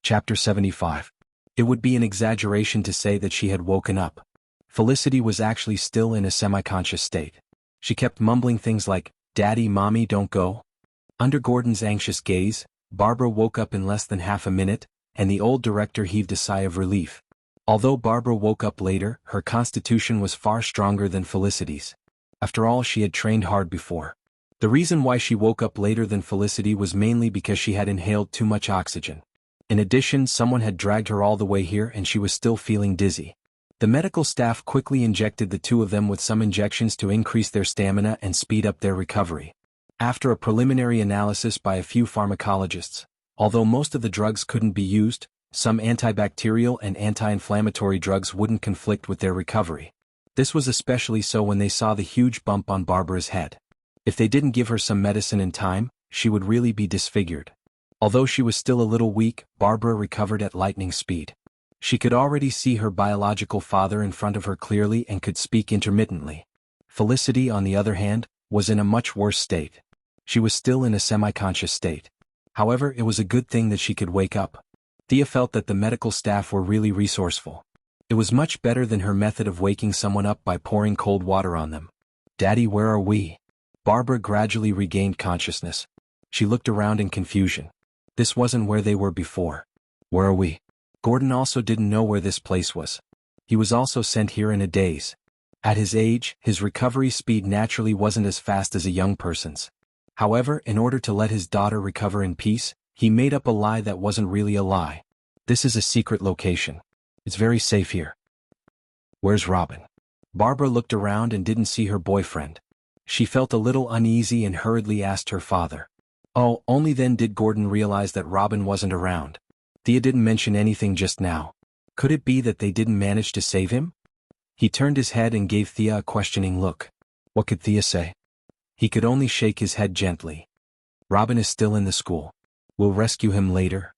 Chapter 75. It would be an exaggeration to say that she had woken up. Felicity was actually still in a semi-conscious state. She kept mumbling things like, "Daddy, Mommy, don't go." Under Gordon's anxious gaze, Barbara woke up in less than half a minute, and the old director heaved a sigh of relief. Although Barbara woke up later, her constitution was far stronger than Felicity's. After all, she had trained hard before. The reason why she woke up later than Felicity was mainly because she had inhaled too much oxygen. In addition, someone had dragged her all the way here and she was still feeling dizzy. The medical staff quickly injected the two of them with some injections to increase their stamina and speed up their recovery. After a preliminary analysis by a few pharmacologists, although most of the drugs couldn't be used, some antibacterial and anti-inflammatory drugs wouldn't conflict with their recovery. This was especially so when they saw the huge bump on Barbara's head. If they didn't give her some medicine in time, she would really be disfigured. Although she was still a little weak, Barbara recovered at lightning speed. She could already see her biological father in front of her clearly and could speak intermittently. Felicity, on the other hand, was in a much worse state. She was still in a semi-conscious state. However, it was a good thing that she could wake up. Thea felt that the medical staff were really resourceful. It was much better than her method of waking someone up by pouring cold water on them. "Daddy, where are we?" Barbara gradually regained consciousness. She looked around in confusion. This wasn't where they were before. "Where are we?" Gordon also didn't know where this place was. He was also sent here in a daze. At his age, his recovery speed naturally wasn't as fast as a young person's. However, in order to let his daughter recover in peace, he made up a lie that wasn't really a lie. "This is a secret location. It's very safe here." "Where's Robin?" Barbara looked around and didn't see her boyfriend. She felt a little uneasy and hurriedly asked her father. Oh, only then did Gordon realize that Robin wasn't around. Thea didn't mention anything just now. Could it be that they didn't manage to save him? He turned his head and gave Thea a questioning look. What could Thea say? He could only shake his head gently. "Robin is still in the school. We'll rescue him later."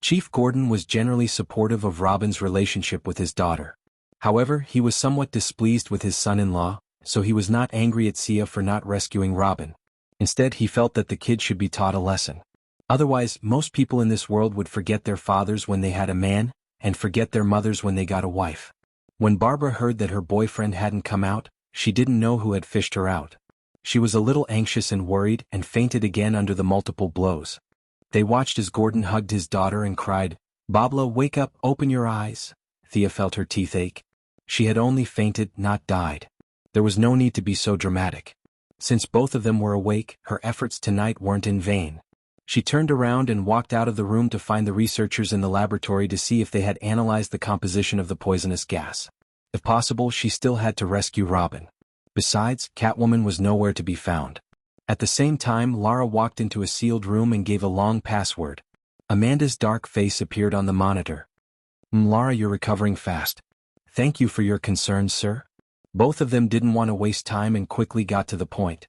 Chief Gordon was generally supportive of Robin's relationship with his daughter. However, he was somewhat displeased with his son-in-law, so he was not angry at Sia for not rescuing Robin. Instead, he felt that the kid should be taught a lesson. Otherwise, most people in this world would forget their fathers when they had a man, and forget their mothers when they got a wife. When Barbara heard that her boyfriend hadn't come out, she didn't know who had fished her out. She was a little anxious and worried and fainted again under the multiple blows. They watched as Gordon hugged his daughter and cried, "Babla, wake up, open your eyes." Thea felt her teeth ache. She had only fainted, not died. There was no need to be so dramatic. Since both of them were awake, her efforts tonight weren't in vain. She turned around and walked out of the room to find the researchers in the laboratory to see if they had analyzed the composition of the poisonous gas. If possible, she still had to rescue Robin. Besides, Catwoman was nowhere to be found. At the same time, Lara walked into a sealed room and gave a long password. Amanda's dark face appeared on the monitor. Lara, you're recovering fast. Thank you for your concern, sir." Both of them didn't want to waste time and quickly got to the point.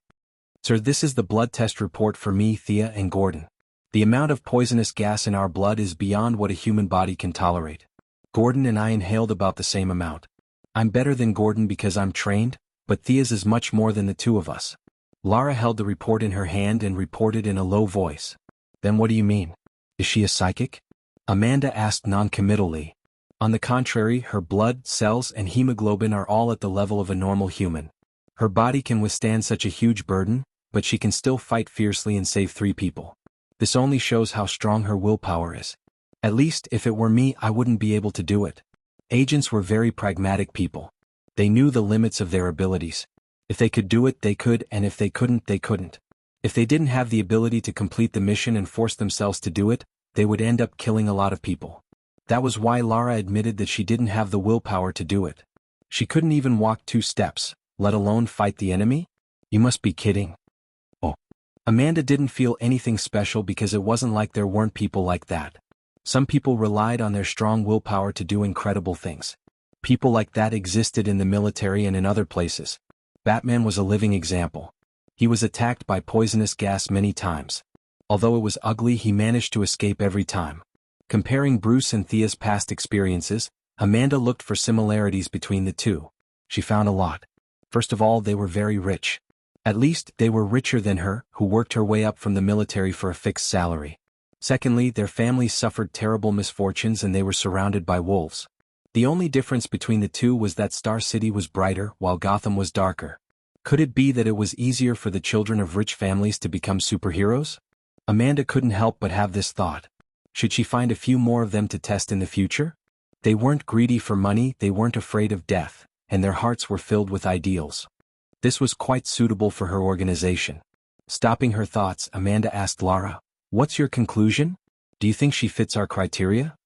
"Sir, this is the blood test report for me, Thea, and Gordon. The amount of poisonous gas in our blood is beyond what a human body can tolerate. Gordon and I inhaled about the same amount. I'm better than Gordon because I'm trained, but Thea's is much more than the two of us." Lara held the report in her hand and reported in a low voice. "Then what do you mean? Is she a psychic?" Amanda asked non-committally. "On the contrary, her blood, cells, and hemoglobin are all at the level of a normal human. Her body can withstand such a huge burden, but she can still fight fiercely and save 3 people. This only shows how strong her willpower is. At least, if it were me, I wouldn't be able to do it." Agents were very pragmatic people. They knew the limits of their abilities. If they could do it, they could, and if they couldn't, they couldn't. If they didn't have the ability to complete the mission and force themselves to do it, they would end up killing a lot of people. That was why Lara admitted that she didn't have the willpower to do it. She couldn't even walk 2 steps, let alone fight the enemy? You must be kidding. Oh. Amanda didn't feel anything special because it wasn't like there weren't people like that. Some people relied on their strong willpower to do incredible things. People like that existed in the military and in other places. Batman was a living example. He was attacked by poisonous gas many times. Although it was ugly, he managed to escape every time. Comparing Bruce and Thea's past experiences, Amanda looked for similarities between the two. She found a lot. First of all, they were very rich. At least, they were richer than her, who worked her way up from the military for a fixed salary. Secondly, their families suffered terrible misfortunes and they were surrounded by wolves. The only difference between the two was that Star City was brighter while Gotham was darker. Could it be that it was easier for the children of rich families to become superheroes? Amanda couldn't help but have this thought. Should she find a few more of them to test in the future? They weren't greedy for money, they weren't afraid of death, and their hearts were filled with ideals. This was quite suitable for her organization. Stopping her thoughts, Amanda asked Lara, "What's your conclusion? Do you think she fits our criteria?"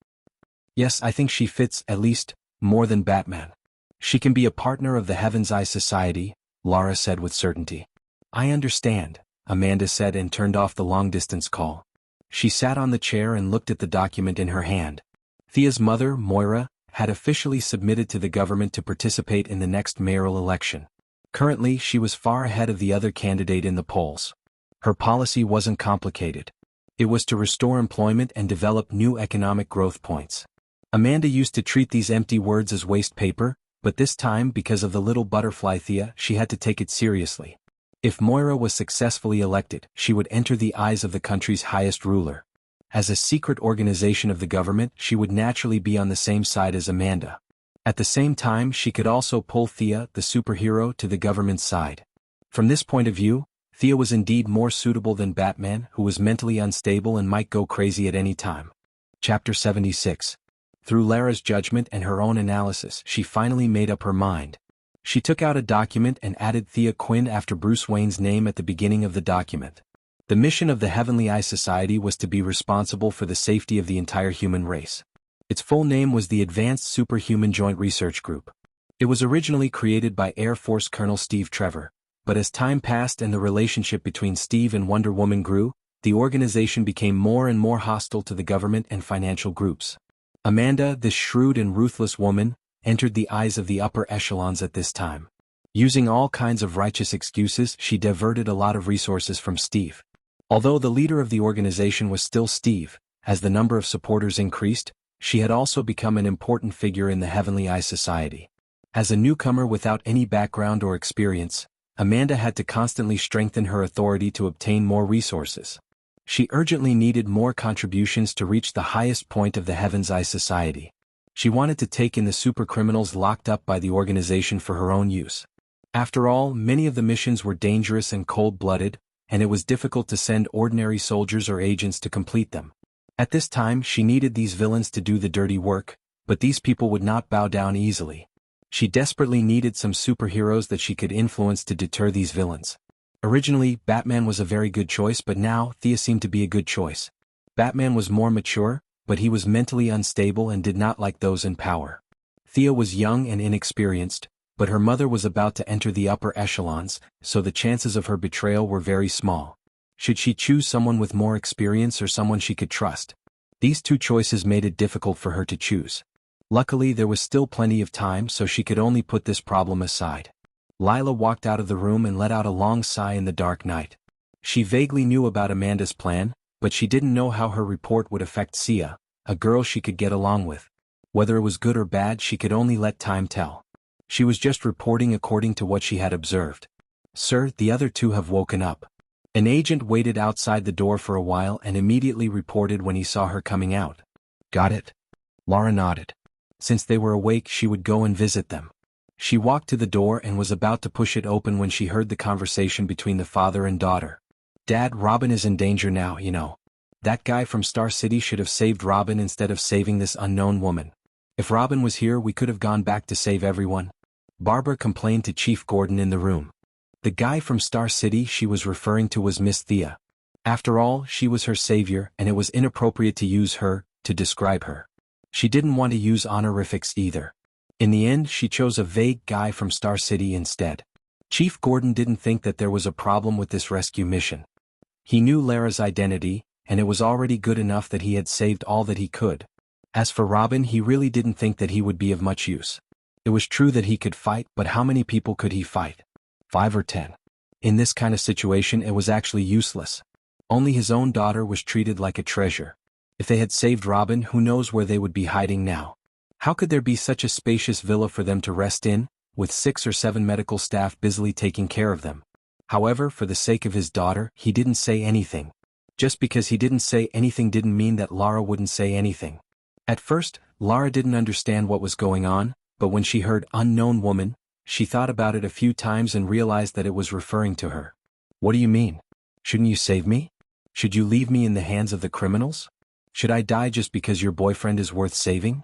"Yes, I think she fits, at least, more than Batman. She can be a partner of the Heaven's Eye Society," Lara said with certainty. "I understand," Amanda said and turned off the long-distance call. She sat on the chair and looked at the document in her hand. Thea's mother, Moira, had officially submitted to the government to participate in the next mayoral election. Currently, she was far ahead of the other candidate in the polls. Her policy wasn't complicated. It was to restore employment and develop new economic growth points. Amanda used to treat these empty words as waste paper, but this time, because of the little butterfly Thea, she had to take it seriously. If Moira was successfully elected, she would enter the eyes of the country's highest ruler. As a secret organization of the government, she would naturally be on the same side as Amanda. At the same time, she could also pull Thea, the superhero, to the government's side. From this point of view, Thea was indeed more suitable than Batman, who was mentally unstable and might go crazy at any time. Chapter 76. Through Lara's judgment and her own analysis, she finally made up her mind. She took out a document and added Thea Quinn after Bruce Wayne's name at the beginning of the document. The mission of the Heavenly Eye Society was to be responsible for the safety of the entire human race. Its full name was the Advanced Superhuman Joint Research Group. It was originally created by Air Force Colonel Steve Trevor, but as time passed and the relationship between Steve and Wonder Woman grew, the organization became more and more hostile to the government and financial groups. Amanda, this shrewd and ruthless woman, entered the eyes of the upper echelons at this time. Using all kinds of righteous excuses, she diverted a lot of resources from Steve. Although the leader of the organization was still Steve, as the number of supporters increased, she had also become an important figure in the Heavenly Eye Society. As a newcomer without any background or experience, Amanda had to constantly strengthen her authority to obtain more resources. She urgently needed more contributions to reach the highest point of the Heaven's Eye Society. She wanted to take in the supercriminals locked up by the organization for her own use. After all, many of the missions were dangerous and cold-blooded, and it was difficult to send ordinary soldiers or agents to complete them. At this time, she needed these villains to do the dirty work, but these people would not bow down easily. She desperately needed some superheroes that she could influence to deter these villains. Originally, Batman was a very good choice, but now, Thea seemed to be a good choice. Batman was more mature, but he was mentally unstable and did not like those in power. Thea was young and inexperienced, but her mother was about to enter the upper echelons, so the chances of her betrayal were very small. Should she choose someone with more experience or someone she could trust? These two choices made it difficult for her to choose. Luckily, there was still plenty of time, so she could only put this problem aside. Lila walked out of the room and let out a long sigh in the dark night. She vaguely knew about Amanda's plan, but she didn't know how her report would affect Sia, a girl she could get along with. Whether it was good or bad, she could only let time tell. She was just reporting according to what she had observed. "Sir, the other two have woken up." An agent waited outside the door for a while and immediately reported when he saw her coming out. "Got it?" Lara nodded. Since they were awake, she would go and visit them. She walked to the door and was about to push it open when she heard the conversation between the father and daughter. "Dad, Robin is in danger now, you know. That guy from Star City should have saved Robin instead of saving this unknown woman. If Robin was here, we could have gone back to save everyone." Barbara complained to Chief Gordon in the room. The guy from Star City she was referring to was Miss Thea. After all, she was her savior, and it was inappropriate to use her to describe her. She didn't want to use honorifics either. In the end, she chose a vague guy from Star City instead. Chief Gordon didn't think that there was a problem with this rescue mission. He knew Lara's identity, and it was already good enough that he had saved all that he could. As for Robin, he really didn't think that he would be of much use. It was true that he could fight, but how many people could he fight? 5 or 10. In this kind of situation, it was actually useless. Only his own daughter was treated like a treasure. If they had saved Robin, who knows where they would be hiding now? How could there be such a spacious villa for them to rest in, with 6 or 7 medical staff busily taking care of them? However, for the sake of his daughter, he didn't say anything. Just because he didn't say anything didn't mean that Lara wouldn't say anything. At first, Lara didn't understand what was going on, but when she heard unknown woman, she thought about it a few times and realized that it was referring to her. What do you mean? Shouldn't you save me? Should you leave me in the hands of the criminals? Should I die just because your boyfriend is worth saving?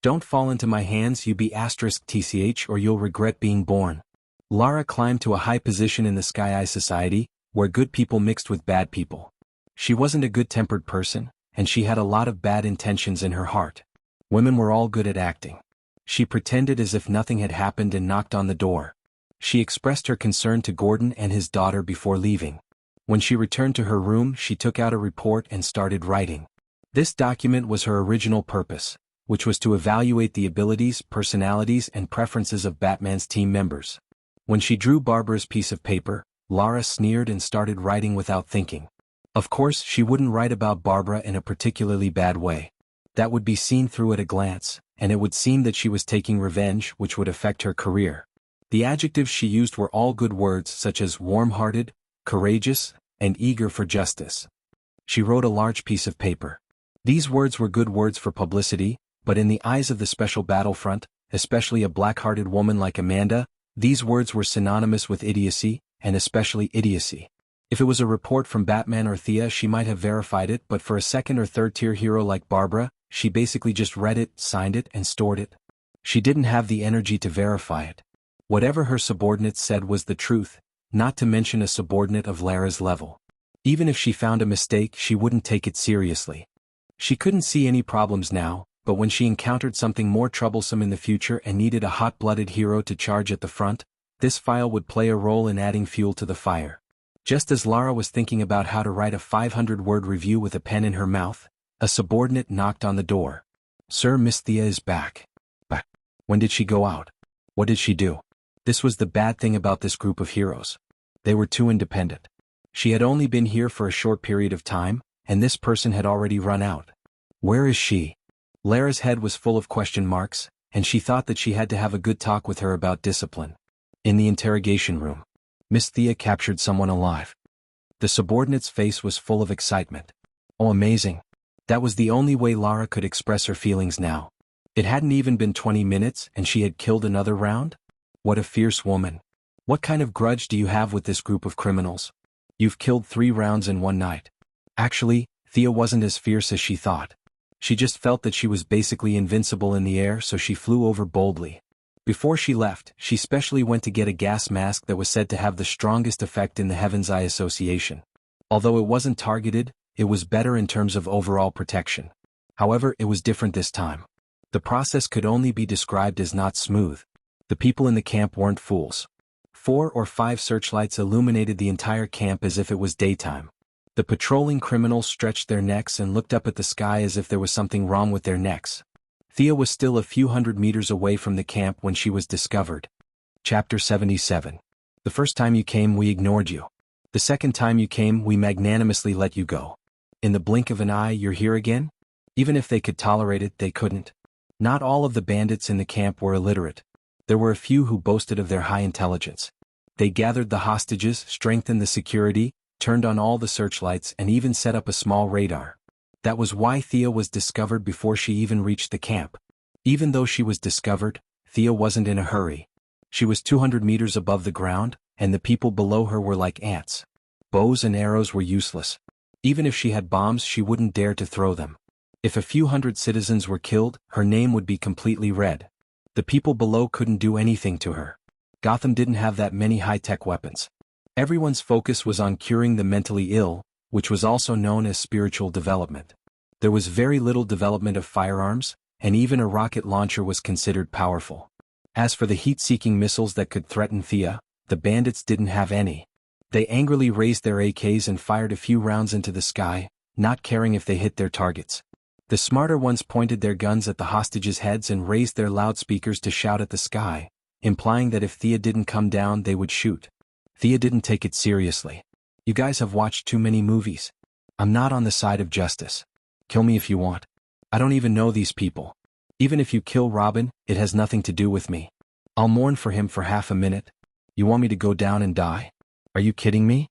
Don't fall into my hands, you be *tch, or you'll regret being born. Lara climbed to a high position in the Sky Eye Society, where good people mixed with bad people. She wasn't a good-tempered person, and she had a lot of bad intentions in her heart. Women were all good at acting. She pretended as if nothing had happened and knocked on the door. She expressed her concern to Gordon and his daughter before leaving. When she returned to her room, she took out a report and started writing. This document was her original purpose, which was to evaluate the abilities, personalities, and preferences of Batman's team members. When she drew Barbara's piece of paper, Lara sneered and started writing without thinking. Of course, she wouldn't write about Barbara in a particularly bad way. That would be seen through at a glance, and it would seem that she was taking revenge, which would affect her career. The adjectives she used were all good words such as warm-hearted, courageous, and eager for justice. She wrote a large piece of paper. These words were good words for publicity, but in the eyes of the Special Battlefront, especially a black-hearted woman like Amanda, these words were synonymous with idiocy, and especially idiocy. If it was a report from Batman or Thea, she might have verified it, but for a second or third-tier hero like Barbara, she basically just read it, signed it, and stored it. She didn't have the energy to verify it. Whatever her subordinates said was the truth, not to mention a subordinate of Lara's level. Even if she found a mistake, she wouldn't take it seriously. She couldn't see any problems now, but when she encountered something more troublesome in the future and needed a hot-blooded hero to charge at the front, this file would play a role in adding fuel to the fire. Just as Lara was thinking about how to write a 500-word review with a pen in her mouth, a subordinate knocked on the door. "Sir, Miss Thea is back." "But when did she go out? What did she do?" This was the bad thing about this group of heroes. They were too independent. She had only been here for a short period of time, and this person had already run out. Where is she? Lara's head was full of question marks, and she thought that she had to have a good talk with her about discipline. In the interrogation room, Miss Thea captured someone alive. The subordinate's face was full of excitement. Oh, amazing. That was the only way Lara could express her feelings now. It hadn't even been 20 minutes and she had killed another round? What a fierce woman. What kind of grudge do you have with this group of criminals? You've killed 3 rounds in one night. Actually, Thea wasn't as fierce as she thought. She just felt that she was basically invincible in the air, so she flew over boldly. Before she left, she specially went to get a gas mask that was said to have the strongest effect in the Heaven's Eye Association. Although it wasn't targeted, it was better in terms of overall protection. However, it was different this time. The process could only be described as not smooth. The people in the camp weren't fools. 4 or 5 searchlights illuminated the entire camp as if it was daytime. The patrolling criminals stretched their necks and looked up at the sky as if there was something wrong with their necks. Thea was still a few hundred meters away from the camp when she was discovered. Chapter 77. The first time you came, we ignored you. The second time you came, we magnanimously let you go. In the blink of an eye, you're here again? Even if they could tolerate it, they couldn't. Not all of the bandits in the camp were illiterate. There were a few who boasted of their high intelligence. They gathered the hostages, strengthened the security, turned on all the searchlights, and even set up a small radar. That was why Thea was discovered before she even reached the camp. Even though she was discovered, Thea wasn't in a hurry. She was 200 meters above the ground, and the people below her were like ants. Bows and arrows were useless. Even if she had bombs, she wouldn't dare to throw them. If a few hundred citizens were killed, her name would be completely red. The people below couldn't do anything to her. Gotham didn't have that many high-tech weapons. Everyone's focus was on curing the mentally ill, which was also known as spiritual development. There was very little development of firearms, and even a rocket launcher was considered powerful. As for the heat-seeking missiles that could threaten Thea, the bandits didn't have any. They angrily raised their AKs and fired a few rounds into the sky, not caring if they hit their targets. The smarter ones pointed their guns at the hostages' heads and raised their loudspeakers to shout at the sky, implying that if Thea didn't come down, they would shoot. Thea didn't take it seriously. You guys have watched too many movies. I'm not on the side of justice. Kill me if you want. I don't even know these people. Even if you kill Robin, it has nothing to do with me. I'll mourn for him for half a minute. You want me to go down and die? Are you kidding me?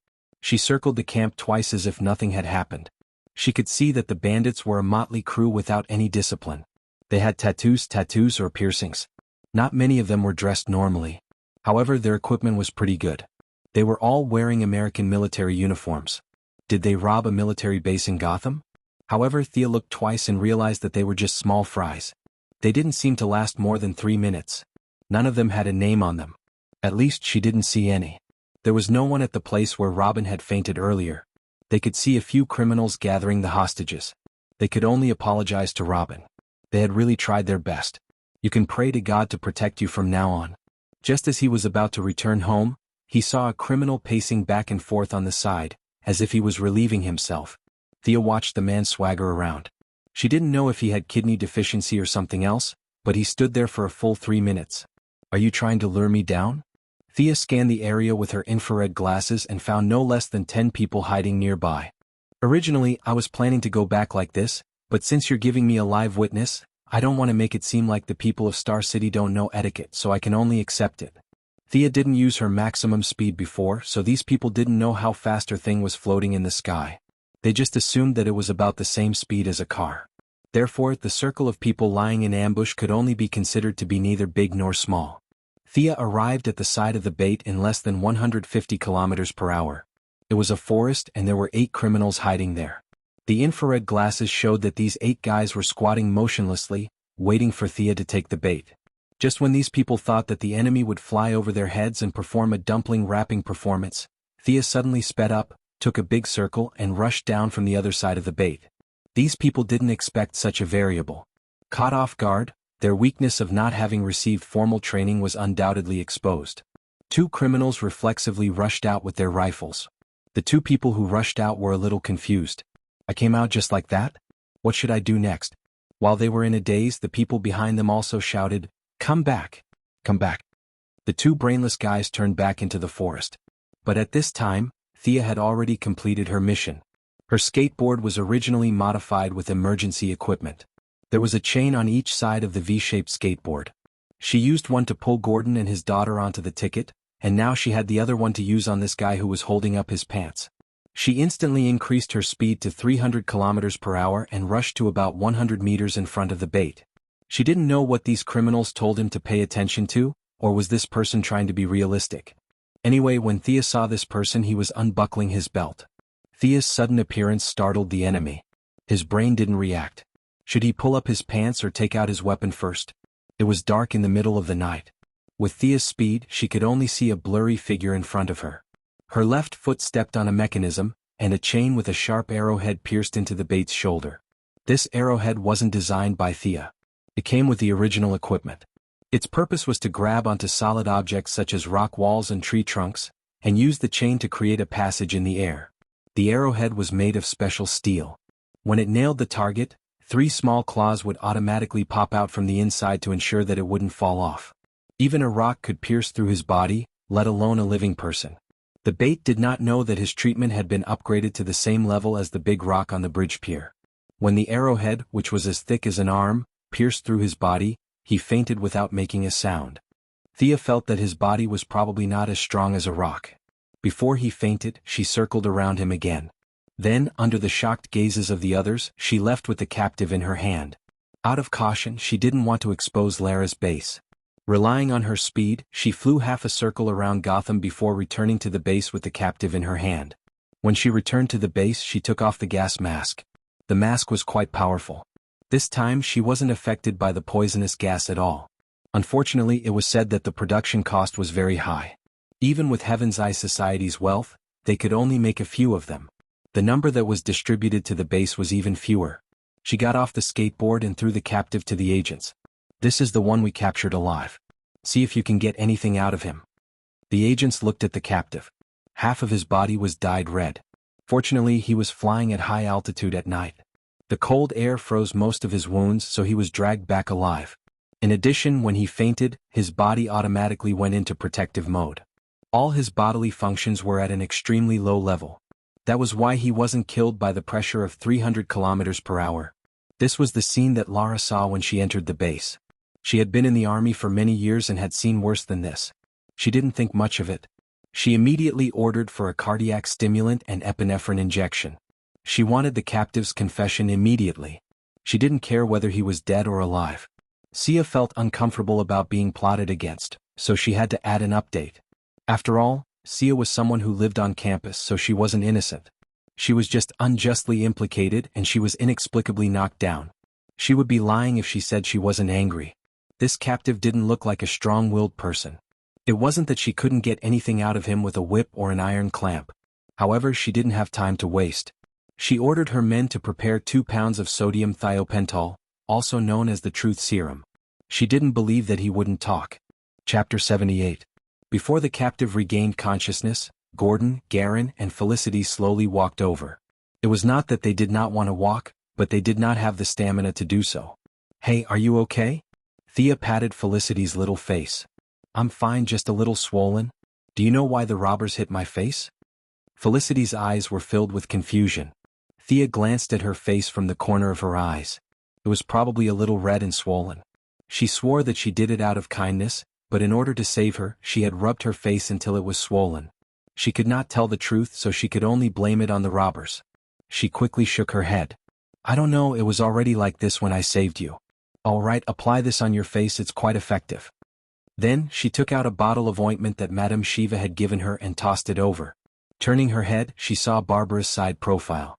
She circled the camp twice as if nothing had happened. She could see that the bandits were a motley crew without any discipline. They had tattoos or piercings. Not many of them were dressed normally. However, their equipment was pretty good. They were all wearing American military uniforms. Did they rob a military base in Gotham? However, Thea looked twice and realized that they were just small fries. They didn't seem to last more than 3 minutes. None of them had a name on them. At least she didn't see any. There was no one at the place where Robin had fainted earlier. They could see a few criminals gathering the hostages. They could only apologize to Robin. They had really tried their best. You can pray to God to protect you from now on. Just as he was about to return home, he saw a criminal pacing back and forth on the side, as if he was relieving himself. Thea watched the man swagger around. She didn't know if he had kidney deficiency or something else, but he stood there for a full 3 minutes. Are you trying to lure me down? Thea scanned the area with her infrared glasses and found no less than 10 people hiding nearby. Originally, I was planning to go back like this, but since you're giving me a live witness, I don't want to make it seem like the people of Star City don't know etiquette, so I can only accept it. Thea didn't use her maximum speed before, so these people didn't know how fast her thing was floating in the sky. They just assumed that it was about the same speed as a car. Therefore, the circle of people lying in ambush could only be considered to be neither big nor small. Thea arrived at the side of the bait in less than 150 kilometers per hour. It was a forest and there were 8 criminals hiding there. The infrared glasses showed that these 8 guys were squatting motionlessly, waiting for Thea to take the bait. Just when these people thought that the enemy would fly over their heads and perform a dumpling wrapping performance, Thea suddenly sped up, took a big circle and rushed down from the other side of the bait. These people didn't expect such a variable. Caught off guard, their weakness of not having received formal training was undoubtedly exposed. 2 criminals reflexively rushed out with their rifles. The 2 people who rushed out were a little confused. I came out just like that? What should I do next? While they were in a daze, the people behind them also shouted, "Come back! Come back!" The 2 brainless guys turned back into the forest. But at this time, Thea had already completed her mission. Her skateboard was originally modified with emergency equipment. There was a chain on each side of the V-shaped skateboard. She used one to pull Gordon and his daughter onto the ticket, and now she had the other one to use on this guy who was holding up his pants. She instantly increased her speed to 300 kilometers per hour and rushed to about 100 meters in front of the bait. She didn't know what these criminals told him to pay attention to, or was this person trying to be realistic? Anyway, when Thea saw this person, he was unbuckling his belt. Thea's sudden appearance startled the enemy. His brain didn't react. Should he pull up his pants or take out his weapon first? It was dark in the middle of the night. With Thea's speed, she could only see a blurry figure in front of her. Her left foot stepped on a mechanism, and a chain with a sharp arrowhead pierced into the bait's shoulder. This arrowhead wasn't designed by Thea. It came with the original equipment. Its purpose was to grab onto solid objects such as rock walls and tree trunks, and use the chain to create a passage in the air. The arrowhead was made of special steel. When it nailed the target, 3 small claws would automatically pop out from the inside to ensure that it wouldn't fall off. Even a rock could pierce through his body, let alone a living person. The bait did not know that his treatment had been upgraded to the same level as the big rock on the bridge pier. When the arrowhead, which was as thick as an arm, pierced through his body, he fainted without making a sound. Thea felt that his body was probably not as strong as a rock. Before he fainted, she circled around him again. Then, under the shocked gazes of the others, she left with the captive in her hand. Out of caution, she didn't want to expose Lara's base. Relying on her speed, she flew half a circle around Gotham before returning to the base with the captive in her hand. When she returned to the base, she took off the gas mask. The mask was quite powerful. This time, she wasn't affected by the poisonous gas at all. Unfortunately, it was said that the production cost was very high. Even with Heaven's Eye Society's wealth, they could only make a few of them. The number that was distributed to the base was even fewer. She got off the skateboard and threw the captive to the agents. "This is the one we captured alive. See if you can get anything out of him." The agents looked at the captive. Half of his body was dyed red. Fortunately, he was flying at high altitude at night. The cold air froze most of his wounds, so he was dragged back alive. In addition, when he fainted, his body automatically went into protective mode. All his bodily functions were at an extremely low level. That was why he wasn't killed by the pressure of 300 kilometers per hour. This was the scene that Lara saw when she entered the base. She had been in the army for many years and had seen worse than this. She didn't think much of it. She immediately ordered for a cardiac stimulant and epinephrine injection. She wanted the captive's confession immediately. She didn't care whether he was dead or alive. Sia felt uncomfortable about being plotted against, so she had to add an update. After all, Sia was someone who lived on campus, so she wasn't innocent. She was just unjustly implicated and she was inexplicably knocked down. She would be lying if she said she wasn't angry. This captive didn't look like a strong-willed person. It wasn't that she couldn't get anything out of him with a whip or an iron clamp. However, she didn't have time to waste. She ordered her men to prepare 2 pounds of sodium thiopental, also known as the truth serum. She didn't believe that he wouldn't talk. Chapter 78. Before the captive regained consciousness, Gordon, Garen, and Felicity slowly walked over. It was not that they did not want to walk, but they did not have the stamina to do so. "Hey, are you okay?" Thea patted Felicity's little face. "I'm fine, just a little swollen. Do you know why the robbers hit my face?" Felicity's eyes were filled with confusion. Thea glanced at her face from the corner of her eyes. It was probably a little red and swollen. She swore that she did it out of kindness, but in order to save her, she had rubbed her face until it was swollen. She could not tell the truth, so she could only blame it on the robbers. She quickly shook her head. "I don't know, it was already like this when I saved you." "All right, apply this on your face, it's quite effective." Then, she took out a bottle of ointment that Madame Shiva had given her and tossed it over. Turning her head, she saw Barbara's side profile.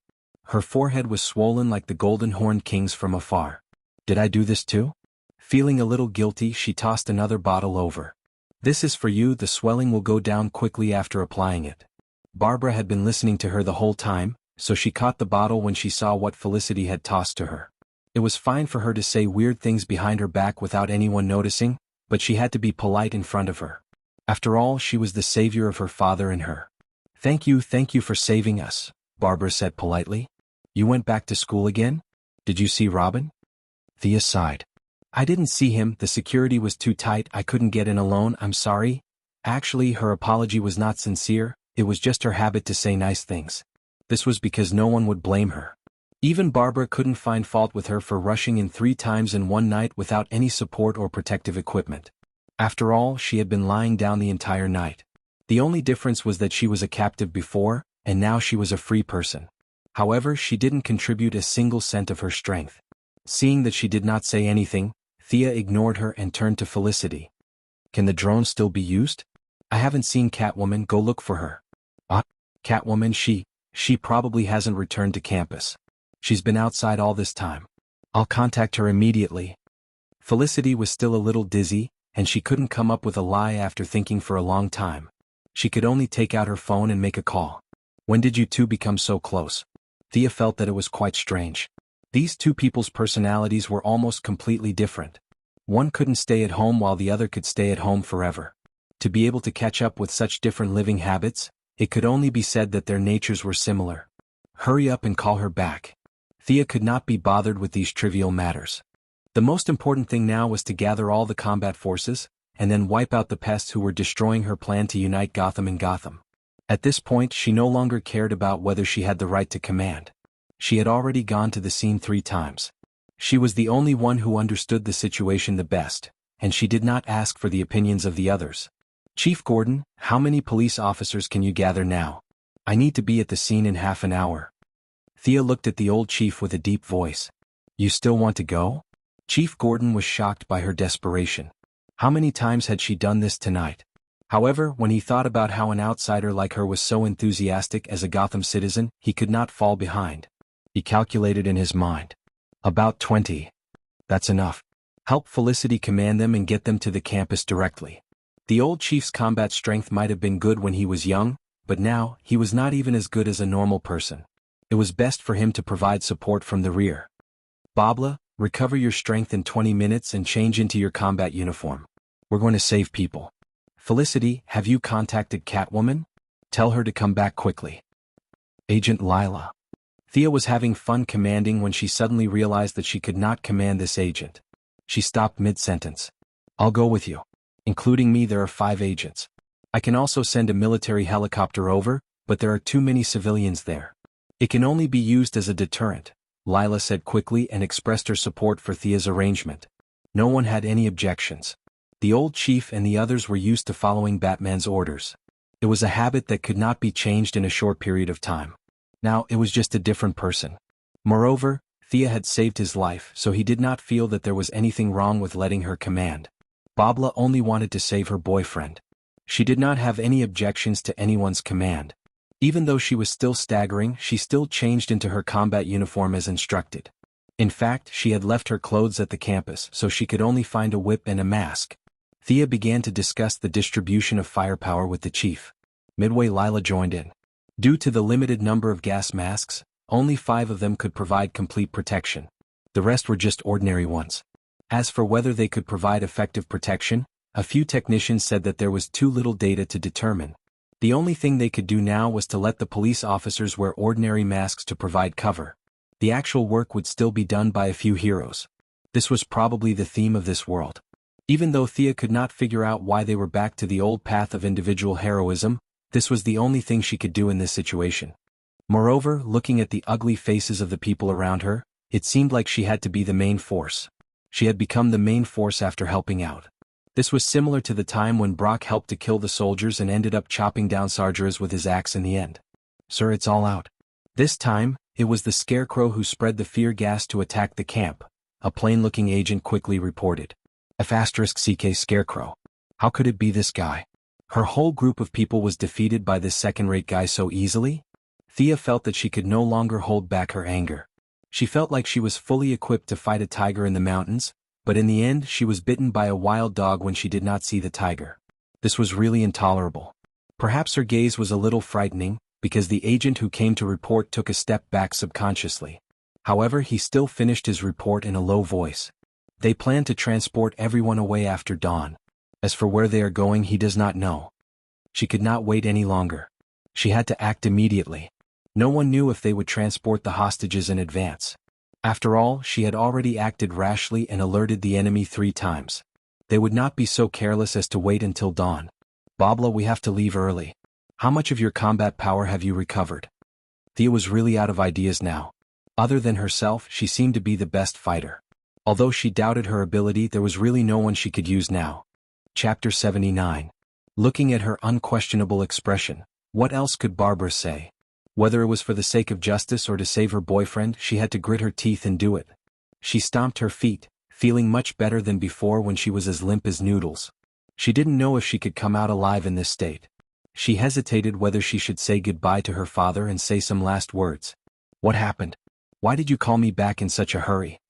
Her forehead was swollen like the golden horned king's from afar. "Did I do this too?" Feeling a little guilty, she tossed another bottle over. "This is for you, the swelling will go down quickly after applying it." Barbara had been listening to her the whole time, so she caught the bottle when she saw what Felicity had tossed to her. It was fine for her to say weird things behind her back without anyone noticing, but she had to be polite in front of her. After all, she was the savior of her father and her. Thank you for saving us," Barbara said politely. "You went back to school again? Did you see Robin?" Thea sighed. "I didn't see him, the security was too tight, I couldn't get in alone, I'm sorry." Actually, her apology was not sincere, it was just her habit to say nice things. This was because no one would blame her. Even Barbara couldn't find fault with her for rushing in 3 times in one night without any support or protective equipment. After all, she had been lying down the entire night. The only difference was that she was a captive before, and now she was a free person. However, she didn't contribute a single cent of her strength. Seeing that she did not say anything, Thea ignored her and turned to Felicity. "Can the drone still be used? I haven't seen Catwoman, go look for her." Catwoman, she probably hasn't returned to campus. She's been outside all this time. I'll contact her immediately." Felicity was still a little dizzy, and she couldn't come up with a lie after thinking for a long time. She could only take out her phone and make a call. "When did you two become so close?" Thea felt that it was quite strange. These two people's personalities were almost completely different. One couldn't stay at home while the other could stay at home forever. To be able to catch up with such different living habits, it could only be said that their natures were similar. Hurry up and call her back. Thea could not be bothered with these trivial matters. The most important thing now was to gather all the combat forces, and then wipe out the pests who were destroying her plan to unite Gotham and Gotham. At this point, she no longer cared about whether she had the right to command. She had already gone to the scene 3 times. She was the only one who understood the situation the best, and she did not ask for the opinions of the others. "Chief Gordon, how many police officers can you gather now? I need to be at the scene in half an hour." Thea looked at the old chief with a deep voice. "You still want to go?" Chief Gordon was shocked by her desperation. How many times had she done this tonight? However, when he thought about how an outsider like her was so enthusiastic as a Gotham citizen, he could not fall behind. He calculated in his mind. "About 20. That's enough. Help Felicity command them and get them to the campus directly." The old chief's combat strength might have been good when he was young, but now, he was not even as good as a normal person. It was best for him to provide support from the rear. "Babla, recover your strength in 20 minutes and change into your combat uniform. We're going to save people. Felicity, have you contacted Catwoman? Tell her to come back quickly." Agent Lila. Thea was having fun commanding when she suddenly realized that she could not command this agent. She stopped mid-sentence. "I'll go with you. Including me, there are 5 agents. I can also send a military helicopter over, but there are too many civilians there. It can only be used as a deterrent," Lila said quickly and expressed her support for Thea's arrangement. No one had any objections. The old chief and the others were used to following Batman's orders. It was a habit that could not be changed in a short period of time. Now it was just a different person. Moreover, Thea had saved his life, so he did not feel that there was anything wrong with letting her command. Babla only wanted to save her boyfriend. She did not have any objections to anyone's command. Even though she was still staggering, she still changed into her combat uniform as instructed. In fact, she had left her clothes at the campus, so she could only find a whip and a mask. Thea began to discuss the distribution of firepower with the chief. Midway, Lila joined in. Due to the limited number of gas masks, only 5 of them could provide complete protection. The rest were just ordinary ones. As for whether they could provide effective protection, a few technicians said that there was too little data to determine. The only thing they could do now was to let the police officers wear ordinary masks to provide cover. The actual work would still be done by a few heroes. This was probably the theme of this world. Even though Thea could not figure out why they were back to the old path of individual heroism, this was the only thing she could do in this situation. Moreover, looking at the ugly faces of the people around her, it seemed like she had to be the main force. She had become the main force after helping out. This was similar to the time when Brock helped to kill the soldiers and ended up chopping down Sargeras with his axe in the end. "Sir, it's all out." This time, it was the Scarecrow who spread the fear gas to attack the camp, a plain-looking agent quickly reported. F***CK Scarecrow. How could it be this guy? Her whole group of people was defeated by this second-rate guy so easily? Thea felt that she could no longer hold back her anger. She felt like she was fully equipped to fight a tiger in the mountains, but in the end she was bitten by a wild dog when she did not see the tiger. This was really intolerable. Perhaps her gaze was a little frightening, because the agent who came to report took a step back subconsciously. However, he still finished his report in a low voice. They plan to transport everyone away after dawn. As for where they are going, he does not know. She could not wait any longer. She had to act immediately. No one knew if they would transport the hostages in advance. After all, she had already acted rashly and alerted the enemy 3 times. They would not be so careless as to wait until dawn. "Babla, we have to leave early. How much of your combat power have you recovered?" Thea was really out of ideas now. Other than herself, she seemed to be the best fighter. Although she doubted her ability, there was really no one she could use now. Chapter 79. Looking at her unquestionable expression, what else could Barbara say? Whether it was for the sake of justice or to save her boyfriend, she had to grit her teeth and do it. She stomped her feet, feeling much better than before when she was as limp as noodles. She didn't know if she could come out alive in this state. She hesitated whether she should say goodbye to her father and say some last words. "What happened? Why did you call me back in such a hurry?"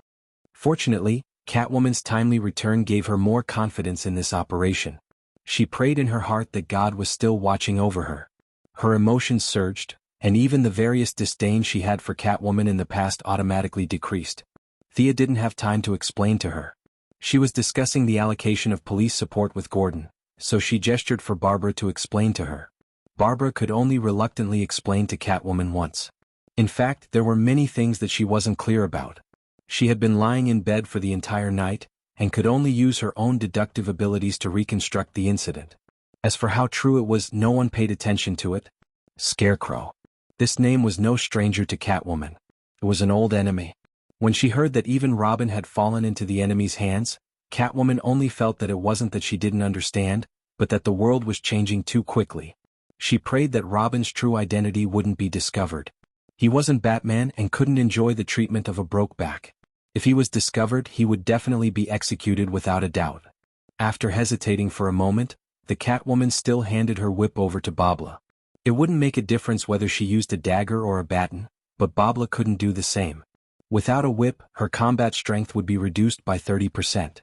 Fortunately, Catwoman's timely return gave her more confidence in this operation. She prayed in her heart that God was still watching over her. Her emotions surged, and even the various disdain she had for Catwoman in the past automatically decreased. Thea didn't have time to explain to her. She was discussing the allocation of police support with Gordon, so she gestured for Barbara to explain to her. Barbara could only reluctantly explain to Catwoman once. In fact, there were many things that she wasn't clear about. She had been lying in bed for the entire night, and could only use her own deductive abilities to reconstruct the incident. As for how true it was, no one paid attention to it. Scarecrow. This name was no stranger to Catwoman. It was an old enemy. When she heard that even Robin had fallen into the enemy's hands, Catwoman only felt that it wasn't that she didn't understand, but that the world was changing too quickly. She prayed that Robin's true identity wouldn't be discovered. He wasn't Batman and couldn't enjoy the treatment of a brokeback. If he was discovered, he would definitely be executed without a doubt. After hesitating for a moment, the Catwoman still handed her whip over to Babla. It wouldn't make a difference whether she used a dagger or a baton, but Babla couldn't do the same. Without a whip, her combat strength would be reduced by 30%.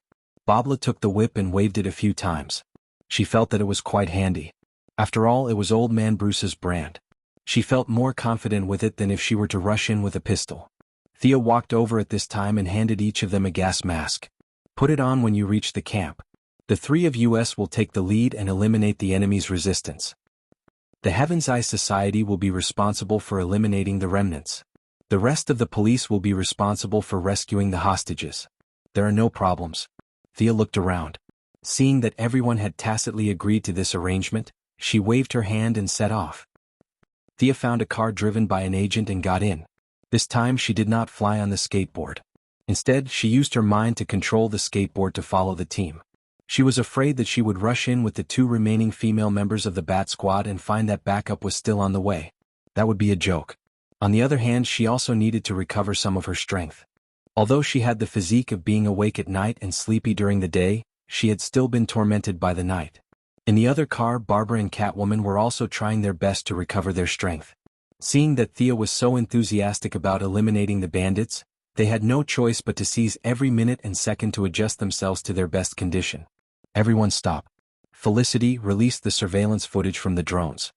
Babla took the whip and waved it a few times. She felt that it was quite handy. After all, it was Old Man Bruce's brand. She felt more confident with it than if she were to rush in with a pistol. Thea walked over at this time and handed each of them a gas mask. "Put it on when you reach the camp. The 3 of us will take the lead and eliminate the enemy's resistance. The Heaven's Eye Society will be responsible for eliminating the remnants. The rest of the police will be responsible for rescuing the hostages. There are no problems." Thea looked around. Seeing that everyone had tacitly agreed to this arrangement, she waved her hand and set off. Thea found a car driven by an agent and got in. This time she did not fly on the skateboard. Instead, she used her mind to control the skateboard to follow the team. She was afraid that she would rush in with the 2 remaining female members of the Bat Squad and find that backup was still on the way. That would be a joke. On the other hand, she also needed to recover some of her strength. Although she had the physique of being awake at night and sleepy during the day, she had still been tormented by the night. In the other car, Barbara and Catwoman were also trying their best to recover their strength. Seeing that Thea was so enthusiastic about eliminating the bandits, they had no choice but to seize every minute and second to adjust themselves to their best condition. Everyone stop. Felicity released the surveillance footage from the drones.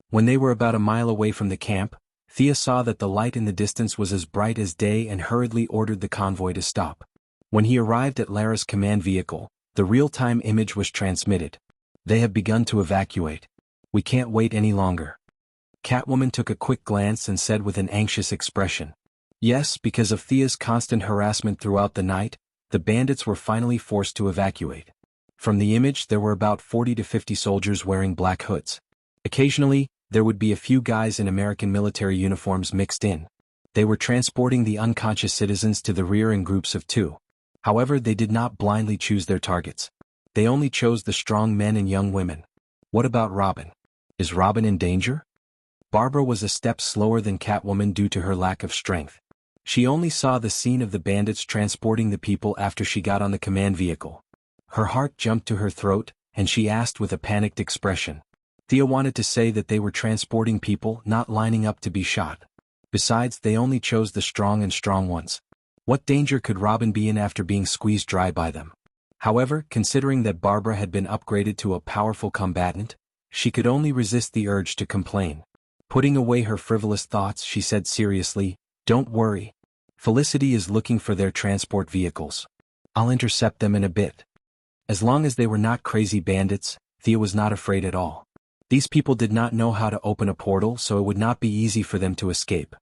When they were about a mile away from the camp, Thea saw that the light in the distance was as bright as day and hurriedly ordered the convoy to stop. When he arrived at Lara's command vehicle, the real-time image was transmitted. They have begun to evacuate. We can't wait any longer. Catwoman took a quick glance and said with an anxious expression. Yes, because of Thea's constant harassment throughout the night, the bandits were finally forced to evacuate. From the image, there were about 40 to 50 soldiers wearing black hoods. Occasionally, there would be a few guys in American military uniforms mixed in. They were transporting the unconscious citizens to the rear in groups of 2. However, they did not blindly choose their targets. They only chose the strong men and young women. What about Robin? Is Robin in danger? Barbara was a step slower than Catwoman due to her lack of strength. She only saw the scene of the bandits transporting the people after she got on the command vehicle. Her heart jumped to her throat, and she asked with a panicked expression. Thea wanted to say that they were transporting people, not lining up to be shot. Besides, they only chose the strong ones. What danger could Robin be in after being squeezed dry by them? However, considering that Barbara had been upgraded to a powerful combatant, she could only resist the urge to complain. Putting away her frivolous thoughts, she said seriously, "Don't worry. Felicity is looking for their transport vehicles. I'll intercept them in a bit." As long as they were not crazy bandits, Thea was not afraid at all. These people did not know how to open a portal, so it would not be easy for them to escape.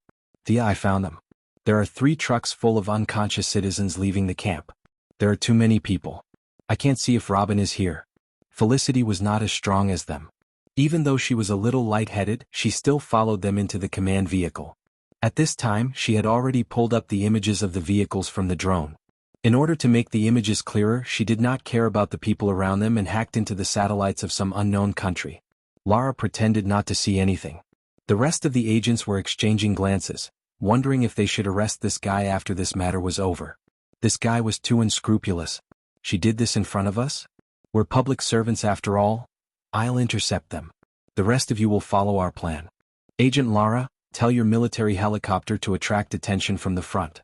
"Thea, I found them. There are 3 trucks full of unconscious citizens leaving the camp. There are too many people. I can't see if Robin is here." Felicity was not as strong as them. Even though she was a little lightheaded, she still followed them into the command vehicle. At this time, she had already pulled up the images of the vehicles from the drone. In order to make the images clearer, she did not care about the people around them and hacked into the satellites of some unknown country. Lara pretended not to see anything. The rest of the agents were exchanging glances, wondering if they should arrest this guy after this matter was over. This guy was too unscrupulous. She did this in front of us? We're public servants after all. I'll intercept them. The rest of you will follow our plan. Agent Lara, tell your military helicopter to attract attention from the front.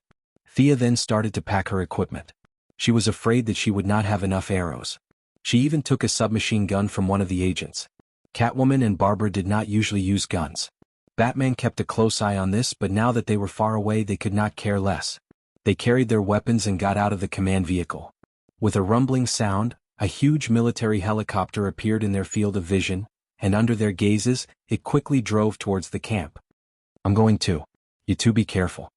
Thea then started to pack her equipment. She was afraid that she would not have enough arrows. She even took a submachine gun from one of the agents. Catwoman and Barbara did not usually use guns. Batman kept a close eye on this, but now that they were far away, they could not care less. They carried their weapons and got out of the command vehicle. With a rumbling sound, a huge military helicopter appeared in their field of vision, and under their gazes, it quickly drove towards the camp. "I'm going too. You two be careful."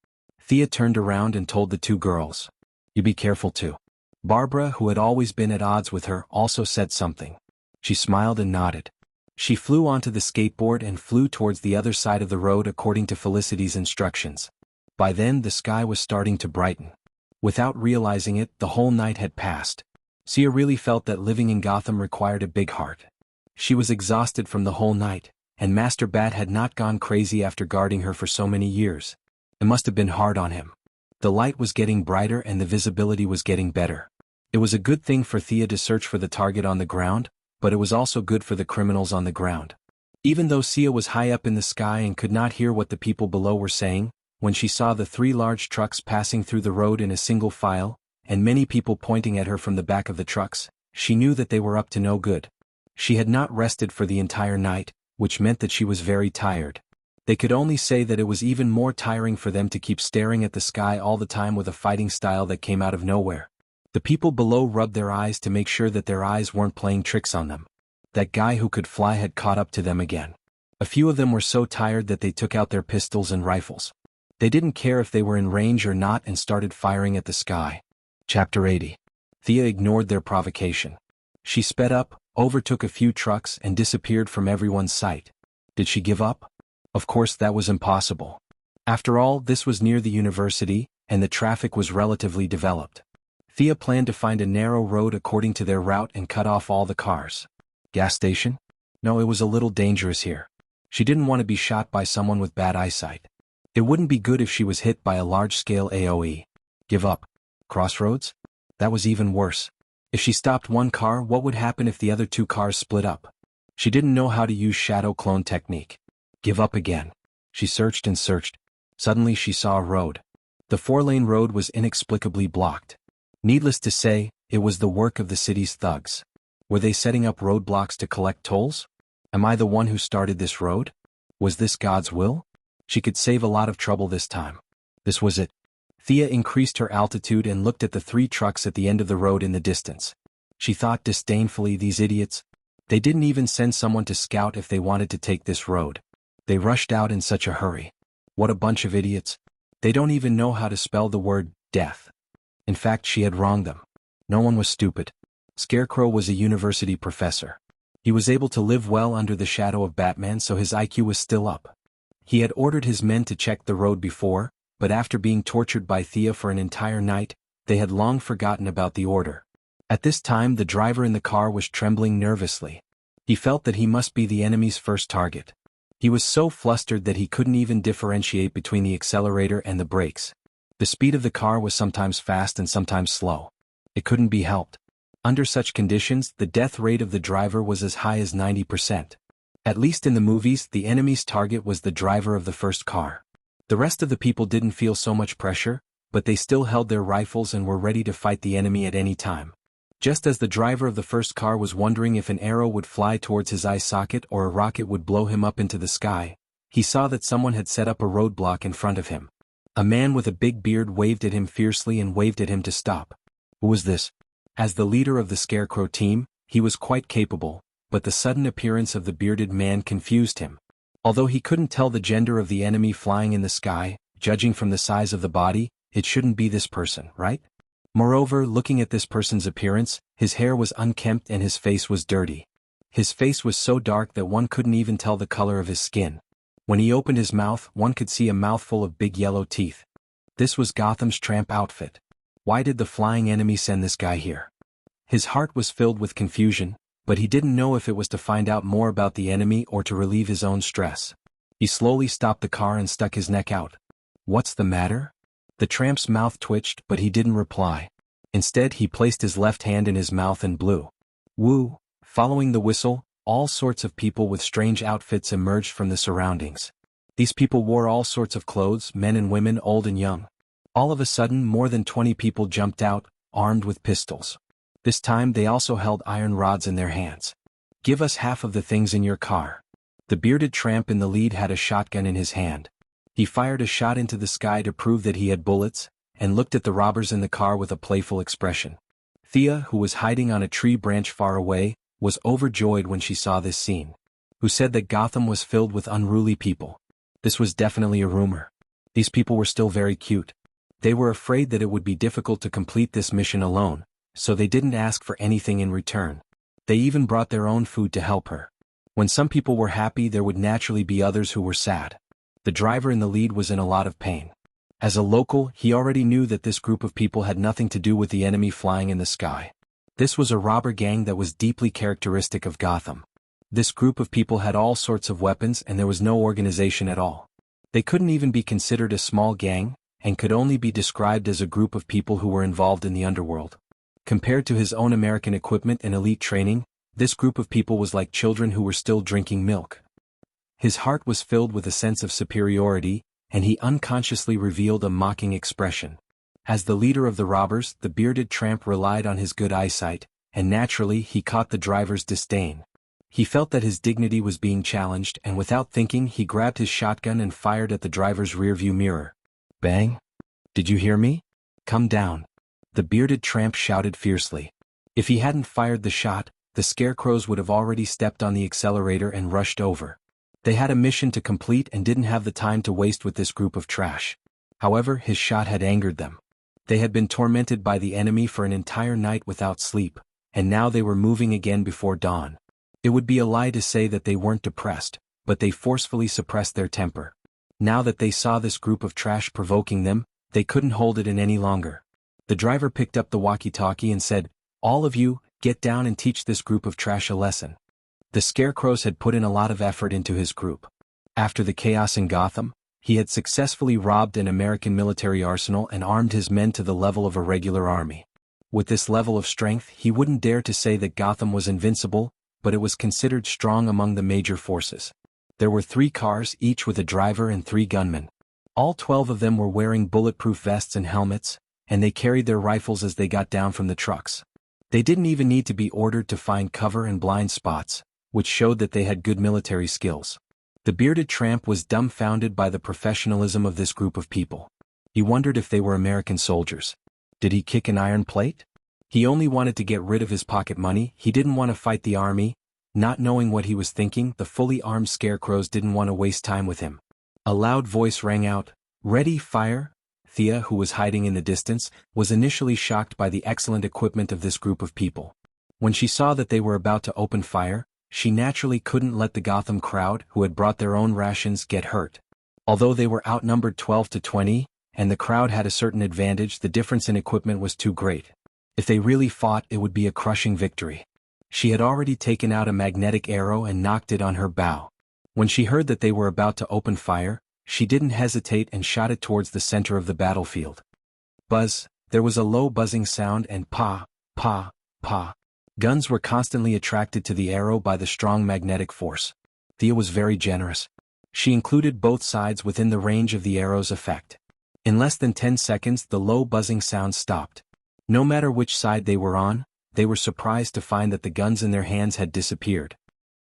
Thea turned around and told the 2 girls. "You be careful too." Barbara, who had always been at odds with her, also said something. She smiled and nodded. She flew onto the skateboard and flew towards the other side of the road according to Felicity's instructions. By then, the sky was starting to brighten. Without realizing it, the whole night had passed. Sia really felt that living in Gotham required a big heart. She was exhausted from the whole night, and Master Bat had not gone crazy after guarding her for so many years. It must have been hard on him. The light was getting brighter and the visibility was getting better. It was a good thing for Thea to search for the target on the ground, but it was also good for the criminals on the ground. Even though Sia was high up in the sky and could not hear what the people below were saying, when she saw the 3 large trucks passing through the road in a single file, and many people pointing at her from the back of the trucks, she knew that they were up to no good. She had not rested for the entire night, which meant that she was very tired. They could only say that it was even more tiring for them to keep staring at the sky all the time with a fighting style that came out of nowhere. The people below rubbed their eyes to make sure that their eyes weren't playing tricks on them. That guy who could fly had caught up to them again. A few of them were so tired that they took out their pistols and rifles. They didn't care if they were in range or not and started firing at the sky. Chapter 80. Thea ignored their provocation. She sped up, overtook a few trucks and disappeared from everyone's sight. Did she give up? Of course that was impossible. After all, this was near the university, and the traffic was relatively developed. Thea planned to find a narrow road according to their route and cut off all the cars. Gas station? No, it was a little dangerous here. She didn't want to be shot by someone with bad eyesight. It wouldn't be good if she was hit by a large-scale AoE. Give up. Crossroads? That was even worse. If she stopped one car, what would happen if the other two cars split up? She didn't know how to use shadow clone technique. Give up again. She searched and searched. Suddenly she saw a road. The 4-lane road was inexplicably blocked. Needless to say, it was the work of the city's thugs. Were they setting up roadblocks to collect tolls? Am I the one who started this road? Was this God's will? She could save a lot of trouble this time. This was it. Thea increased her altitude and looked at the 3 trucks at the end of the road in the distance. She thought disdainfully, these idiots. They didn't even send someone to scout if they wanted to take this road. They rushed out in such a hurry. What a bunch of idiots. They don't even know how to spell the word death. In fact, she had wronged them. No one was stupid. Scarecrow was a university professor. He was able to live well under the shadow of Batman, so his IQ was still up. He had ordered his men to check the road before, but after being tortured by Thea for an entire night, they had long forgotten about the order. At this time, the driver in the car was trembling nervously. He felt that he must be the enemy's first target. He was so flustered that he couldn't even differentiate between the accelerator and the brakes. The speed of the car was sometimes fast and sometimes slow. It couldn't be helped. Under such conditions, the death rate of the driver was as high as 90%. At least in the movies, the enemy's target was the driver of the first car. The rest of the people didn't feel so much pressure, but they still held their rifles and were ready to fight the enemy at any time. Just as the driver of the first car was wondering if an arrow would fly towards his eye socket or a rocket would blow him up into the sky, he saw that someone had set up a roadblock in front of him. A man with a big beard waved at him fiercely and waved at him to stop. Who was this? As the leader of the Scarecrow team, he was quite capable, but the sudden appearance of the bearded man confused him. Although he couldn't tell the gender of the enemy flying in the sky, judging from the size of the body, it shouldn't be this person, right? Moreover, looking at this person's appearance, his hair was unkempt and his face was dirty. His face was so dark that one couldn't even tell the color of his skin. When he opened his mouth, one could see a mouthful of big yellow teeth. This was Gotham's tramp outfit. Why did the flying enemy send this guy here? His heart was filled with confusion, but he didn't know if it was to find out more about the enemy or to relieve his own stress. He slowly stopped the car and stuck his neck out. What's the matter? The tramp's mouth twitched, but he didn't reply. Instead, he placed his left hand in his mouth and blew. Woo! Following the whistle, all sorts of people with strange outfits emerged from the surroundings. These people wore all sorts of clothes, men and women, old and young. All of a sudden, more than 20 people jumped out, armed with pistols. This time they also held iron rods in their hands. Give us half of the things in your car. The bearded tramp in the lead had a shotgun in his hand. He fired a shot into the sky to prove that he had bullets, and looked at the robbers in the car with a playful expression. Thea, who was hiding on a tree branch far away, was overjoyed when she saw this scene. Who said that Gotham was filled with unruly people? This was definitely a rumor. These people were still very cute. They were afraid that it would be difficult to complete this mission alone, so they didn't ask for anything in return. They even brought their own food to help her. When some people were happy, there would naturally be others who were sad. The driver in the lead was in a lot of pain. As a local, he already knew that this group of people had nothing to do with the enemy flying in the sky. This was a robber gang that was deeply characteristic of Gotham. This group of people had all sorts of weapons and there was no organization at all. They couldn't even be considered a small gang, and could only be described as a group of people who were involved in the underworld. Compared to his own American equipment and elite training, this group of people was like children who were still drinking milk. His heart was filled with a sense of superiority, and he unconsciously revealed a mocking expression. As the leader of the robbers, the bearded tramp relied on his good eyesight, and naturally he caught the driver's disdain. He felt that his dignity was being challenged, and without thinking he grabbed his shotgun and fired at the driver's rearview mirror. Bang! Did you hear me? Come down. The bearded tramp shouted fiercely. If he hadn't fired the shot, the scarecrows would have already stepped on the accelerator and rushed over. They had a mission to complete and didn't have the time to waste with this group of trash. However, his shot had angered them. They had been tormented by the enemy for an entire night without sleep, and now they were moving again before dawn. It would be a lie to say that they weren't depressed, but they forcefully suppressed their temper. Now that they saw this group of trash provoking them, they couldn't hold it in any longer. The driver picked up the walkie-talkie and said, "All of you, get down and teach this group of trash a lesson." The Scarecrows had put in a lot of effort into his group. After the chaos in Gotham, he had successfully robbed an American military arsenal and armed his men to the level of a regular army. With this level of strength, he wouldn't dare to say that Gotham was invincible, but it was considered strong among the major forces. There were 3 cars, each with a driver and 3 gunmen. All 12 of them were wearing bulletproof vests and helmets, and they carried their rifles as they got down from the trucks. They didn't even need to be ordered to find cover and blind spots, which showed that they had good military skills. The bearded tramp was dumbfounded by the professionalism of this group of people. He wondered if they were American soldiers. Did he kick an iron plate? He only wanted to get rid of his pocket money. He didn't want to fight the army. Not knowing what he was thinking, the fully armed Scarecrows didn't want to waste time with him. A loud voice rang out, "Ready, fire!" Thea, who was hiding in the distance, was initially shocked by the excellent equipment of this group of people. When she saw that they were about to open fire, she naturally couldn't let the Gotham crowd, who had brought their own rations, get hurt. Although they were outnumbered 12 to 20, and the crowd had a certain advantage, the difference in equipment was too great. If they really fought, it would be a crushing victory. She had already taken out a magnetic arrow and knocked it on her bow. When she heard that they were about to open fire, she didn't hesitate and shot it towards the center of the battlefield. Buzz, there was a low buzzing sound, and pa, pa, pa. Guns were constantly attracted to the arrow by the strong magnetic force. Thea was very generous. She included both sides within the range of the arrow's effect. In less than 10 seconds, the low buzzing sound stopped. No matter which side they were on, they were surprised to find that the guns in their hands had disappeared.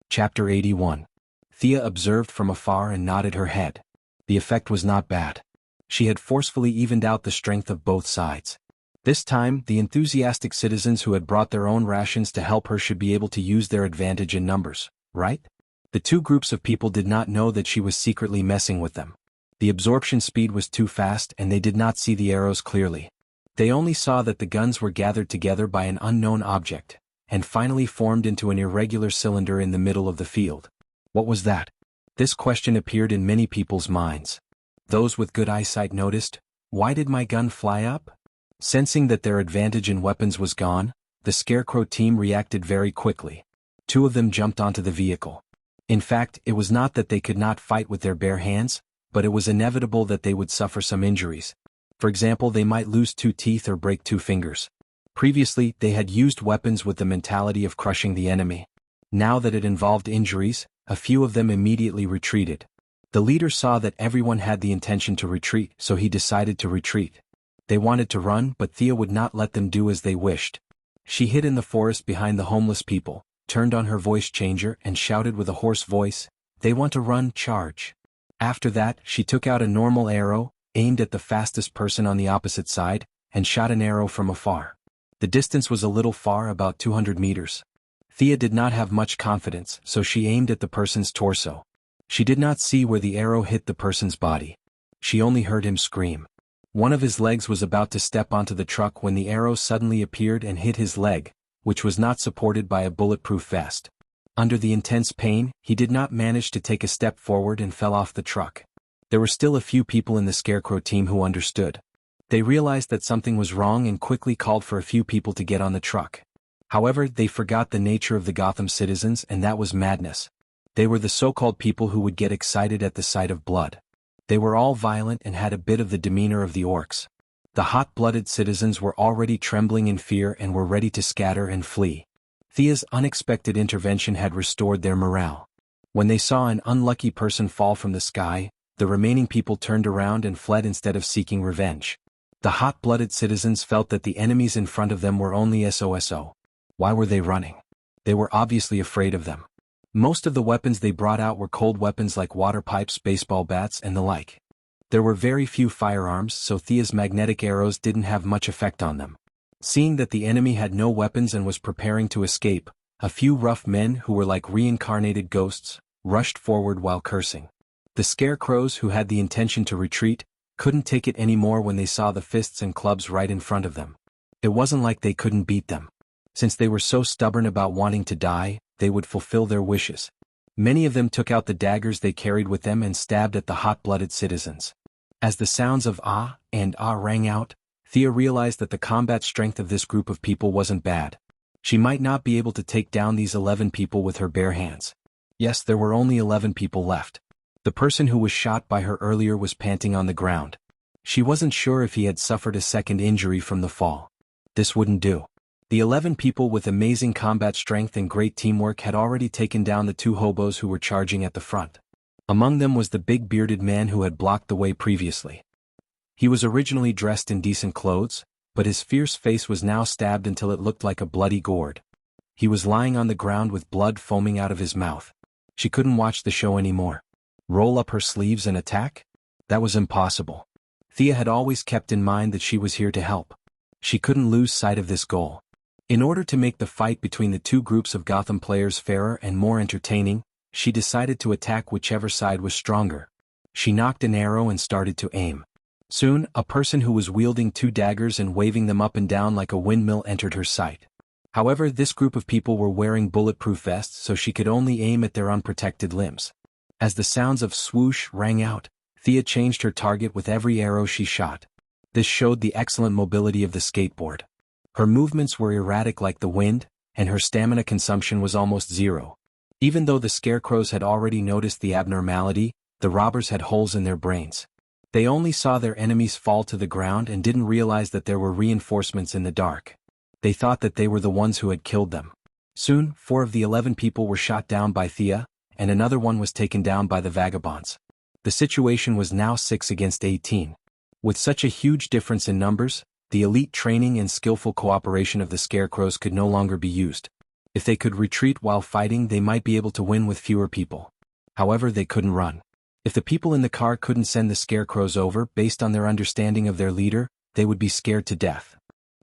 Chapter 81. Thea observed from afar and nodded her head. The effect was not bad. She had forcefully evened out the strength of both sides. This time, the enthusiastic citizens who had brought their own rations to help her should be able to use their advantage in numbers, right? The 2 groups of people did not know that she was secretly messing with them. The absorption speed was too fast and they did not see the arrows clearly. They only saw that the guns were gathered together by an unknown object, and finally formed into an irregular cylinder in the middle of the field. What was that? This question appeared in many people's minds. Those with good eyesight noticed, "Why did my gun fly up?" Sensing that their advantage in weapons was gone, the Scarecrow team reacted very quickly. 2 of them jumped onto the vehicle. In fact, it was not that they could not fight with their bare hands, but it was inevitable that they would suffer some injuries. For example, they might lose 2 teeth or break 2 fingers. Previously, they had used weapons with the mentality of crushing the enemy. Now that it involved injuries, a few of them immediately retreated. The leader saw that everyone had the intention to retreat, so he decided to retreat. They wanted to run, but Thea would not let them do as they wished. She hid in the forest behind the homeless people, turned on her voice changer and shouted with a hoarse voice, "They want to run, charge." After that, she took out a normal arrow, aimed at the fastest person on the opposite side, and shot an arrow from afar. The distance was a little far, about 200 meters. Thea did not have much confidence, so she aimed at the person's torso. She did not see where the arrow hit the person's body. She only heard him scream. One of his legs was about to step onto the truck when the arrow suddenly appeared and hit his leg, which was not supported by a bulletproof vest. Under the intense pain, he did not manage to take a step forward and fell off the truck. There were still a few people in the Scarecrow team who understood. They realized that something was wrong and quickly called for a few people to get on the truck. However, they forgot the nature of the Gotham citizens, and that was madness. They were the so-called people who would get excited at the sight of blood. They were all violent and had a bit of the demeanor of the orcs. The hot-blooded citizens were already trembling in fear and were ready to scatter and flee. Thea's unexpected intervention had restored their morale. When they saw an unlucky person fall from the sky, the remaining people turned around and fled instead of seeking revenge. The hot-blooded citizens felt that the enemies in front of them were only SOSO. Why were they running? They were obviously afraid of them. Most of the weapons they brought out were cold weapons like water pipes, baseball bats, and the like. There were very few firearms, so Thea's magnetic arrows didn't have much effect on them. Seeing that the enemy had no weapons and was preparing to escape, a few rough men who were like reincarnated ghosts rushed forward while cursing. The Scarecrows, who had the intention to retreat, couldn't take it anymore when they saw the fists and clubs right in front of them. It wasn't like they couldn't beat them. Since they were so stubborn about wanting to die, they would fulfill their wishes. Many of them took out the daggers they carried with them and stabbed at the hot-blooded citizens. As the sounds of ah and ah rang out, Thea realized that the combat strength of this group of people wasn't bad. She might not be able to take down these 11 people with her bare hands. Yes, there were only 11 people left. The person who was shot by her earlier was panting on the ground. She wasn't sure if he had suffered a second injury from the fall. This wouldn't do. The 11 people with amazing combat strength and great teamwork had already taken down the 2 hobos who were charging at the front. Among them was the big bearded man who had blocked the way previously. He was originally dressed in decent clothes, but his fierce face was now stabbed until it looked like a bloody gourd. He was lying on the ground with blood foaming out of his mouth. She couldn't watch the show anymore. Roll up her sleeves and attack? That was impossible. Thea had always kept in mind that she was here to help. She couldn't lose sight of this goal. In order to make the fight between the 2 groups of Gotham players fairer and more entertaining, she decided to attack whichever side was stronger. She knocked an arrow and started to aim. Soon, a person who was wielding 2 daggers and waving them up and down like a windmill entered her sight. However, this group of people were wearing bulletproof vests, so she could only aim at their unprotected limbs. As the sounds of swoosh rang out, Thea changed her target with every arrow she shot. This showed the excellent mobility of the skateboard. Her movements were erratic like the wind, and her stamina consumption was almost zero. Even though the scarecrows had already noticed the abnormality, the robbers had holes in their brains. They only saw their enemies fall to the ground and didn't realize that there were reinforcements in the dark. They thought that they were the ones who had killed them. Soon, 4 of the 11 people were shot down by Thea, and another one was taken down by the vagabonds. The situation was now 6 against 18. With such a huge difference in numbers, the elite training and skillful cooperation of the scarecrows could no longer be used. If they could retreat while fighting, they might be able to win with fewer people. However, they couldn't run. If the people in the car couldn't send the scarecrows over based on their understanding of their leader, they would be scared to death.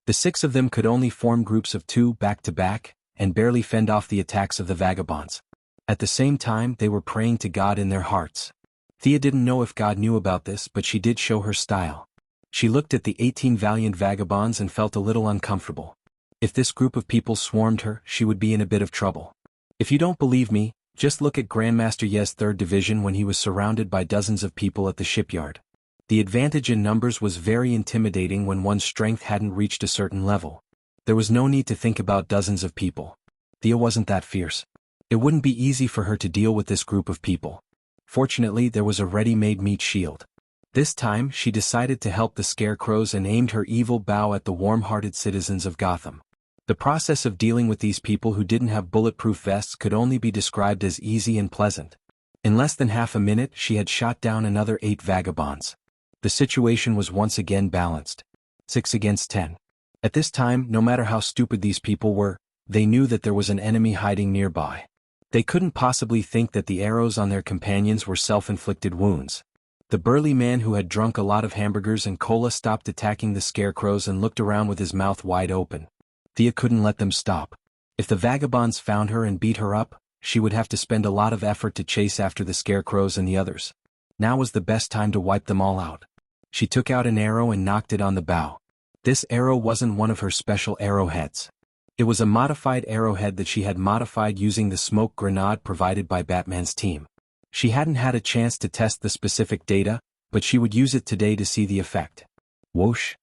The 6 of them could only form groups of 2 back-to-back, and barely fend off the attacks of the vagabonds. At the same time, they were praying to God in their hearts. Thea didn't know if God knew about this, but she did show her style. She looked at the 18 valiant vagabonds and felt a little uncomfortable. If this group of people swarmed her, she would be in a bit of trouble. If you don't believe me, just look at Grandmaster Ye's 3rd Division when he was surrounded by dozens of people at the shipyard. The advantage in numbers was very intimidating when one's strength hadn't reached a certain level. There was no need to think about dozens of people. Thea wasn't that fierce. It wouldn't be easy for her to deal with this group of people. Fortunately, there was a ready-made meat shield. This time, she decided to help the scarecrows and aimed her evil bow at the warm-hearted citizens of Gotham. The process of dealing with these people who didn't have bulletproof vests could only be described as easy and pleasant. In less than half a minute, she had shot down another 8 vagabonds. The situation was once again balanced. 6 against 10. At this time, no matter how stupid these people were, they knew that there was an enemy hiding nearby. They couldn't possibly think that the arrows on their companions were self-inflicted wounds. The burly man who had drunk a lot of hamburgers and cola stopped attacking the scarecrows and looked around with his mouth wide open. Thea couldn't let them stop. If the vagabonds found her and beat her up, she would have to spend a lot of effort to chase after the scarecrows and the others. Now was the best time to wipe them all out. She took out an arrow and knocked it on the bow. This arrow wasn't one of her special arrowheads. It was a modified arrowhead that she had modified using the smoke grenade provided by Batman's team. She hadn't had a chance to test the specific data, but she would use it today to see the effect. Whoosh!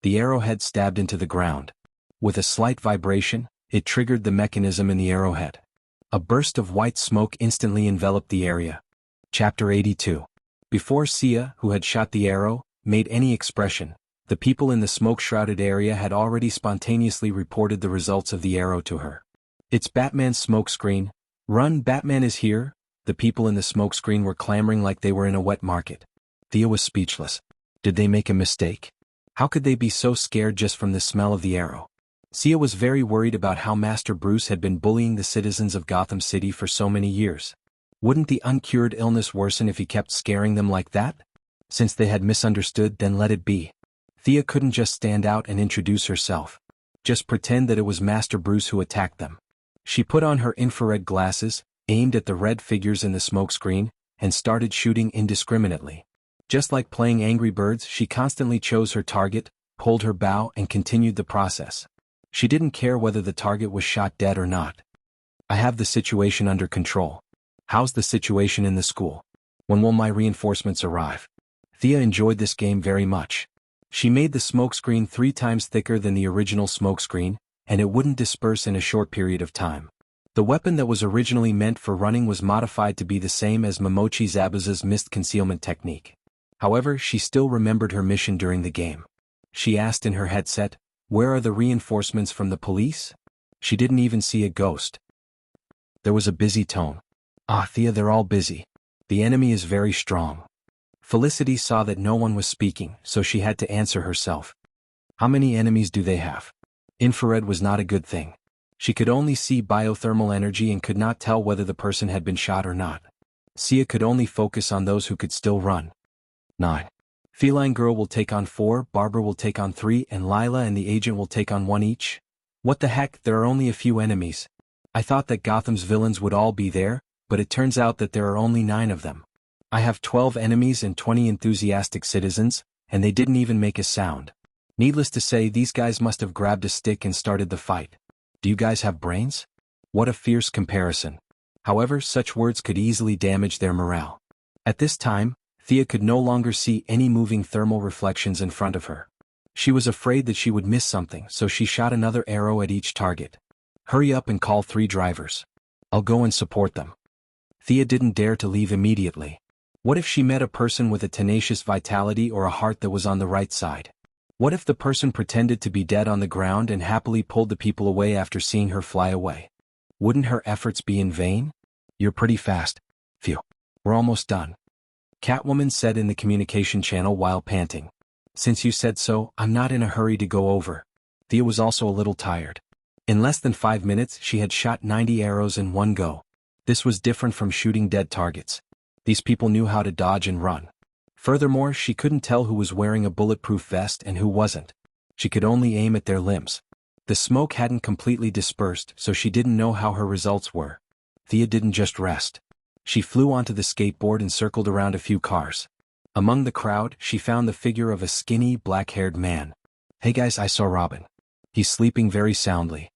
The arrowhead stabbed into the ground. With a slight vibration, it triggered the mechanism in the arrowhead. A burst of white smoke instantly enveloped the area. Chapter 82. Before Sia, who had shot the arrow, made any expression, the people in the smoke-shrouded area had already spontaneously reported the results of the arrow to her. It's Batman's smokescreen. Run, Batman is here! The people in the smokescreen were clamoring like they were in a wet market. Thea was speechless. Did they make a mistake? How could they be so scared just from the smell of the arrow? Sia was very worried about how Master Bruce had been bullying the citizens of Gotham City for so many years. Wouldn't the uncured illness worsen if he kept scaring them like that? Since they had misunderstood, then let it be. Thea couldn't just stand out and introduce herself. Just pretend that it was Master Bruce who attacked them. She put on her infrared glasses, aimed at the red figures in the smokescreen, and started shooting indiscriminately. Just like playing Angry Birds, she constantly chose her target, pulled her bow, and continued the process. She didn't care whether the target was shot dead or not. I have the situation under control. How's the situation in the school? When will my reinforcements arrive? Thea enjoyed this game very much. She made the smokescreen 3 times thicker than the original smokescreen, and it wouldn't disperse in a short period of time. The weapon that was originally meant for running was modified to be the same as Momochi Zabuza's mist concealment technique. However, she still remembered her mission during the game. She asked in her headset, "Where are the reinforcements from the police?" She didn't even see a ghost. There was a busy tone. "Ah, Thea, they're all busy. The enemy is very strong." Felicity saw that no one was speaking, so she had to answer herself. "How many enemies do they have?" Infrared was not a good thing. She could only see biothermal energy and could not tell whether the person had been shot or not. Sia could only focus on those who could still run. 9. Feline Girl will take on 4, Barbara will take on 3, and Lila and the agent will take on 1 each? What the heck, there are only a few enemies. I thought that Gotham's villains would all be there, but it turns out that there are only 9 of them. I have 12 enemies and 20 enthusiastic citizens, and they didn't even make a sound. Needless to say, these guys must have grabbed a stick and started the fight. Do you guys have brains? What a fierce comparison. However, such words could easily damage their morale. At this time, Thea could no longer see any moving thermal reflections in front of her. She was afraid that she would miss something, so she shot another arrow at each target. "Hurry up and call 3 drivers. I'll go and support them." Thea didn't dare to leave immediately. What if she met a person with a tenacious vitality or a heart that was on the right side? What if the person pretended to be dead on the ground and happily pulled the people away after seeing her fly away? Wouldn't her efforts be in vain? "You're pretty fast. Phew. We're almost done," Catwoman said in the communication channel while panting. "Since you said so, I'm not in a hurry to go over." Thea was also a little tired. In less than 5 minutes, she had shot 90 arrows in one go. This was different from shooting dead targets. These people knew how to dodge and run. Furthermore, she couldn't tell who was wearing a bulletproof vest and who wasn't. She could only aim at their limbs. The smoke hadn't completely dispersed, so she didn't know how her results were. Thea didn't just rest. She flew onto the skateboard and circled around a few cars. Among the crowd, she found the figure of a skinny, black-haired man. "Hey guys, I saw Robin. He's sleeping very soundly."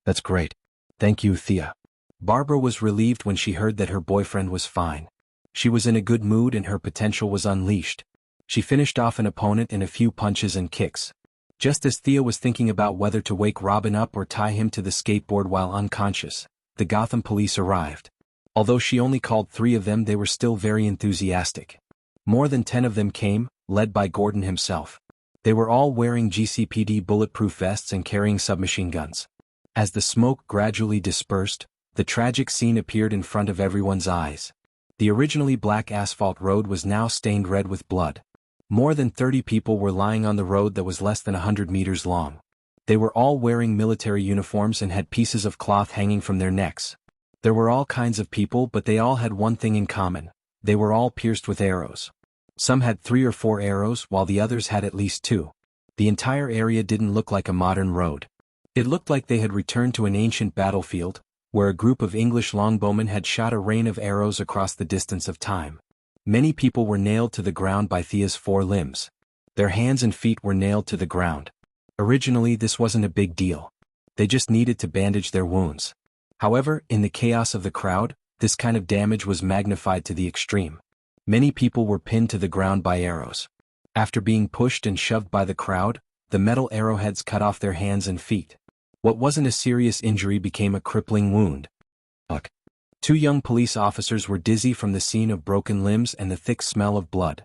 "That's great. Thank you, Thea." Barbara was relieved when she heard that her boyfriend was fine. She was in a good mood and her potential was unleashed. She finished off an opponent in a few punches and kicks. Just as Thea was thinking about whether to wake Robin up or tie him to the skateboard while unconscious, the Gotham police arrived. Although she only called 3 of them, they were still very enthusiastic. More than 10 of them came, led by Gordon himself. They were all wearing GCPD bulletproof vests and carrying submachine guns. As the smoke gradually dispersed, the tragic scene appeared in front of everyone's eyes. The originally black asphalt road was now stained red with blood. More than 30 people were lying on the road that was less than 100 meters long. They were all wearing military uniforms and had pieces of cloth hanging from their necks. There were all kinds of people, but they all had one thing in common. They were all pierced with arrows. Some had 3 or 4 arrows, while the others had at least 2. The entire area didn't look like a modern road. It looked like they had returned to an ancient battlefield, where a group of English longbowmen had shot a rain of arrows across the distance of time. Many people were nailed to the ground by Thea's 4 limbs. Their hands and feet were nailed to the ground. Originally, this wasn't a big deal. They just needed to bandage their wounds. However, in the chaos of the crowd, this kind of damage was magnified to the extreme. Many people were pinned to the ground by arrows. After being pushed and shoved by the crowd, the metal arrowheads cut off their hands and feet. What wasn't a serious injury became a crippling wound. 2 young police officers were dizzy from the scene of broken limbs and the thick smell of blood.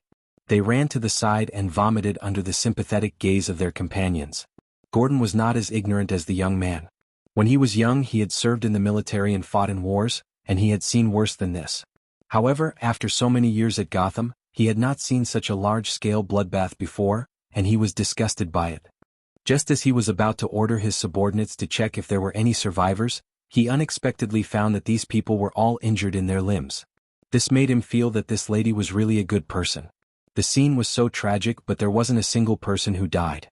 They ran to the side and vomited under the sympathetic gaze of their companions. Gordon was not as ignorant as the young man. When he was young, he had served in the military and fought in wars, and he had seen worse than this. However, after so many years at Gotham, he had not seen such a large-scale bloodbath before, and he was disgusted by it. Just as he was about to order his subordinates to check if there were any survivors, he unexpectedly found that these people were all injured in their limbs. This made him feel that this lady was really a good person. The scene was so tragic, but there wasn't a single person who died.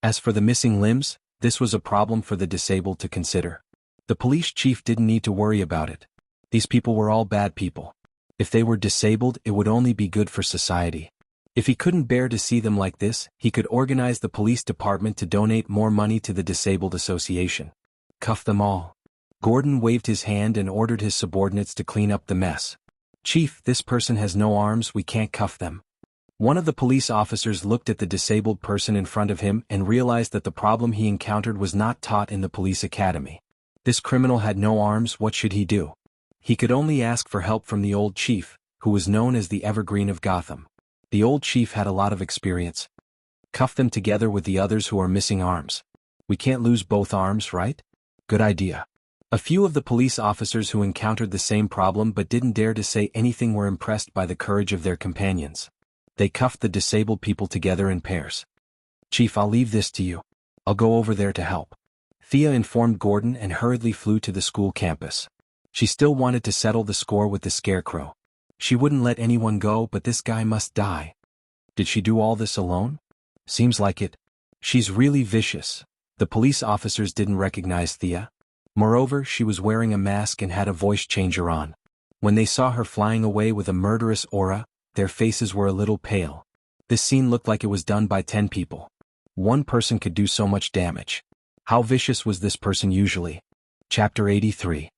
As for the missing limbs, this was a problem for the disabled to consider. The police chief didn't need to worry about it. These people were all bad people. If they were disabled, it would only be good for society. If he couldn't bear to see them like this, he could organize the police department to donate more money to the Disabled Association. Cuff them all. Gordon waved his hand and ordered his subordinates to clean up the mess. "Chief, this person has no arms, we can't cuff them." One of the police officers looked at the disabled person in front of him and realized that the problem he encountered was not taught in the police academy. This criminal had no arms. What should he do? He could only ask for help from the old chief, who was known as the Evergreen of Gotham. The old chief had a lot of experience. Cuff them together with the others who are missing arms. We can't lose both arms, right? Good idea. A few of the police officers who encountered the same problem but didn't dare to say anything were impressed by the courage of their companions. They cuffed the disabled people together in pairs. Chief, I'll leave this to you. I'll go over there to help. Thea informed Gordon and hurriedly flew to the school campus. She still wanted to settle the score with the Scarecrow. She wouldn't let anyone go, but this guy must die. Did she do all this alone? Seems like it. She's really vicious. The police officers didn't recognize Thea. Moreover, she was wearing a mask and had a voice changer on. When they saw her flying away with a murderous aura, their faces were a little pale. This scene looked like it was done by 10 people. One person could do so much damage. How vicious was this person usually? Chapter 83.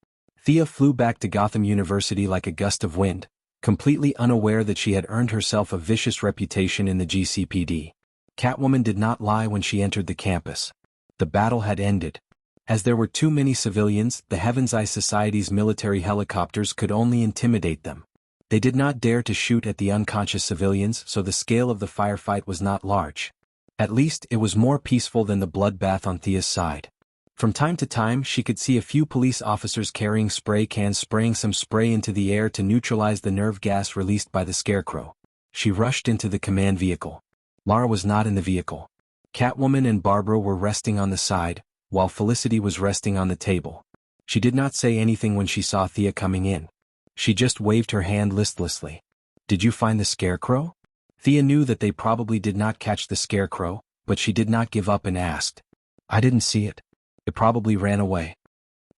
Thea flew back to Gotham University like a gust of wind, completely unaware that she had earned herself a vicious reputation in the GCPD. Catwoman did not lie when she entered the campus. The battle had ended. As there were too many civilians, the Heaven's Eye Society's military helicopters could only intimidate them. They did not dare to shoot at the unconscious civilians, so the scale of the firefight was not large. At least, it was more peaceful than the bloodbath on Thea's side. From time to time, she could see a few police officers carrying spray cans spraying some spray into the air to neutralize the nerve gas released by the Scarecrow. She rushed into the command vehicle. Lara was not in the vehicle. Catwoman and Barbara were resting on the side, while Felicity was resting on the table. She did not say anything when she saw Thea coming in. She just waved her hand listlessly. Did you find the Scarecrow? Thea knew that they probably did not catch the Scarecrow, but she did not give up and asked. I didn't see it. It probably ran away.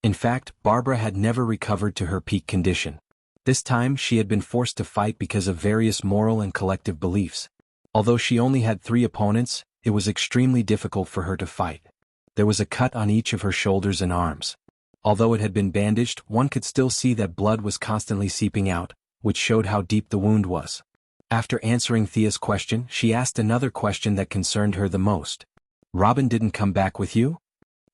In fact, Barbara had never recovered to her peak condition. This time she had been forced to fight because of various moral and collective beliefs. Although she only had 3 opponents, it was extremely difficult for her to fight. There was a cut on each of her shoulders and arms. Although it had been bandaged, one could still see that blood was constantly seeping out, which showed how deep the wound was. After answering Thea's question, she asked another question that concerned her the most. Robin didn't come back with you?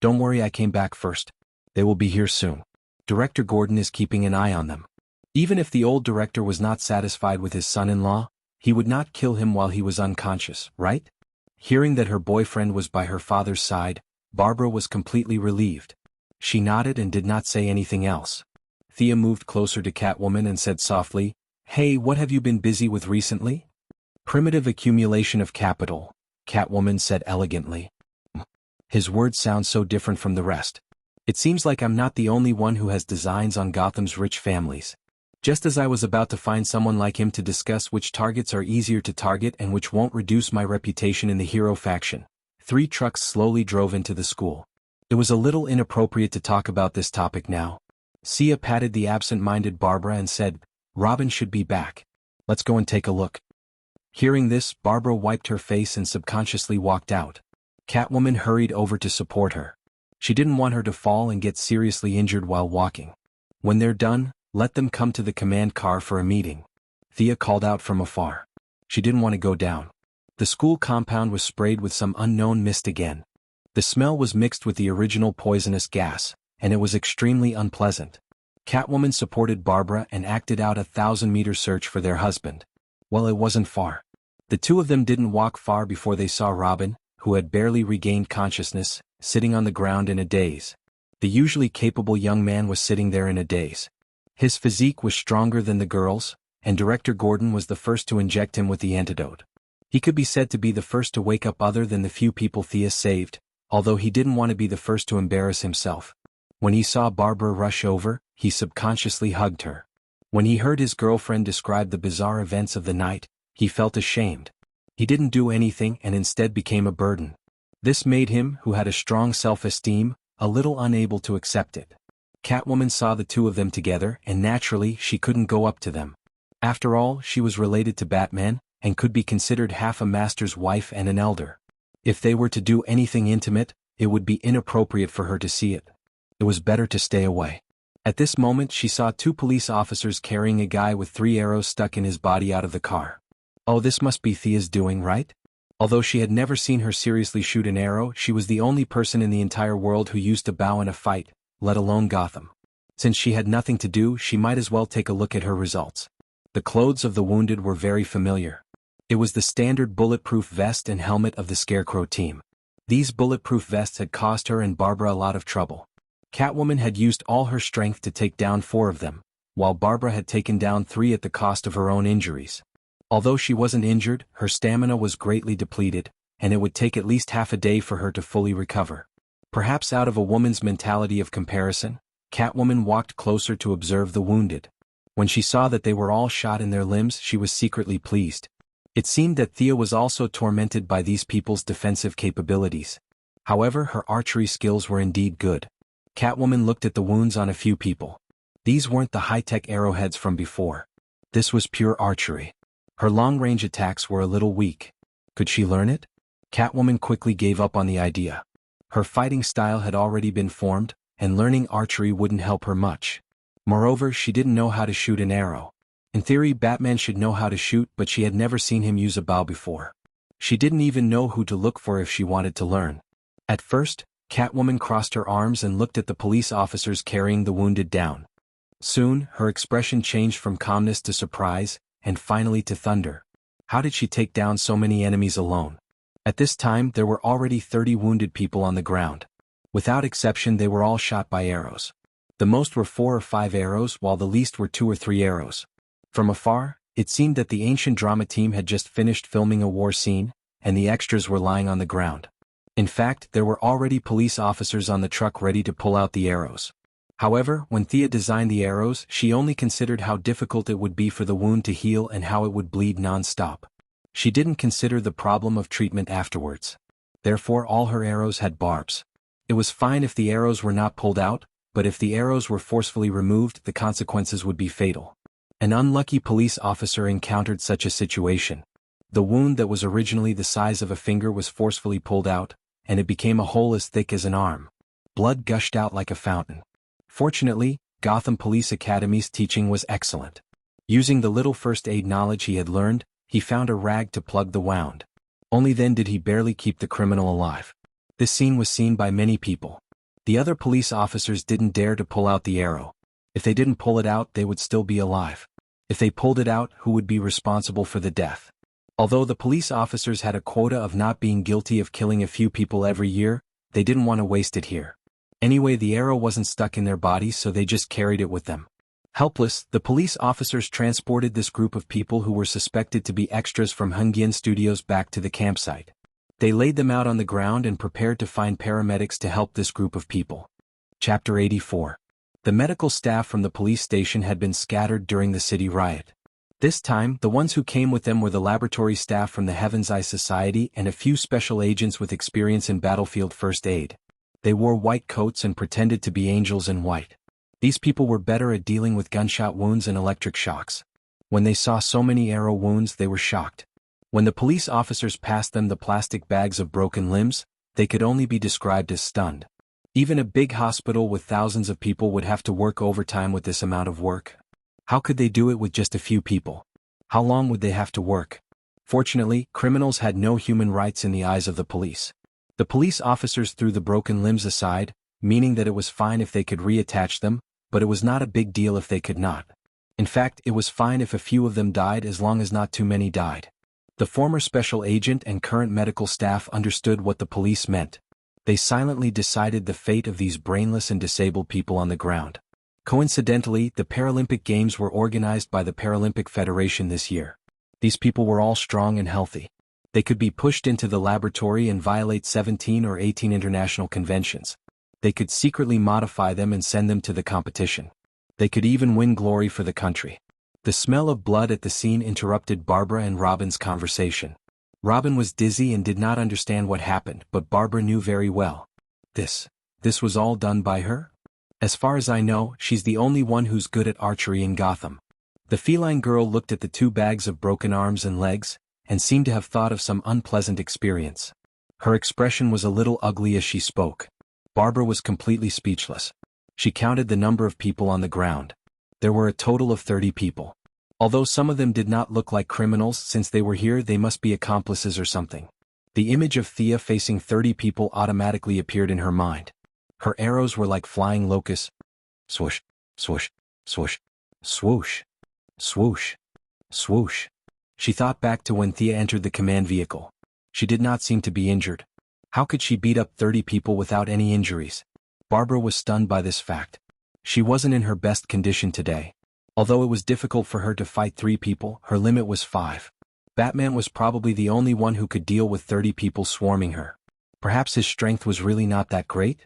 Don't worry, I came back first. They will be here soon. Director Gordon is keeping an eye on them. Even if the old director was not satisfied with his son-in-law, he would not kill him while he was unconscious, right? Hearing that her boyfriend was by her father's side, Barbara was completely relieved. She nodded and did not say anything else. Thea moved closer to Catwoman and said softly, Hey, what have you been busy with recently? Primitive accumulation of capital, Catwoman said elegantly. His words sound so different from the rest. It seems like I'm not the only one who has designs on Gotham's rich families. Just as I was about to find someone like him to discuss which targets are easier to target and which won't reduce my reputation in the hero faction, 3 trucks slowly drove into the school. It was a little inappropriate to talk about this topic now. Sia patted the absent-minded Barbara and said, Robin should be back. Let's go and take a look. Hearing this, Barbara wiped her face and subconsciously walked out. Catwoman hurried over to support her. She didn't want her to fall and get seriously injured while walking. When they're done, let them come to the command car for a meeting. Thea called out from afar. She didn't want to go down. The school compound was sprayed with some unknown mist again. The smell was mixed with the original poisonous gas, and it was extremely unpleasant. Catwoman supported Barbara and acted out a 1,000-meter search for their husband. Well, it wasn't far. The two of them didn't walk far before they saw Robin, who had barely regained consciousness, sitting on the ground in a daze. The usually capable young man was sitting there in a daze. His physique was stronger than the girl's, and Director Gordon was the first to inject him with the antidote. He could be said to be the first to wake up other than the few people Thea saved, although he didn't want to be the first to embarrass himself. When he saw Barbara rush over, he subconsciously hugged her. When he heard his girlfriend describe the bizarre events of the night, he felt ashamed. He didn't do anything and instead became a burden. This made him, who had a strong self-esteem, a little unable to accept it. Catwoman saw the two of them together and naturally she couldn't go up to them. After all, she was related to Batman, and could be considered half a master's wife and an elder. If they were to do anything intimate, it would be inappropriate for her to see it. It was better to stay away. At this moment she saw 2 police officers carrying a guy with 3 arrows stuck in his body out of the car. Oh, this must be Thea's doing, right? Although she had never seen her seriously shoot an arrow, she was the only person in the entire world who used to bow in a fight, let alone Gotham. Since she had nothing to do, she might as well take a look at her results. The clothes of the wounded were very familiar. It was the standard bulletproof vest and helmet of the Scarecrow team. These bulletproof vests had cost her and Barbara a lot of trouble. Catwoman had used all her strength to take down 4 of them, while Barbara had taken down 3 at the cost of her own injuries. Although she wasn't injured, her stamina was greatly depleted, and it would take at least half a day for her to fully recover. Perhaps out of a woman's mentality of comparison, Catwoman walked closer to observe the wounded. When she saw that they were all shot in their limbs, she was secretly pleased. It seemed that Thea was also tormented by these people's defensive capabilities. However, her archery skills were indeed good. Catwoman looked at the wounds on a few people. These weren't the high-tech arrowheads from before. This was pure archery. Her long-range attacks were a little weak. Could she learn it? Catwoman quickly gave up on the idea. Her fighting style had already been formed, and learning archery wouldn't help her much. Moreover, she didn't know how to shoot an arrow. In theory, Batman should know how to shoot, but she had never seen him use a bow before. She didn't even know who to look for if she wanted to learn. At first, Catwoman crossed her arms and looked at the police officers carrying the wounded down. Soon, her expression changed from calmness to surprise, and finally to thunder. How did she take down so many enemies alone? At this time, there were already 30 wounded people on the ground. Without exception, they were all shot by arrows. The most were 4 or 5 arrows, while the least were 2 or 3 arrows. From afar, it seemed that the ancient drama team had just finished filming a war scene, and the extras were lying on the ground. In fact, there were already police officers on the truck ready to pull out the arrows. However, when Thea designed the arrows, she only considered how difficult it would be for the wound to heal and how it would bleed non-stop. She didn't consider the problem of treatment afterwards. Therefore, all her arrows had barbs. It was fine if the arrows were not pulled out, but if the arrows were forcefully removed, the consequences would be fatal. An unlucky police officer encountered such a situation. The wound that was originally the size of a finger was forcefully pulled out, and it became a hole as thick as an arm. Blood gushed out like a fountain. Fortunately, Gotham Police Academy's teaching was excellent. Using the little first aid knowledge he had learned, he found a rag to plug the wound. Only then did he barely keep the criminal alive. This scene was seen by many people. The other police officers didn't dare to pull out the arrow. If they didn't pull it out, they would still be alive. If they pulled it out, who would be responsible for the death? Although the police officers had a quota of not being guilty of killing a few people every year, they didn't want to waste it here. Anyway, the arrow wasn't stuck in their bodies, so they just carried it with them. Helpless, the police officers transported this group of people who were suspected to be extras from Hungyan Studios back to the campsite. They laid them out on the ground and prepared to find paramedics to help this group of people. Chapter 84. The medical staff from the police station had been scattered during the city riot. This time, the ones who came with them were the laboratory staff from the Heaven's Eye Society and a few special agents with experience in battlefield first aid. They wore white coats and pretended to be angels in white. These people were better at dealing with gunshot wounds and electric shocks. When they saw so many arrow wounds, they were shocked. When the police officers passed them the plastic bags of broken limbs, they could only be described as stunned. Even a big hospital with thousands of people would have to work overtime with this amount of work. How could they do it with just a few people? How long would they have to work? Fortunately, criminals had no human rights in the eyes of the police. The police officers threw the broken limbs aside, meaning that it was fine if they could reattach them, but it was not a big deal if they could not. In fact, it was fine if a few of them died as long as not too many died. The former special agent and current medical staff understood what the police meant. They silently decided the fate of these brainless and disabled people on the ground. Coincidentally, the Paralympic Games were organized by the Paralympic Federation this year. These people were all strong and healthy. They could be pushed into the laboratory and violate 17 or 18 international conventions. They could secretly modify them and send them to the competition. They could even win glory for the country. The smell of blood at the scene interrupted Barbara and Robin's conversation. Robin was dizzy and did not understand what happened, but Barbara knew very well. This was all done by her? As far as I know, she's the only one who's good at archery in Gotham. The feline girl looked at the 2 bags of broken arms and legs, and seemed to have thought of some unpleasant experience. Her expression was a little ugly as she spoke. Barbara was completely speechless. She counted the number of people on the ground. There were a total of 30 people. Although some of them did not look like criminals, since they were here they must be accomplices or something. The image of Thea facing 30 people automatically appeared in her mind. Her arrows were like flying locusts. Swoosh, swoosh, swoosh, swoosh, swoosh, swoosh. She thought back to when Thea entered the command vehicle. She did not seem to be injured. How could she beat up 30 people without any injuries? Barbara was stunned by this fact. She wasn't in her best condition today. Although it was difficult for her to fight 3 people, her limit was 5. Batman was probably the only one who could deal with 30 people swarming her. Perhaps his strength was really not that great?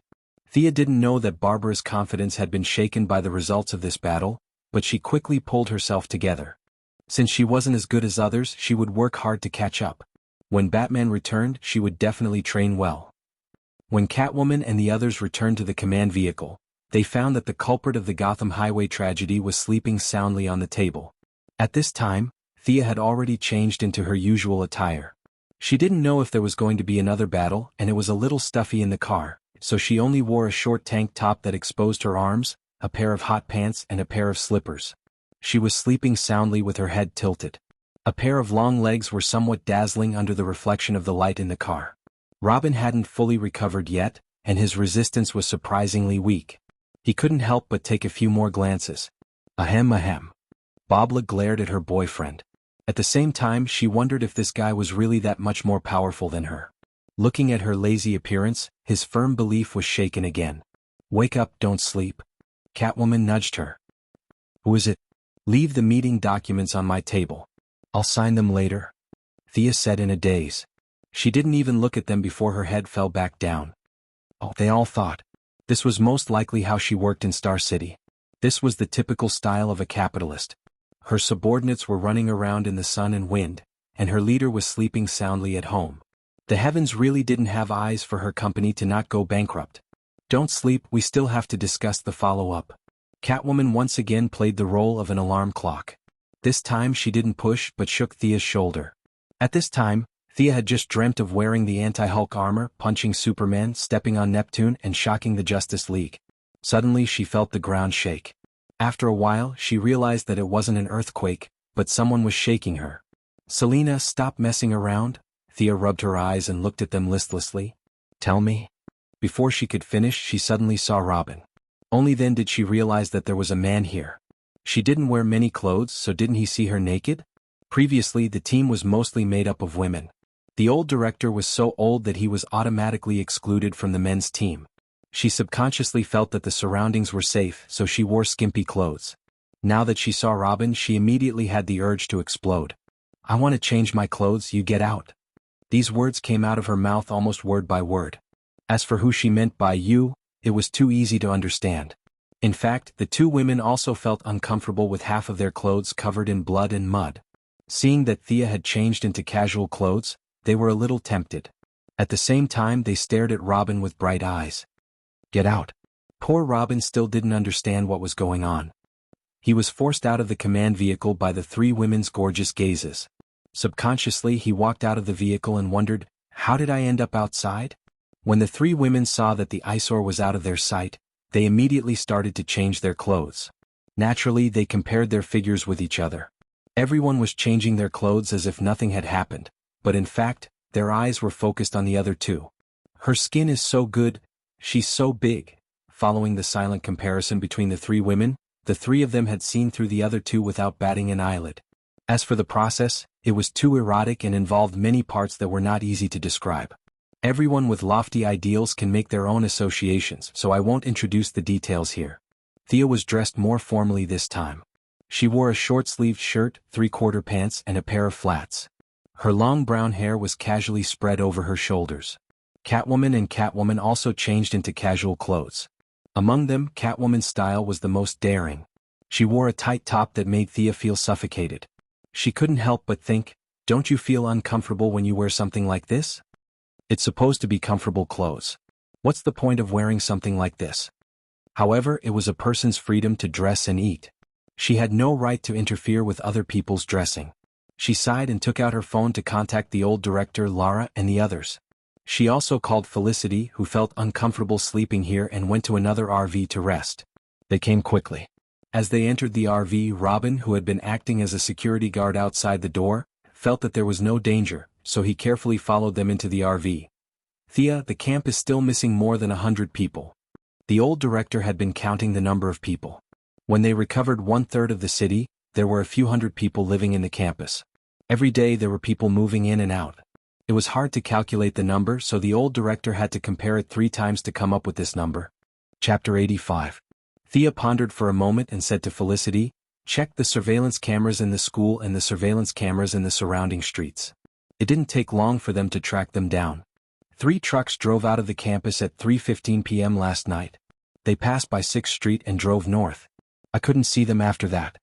Thea didn't know that Barbara's confidence had been shaken by the results of this battle, but she quickly pulled herself together. Since she wasn't as good as others, she would work hard to catch up. When Batman returned, she would definitely train well. When Catwoman and the others returned to the command vehicle, they found that the culprit of the Gotham Highway tragedy was sleeping soundly on the table. At this time, Thea had already changed into her usual attire. She didn't know if there was going to be another battle, and it was a little stuffy in the car, so she only wore a short tank top that exposed her arms, a pair of hot pants and a pair of slippers. She was sleeping soundly with her head tilted. A pair of long legs were somewhat dazzling under the reflection of the light in the car. Robin hadn't fully recovered yet, and his resistance was surprisingly weak. He couldn't help but take a few more glances. Ahem ahem. Bobla glared at her boyfriend. At the same time, she wondered if this guy was really that much more powerful than her. Looking at her lazy appearance, his firm belief was shaken again. Wake up, don't sleep. Catwoman nudged her. Who is it? Leave the meeting documents on my table. I'll sign them later, Thea said in a daze. She didn't even look at them before her head fell back down. Oh, they all thought. This was most likely how she worked in Star City. This was the typical style of a capitalist. Her subordinates were running around in the sun and wind, and her leader was sleeping soundly at home. The heavens really didn't have eyes for her company to not go bankrupt. Don't sleep, we still have to discuss the follow-up. Catwoman once again played the role of an alarm clock. This time she didn't push but shook Thea's shoulder. At this time, Thea had just dreamt of wearing the anti-Hulk armor, punching Superman, stepping on Neptune, and shocking the Justice League. Suddenly she felt the ground shake. After a while, she realized that it wasn't an earthquake, but someone was shaking her. Selina, stop messing around. Thea rubbed her eyes and looked at them listlessly. Tell me. Before she could finish, she suddenly saw Robin. Only then did she realize that there was a man here. She didn't wear many clothes, so didn't he see her naked? Previously, the team was mostly made up of women. The old director was so old that he was automatically excluded from the men's team. She subconsciously felt that the surroundings were safe, so she wore skimpy clothes. Now that she saw Robin, she immediately had the urge to explode. I want to change my clothes, you get out. These words came out of her mouth almost word by word. As for who she meant by you, it was too easy to understand. In fact, the 2 women also felt uncomfortable with half of their clothes covered in blood and mud. Seeing that Thea had changed into casual clothes, they were a little tempted. At the same time, they stared at Robin with bright eyes. Get out. Poor Robin still didn't understand what was going on. He was forced out of the command vehicle by the 3 women's gorgeous gazes. Subconsciously, he walked out of the vehicle and wondered, how did I end up outside? When the 3 women saw that the eyesore was out of their sight, they immediately started to change their clothes. Naturally, they compared their figures with each other. Everyone was changing their clothes as if nothing had happened, but in fact, their eyes were focused on the other 2. Her skin is so good, she's so big. Following the silent comparison between the 3 women, the 3 of them had seen through the other 2 without batting an eyelid. As for the process, it was too erotic and involved many parts that were not easy to describe. Everyone with lofty ideals can make their own associations, so I won't introduce the details here. Thea was dressed more formally this time. She wore a short-sleeved shirt, 3/4 pants, and a pair of flats. Her long brown hair was casually spread over her shoulders. Catwoman also changed into casual clothes. Among them, Catwoman's style was the most daring. She wore a tight top that made Thea feel suffocated. She couldn't help but think, don't you feel uncomfortable when you wear something like this? It's supposed to be comfortable clothes. What's the point of wearing something like this? However, it was a person's freedom to dress and eat. She had no right to interfere with other people's dressing. She sighed and took out her phone to contact the old director, Lara, and the others. She also called Felicity, who felt uncomfortable sleeping here, and went to another RV to rest. They came quickly. As they entered the RV, Robin, who had been acting as a security guard outside the door, felt that there was no danger, so he carefully followed them into the RV. Thea, the camp is still missing more than 100 people. The old director had been counting the number of people. When they recovered 1/3 of the city, there were a few hundred people living in the campus. Every day there were people moving in and out. It was hard to calculate the number, so the old director had to compare it 3 times to come up with this number. Chapter 85. Thea pondered for a moment and said to Felicity, "Check the surveillance cameras in the school and the surveillance cameras in the surrounding streets." It didn't take long for them to track them down. 3 trucks drove out of the campus at 3:15 p.m. last night. They passed by 6th Street and drove north. I couldn't see them after that.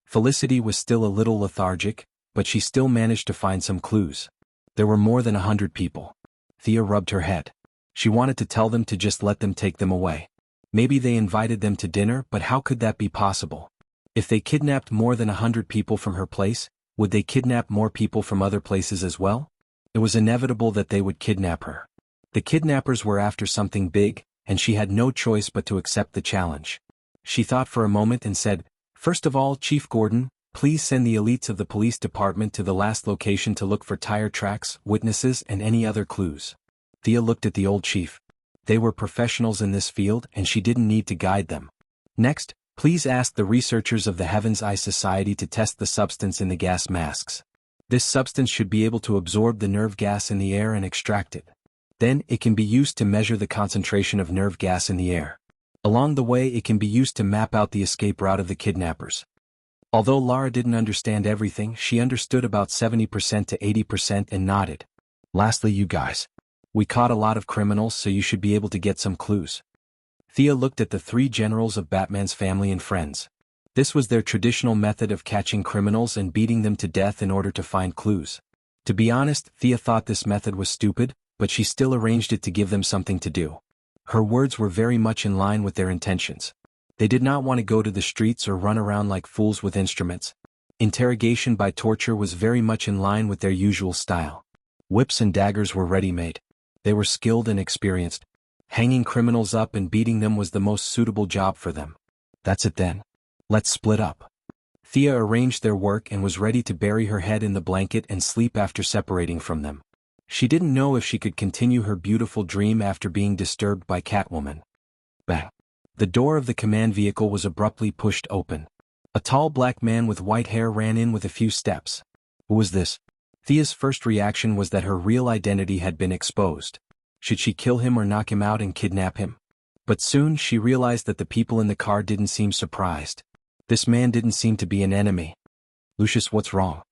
Felicity was still a little lethargic, but she still managed to find some clues. There were more than 100 people. Thea rubbed her head. She wanted to tell them to just let them take them away. Maybe they invited them to dinner, but how could that be possible? If they kidnapped more than 100 people from her place, would they kidnap more people from other places as well? It was inevitable that they would kidnap her. The kidnappers were after something big, and she had no choice but to accept the challenge. She thought for a moment and said, "First of all, Chief Gordon, please send the elites of the police department to the last location to look for tire tracks, witnesses, and any other clues." Thea looked at the old chief. They were professionals in this field and she didn't need to guide them. "Next, please ask the researchers of the Heaven's Eye Society to test the substance in the gas masks. This substance should be able to absorb the nerve gas in the air and extract it. Then it can be used to measure the concentration of nerve gas in the air. Along the way it can be used to map out the escape route of the kidnappers." Although Lara didn't understand everything, she understood about 70% to 80% and nodded. "Lastly, you guys. We caught a lot of criminals, so you should be able to get some clues." Thea looked at the 3 generals of Batman's family and friends. This was their traditional method of catching criminals and beating them to death in order to find clues. To be honest, Thea thought this method was stupid, but she still arranged it to give them something to do. Her words were very much in line with their intentions. They did not want to go to the streets or run around like fools with instruments. Interrogation by torture was very much in line with their usual style. Whips and daggers were ready-made. They were skilled and experienced. Hanging criminals up and beating them was the most suitable job for them. "That's it then. Let's split up." Thea arranged their work and was ready to bury her head in the blanket and sleep after separating from them. She didn't know if she could continue her beautiful dream after being disturbed by Catwoman. Bang! The door of the command vehicle was abruptly pushed open. A tall black man with white hair ran in with a few steps. Who was this? Thea's first reaction was that her real identity had been exposed. Should she kill him or knock him out and kidnap him? But soon she realized that the people in the car didn't seem surprised. This man didn't seem to be an enemy. "Lucius, what's wrong?"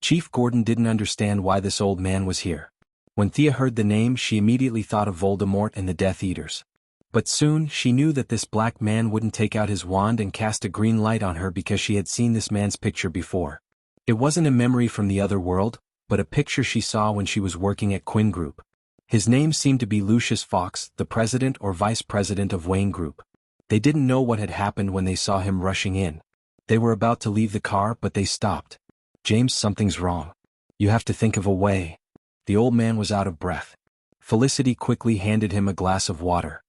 Chief Gordon didn't understand why this old man was here. When Thea heard the name, she immediately thought of Voldemort and the Death Eaters. But soon she knew that this black man wouldn't take out his wand and cast a green light on her because she had seen this man's picture before. It wasn't a memory from the other world, but a picture she saw when she was working at Quinn Group. His name seemed to be Lucius Fox, the president or vice president of Wayne Group. They didn't know what had happened when they saw him rushing in. They were about to leave the car, but they stopped. "James, something's wrong. You have to think of a way." The old man was out of breath. Felicity quickly handed him a glass of water.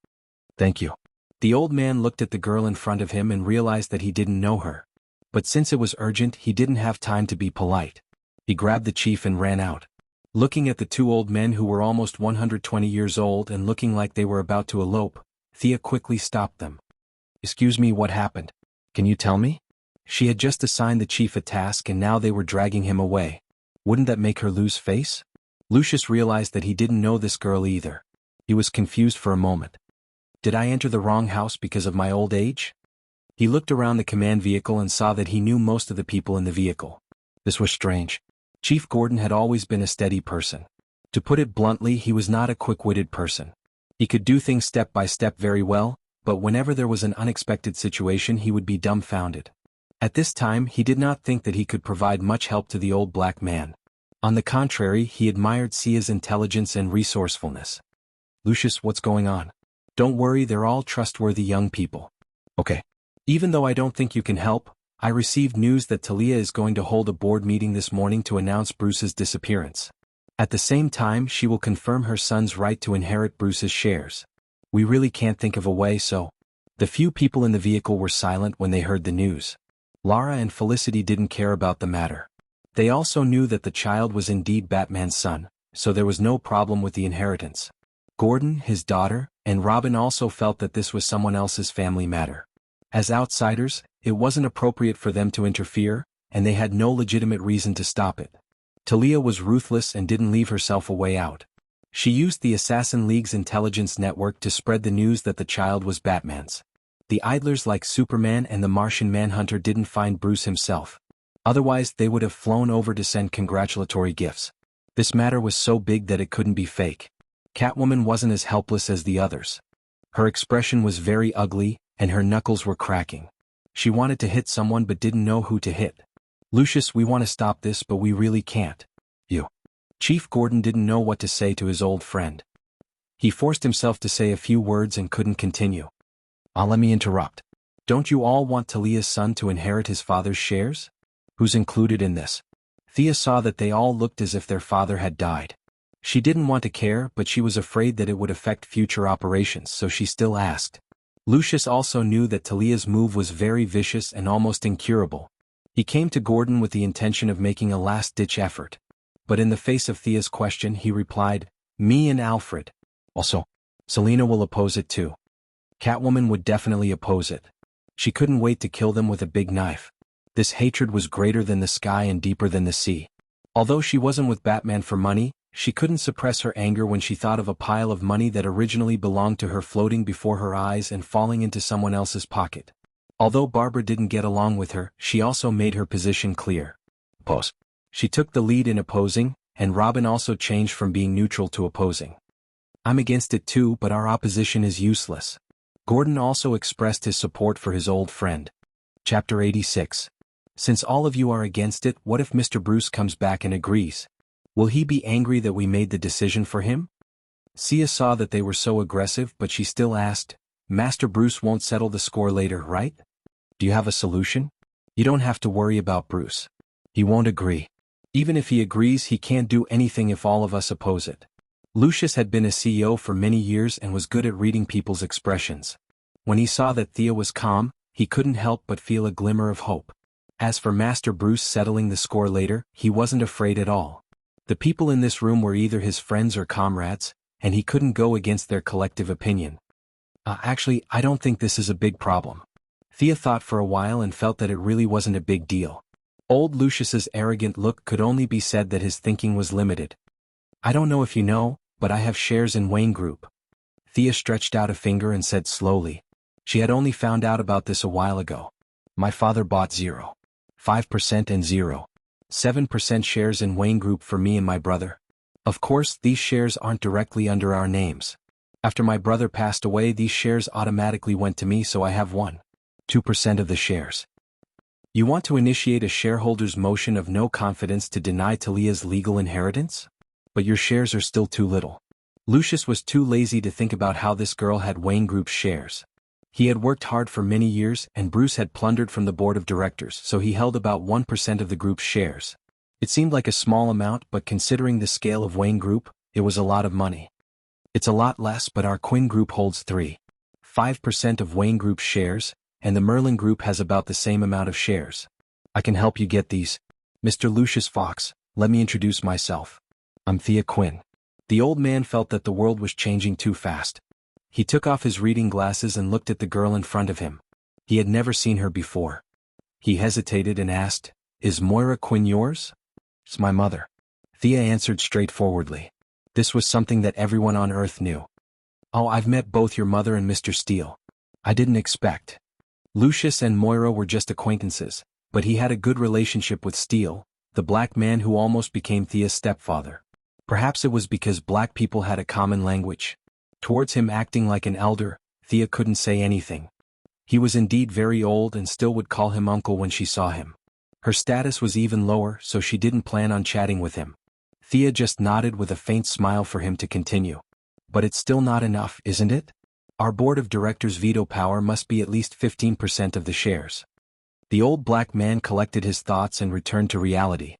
"Thank you." The old man looked at the girl in front of him and realized that he didn't know her. But since it was urgent, he didn't have time to be polite. He grabbed the chief and ran out. Looking at the 2 old men who were almost 120 years old and looking like they were about to elope, Thea quickly stopped them. "Excuse me, what happened? Can you tell me?" She had just assigned the chief a task and now they were dragging him away. Wouldn't that make her lose face? Lucius realized that he didn't know this girl either. He was confused for a moment. "Did I enter the wrong house because of my old age?" He looked around the command vehicle and saw that he knew most of the people in the vehicle. This was strange. Chief Gordon had always been a steady person. To put it bluntly, he was not a quick-witted person. He could do things step by step very well, but whenever there was an unexpected situation he would be dumbfounded. At this time he did not think that he could provide much help to the old black man. On the contrary, he admired Sia's intelligence and resourcefulness. "Lucius, what's going on?" "Don't worry, they're all trustworthy young people." "Okay. Even though I don't think you can help, I received news that Talia is going to hold a board meeting this morning to announce Bruce's disappearance. At the same time, she will confirm her son's right to inherit Bruce's shares. We really can't think of a way, so The few people in the vehicle were silent when they heard the news. Lara and Felicity didn't care about the matter. They also knew that the child was indeed Batman's son, so there was no problem with the inheritance. Gordon, his daughter, and Robin also felt that this was someone else's family matter. As outsiders, it wasn't appropriate for them to interfere, and they had no legitimate reason to stop it. Talia was ruthless and didn't leave herself a way out. She used the Assassin League's intelligence network to spread the news that the child was Batman's. The idlers like Superman and the Martian Manhunter didn't find Bruce himself. Otherwise they would have flown over to send congratulatory gifts. This matter was so big that it couldn't be fake. Catwoman wasn't as helpless as the others. Her expression was very ugly, and her knuckles were cracking. She wanted to hit someone but didn't know who to hit. "Lucius, we want to stop this but we really can't." "You." Chief Gordon didn't know what to say to his old friend. He forced himself to say a few words and couldn't continue. Let me interrupt. Don't you all want Talia's son to inherit his father's shares? Who's included in this?" Thea saw that they all looked as if their father had died. She didn't want to care, but she was afraid that it would affect future operations, so she still asked. Lucius also knew that Talia's move was very vicious and almost incurable. He came to Gordon with the intention of making a last-ditch effort. But in the face of Thea's question he replied, "Me and Alfred. Also, Selina will oppose it too." Catwoman would definitely oppose it. She couldn't wait to kill them with a big knife. This hatred was greater than the sky and deeper than the sea. Although she wasn't with Batman for money, she couldn't suppress her anger when she thought of a pile of money that originally belonged to her floating before her eyes and falling into someone else's pocket. Although Barbara didn't get along with her, she also made her position clear. Pose. She took the lead in opposing, and Robin also changed from being neutral to opposing. "I'm against it too, but our opposition is useless." Gordon also expressed his support for his old friend. Chapter 86. Since all of you are against it, what if Mr. Bruce comes back and agrees? Will he be angry that we made the decision for him? Sia saw that they were so aggressive, but she still asked, "Master Bruce won't settle the score later, right? Do you have a solution?" "You don't have to worry about Bruce. He won't agree. Even if he agrees, he can't do anything if all of us oppose it." Lucius had been a CEO for many years and was good at reading people's expressions. When he saw that Thea was calm, he couldn't help but feel a glimmer of hope. As for Master Bruce settling the score later, he wasn't afraid at all. The people in this room were either his friends or comrades, and he couldn't go against their collective opinion. Actually, I don't think this is a big problem." Thea thought for a while and felt that it really wasn't a big deal. Old Lucius's arrogant look could only be said that his thinking was limited. "I don't know if you know, but I have shares in Wayne Group." Thea stretched out a finger and said slowly. She had only found out about this a while ago. "My father bought 0.5% and 0.7% shares in Wayne Group for me and my brother. Of course, these shares aren't directly under our names. After my brother passed away, these shares automatically went to me, so I have 1.2% of the shares. You want to initiate a shareholders' motion of no confidence to deny Talia's legal inheritance? But your shares are still too little." Lucius was too lazy to think about how this girl had Wayne Group's shares. He had worked hard for many years, and Bruce had plundered from the board of directors, so he held about 1% of the group's shares. It seemed like a small amount, but considering the scale of Wayne Group, it was a lot of money. "It's a lot less, but our Quinn Group holds 3.5% of Wayne Group's shares, and the Merlin Group has about the same amount of shares. I can help you get these. Mr. Lucius Fox, let me introduce myself. I'm Thea Quinn." The old man felt that the world was changing too fast. He took off his reading glasses and looked at the girl in front of him. He had never seen her before. He hesitated and asked, "Is Moira Quinn yours?" "It's my mother." Thea answered straightforwardly. This was something that everyone on Earth knew. "Oh, I've met both your mother and Mr. Steele. I didn't expect." Lucius and Moira were just acquaintances, but he had a good relationship with Steele, the black man who almost became Thea's stepfather. Perhaps it was because black people had a common language. Towards him acting like an elder, Thea couldn't say anything. He was indeed very old and still would call him uncle when she saw him. Her status was even lower, so she didn't plan on chatting with him. Thea just nodded with a faint smile for him to continue. "But it's still not enough, isn't it? Our board of directors' veto power must be at least 15% of the shares." The old black man collected his thoughts and returned to reality.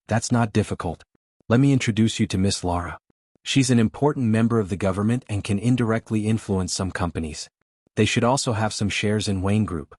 "That's not difficult. Let me introduce you to Miss Lara. She's an important member of the government and can indirectly influence some companies. They should also have some shares in Wayne Group.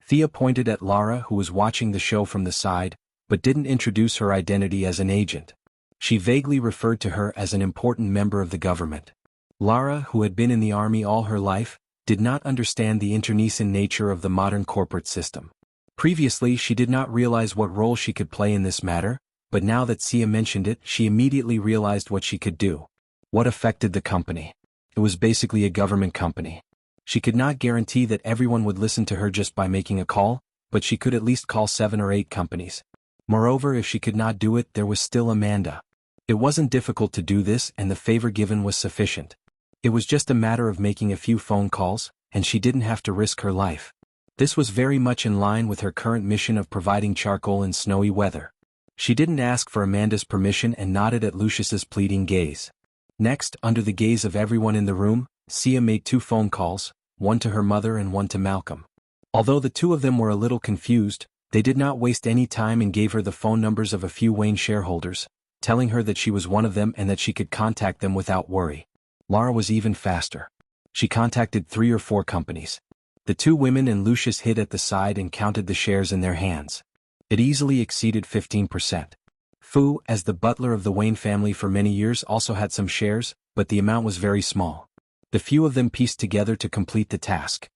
Thea pointed at Lara, who was watching the show from the side, but didn't introduce her identity as an agent. She vaguely referred to her as an important member of the government. Lara, who had been in the army all her life, did not understand the internecine nature of the modern corporate system. Previously, she did not realize what role she could play in this matter, but now that Sia mentioned it, she immediately realized what she could do. What affected the company? It was basically a government company. She could not guarantee that everyone would listen to her just by making a call, but she could at least call 7 or 8 companies. Moreover, if she could not do it, there was still Amanda. It wasn't difficult to do this, and the favor given was sufficient. It was just a matter of making a few phone calls, and she didn't have to risk her life. This was very much in line with her current mission of providing charcoal in snowy weather. She didn't ask for Amanda's permission and nodded at Lucius's pleading gaze. Next, under the gaze of everyone in the room, Sia made 2 phone calls, one to her mother and one to Malcolm. Although the 2 of them were a little confused, they did not waste any time and gave her the phone numbers of a few Wayne shareholders, telling her that she was one of them and that she could contact them without worry. Lara was even faster. She contacted 3 or 4 companies. The 2 women and Lucius hid at the side and counted the shares in their hands. It easily exceeded 15%. Fu, as the butler of the Wayne family for many years, also had some shares, but the amount was very small. The few of them pieced together to complete the task.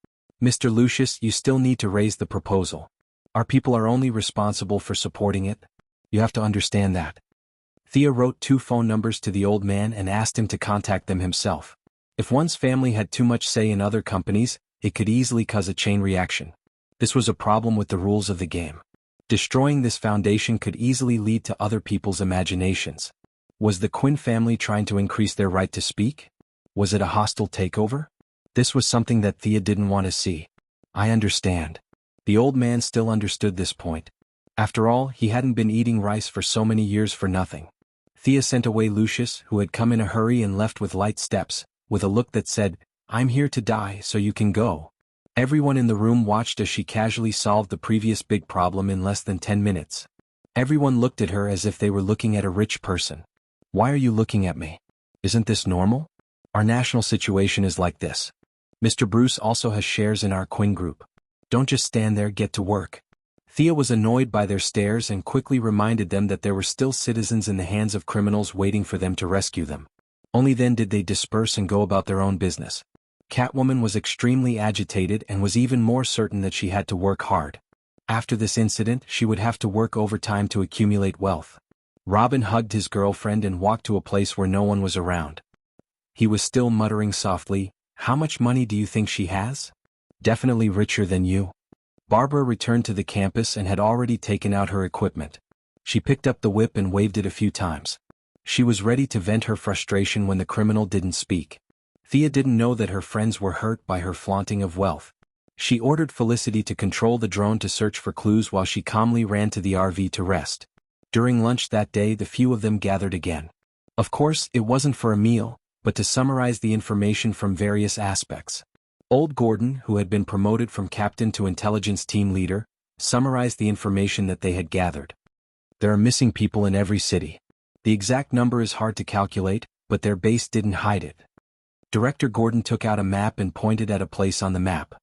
Mr. Lucius, you still need to raise the proposal. Our people are only responsible for supporting it. You have to understand that. Thea wrote 2 phone numbers to the old man and asked him to contact them himself. If one's family had too much say in other companies, it could easily cause a chain reaction. This was a problem with the rules of the game. Destroying this foundation could easily lead to other people's imaginations. Was the Quinn family trying to increase their right to speak? Was it a hostile takeover? This was something that Thea didn't want to see. I understand. The old man still understood this point. After all, he hadn't been eating rice for so many years for nothing. Thea sent away Lucius, who had come in a hurry and left with light steps, with a look that said, "I'm here to die, so you can go." Everyone in the room watched as she casually solved the previous big problem in less than 10 minutes. Everyone looked at her as if they were looking at a rich person. Why are you looking at me? Isn't this normal? Our national situation is like this. Mr. Bruce also has shares in our Quinn Group. Don't just stand there, get to work. Thea was annoyed by their stares and quickly reminded them that there were still citizens in the hands of criminals waiting for them to rescue them. Only then did they disperse and go about their own business. Catwoman was extremely agitated and was even more certain that she had to work hard. After this incident, she would have to work overtime to accumulate wealth. Robin hugged his girlfriend and walked to a place where no one was around. He was still muttering softly, "How much money do you think she has? Definitely richer than you." Barbara returned to the campus and had already taken out her equipment. She picked up the whip and waved it a few times. She was ready to vent her frustration when the criminal didn't speak. Thea didn't know that her friends were hurt by her flaunting of wealth. She ordered Felicity to control the drone to search for clues while she calmly ran to the RV to rest. During lunch that day, the few of them gathered again. Of course, it wasn't for a meal, but to summarize the information from various aspects. Old Gordon, who had been promoted from captain to intelligence team leader, summarized the information that they had gathered. There are missing people in every city. The exact number is hard to calculate, but their base didn't hide it. Director Gordon took out a map and pointed at a place on the map.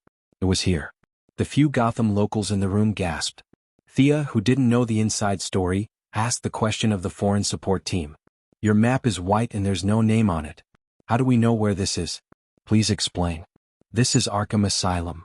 It was here. The few Gotham locals in the room gasped. Thea, who didn't know the inside story, asked the question of the foreign support team. "Your map is white and there's no name on it. How do we know where this is? Please explain." "This is Arkham Asylum."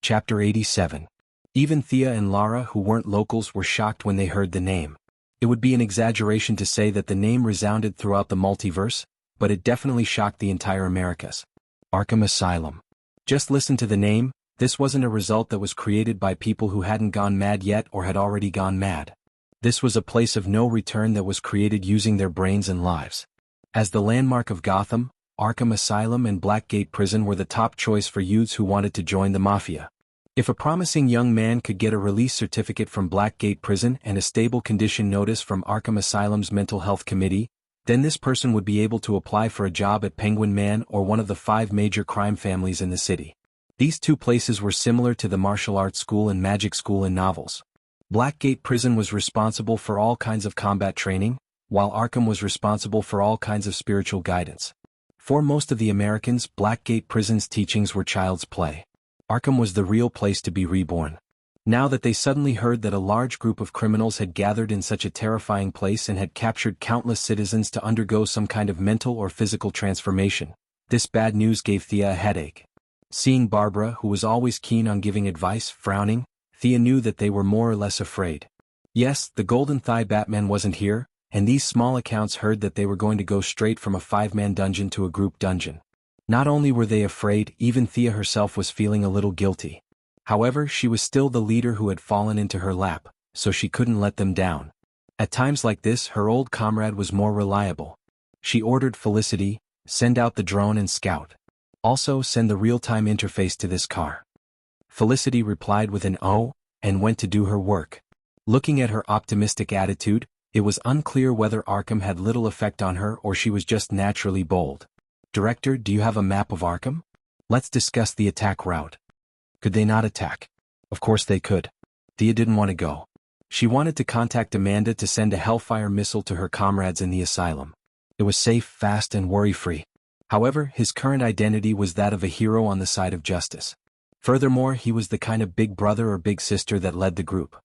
Chapter 87. Even Thea and Lara, who weren't locals, were shocked when they heard the name. It would be an exaggeration to say that the name resounded throughout the multiverse, but it definitely shocked the entire Americas. Arkham Asylum. Just listen to the name. This wasn't a result that was created by people who hadn't gone mad yet or had already gone mad. This was a place of no return that was created using their brains and lives. As the landmark of Gotham, Arkham Asylum and Blackgate Prison were the top choice for youths who wanted to join the mafia. If a promising young man could get a release certificate from Blackgate Prison and a stable condition notice from Arkham Asylum's Mental Health Committee, then this person would be able to apply for a job at Penguin Man or one of the 5 major crime families in the city. These 2 places were similar to the martial arts school and magic school in novels. Blackgate Prison was responsible for all kinds of combat training, while Arkham was responsible for all kinds of spiritual guidance. For most of the Americans, Blackgate Prison's teachings were child's play. Arkham was the real place to be reborn. Now that they suddenly heard that a large group of criminals had gathered in such a terrifying place and had captured countless citizens to undergo some kind of mental or physical transformation, this bad news gave Thea a headache. Seeing Barbara, who was always keen on giving advice, frowning, Thea knew that they were more or less afraid. Yes, the Golden Thigh Batman wasn't here, and these small accounts heard that they were going to go straight from a 5-man dungeon to a group dungeon. Not only were they afraid, even Thea herself was feeling a little guilty. However, she was still the leader who had fallen into her lap, so she couldn't let them down. At times like this, her old comrade was more reliable. She ordered Felicity, "Send out the drone and scout. Also, send the real-time interface to this car." Felicity replied with an "oh," and went to do her work. Looking at her optimistic attitude, it was unclear whether Arkham had little effect on her or she was just naturally bold. "Director, do you have a map of Arkham? Let's discuss the attack route." Could they not attack? Of course they could. Thea didn't want to go. She wanted to contact Amanda to send a Hellfire missile to her comrades in the asylum. It was safe, fast, and worry-free. However, his current identity was that of a hero on the side of justice. Furthermore, he was the kind of big brother or big sister that led the group.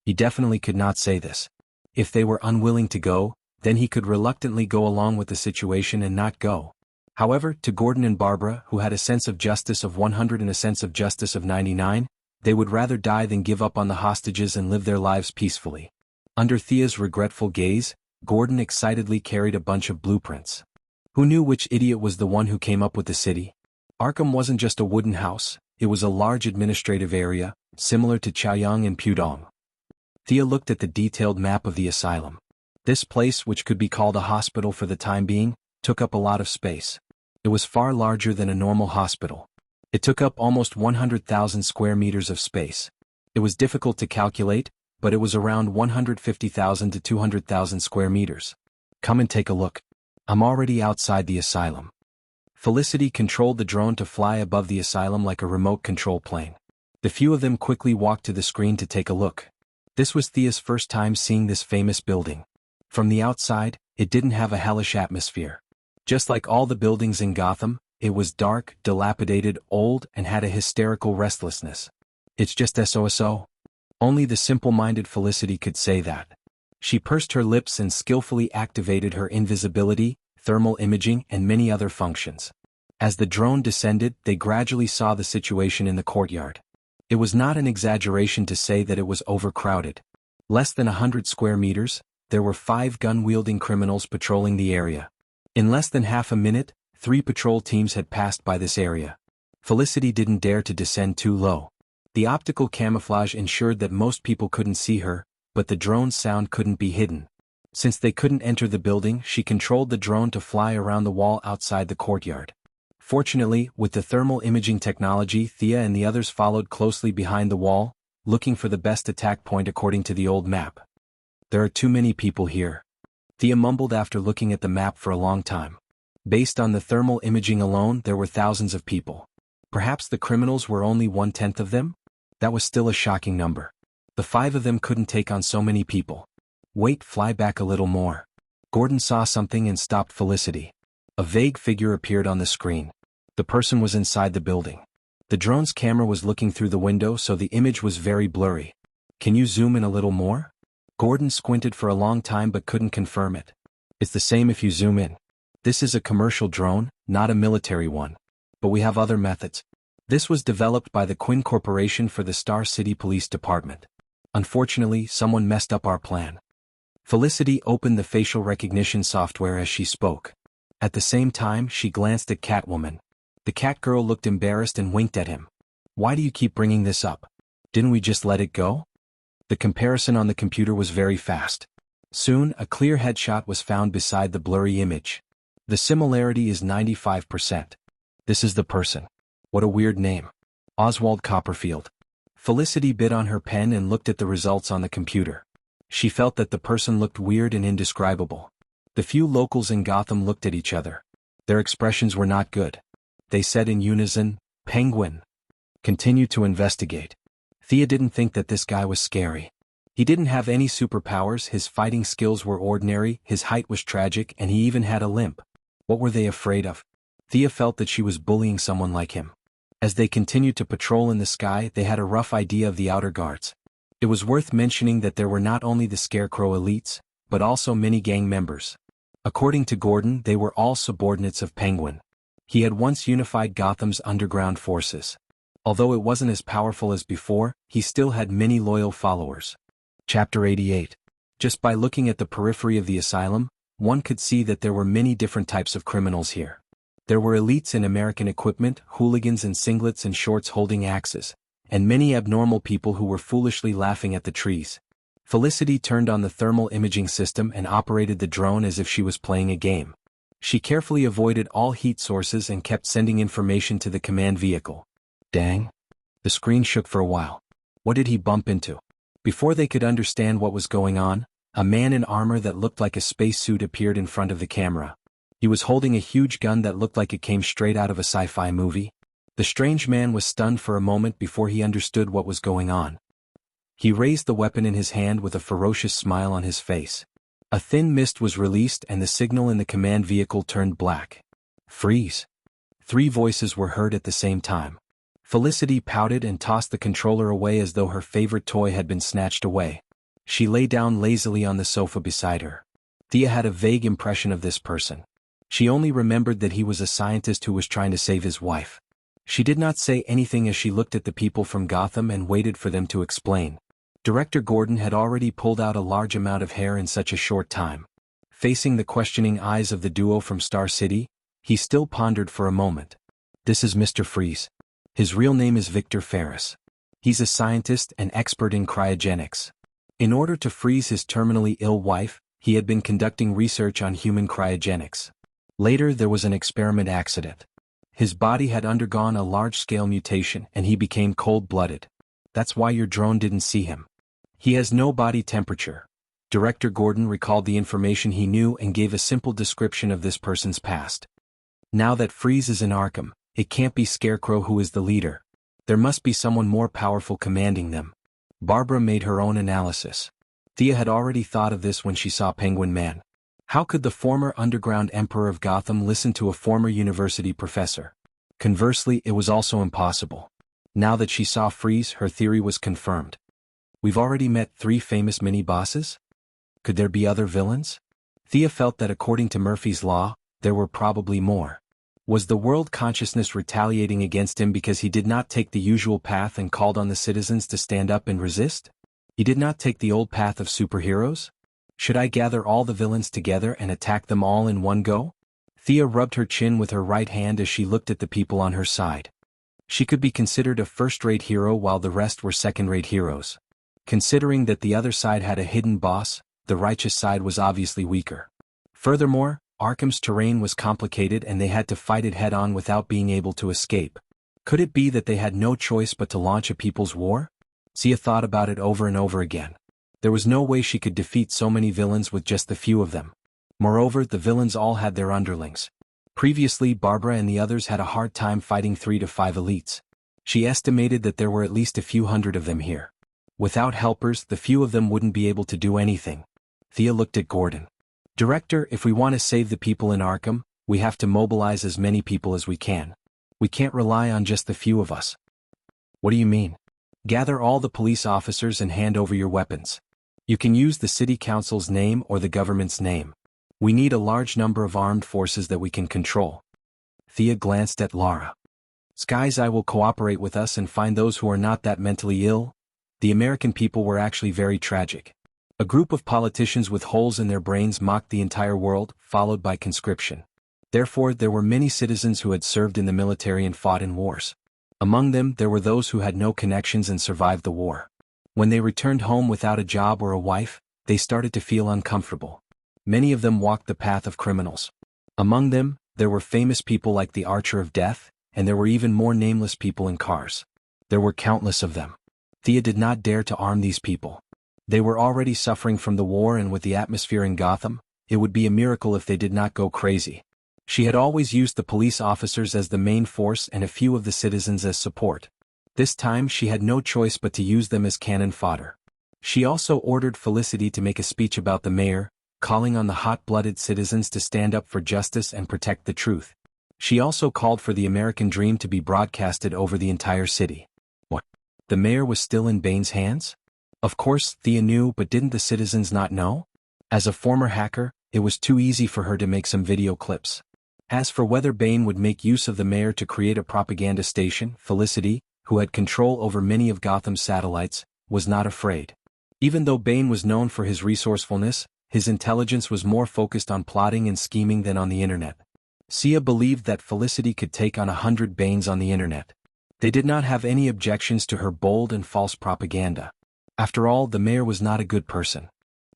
He definitely could not say this. If they were unwilling to go, then he could reluctantly go along with the situation and not go. However, to Gordon and Barbara, who had a sense of justice of 100 and a sense of justice of 99, they would rather die than give up on the hostages and live their lives peacefully. Under Thea's regretful gaze, Gordon excitedly carried a bunch of blueprints. Who knew which idiot was the one who came up with the city? Arkham wasn't just a wooden house, it was a large administrative area, similar to Chaoyang and Pudong. Thea looked at the detailed map of the asylum. This place, which could be called a hospital for the time being, took up a lot of space. It was far larger than a normal hospital. It took up almost 100,000 square meters of space. It was difficult to calculate, but it was around 150,000 to 200,000 square meters. "Come and take a look. I'm already outside the asylum." Felicity controlled the drone to fly above the asylum like a remote control plane. The few of them quickly walked to the screen to take a look. This was Thea's first time seeing this famous building. From the outside, it didn't have a hellish atmosphere. Just like all the buildings in Gotham, it was dark, dilapidated, old, and had a hysterical restlessness. "It's just SOSO." Only the simple-minded Felicity could say that. She pursed her lips and skillfully activated her invisibility, thermal imaging, and many other functions. As the drone descended, they gradually saw the situation in the courtyard. It was not an exaggeration to say that it was overcrowded. Less than 100 square meters, there were 5 gun-wielding criminals patrolling the area. In less than half a minute, 3 patrol teams had passed by this area. Felicity didn't dare to descend too low. The optical camouflage ensured that most people couldn't see her, but the drone's sound couldn't be hidden. Since they couldn't enter the building, she controlled the drone to fly around the wall outside the courtyard. Fortunately, with the thermal imaging technology, Thea and the others followed closely behind the wall, looking for the best attack point according to the old map. "There are too many people here," Thea mumbled after looking at the map for a long time. Based on the thermal imaging alone, there were thousands of people. Perhaps the criminals were only 1/10 of them? That was still a shocking number. The 5 of them couldn't take on so many people. "Wait, fly back a little more." Gordon saw something and stopped Felicity. A vague figure appeared on the screen. The person was inside the building. The drone's camera was looking through the window, so the image was very blurry. "Can you zoom in a little more?" Gordon squinted for a long time but couldn't confirm it. "It's the same if you zoom in. This is a commercial drone, not a military one. But we have other methods." This was developed by the Quinn Corporation for the Star City Police Department. "Unfortunately, someone messed up our plan." Felicity opened the facial recognition software as she spoke. At the same time, she glanced at Catwoman. The Catgirl looked embarrassed and winked at him. "Why do you keep bringing this up? Didn't we just let it go?" The comparison on the computer was very fast. Soon, a clear headshot was found beside the blurry image. The similarity is 95%. This is the person. What a weird name. Oswald Copperfield. Felicity bit on her pen and looked at the results on the computer. She felt that the person looked weird and indescribable. The few locals in Gotham looked at each other. Their expressions were not good. They said in unison, "Penguin." Continue to investigate. Thea didn't think that this guy was scary. He didn't have any superpowers, his fighting skills were ordinary, his height was tragic, and he even had a limp. What were they afraid of? Thea felt that she was bullying someone like him. As they continued to patrol in the sky, they had a rough idea of the outer guards. It was worth mentioning that there were not only the Scarecrow elites, but also many gang members. According to Gordon, they were all subordinates of Penguin. He had once unified Gotham's underground forces. Although it wasn't as powerful as before, he still had many loyal followers. Chapter 88. Just by looking at the periphery of the asylum, one could see that there were many different types of criminals here. There were elites in American equipment, hooligans in singlets and shorts holding axes, and many abnormal people who were foolishly laughing at the trees. Felicity turned on the thermal imaging system and operated the drone as if she was playing a game. She carefully avoided all heat sources and kept sending information to the command vehicle. Dang. The screen shook for a while. What did he bump into? Before they could understand what was going on, a man in armor that looked like a spacesuit appeared in front of the camera. He was holding a huge gun that looked like it came straight out of a sci-fi movie. The strange man was stunned for a moment before he understood what was going on. He raised the weapon in his hand with a ferocious smile on his face. A thin mist was released and the signal in the command vehicle turned black. Freeze. 3 voices were heard at the same time. Felicity pouted and tossed the controller away as though her favorite toy had been snatched away. She lay down lazily on the sofa beside her. Thea had a vague impression of this person. She only remembered that he was a scientist who was trying to save his wife. She did not say anything as she looked at the people from Gotham and waited for them to explain. Director Gordon had already pulled out a large amount of hair in such a short time. Facing the questioning eyes of the duo from Star City, he still pondered for a moment. This is Mr. Freeze. His real name is Victor Ferris. He's a scientist and expert in cryogenics. In order to freeze his terminally ill wife, he had been conducting research on human cryogenics. Later there was an experiment accident. His body had undergone a large-scale mutation and he became cold-blooded. That's why your drone didn't see him. He has no body temperature. Director Gordon recalled the information he knew and gave a simple description of this person's past. Now that Freeze is in Arkham, it can't be Scarecrow who is the leader. There must be someone more powerful commanding them. Barbara made her own analysis. Thea had already thought of this when she saw Penguin Man. How could the former underground emperor of Gotham listen to a former university professor? Conversely, it was also impossible. Now that she saw Freeze, her theory was confirmed. We've already met 3 famous mini-bosses? Could there be other villains? Thea felt that according to Murphy's Law, there were probably more. Was the world consciousness retaliating against him because he did not take the usual path and called on the citizens to stand up and resist? He did not take the old path of superheroes? Should I gather all the villains together and attack them all in one go? Thea rubbed her chin with her right hand as she looked at the people on her side. She could be considered a first-rate hero while the rest were second-rate heroes. Considering that the other side had a hidden boss, the righteous side was obviously weaker. Furthermore, Arkham's terrain was complicated and they had to fight it head-on without being able to escape. Could it be that they had no choice but to launch a people's war? Thea thought about it over and over again. There was no way she could defeat so many villains with just a few of them. Moreover, the villains all had their underlings. Previously, Barbara and the others had a hard time fighting 3 to 5 elites. She estimated that there were at least a few hundred of them here. Without helpers, the few of them wouldn't be able to do anything. Thea looked at Gordon. Director, if we want to save the people in Arkham, we have to mobilize as many people as we can. We can't rely on just the few of us. What do you mean? Gather all the police officers and hand over your weapons. You can use the city council's name or the government's name. We need a large number of armed forces that we can control. Thea glanced at Lara. Sky's Eye will cooperate with us and find those who are not that mentally ill. The American people were actually very tragic. A group of politicians with holes in their brains mocked the entire world, followed by conscription. Therefore, there were many citizens who had served in the military and fought in wars. Among them, there were those who had no connections and survived the war. When they returned home without a job or a wife, they started to feel uncomfortable. Many of them walked the path of criminals. Among them, there were famous people like the Archer of Death, and there were even more nameless people in cars. There were countless of them. Thea did not dare to arm these people. They were already suffering from the war, and with the atmosphere in Gotham, it would be a miracle if they did not go crazy. She had always used the police officers as the main force and a few of the citizens as support. This time she had no choice but to use them as cannon fodder. She also ordered Felicity to make a speech about the mayor, calling on the hot-blooded citizens to stand up for justice and protect the truth. She also called for the American dream to be broadcasted over the entire city. What? The mayor was still in Bane's hands? Of course, Thea knew, but didn't the citizens not know? As a former hacker, it was too easy for her to make some video clips. As for whether Bane would make use of the mayor to create a propaganda station, Felicity, who had control over many of Gotham's satellites, was not afraid. Even though Bane was known for his resourcefulness, his intelligence was more focused on plotting and scheming than on the internet. Sia believed that Felicity could take on 100 Banes on the internet. They did not have any objections to her bold and false propaganda. After all, the mayor was not a good person.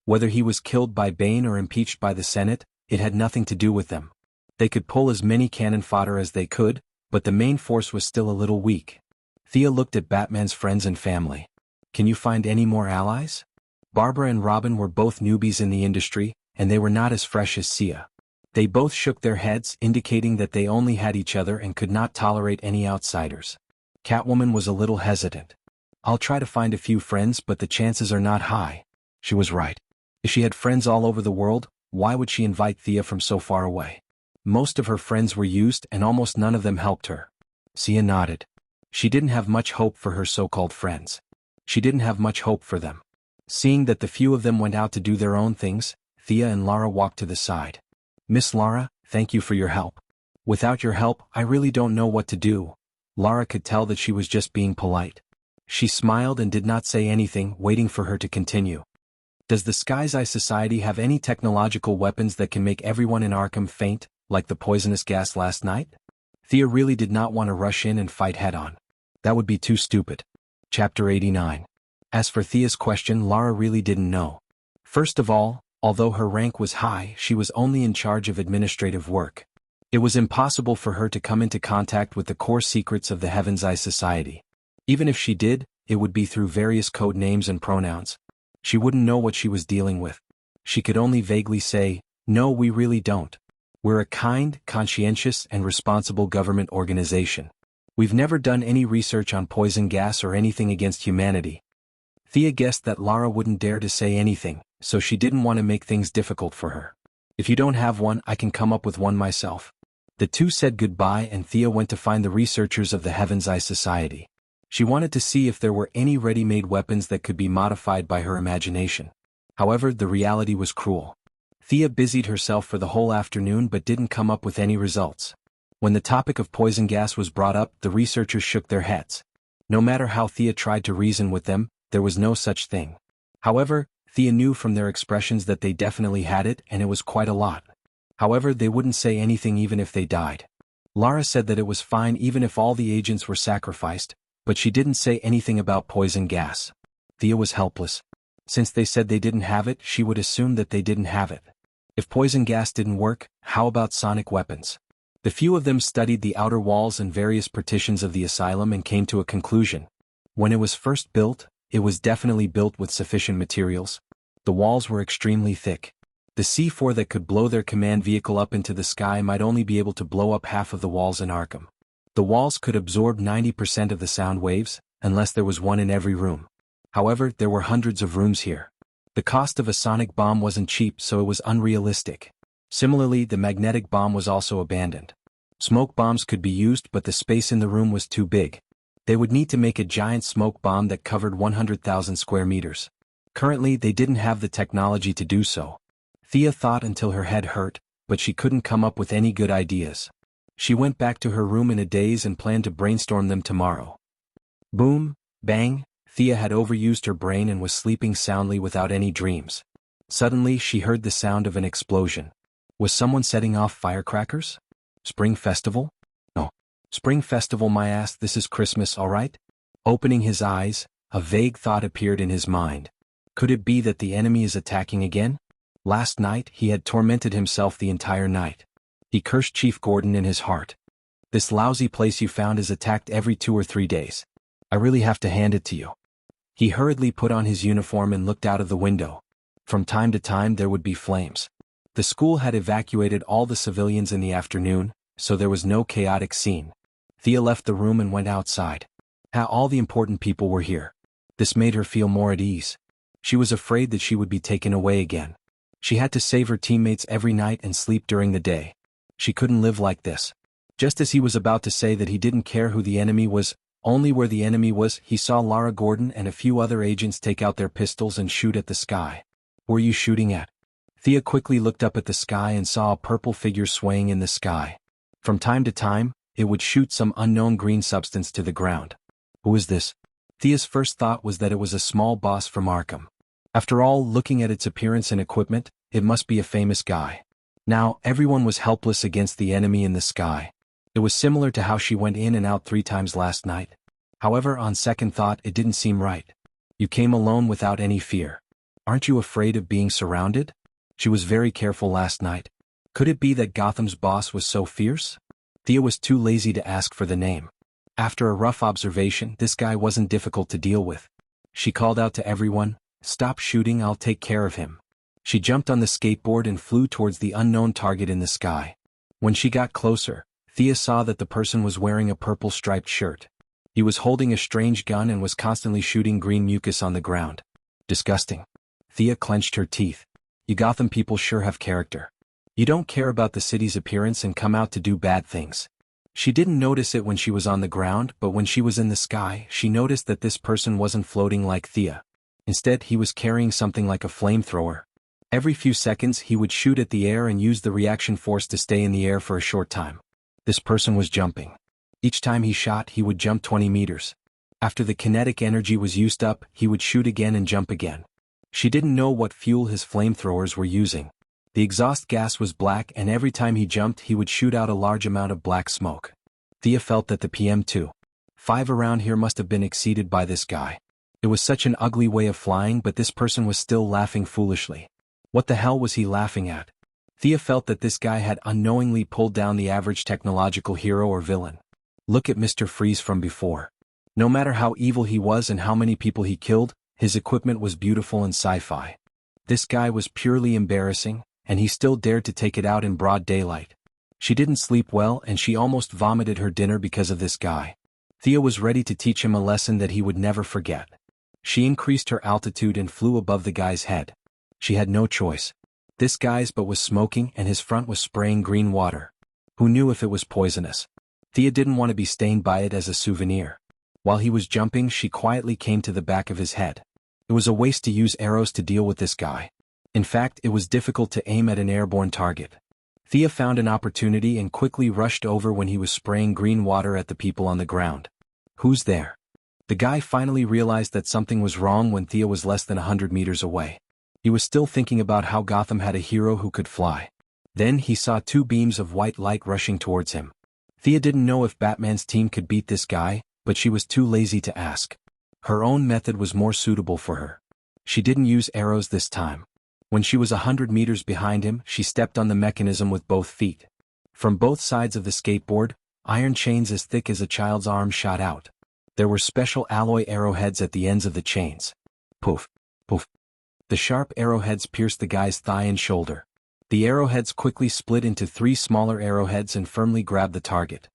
Whether he was killed by Bane or impeached by the Senate, it had nothing to do with them. They could pull as many cannon fodder as they could, but the main force was still a little weak. Thea looked at Batman's friends and family. Can you find any more allies? Barbara and Robin were both newbies in the industry, and they were not as fresh as Sia. They both shook their heads, indicating that they only had each other and could not tolerate any outsiders. Catwoman was a little hesitant. I'll try to find a few friends, but the chances are not high. She was right. If she had friends all over the world, why would she invite Thea from so far away? Most of her friends were used and almost none of them helped her. Sia nodded. She didn't have much hope for her so-called friends. She didn't have much hope for them. Seeing that the few of them went out to do their own things, Thea and Lara walked to the side. Miss Lara, thank you for your help. Without your help, I really don't know what to do. Lara could tell that she was just being polite. She smiled and did not say anything, waiting for her to continue. Does the Sky's Eye Society have any technological weapons that can make everyone in Arkham faint, like the poisonous gas last night? Thea really did not want to rush in and fight head-on. That would be too stupid. Chapter 89. As for Thea's question, Lara really didn't know. First of all, although her rank was high, she was only in charge of administrative work. It was impossible for her to come into contact with the core secrets of the Heaven's Eye Society. Even if she did, it would be through various code names and pronouns. She wouldn't know what she was dealing with. She could only vaguely say, "No, we really don't. We're a kind, conscientious, and responsible government organization. We've never done any research on poison gas or anything against humanity." Thea guessed that Lara wouldn't dare to say anything, so she didn't want to make things difficult for her. "If you don't have one, I can come up with one myself." The two said goodbye and Thea went to find the researchers of the Heaven's Eye Society. She wanted to see if there were any ready-made weapons that could be modified by her imagination. However, the reality was cruel. Thea busied herself for the whole afternoon but didn't come up with any results. When the topic of poison gas was brought up, the researchers shook their heads. No matter how Thea tried to reason with them, there was no such thing. However, Thea knew from their expressions that they definitely had it, and it was quite a lot. However, they wouldn't say anything even if they died. Lara said that it was fine even if all the agents were sacrificed, but she didn't say anything about poison gas. Thea was helpless. Since they said they didn't have it, she would assume that they didn't have it. If poison gas didn't work, how about sonic weapons? The few of them studied the outer walls and various partitions of the asylum and came to a conclusion. When it was first built, it was definitely built with sufficient materials. The walls were extremely thick. The C4 that could blow their command vehicle up into the sky might only be able to blow up half of the walls in Arkham. The walls could absorb 90% of the sound waves, unless there was one in every room. However, there were hundreds of rooms here. The cost of a sonic bomb wasn't cheap, so it was unrealistic. Similarly, the magnetic bomb was also abandoned. Smoke bombs could be used, but the space in the room was too big. They would need to make a giant smoke bomb that covered 100,000 square meters. Currently, they didn't have the technology to do so. Thea thought until her head hurt, but she couldn't come up with any good ideas. She went back to her room in a daze and planned to brainstorm them tomorrow. Boom, bang, Thea had overused her brain and was sleeping soundly without any dreams. Suddenly, she heard the sound of an explosion. Was someone setting off firecrackers? Spring Festival? No. Spring Festival my ass, this is Christmas, alright? Opening his eyes, a vague thought appeared in his mind. Could it be that the enemy is attacking again? Last night, he had tormented himself the entire night. He cursed Chief Gordon in his heart. This lousy place you found is attacked every 2 or 3 days. I really have to hand it to you. He hurriedly put on his uniform and looked out of the window. From time to time there would be flames. The school had evacuated all the civilians in the afternoon, so there was no chaotic scene. Thea left the room and went outside. All the important people were here. This made her feel more at ease. She was afraid that she would be taken away again. She had to save her teammates every night and sleep during the day. She couldn't live like this. Just as he was about to say that he didn't care who the enemy was, only where the enemy was, he saw Lara Gordon and a few other agents take out their pistols and shoot at the sky. "Who are you shooting at?" Thea quickly looked up at the sky and saw a purple figure swaying in the sky. From time to time, it would shoot some unknown green substance to the ground. Who is this? Thea's first thought was that it was a small boss from Arkham. After all, looking at its appearance and equipment, it must be a famous guy. Now, everyone was helpless against the enemy in the sky. It was similar to how she went in and out 3 times last night. However, on second thought, it didn't seem right. You came alone without any fear. Aren't you afraid of being surrounded? She was very careful last night. Could it be that Gotham's boss was so fierce? Thea was too lazy to ask for the name. After a rough observation, this guy wasn't difficult to deal with. She called out to everyone, "Stop shooting, I'll take care of him." She jumped on the skateboard and flew towards the unknown target in the sky. When she got closer, Thea saw that the person was wearing a purple striped shirt. He was holding a strange gun and was constantly shooting green mucus on the ground. Disgusting. Thea clenched her teeth. You Gotham people sure have character. You don't care about the city's appearance and come out to do bad things. She didn't notice it when she was on the ground, but when she was in the sky, she noticed that this person wasn't floating like Thea. Instead, he was carrying something like a flamethrower. Every few seconds, he would shoot at the air and use the reaction force to stay in the air for a short time. This person was jumping. Each time he shot, he would jump 20 meters. After the kinetic energy was used up, he would shoot again and jump again. She didn't know what fuel his flamethrowers were using. The exhaust gas was black, and every time he jumped, he would shoot out a large amount of black smoke. Thea felt that the PM2.5 around here must have been exceeded by this guy. It was such an ugly way of flying, but this person was still laughing foolishly. What the hell was he laughing at? Thea felt that this guy had unknowingly pulled down the average technological hero or villain. Look at Mr. Freeze from before. No matter how evil he was and how many people he killed, his equipment was beautiful and sci-fi. This guy was purely embarrassing, and he still dared to take it out in broad daylight. She didn't sleep well and she almost vomited her dinner because of this guy. Thea was ready to teach him a lesson that he would never forget. She increased her altitude and flew above the guy's head. She had no choice. This guy's butt was smoking and his front was spraying green water. Who knew if it was poisonous? Thea didn't want to be stained by it as a souvenir. While he was jumping, she quietly came to the back of his head. It was a waste to use arrows to deal with this guy. In fact, it was difficult to aim at an airborne target. Thea found an opportunity and quickly rushed over when he was spraying green water at the people on the ground. Who's there? The guy finally realized that something was wrong when Thea was less than 100 meters away. He was still thinking about how Gotham had a hero who could fly. Then he saw 2 beams of white light rushing towards him. Thea didn't know if Batman's team could beat this guy, but she was too lazy to ask. Her own method was more suitable for her. She didn't use arrows this time. When she was 100 meters behind him, she stepped on the mechanism with both feet. From both sides of the skateboard, iron chains as thick as a child's arm shot out. There were special alloy arrowheads at the ends of the chains. Poof, poof. The sharp arrowheads pierced the guy's thigh and shoulder. The arrowheads quickly split into 3 smaller arrowheads and firmly grabbed the target.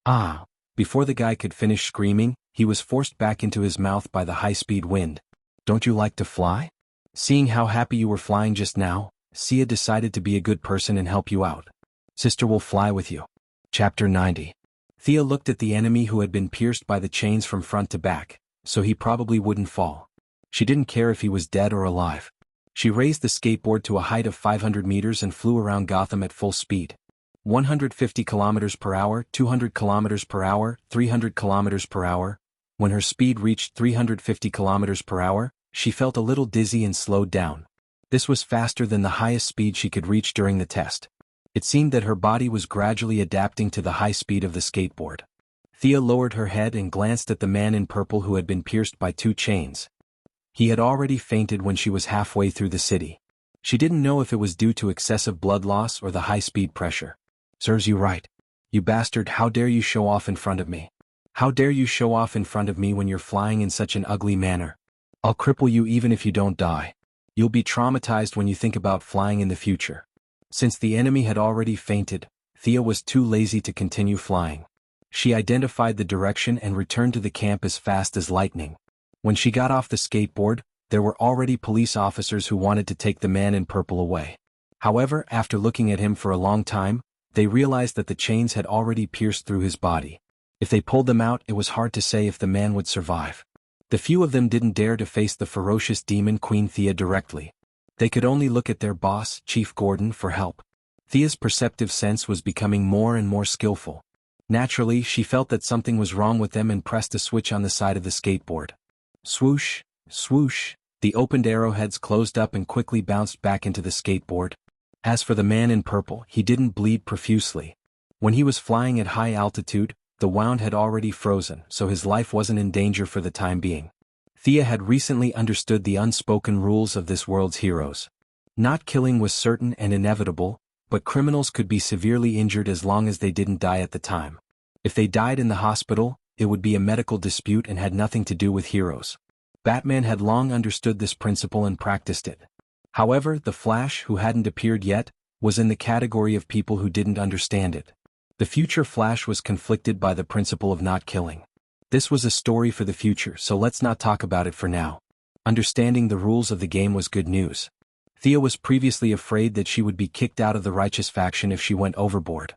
Ah! Before the guy could finish screaming, he was forced back into his mouth by the high-speed wind. Don't you like to fly? Seeing how happy you were flying just now, Sia decided to be a good person and help you out. Sister will fly with you. Chapter 90. Thea looked at the enemy who had been pierced by the chains from front to back, so he probably wouldn't fall. She didn't care if he was dead or alive. She raised the skateboard to a height of 500 meters and flew around Gotham at full speed. 150 kilometers per hour, 200 kilometers per hour, 300 kilometers per hour. When her speed reached 350 kilometers per hour, she felt a little dizzy and slowed down. This was faster than the highest speed she could reach during the test. It seemed that her body was gradually adapting to the high speed of the skateboard. Thea lowered her head and glanced at the man in purple who had been pierced by 2 chains. He had already fainted when she was halfway through the city. She didn't know if it was due to excessive blood loss or the high-speed pressure. Serves you right. You bastard, how dare you show off in front of me? How dare you show off in front of me when you're flying in such an ugly manner? I'll cripple you even if you don't die. You'll be traumatized when you think about flying in the future. Since the enemy had already fainted, Thea was too lazy to continue flying. She identified the direction and returned to the camp as fast as lightning. When she got off the skateboard, there were already police officers who wanted to take the man in purple away. However, after looking at him for a long time, They realized that the chains had already pierced through his body. If they pulled them out, it was hard to say if the man would survive. The few of them didn't dare to face the ferocious demon Queen Thea directly. They could only look at their boss, Chief Gordon, for help. Thea's perceptive sense was becoming more and more skillful. Naturally, she felt that something was wrong with them and pressed a switch on the side of the skateboard. Swoosh, swoosh, the opened arrowheads closed up and quickly bounced back into the skateboard. As for the man in purple, he didn't bleed profusely. When he was flying at high altitude, the wound had already frozen, so his life wasn't in danger for the time being. Thea had recently understood the unspoken rules of this world's heroes. Not killing was certain and inevitable, but criminals could be severely injured as long as they didn't die at the time. If they died in the hospital, it would be a medical dispute and had nothing to do with heroes. Batman had long understood this principle and practiced it. However, the Flash, who hadn't appeared yet, was in the category of people who didn't understand it. The future Flash was conflicted by the principle of not killing. This was a story for the future, so let's not talk about it for now. Understanding the rules of the game was good news. Thea was previously afraid that she would be kicked out of the righteous faction if she went overboard.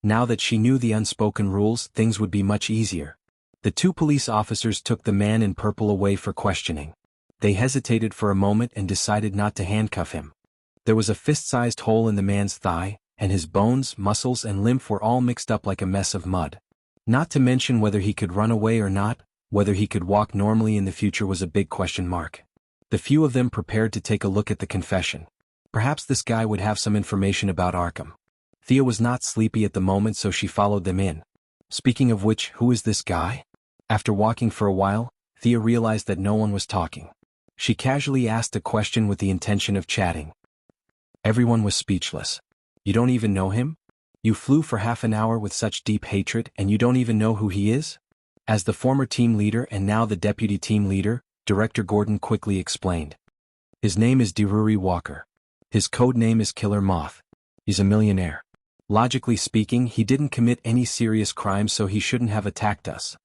Now that she knew the unspoken rules, things would be much easier. The two police officers took the man in purple away for questioning. They hesitated for a moment and decided not to handcuff him. There was a fist-sized hole in the man's thigh, and his bones, muscles, and lymph were all mixed up like a mess of mud. Not to mention whether he could run away or not, whether he could walk normally in the future was a big question mark. The few of them prepared to take a look at the confession. Perhaps this guy would have some information about Arkham. Thea was not sleepy at the moment, so she followed them in. Speaking of which, who is this guy? After walking for a while, Thea realized that no one was talking. She casually asked a question with the intention of chatting. Everyone was speechless. You don't even know him? You flew for half an hour with such deep hatred and you don't even know who he is? As the former team leader and now the deputy team leader, Director Gordon quickly explained. His name is Deruri Walker. His code name is Killer Moth. He's a millionaire. Logically speaking, he didn't commit any serious crimes, so he shouldn't have attacked us.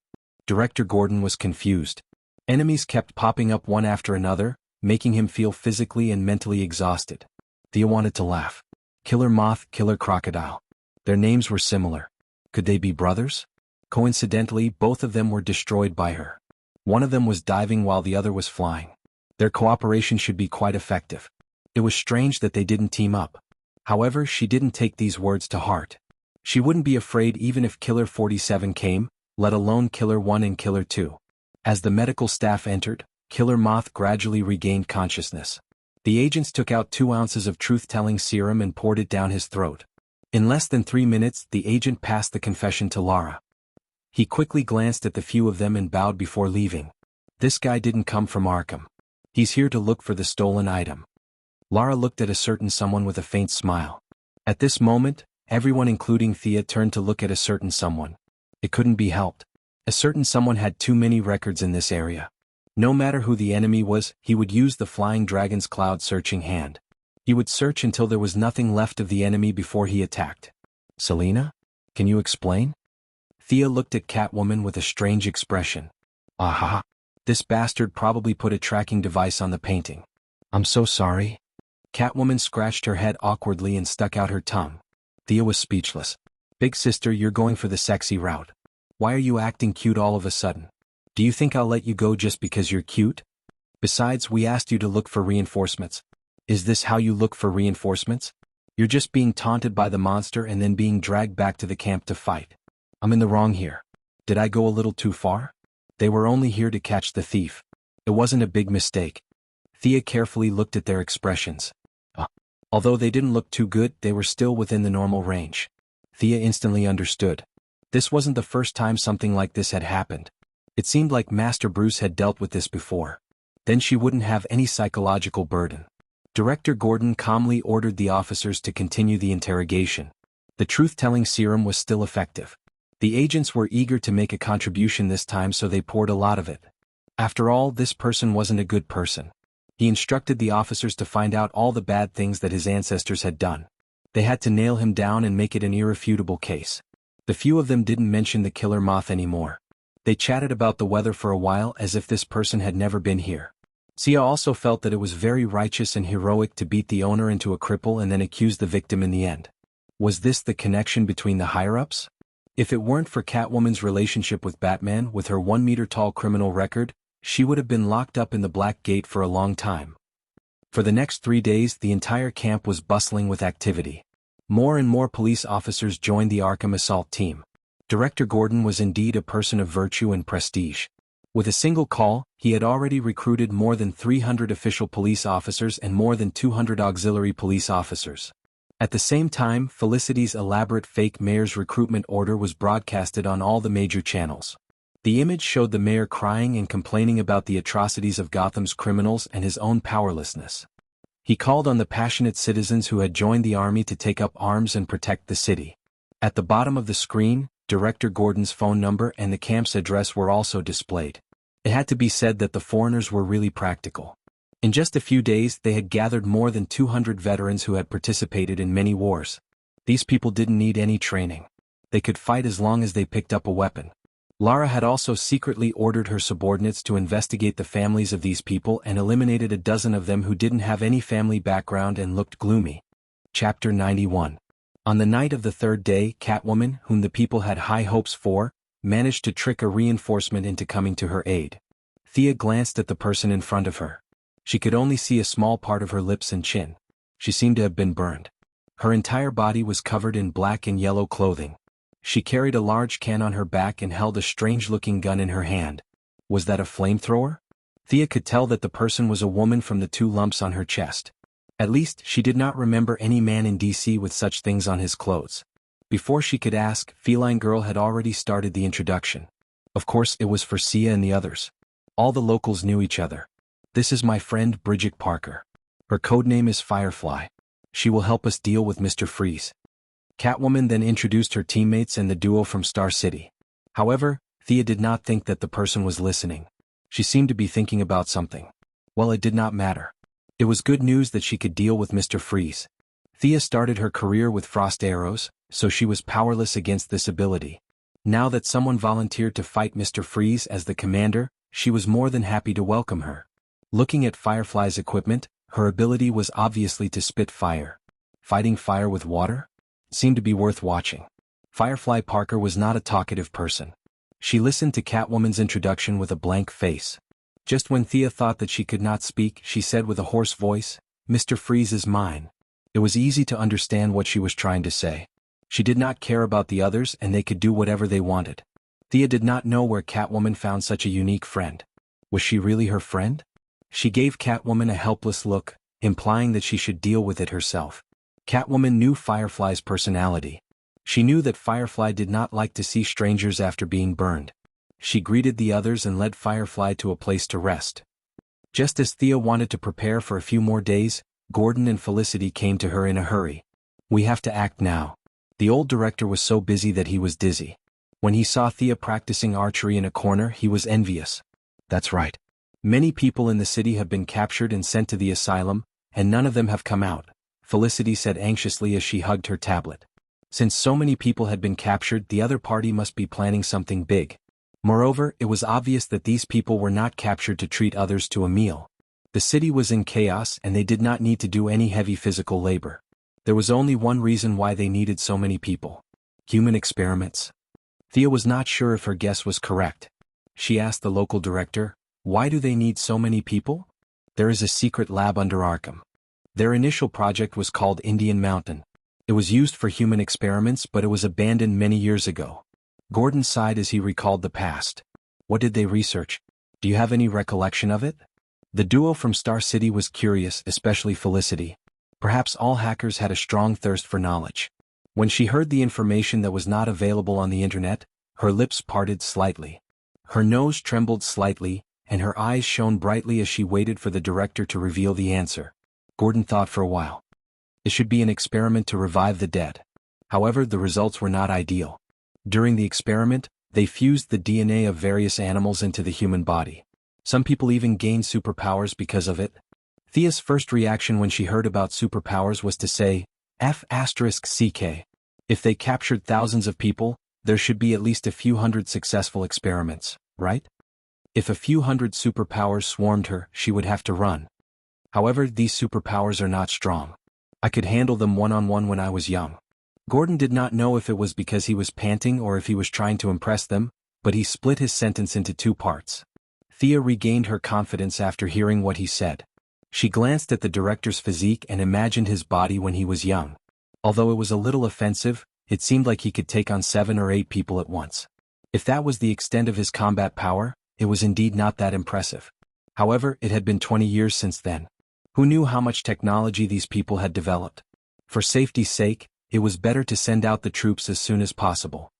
Director Gordon was confused. Enemies kept popping up one after another, making him feel physically and mentally exhausted. Thea wanted to laugh. Killer Moth, Killer Crocodile. Their names were similar. Could they be brothers? Coincidentally, both of them were destroyed by her. One of them was diving while the other was flying. Their cooperation should be quite effective. It was strange that they didn't team up. However, she didn't take these words to heart. She wouldn't be afraid even if Killer 47 came, let alone Killer 1 and Killer 2. As the medical staff entered, Killer Moth gradually regained consciousness. The agents took out 2 ounces of truth-telling serum and poured it down his throat. In less than 3 minutes, the agent passed the confession to Lara. He quickly glanced at the few of them and bowed before leaving. This guy didn't come from Arkham. He's here to look for the stolen item. Lara looked at a certain someone with a faint smile. At this moment, everyone including Thea turned to look at a certain someone. It couldn't be helped. A certain someone had too many records in this area. No matter who the enemy was, he would use the Flying Dragon's cloud-searching hand. He would search until there was nothing left of the enemy before he attacked. Selina? Can you explain? Thea looked at Catwoman with a strange expression. Aha! This bastard probably put a tracking device on the painting. I'm so sorry. Catwoman scratched her head awkwardly and stuck out her tongue. Thea was speechless. Big sister, you're going for the sexy route. Why are you acting cute all of a sudden? Do you think I'll let you go just because you're cute? Besides, we asked you to look for reinforcements. Is this how you look for reinforcements? You're just being taunted by the monster and then being dragged back to the camp to fight. I'm in the wrong here. Did I go a little too far? They were only here to catch the thief. It wasn't a big mistake. Thea carefully looked at their expressions. Although they didn't look too good, they were still within the normal range. Thea instantly understood. This wasn't the first time something like this had happened. It seemed like Master Bruce had dealt with this before. Then she wouldn't have any psychological burden. Director Gordon calmly ordered the officers to continue the interrogation. The truth-telling serum was still effective. The agents were eager to make a contribution this time, so they poured a lot of it. After all, this person wasn't a good person. He instructed the officers to find out all the bad things that his ancestors had done. They had to nail him down and make it an irrefutable case. The few of them didn't mention the Killer Moth anymore. They chatted about the weather for a while as if this person had never been here. Sia also felt that it was very righteous and heroic to beat the owner into a cripple and then accuse the victim in the end. Was this the connection between the higher-ups? If it weren't for Catwoman's relationship with Batman, with her 1-meter-tall criminal record, she would have been locked up in the Black Gate for a long time. For the next 3 days, the entire camp was bustling with activity. More and more police officers joined the Arkham Assault team. Director Gordon was indeed a person of virtue and prestige. With a single call, he had already recruited more than 300 official police officers and more than 200 auxiliary police officers. At the same time, Felicity's elaborate fake mayor's recruitment order was broadcasted on all the major channels. The image showed the mayor crying and complaining about the atrocities of Gotham's criminals and his own powerlessness. He called on the passionate citizens who had joined the army to take up arms and protect the city. At the bottom of the screen, Director Gordon's phone number and the camp's address were also displayed. It had to be said that the foreigners were really practical. In just a few days, they had gathered more than 200 veterans who had participated in many wars. These people didn't need any training. They could fight as long as they picked up a weapon. Lara had also secretly ordered her subordinates to investigate the families of these people and eliminated a dozen of them who didn't have any family background and looked gloomy. Chapter 91. On the night of the third day, Catwoman, whom the people had high hopes for, managed to trick a reinforcement into coming to her aid. Thea glanced at the person in front of her. She could only see a small part of her lips and chin. She seemed to have been burned. Her entire body was covered in black and yellow clothing. She carried a large can on her back and held a strange-looking gun in her hand. Was that a flamethrower? Thea could tell that the person was a woman from the 2 lumps on her chest. At least, she did not remember any man in DC with such things on his clothes. Before she could ask, Feline Girl had already started the introduction. Of course, it was for Sia and the others. All the locals knew each other. This is my friend Bridget Parker. Her codename is Firefly. She will help us deal with Mr. Freeze. Catwoman then introduced her teammates and the duo from Star City. However, Thea did not think that the person was listening. She seemed to be thinking about something. Well, it did not matter. It was good news that she could deal with Mr. Freeze. Thea started her career with frost arrows, so she was powerless against this ability. Now that someone volunteered to fight Mr. Freeze as the commander, she was more than happy to welcome her. Looking at Firefly's equipment, her ability was obviously to spit fire. Fighting fire with water? Seemed to be worth watching. Firefly Parker was not a talkative person. She listened to Catwoman's introduction with a blank face. Just when Thea thought that she could not speak, she said with a hoarse voice, "Mr. Freeze is mine." It was easy to understand what she was trying to say. She did not care about the others and they could do whatever they wanted. Thea did not know where Catwoman found such a unique friend. Was she really her friend? She gave Catwoman a helpless look, implying that she should deal with it herself. Catwoman knew Firefly's personality. She knew that Firefly did not like to see strangers after being burned. She greeted the others and led Firefly to a place to rest. Just as Thea wanted to prepare for a few more days, Gordon and Felicity came to her in a hurry. "We have to act now." The old director was so busy that he was dizzy. When he saw Thea practicing archery in a corner, he was envious. That's right. Many people in the city have been captured and sent to the asylum, and none of them have come out, Felicity said anxiously as she hugged her tablet. Since so many people had been captured, the other party must be planning something big. Moreover, it was obvious that these people were not captured to treat others to a meal. The city was in chaos and they did not need to do any heavy physical labor. There was only one reason why they needed so many people. Human experiments. Thea was not sure if her guess was correct. She asked the local director, "Why do they need so many people?" "There is a secret lab under Arkham. Their initial project was called Indian Mountain. It was used for human experiments, but it was abandoned many years ago." Gordon sighed as he recalled the past. "What did they research? Do you have any recollection of it?" The duo from Star City was curious, especially Felicity. Perhaps all hackers had a strong thirst for knowledge. When she heard the information that was not available on the internet, her lips parted slightly. Her nose trembled slightly, and her eyes shone brightly as she waited for the director to reveal the answer. Gordon thought for a while. It should be an experiment to revive the dead. However, the results were not ideal. During the experiment, they fused the DNA of various animals into the human body. Some people even gained superpowers because of it. Thea's first reaction when she heard about superpowers was to say, F***CK. If they captured thousands of people, there should be at least a few hundred successful experiments, right? If a few hundred superpowers swarmed her, she would have to run. However, these superpowers are not strong. I could handle them one-on-one when I was young. Gordon did not know if it was because he was panting or if he was trying to impress them, but he split his sentence into two parts. Thea regained her confidence after hearing what he said. She glanced at the director's physique and imagined his body when he was young. Although it was a little offensive, it seemed like he could take on 7 or 8 people at once. If that was the extent of his combat power, it was indeed not that impressive. However, it had been 20 years since then. Who knew how much technology these people had developed? For safety's sake, it was better to send out the troops as soon as possible.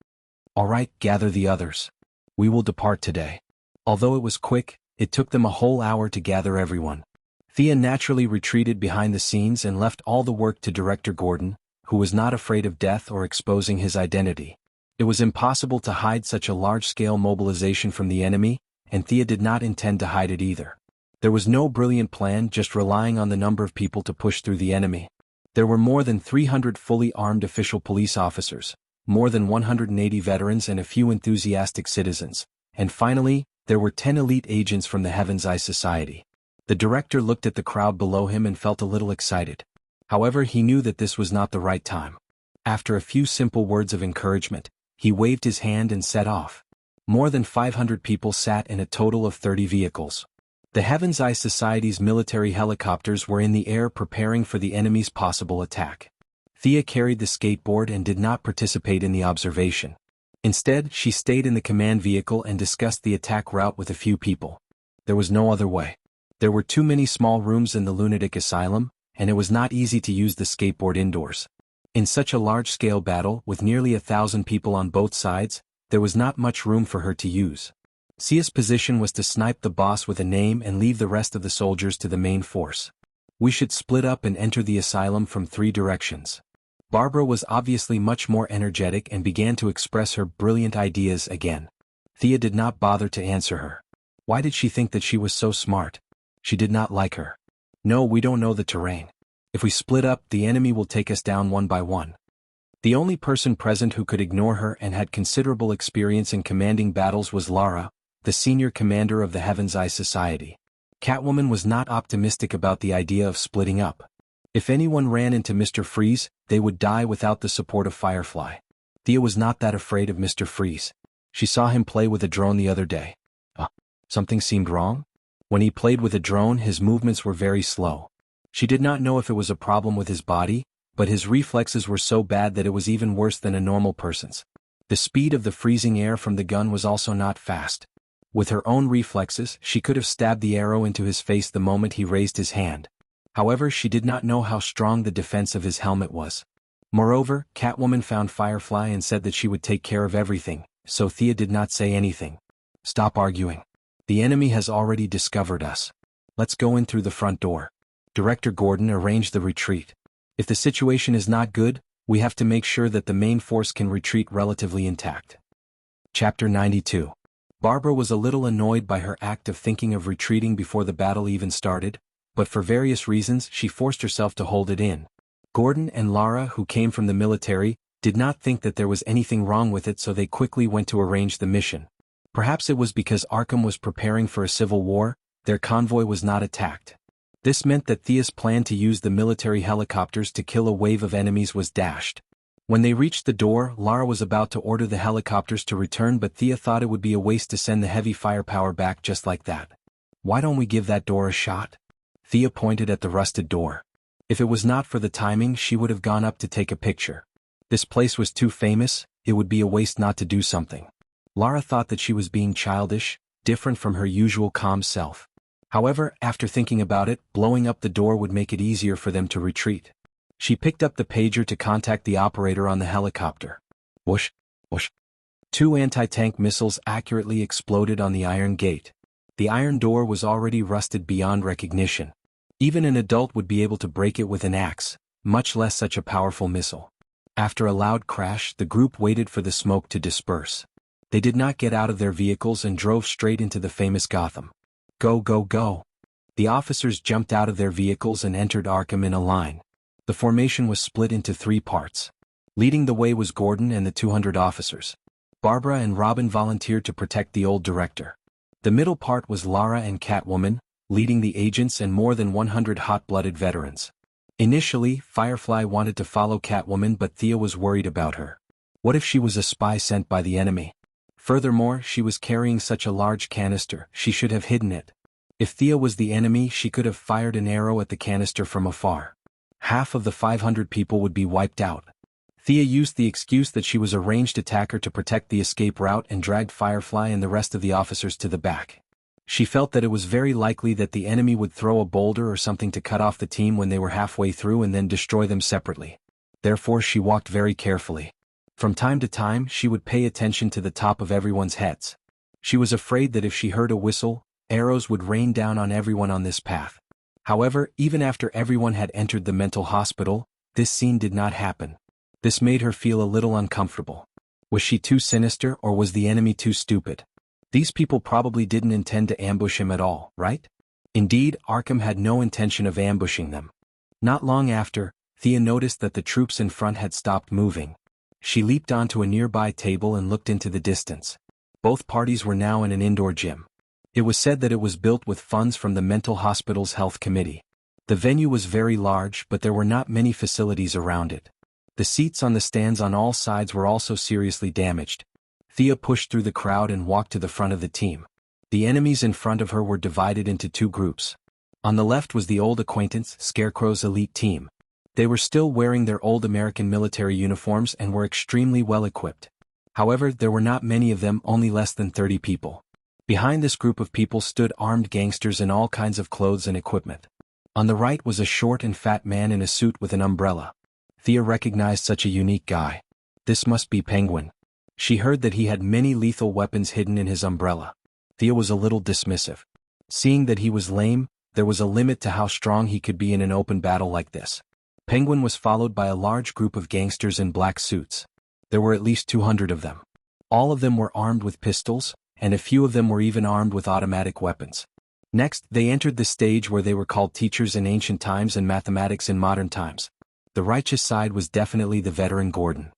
All right, gather the others. We will depart today. Although it was quick, it took them a whole hour to gather everyone. Thea naturally retreated behind the scenes and left all the work to Director Gordon, who was not afraid of death or exposing his identity. It was impossible to hide such a large-scale mobilization from the enemy, and Thea did not intend to hide it either. There was no brilliant plan, just relying on the number of people to push through the enemy. There were more than 300 fully armed official police officers, more than 180 veterans and a few enthusiastic citizens, and finally, there were 10 elite agents from the Heaven's Eye Society. The director looked at the crowd below him and felt a little excited. However, he knew that this was not the right time. After a few simple words of encouragement, he waved his hand and set off. More than 500 people sat in a total of 30 vehicles. The Heaven's Eye Society's military helicopters were in the air preparing for the enemy's possible attack. Thea carried the skateboard and did not participate in the observation. Instead, she stayed in the command vehicle and discussed the attack route with a few people. There was no other way. There were too many small rooms in the lunatic asylum, and it was not easy to use the skateboard indoors. In such a large-scale battle, with nearly 1,000 people on both sides, there was not much room for her to use. Thea's position was to snipe the boss with a name and leave the rest of the soldiers to the main force. We should split up and enter the asylum from 3 directions. Barbara was obviously much more energetic and began to express her brilliant ideas again. Thea did not bother to answer her. Why did she think that she was so smart? She did not like her. No, we don't know the terrain. If we split up, the enemy will take us down one by one. The only person present who could ignore her and had considerable experience in commanding battles was Lara, the senior commander of the Heaven's Eye Society. Catwoman was not optimistic about the idea of splitting up. If anyone ran into Mr. Freeze, they would die without the support of Firefly. Thea was not that afraid of Mr. Freeze. She saw him play with a drone the other day. Something seemed wrong? When he played with a drone, his movements were very slow. She did not know if it was a problem with his body, but his reflexes were so bad that it was even worse than a normal person's. The speed of the freezing air from the gun was also not fast. With her own reflexes, she could have stabbed the arrow into his face the moment he raised his hand. However, she did not know how strong the defense of his helmet was. Moreover, Catwoman found Firefly and said that she would take care of everything, so Thea did not say anything. Stop arguing. The enemy has already discovered us. Let's go in through the front door. Director Gordon arranged the retreat. If the situation is not good, we have to make sure that the main force can retreat relatively intact. Chapter 92. Barbara was a little annoyed by her act of thinking of retreating before the battle even started, but for various reasons she forced herself to hold it in. Gordon and Lara, who came from the military, did not think that there was anything wrong with it, so they quickly went to arrange the mission. Perhaps it was because Arkham was preparing for a civil war, their convoy was not attacked. This meant that Thea's plan to use the military helicopters to kill a wave of enemies was dashed. When they reached the door, Lara was about to order the helicopters to return, but Thea thought it would be a waste to send the heavy firepower back just like that. Why don't we give that door a shot? Thea pointed at the rusted door. If it was not for the timing, she would have gone up to take a picture. This place was too famous, it would be a waste not to do something. Lara thought that she was being childish, different from her usual calm self. However, after thinking about it, blowing up the door would make it easier for them to retreat. She picked up the pager to contact the operator on the helicopter. Whoosh, whoosh. 2 anti-tank missiles accurately exploded on the iron gate. The iron door was already rusted beyond recognition. Even an adult would be able to break it with an axe, much less such a powerful missile. After a loud crash, the group waited for the smoke to disperse. They did not get out of their vehicles and drove straight into the famous Gotham. Go, go, go. The officers jumped out of their vehicles and entered Arkham in a line. The formation was split into 3 parts. Leading the way was Gordon and the 200 officers. Barbara and Robin volunteered to protect the old director. The middle part was Lara and Catwoman, leading the agents and more than 100 hot-blooded veterans. Initially, Firefly wanted to follow Catwoman, but Thea was worried about her. What if she was a spy sent by the enemy? Furthermore, she was carrying such a large canister, she should have hidden it. If Thea was the enemy, she could have fired an arrow at the canister from afar. Half of the 500 people would be wiped out. Thea used the excuse that she was a ranged attacker to protect the escape route and dragged Firefly and the rest of the officers to the back. She felt that it was very likely that the enemy would throw a boulder or something to cut off the team when they were halfway through and then destroy them separately. Therefore, she walked very carefully. From time to time, she would pay attention to the top of everyone's heads. She was afraid that if she heard a whistle, arrows would rain down on everyone on this path. However, even after everyone had entered the mental hospital, this scene did not happen. This made her feel a little uncomfortable. Was she too sinister, or was the enemy too stupid? These people probably didn't intend to ambush him at all, right? Indeed, Arkham had no intention of ambushing them. Not long after, Thea noticed that the troops in front had stopped moving. She leaped onto a nearby table and looked into the distance. Both parties were now in an indoor gym. It was said that it was built with funds from the mental hospital's health committee. The venue was very large, but there were not many facilities around it. The seats on the stands on all sides were also seriously damaged. Thea pushed through the crowd and walked to the front of the team. The enemies in front of her were divided into two groups. On the left was the old acquaintance, Scarecrow's elite team. They were still wearing their old American military uniforms and were extremely well equipped. However, there were not many of them, only less than 30 people. Behind this group of people stood armed gangsters in all kinds of clothes and equipment. On the right was a short and fat man in a suit with an umbrella. Thea recognized such a unique guy. This must be Penguin. She heard that he had many lethal weapons hidden in his umbrella. Thea was a little dismissive. Seeing that he was lame, there was a limit to how strong he could be in an open battle like this. Penguin was followed by a large group of gangsters in black suits. There were at least 200 of them. All of them were armed with pistols, and a few of them were even armed with automatic weapons. Next, they entered the stage where they were called teachers in ancient times and mathematics in modern times. The righteous side was definitely the veteran Gordon.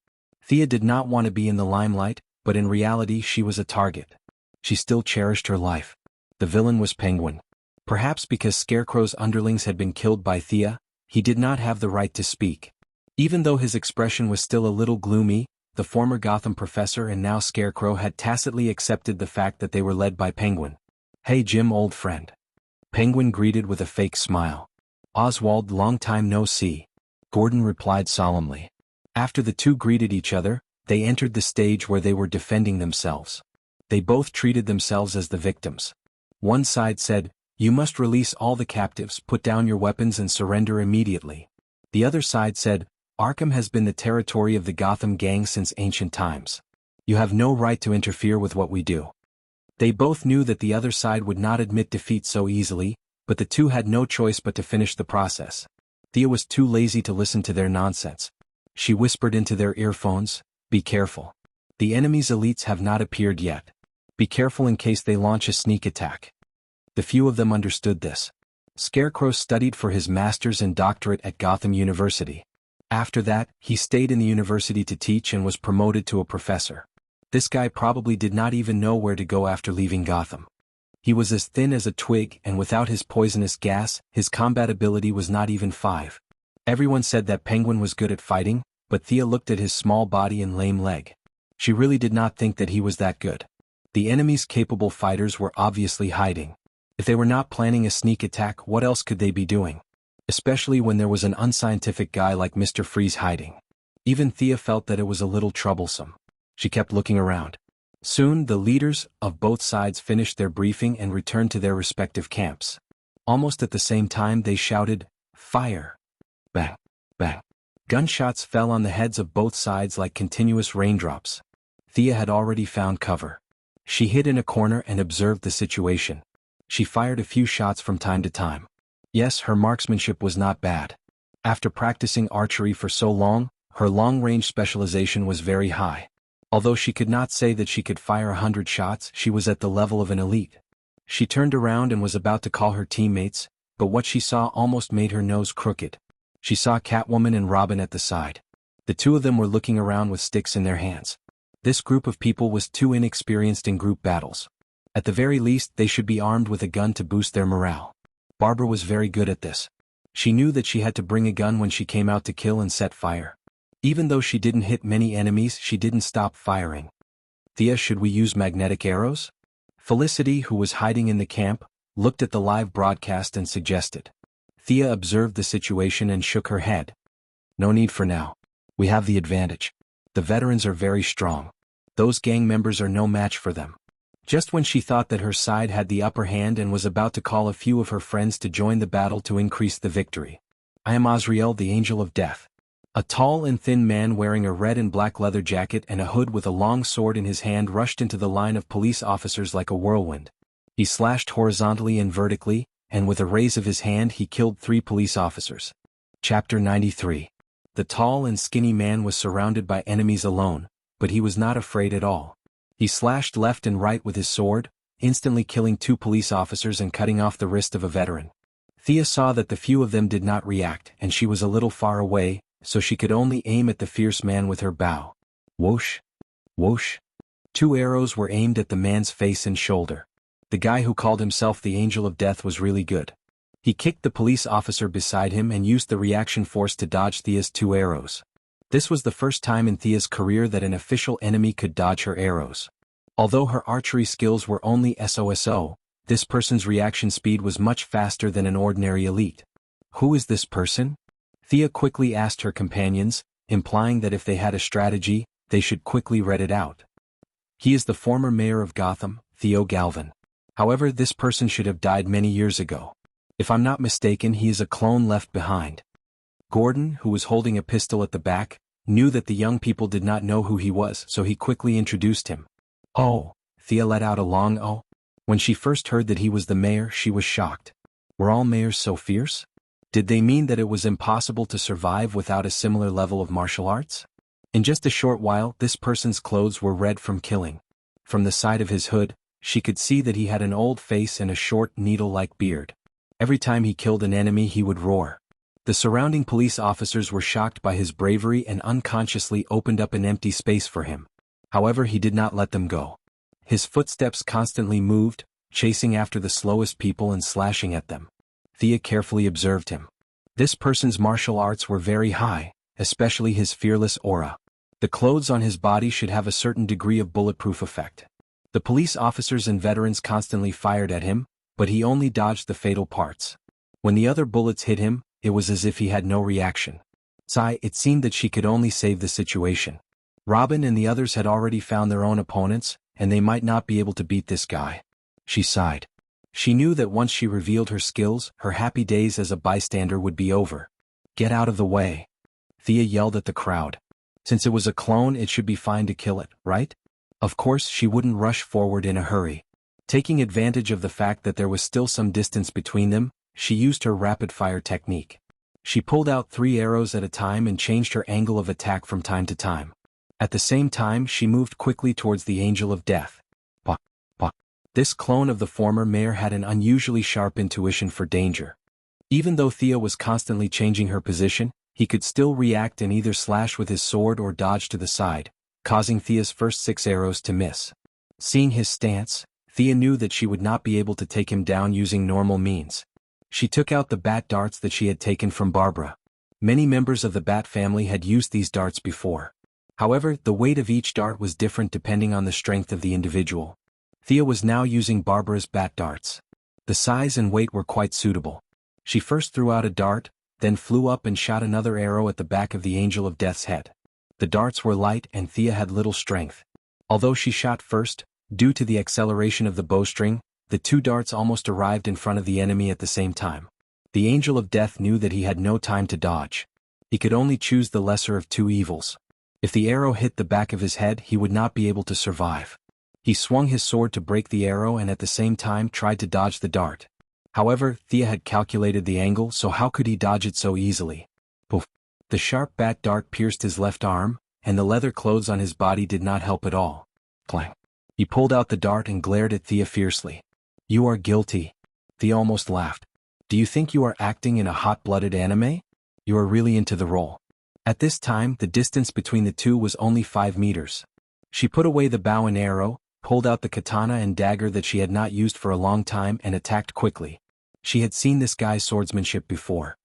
Thea did not want to be in the limelight, but in reality she was a target. She still cherished her life. The villain was Penguin. Perhaps because Scarecrow's underlings had been killed by Thea, he did not have the right to speak. Even though his expression was still a little gloomy, the former Gotham professor and now Scarecrow had tacitly accepted the fact that they were led by Penguin. "Hey Jim, old friend." Penguin greeted with a fake smile. "Oswald, long time no see." Gordon replied solemnly. After the two greeted each other, they entered the stage where they were defending themselves. They both treated themselves as the victims. One side said, "You must release all the captives, put down your weapons and surrender immediately." The other side said, "Arkham has been the territory of the Gotham gang since ancient times. You have no right to interfere with what we do." They both knew that the other side would not admit defeat so easily, but the two had no choice but to finish the process. Thea was too lazy to listen to their nonsense. She whispered into their earphones, "Be careful. The enemy's elites have not appeared yet. Be careful in case they launch a sneak attack." The few of them understood this. Scarecrow studied for his master's and doctorate at Gotham University. After that, he stayed in the university to teach and was promoted to a professor. This guy probably did not even know where to go after leaving Gotham. He was as thin as a twig, and without his poisonous gas, his combat ability was not even 5. Everyone said that Penguin was good at fighting, but Thea looked at his small body and lame leg. She really did not think that he was that good. The enemy's capable fighters were obviously hiding. If they were not planning a sneak attack, what else could they be doing? Especially when there was an unscientific guy like Mr. Freeze hiding. Even Thea felt that it was a little troublesome. She kept looking around. Soon, the leaders of both sides finished their briefing and returned to their respective camps. Almost at the same time they shouted, "Fire!" Bang! Bang! Gunshots fell on the heads of both sides like continuous raindrops. Thea had already found cover. She hid in a corner and observed the situation. She fired a few shots from time to time. Yes, her marksmanship was not bad. After practicing archery for so long, her long-range specialization was very high. Although she could not say that she could fire 100 shots, she was at the level of an elite. She turned around and was about to call her teammates, but what she saw almost made her nose crooked. She saw Catwoman and Robin at the side. The two of them were looking around with sticks in their hands. This group of people was too inexperienced in group battles. At the very least, they should be armed with a gun to boost their morale. Barbara was very good at this. She knew that she had to bring a gun when she came out to kill and set fire. Even though she didn't hit many enemies, she didn't stop firing. Thea, should we use magnetic arrows? Felicity, who was hiding in the camp, looked at the live broadcast and suggested. Thea observed the situation and shook her head. No need for now. We have the advantage. The veterans are very strong. Those gang members are no match for them. Just when she thought that her side had the upper hand and was about to call a few of her friends to join the battle to increase the victory. I am Azrael, the Angel of Death. A tall and thin man wearing a red and black leather jacket and a hood with a long sword in his hand rushed into the line of police officers like a whirlwind. He slashed horizontally and vertically, and with a raise of his hand he killed 3 police officers. Chapter 93. The tall and skinny man was surrounded by enemies alone, but he was not afraid at all. He slashed left and right with his sword, instantly killing 2 police officers and cutting off the wrist of a veteran. Thea saw that the few of them did not react, and she was a little far away, so she could only aim at the fierce man with her bow. Whoosh! Whoosh! 2 arrows were aimed at the man's face and shoulder. The guy who called himself the Angel of Death was really good. He kicked the police officer beside him and used the reaction force to dodge Thea's 2 arrows. This was the first time in Thea's career that an official enemy could dodge her arrows. Although her archery skills were only SOSO, this person's reaction speed was much faster than an ordinary elite. Who is this person? Thea quickly asked her companions, implying that if they had a strategy, they should quickly read it out. He is the former mayor of Gotham, Theo Galvin. However, this person should have died many years ago. If I'm not mistaken, he is a clone left behind. Gordon, who was holding a pistol at the back, knew that the young people did not know who he was, so he quickly introduced him. Oh, Thea let out a long oh. When she first heard that he was the mayor, she was shocked. Were all mayors so fierce? Did they mean that it was impossible to survive without a similar level of martial arts? In just a short while, this person's clothes were red from killing. From the side of his hood, she could see that he had an old face and a short, needle-like beard. Every time he killed an enemy, he would roar. The surrounding police officers were shocked by his bravery and unconsciously opened up an empty space for him. However, he did not let them go. His footsteps constantly moved, chasing after the slowest people and slashing at them. Thea carefully observed him. This person's martial arts were very high, especially his fearless aura. The clothes on his body should have a certain degree of bulletproof effect. The police officers and veterans constantly fired at him, but he only dodged the fatal parts. When the other bullets hit him, it was as if he had no reaction. It seemed that she could only save the situation. Robin and the others had already found their own opponents, and they might not be able to beat this guy. She sighed. She knew that once she revealed her skills, her happy days as a bystander would be over. Get out of the way. Thea yelled at the crowd. Since it was a clone, it should be fine to kill it, right? Of course, she wouldn't rush forward in a hurry. Taking advantage of the fact that there was still some distance between them, she used her rapid-fire technique. She pulled out 3 arrows at a time and changed her angle of attack from time to time. At the same time, she moved quickly towards the Angel of Death. This clone of the former mayor had an unusually sharp intuition for danger. Even though Thea was constantly changing her position, he could still react and either slash with his sword or dodge to the side, causing Thea's first 6 arrows to miss. Seeing his stance, Thea knew that she would not be able to take him down using normal means. She took out the bat darts that she had taken from Barbara. Many members of the bat family had used these darts before. However, the weight of each dart was different depending on the strength of the individual. Thea was now using Barbara's bat darts. The size and weight were quite suitable. She first threw out a dart, then flew up and shot another arrow at the back of the Angel of Death's head. The darts were light and Thea had little strength. Although she shot first, due to the acceleration of the bowstring, the 2 darts almost arrived in front of the enemy at the same time. The Angel of Death knew that he had no time to dodge. He could only choose the lesser of 2 evils. If the arrow hit the back of his head, he would not be able to survive. He swung his sword to break the arrow and at the same time tried to dodge the dart. However, Thea had calculated the angle, so how could he dodge it so easily? Poof! The sharp bat dart pierced his left arm, and the leather clothes on his body did not help at all. Clang! He pulled out the dart and glared at Thea fiercely. You are guilty. Thea almost laughed. Do you think you are acting in a hot-blooded anime? You are really into the role. At this time, the distance between the two was only 5 meters. She put away the bow and arrow, pulled out the katana and dagger that she had not used for a long time and attacked quickly. She had seen this guy's swordsmanship before.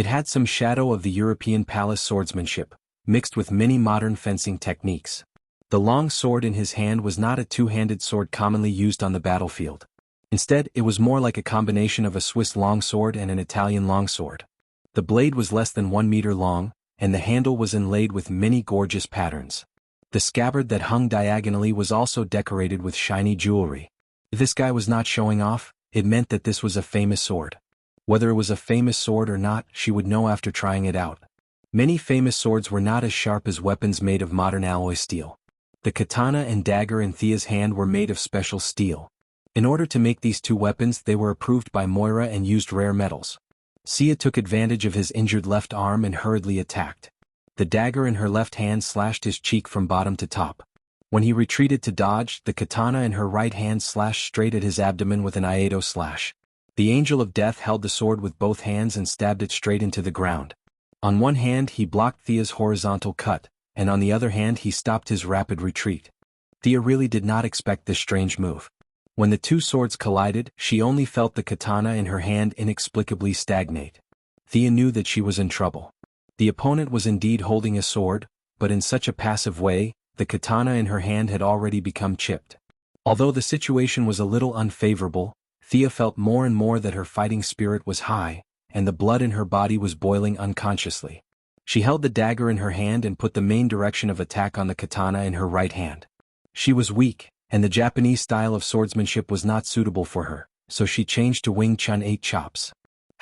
It had some shadow of the European palace swordsmanship, mixed with many modern fencing techniques. The long sword in his hand was not a two-handed sword commonly used on the battlefield. Instead, it was more like a combination of a Swiss longsword and an Italian longsword. The blade was less than 1 meter long, and the handle was inlaid with many gorgeous patterns. The scabbard that hung diagonally was also decorated with shiny jewelry. If this guy was not showing off, it meant that this was a famous sword. Whether it was a famous sword or not, she would know after trying it out. Many famous swords were not as sharp as weapons made of modern alloy steel. The katana and dagger in Thea's hand were made of special steel. In order to make these two weapons, they were approved by Moira and used rare metals. Sia took advantage of his injured left arm and hurriedly attacked. The dagger in her left hand slashed his cheek from bottom to top. When he retreated to dodge, the katana in her right hand slashed straight at his abdomen with an Iato slash. The Angel of Death held the sword with both hands and stabbed it straight into the ground. On one hand he blocked Thea's horizontal cut, and on the other hand he stopped his rapid retreat. Thea really did not expect this strange move. When the two swords collided, she only felt the katana in her hand inexplicably stagnate. Thea knew that she was in trouble. The opponent was indeed holding a sword, but in such a passive way, the katana in her hand had already become chipped. Although the situation was a little unfavorable, Thea felt more and more that her fighting spirit was high, and the blood in her body was boiling unconsciously. She held the dagger in her hand and put the main direction of attack on the katana in her right hand. She was weak, and the Japanese style of swordsmanship was not suitable for her, so she changed to Wing Chun 8 chops.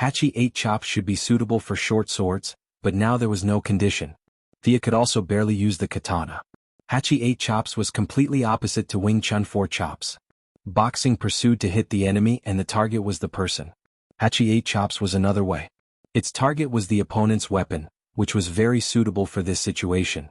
Hachi 8 chops should be suitable for short swords, but now there was no condition. Thea could also barely use the katana. Hachi 8 chops was completely opposite to Wing Chun 4 chops. Boxing pursued to hit the enemy and the target was the person. Hachi 8 chops was another way. Its target was the opponent's weapon, which was very suitable for this situation.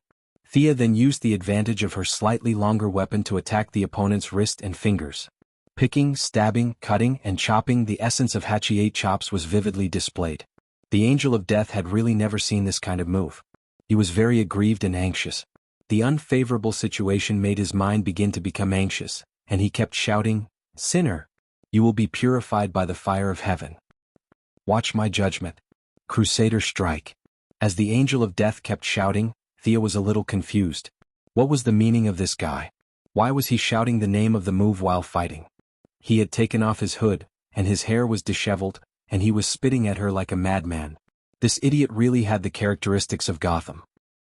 Thea then used the advantage of her slightly longer weapon to attack the opponent's wrist and fingers. Picking, stabbing, cutting, and chopping, the essence of Hachi 8 chops was vividly displayed. The Angel of Death had really never seen this kind of move. He was very aggrieved and anxious. The unfavorable situation made his mind begin to become anxious, and he kept shouting, "Sinner! You will be purified by the fire of heaven. Watch my judgment. Crusader strike." As the Angel of Death kept shouting, Thea was a little confused. What was the meaning of this guy? Why was he shouting the name of the move while fighting? He had taken off his hood, and his hair was disheveled, and he was spitting at her like a madman. This idiot really had the characteristics of Gotham.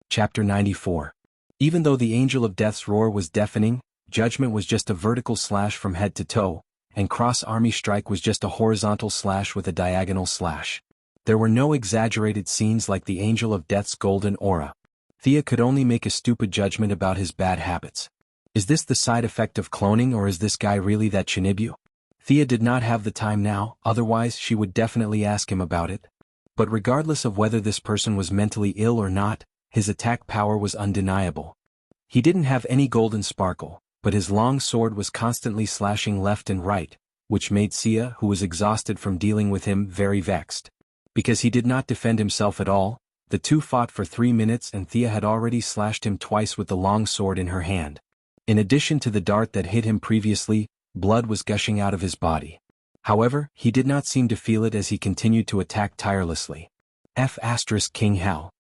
Chapter 94. Even though the Angel of Death's roar was deafening, Judgment was just a vertical slash from head to toe, and Cross Army Strike was just a horizontal slash with a diagonal slash. There were no exaggerated scenes like the Angel of Death's golden aura. Thea could only make a stupid judgment about his bad habits. Is this the side effect of cloning, or is this guy really that Shinibu? Thea did not have the time now, otherwise she would definitely ask him about it. But regardless of whether this person was mentally ill or not, his attack power was undeniable. He didn't have any golden sparkle, but his long sword was constantly slashing left and right, which made Sia, who was exhausted from dealing with him, very vexed. Because he did not defend himself at all, the two fought for 3 minutes and Thea had already slashed him twice with the long sword in her hand. In addition to the dart that hit him previously, blood was gushing out of his body. However, he did not seem to feel it as he continued to attack tirelessly. King Hal.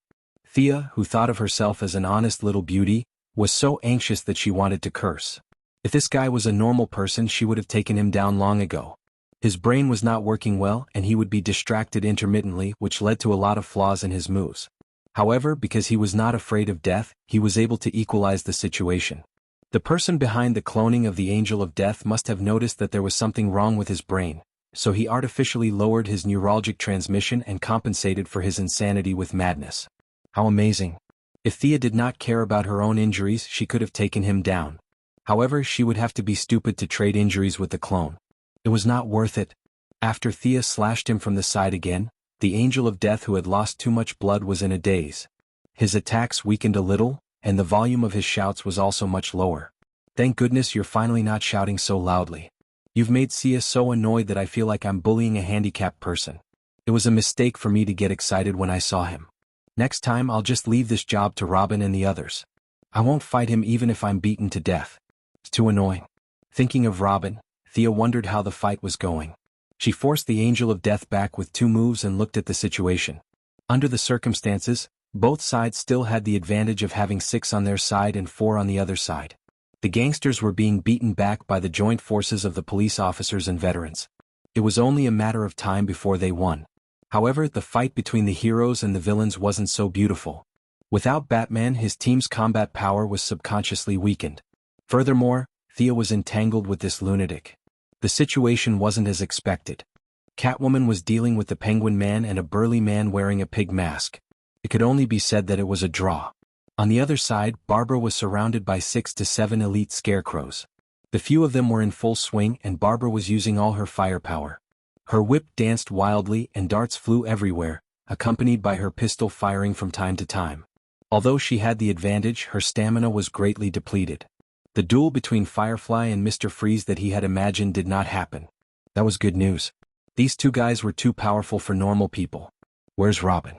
Thea, who thought of herself as an honest little beauty, was so anxious that she wanted to curse. If this guy was a normal person, she would have taken him down long ago. His brain was not working well and he would be distracted intermittently, which led to a lot of flaws in his moves. However, because he was not afraid of death, he was able to equalize the situation. The person behind the cloning of the Angel of Death must have noticed that there was something wrong with his brain, so he artificially lowered his neurologic transmission and compensated for his insanity with madness. How amazing. If Thea did not care about her own injuries, she could have taken him down. However, she would have to be stupid to trade injuries with the clone. It was not worth it. After Thea slashed him from the side again, the Angel of Death, who had lost too much blood, was in a daze. His attacks weakened a little, and the volume of his shouts was also much lower. "Thank goodness you're finally not shouting so loudly. You've made Sia so annoyed that I feel like I'm bullying a handicapped person. It was a mistake for me to get excited when I saw him. Next time I'll just leave this job to Robin and the others. I won't fight him even if I'm beaten to death. It's too annoying." Thinking of Robin, Thea wondered how the fight was going. She forced the Angel of Death back with 2 moves and looked at the situation. Under the circumstances, both sides still had the advantage of having 6 on their side and 4 on the other side. The gangsters were being beaten back by the joint forces of the police officers and veterans. It was only a matter of time before they won. However, the fight between the heroes and the villains wasn't so beautiful. Without Batman, his team's combat power was subconsciously weakened. Furthermore, Thea was entangled with this lunatic. The situation wasn't as expected. Catwoman was dealing with the Penguin Man and a burly man wearing a pig mask. It could only be said that it was a draw. On the other side, Barbara was surrounded by 6 to 7 elite scarecrows. The few of them were in full swing and Barbara was using all her firepower. Her whip danced wildly and darts flew everywhere, accompanied by her pistol firing from time to time. Although she had the advantage, her stamina was greatly depleted. The duel between Firefly and Mr. Freeze that he had imagined did not happen. That was good news. These two guys were too powerful for normal people. Where's Robin?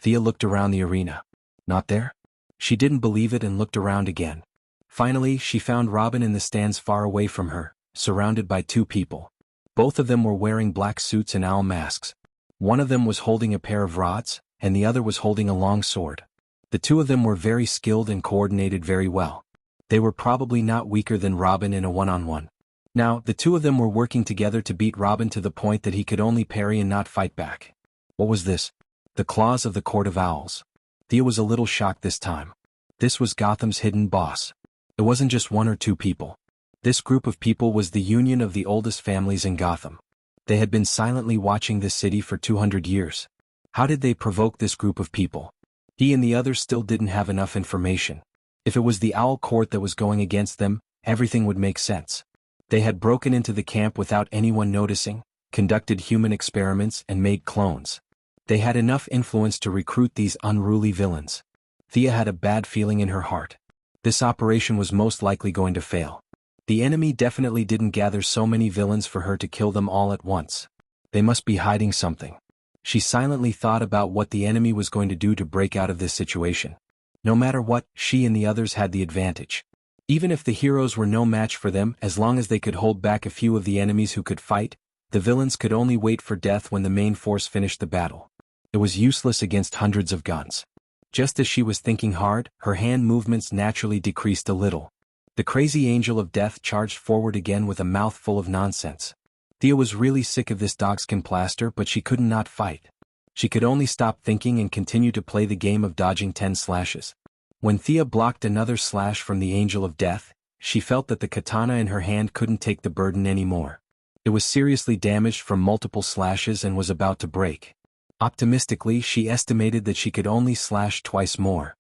Thea looked around the arena. Not there? She didn't believe it and looked around again. Finally, she found Robin in the stands far away from her, surrounded by 2 people. Both of them were wearing black suits and owl masks. One of them was holding a pair of rods, and the other was holding a long sword. The 2 of them were very skilled and coordinated very well. They were probably not weaker than Robin in a one-on-one. Now, the 2 of them were working together to beat Robin to the point that he could only parry and not fight back. What was this? The claws of the Court of Owls. Thea was a little shocked this time. This was Gotham's hidden boss. It wasn't just 1 or 2 people. This group of people was the union of the oldest families in Gotham. They had been silently watching this city for 200 years. How did they provoke this group of people? He and the others still didn't have enough information. If it was the Owl Court that was going against them, everything would make sense. They had broken into the camp without anyone noticing, conducted human experiments and made clones. They had enough influence to recruit these unruly villains. Thea had a bad feeling in her heart. This operation was most likely going to fail. The enemy definitely didn't gather so many villains for her to kill them all at once. They must be hiding something. She silently thought about what the enemy was going to do to break out of this situation. No matter what, she and the others had the advantage. Even if the heroes were no match for them, as long as they could hold back a few of the enemies who could fight, the villains could only wait for death when the main force finished the battle. It was useless against hundreds of guns. Just as she was thinking hard, her hand movements naturally decreased a little. The crazy angel of death charged forward again with a mouth full of nonsense. Thea was really sick of this dogskin plaster, but she could not fight. She could only stop thinking and continue to play the game of dodging 10 slashes. When Thea blocked another slash from the angel of death, she felt that the katana in her hand couldn't take the burden anymore. It was seriously damaged from multiple slashes and was about to break. Optimistically, she estimated that she could only slash twice more.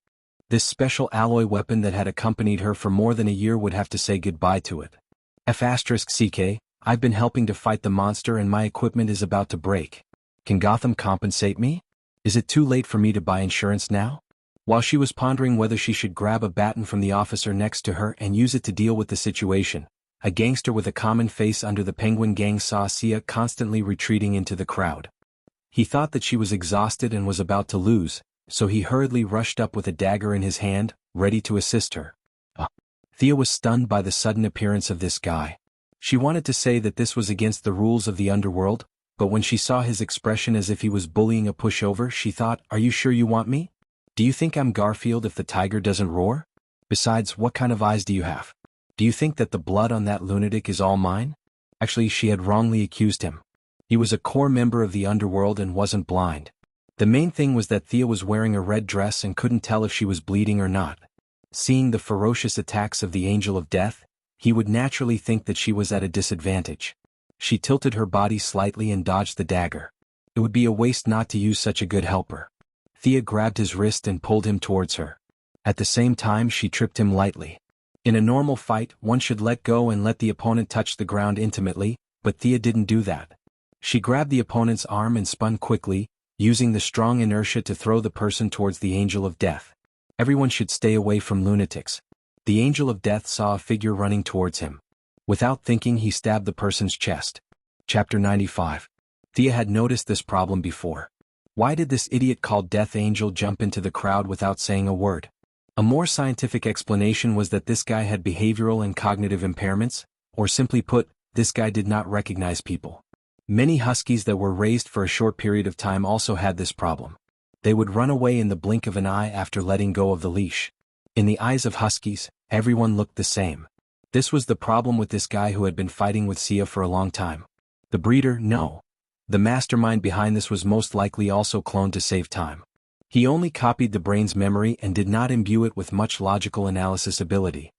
This special alloy weapon that had accompanied her for more than a year would have to say goodbye to it. F***CK, I've been helping to fight the monster and my equipment is about to break. Can Gotham compensate me? Is it too late for me to buy insurance now? While she was pondering whether she should grab a baton from the officer next to her and use it to deal with the situation, a gangster with a common face under the Penguin Gang saw Sia constantly retreating into the crowd. He thought that she was exhausted and was about to lose, so he hurriedly rushed up with a dagger in his hand, ready to assist her. Thea was stunned by the sudden appearance of this guy. She wanted to say that this was against the rules of the underworld, but when she saw his expression as if he was bullying a pushover, she thought, "Are you sure you want me? Do you think I'm Garfield if the tiger doesn't roar? Besides, what kind of eyes do you have? Do you think that the blood on that lunatic is all mine?" Actually, she had wrongly accused him. He was a core member of the underworld and wasn't blind. The main thing was that Thea was wearing a red dress and couldn't tell if she was bleeding or not. Seeing the ferocious attacks of the Angel of Death, he would naturally think that she was at a disadvantage. She tilted her body slightly and dodged the dagger. It would be a waste not to use such a good helper. Thea grabbed his wrist and pulled him towards her. At the same time, she tripped him lightly. In a normal fight, one should let go and let the opponent touch the ground intimately, but Thea didn't do that. She grabbed the opponent's arm and spun quickly, using the strong inertia to throw the person towards the Angel of Death. Everyone should stay away from lunatics. The Angel of Death saw a figure running towards him. Without thinking, he stabbed the person's chest. Chapter 95. Thea had noticed this problem before. Why did this idiot called Death Angel jump into the crowd without saying a word? A more scientific explanation was that this guy had behavioral and cognitive impairments, or simply put, this guy did not recognize people. Many huskies that were raised for a short period of time also had this problem. They would run away in the blink of an eye after letting go of the leash. In the eyes of huskies, everyone looked the same. This was the problem with this guy who had been fighting with Sia for a long time. The breeder, no. The mastermind behind this was most likely also cloned to save time. He only copied the brain's memory and did not imbue it with much logical analysis ability.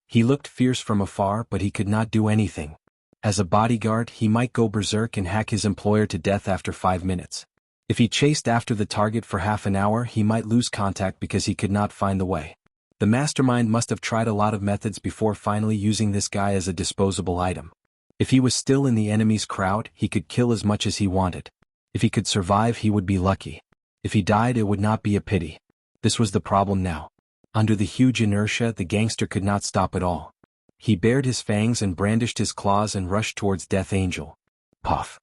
He looked fierce from afar, but he could not do anything. As a bodyguard, he might go berserk and hack his employer to death after 5 minutes. If he chased after the target for half an hour, he might lose contact because he could not find the way. The mastermind must have tried a lot of methods before finally using this guy as a disposable item. If he was still in the enemy's crowd, he could kill as much as he wanted. If he could survive, he would be lucky. If he died, it would not be a pity. This was the problem now. Under the huge inertia, the gangster could not stop at all. He bared his fangs and brandished his claws and rushed towards Death Angel. Puff.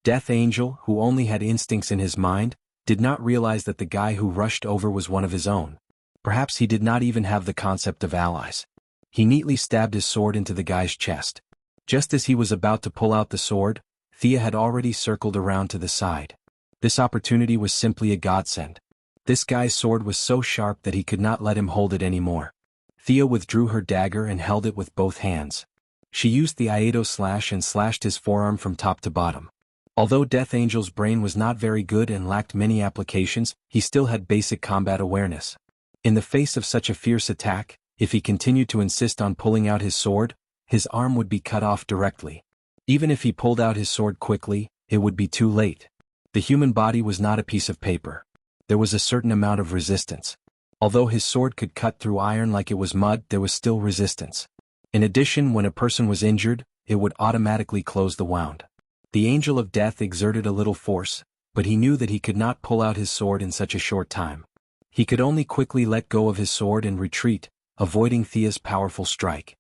Death Angel, who only had instincts in his mind, did not realize that the guy who rushed over was one of his own. Perhaps he did not even have the concept of allies. He neatly stabbed his sword into the guy's chest. Just as he was about to pull out the sword, Thea had already circled around to the side. This opportunity was simply a godsend. This guy's sword was so sharp that he could not let him hold it anymore. Thea withdrew her dagger and held it with both hands. She used the Iaedo slash and slashed his forearm from top to bottom. Although Death Angel's brain was not very good and lacked many applications, he still had basic combat awareness. In the face of such a fierce attack, if he continued to insist on pulling out his sword, his arm would be cut off directly. Even if he pulled out his sword quickly, it would be too late. The human body was not a piece of paper. There was a certain amount of resistance. Although his sword could cut through iron like it was mud, there was still resistance. In addition, when a person was injured, it would automatically close the wound. The Angel of Death exerted a little force, but he knew that he could not pull out his sword in such a short time. He could only quickly let go of his sword and retreat, avoiding Thea's powerful strike.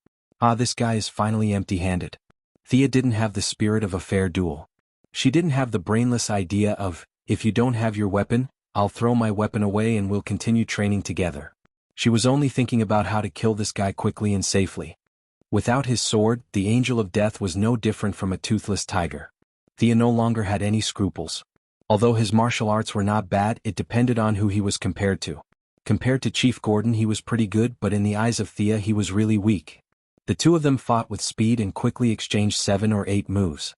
This guy is finally empty-handed. Thea didn't have the spirit of a fair duel. She didn't have the brainless idea of, if you don't have your weapon, I'll throw my weapon away and we'll continue training together. She was only thinking about how to kill this guy quickly and safely. Without his sword, the Angel of Death was no different from a toothless tiger. Thea no longer had any scruples. Although his martial arts were not bad, it depended on who he was compared to. Compared to Chief Gordon, he was pretty good, but in the eyes of Thea, he was really weak. The two of them fought with speed and quickly exchanged 7 or 8 moves.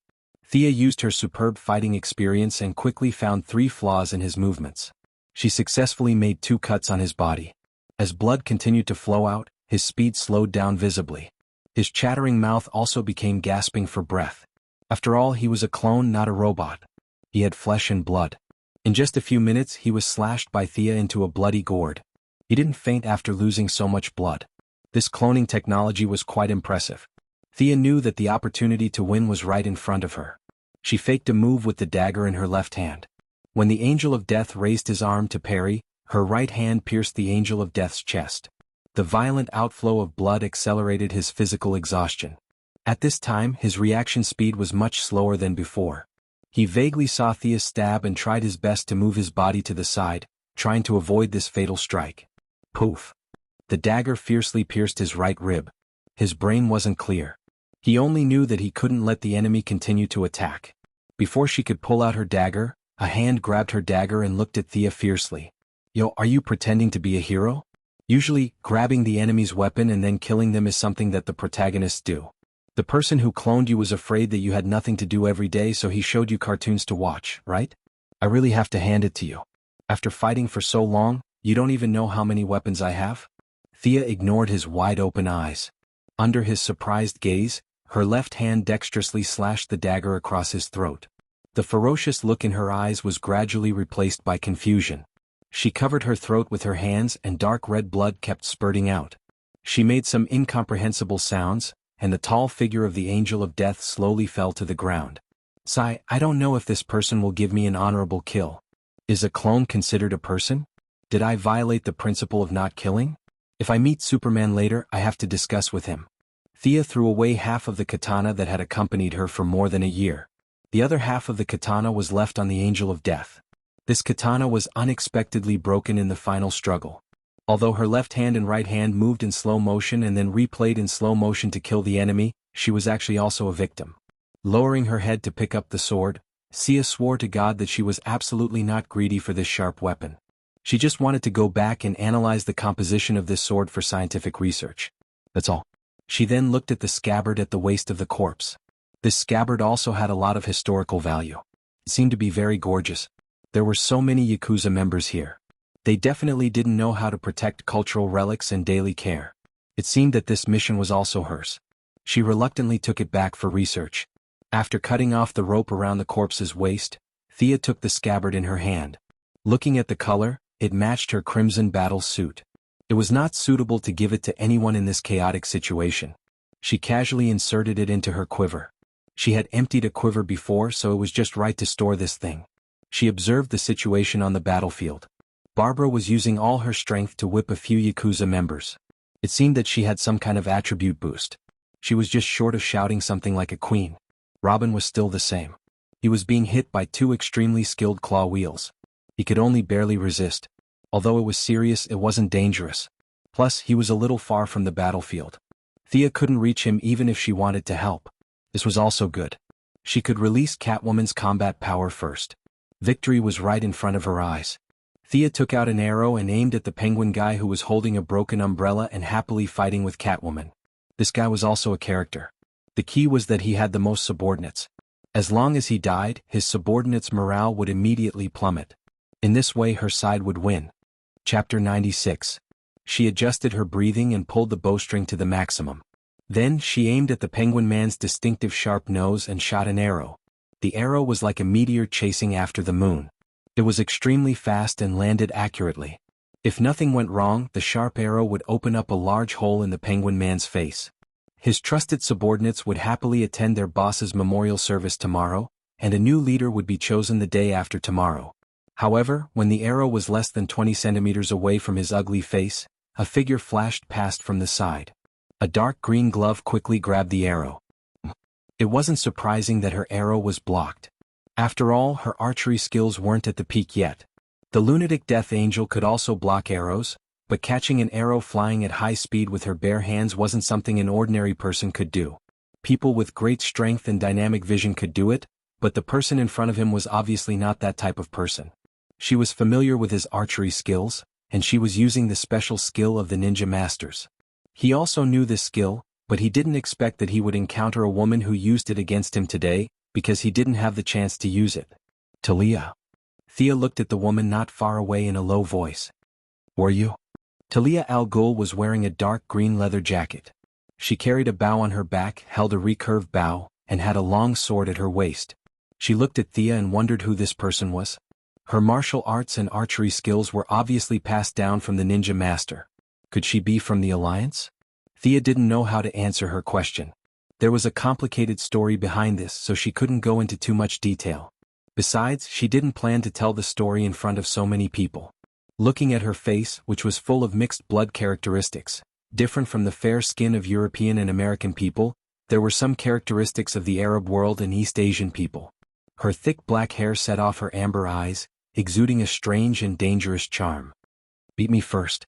Thea used her superb fighting experience and quickly found 3 flaws in his movements. She successfully made 2 cuts on his body. As blood continued to flow out, his speed slowed down visibly. His chattering mouth also became gasping for breath. After all, he was a clone, not a robot. He had flesh and blood. In just a few minutes, he was slashed by Thea into a bloody gourd. He didn't faint after losing so much blood. This cloning technology was quite impressive. Thea knew that the opportunity to win was right in front of her. She faked a move with the dagger in her left hand. When the Angel of Death raised his arm to parry, her right hand pierced the Angel of Death's chest. The violent outflow of blood accelerated his physical exhaustion. At this time, his reaction speed was much slower than before. He vaguely saw Thea stab and tried his best to move his body to the side, trying to avoid this fatal strike. Poof! The dagger fiercely pierced his right rib. His brain wasn't clear. He only knew that he couldn't let the enemy continue to attack. Before she could pull out her dagger, a hand grabbed her dagger and looked at Thea fiercely. Yo, are you pretending to be a hero? Usually, grabbing the enemy's weapon and then killing them is something that the protagonists do. The person who cloned you was afraid that you had nothing to do every day, so he showed you cartoons to watch, right? I really have to hand it to you. After fighting for so long, you don't even know how many weapons I have? Thea ignored his wide-open eyes. Under his surprised gaze, her left hand dexterously slashed the dagger across his throat. The ferocious look in her eyes was gradually replaced by confusion. She covered her throat with her hands and dark red blood kept spurting out. She made some incomprehensible sounds, and the tall figure of the Angel of Death slowly fell to the ground. Sigh, I don't know if this person will give me an honorable kill. Is a clone considered a person? Did I violate the principle of not killing? If I meet Superman later, I have to discuss with him. Thea threw away half of the katana that had accompanied her for more than a year. The other half of the katana was left on the Angel of Death. This katana was unexpectedly broken in the final struggle. Although her left hand and right hand moved in slow motion and then replayed in slow motion to kill the enemy, she was actually also a victim. Lowering her head to pick up the sword, Sia swore to God that she was absolutely not greedy for this sharp weapon. She just wanted to go back and analyze the composition of this sword for scientific research. That's all. She then looked at the scabbard at the waist of the corpse. This scabbard also had a lot of historical value. It seemed to be very gorgeous. There were so many Yakuza members here. They definitely didn't know how to protect cultural relics and daily care. It seemed that this mission was also hers. She reluctantly took it back for research. After cutting off the rope around the corpse's waist, Thea took the scabbard in her hand. Looking at the color, it matched her crimson battle suit. It was not suitable to give it to anyone in this chaotic situation. She casually inserted it into her quiver. She had emptied a quiver before, so it was just right to store this thing. She observed the situation on the battlefield. Barbara was using all her strength to whip a few Yakuza members. It seemed that she had some kind of attribute boost. She was just short of shouting something like a queen. Robin was still the same. He was being hit by two extremely skilled claw wheels. He could only barely resist. Although it was serious, it wasn't dangerous. Plus, he was a little far from the battlefield. Thea couldn't reach him even if she wanted to help. This was also good. She could release Catwoman's combat power first. Victory was right in front of her eyes. Thea took out an arrow and aimed at the penguin guy who was holding a broken umbrella and happily fighting with Catwoman. This guy was also a character. The key was that he had the most subordinates. As long as he died, his subordinates' morale would immediately plummet. In this way, her side would win. Chapter 96. She adjusted her breathing and pulled the bowstring to the maximum. Then she aimed at the penguin man's distinctive sharp nose and shot an arrow. The arrow was like a meteor chasing after the moon. It was extremely fast and landed accurately. If nothing went wrong, the sharp arrow would open up a large hole in the penguin man's face. His trusted subordinates would happily attend their boss's memorial service tomorrow, and a new leader would be chosen the day after tomorrow. However, when the arrow was less than 20 centimeters away from his ugly face, a figure flashed past from the side. A dark green glove quickly grabbed the arrow. It wasn't surprising that her arrow was blocked. After all, her archery skills weren't at the peak yet. The lunatic Death Angel could also block arrows, but catching an arrow flying at high speed with her bare hands wasn't something an ordinary person could do. People with great strength and dynamic vision could do it, but the person in front of him was obviously not that type of person. She was familiar with his archery skills, and she was using the special skill of the ninja masters. He also knew this skill, but he didn't expect that he would encounter a woman who used it against him today, because he didn't have the chance to use it. Talia. Thea looked at the woman not far away in a low voice. Were you? Talia Al Ghul was wearing a dark green leather jacket. She carried a bow on her back, held a recurved bow, and had a long sword at her waist. She looked at Thea and wondered who this person was. Her martial arts and archery skills were obviously passed down from the ninja master. Could she be from the Alliance? Thea didn't know how to answer her question. There was a complicated story behind this, so she couldn't go into too much detail. Besides, she didn't plan to tell the story in front of so many people. Looking at her face, which was full of mixed blood characteristics, different from the fair skin of European and American people, there were some characteristics of the Arab world and East Asian people. Her thick black hair set off her amber eyes, exuding a strange and dangerous charm. Beat me first.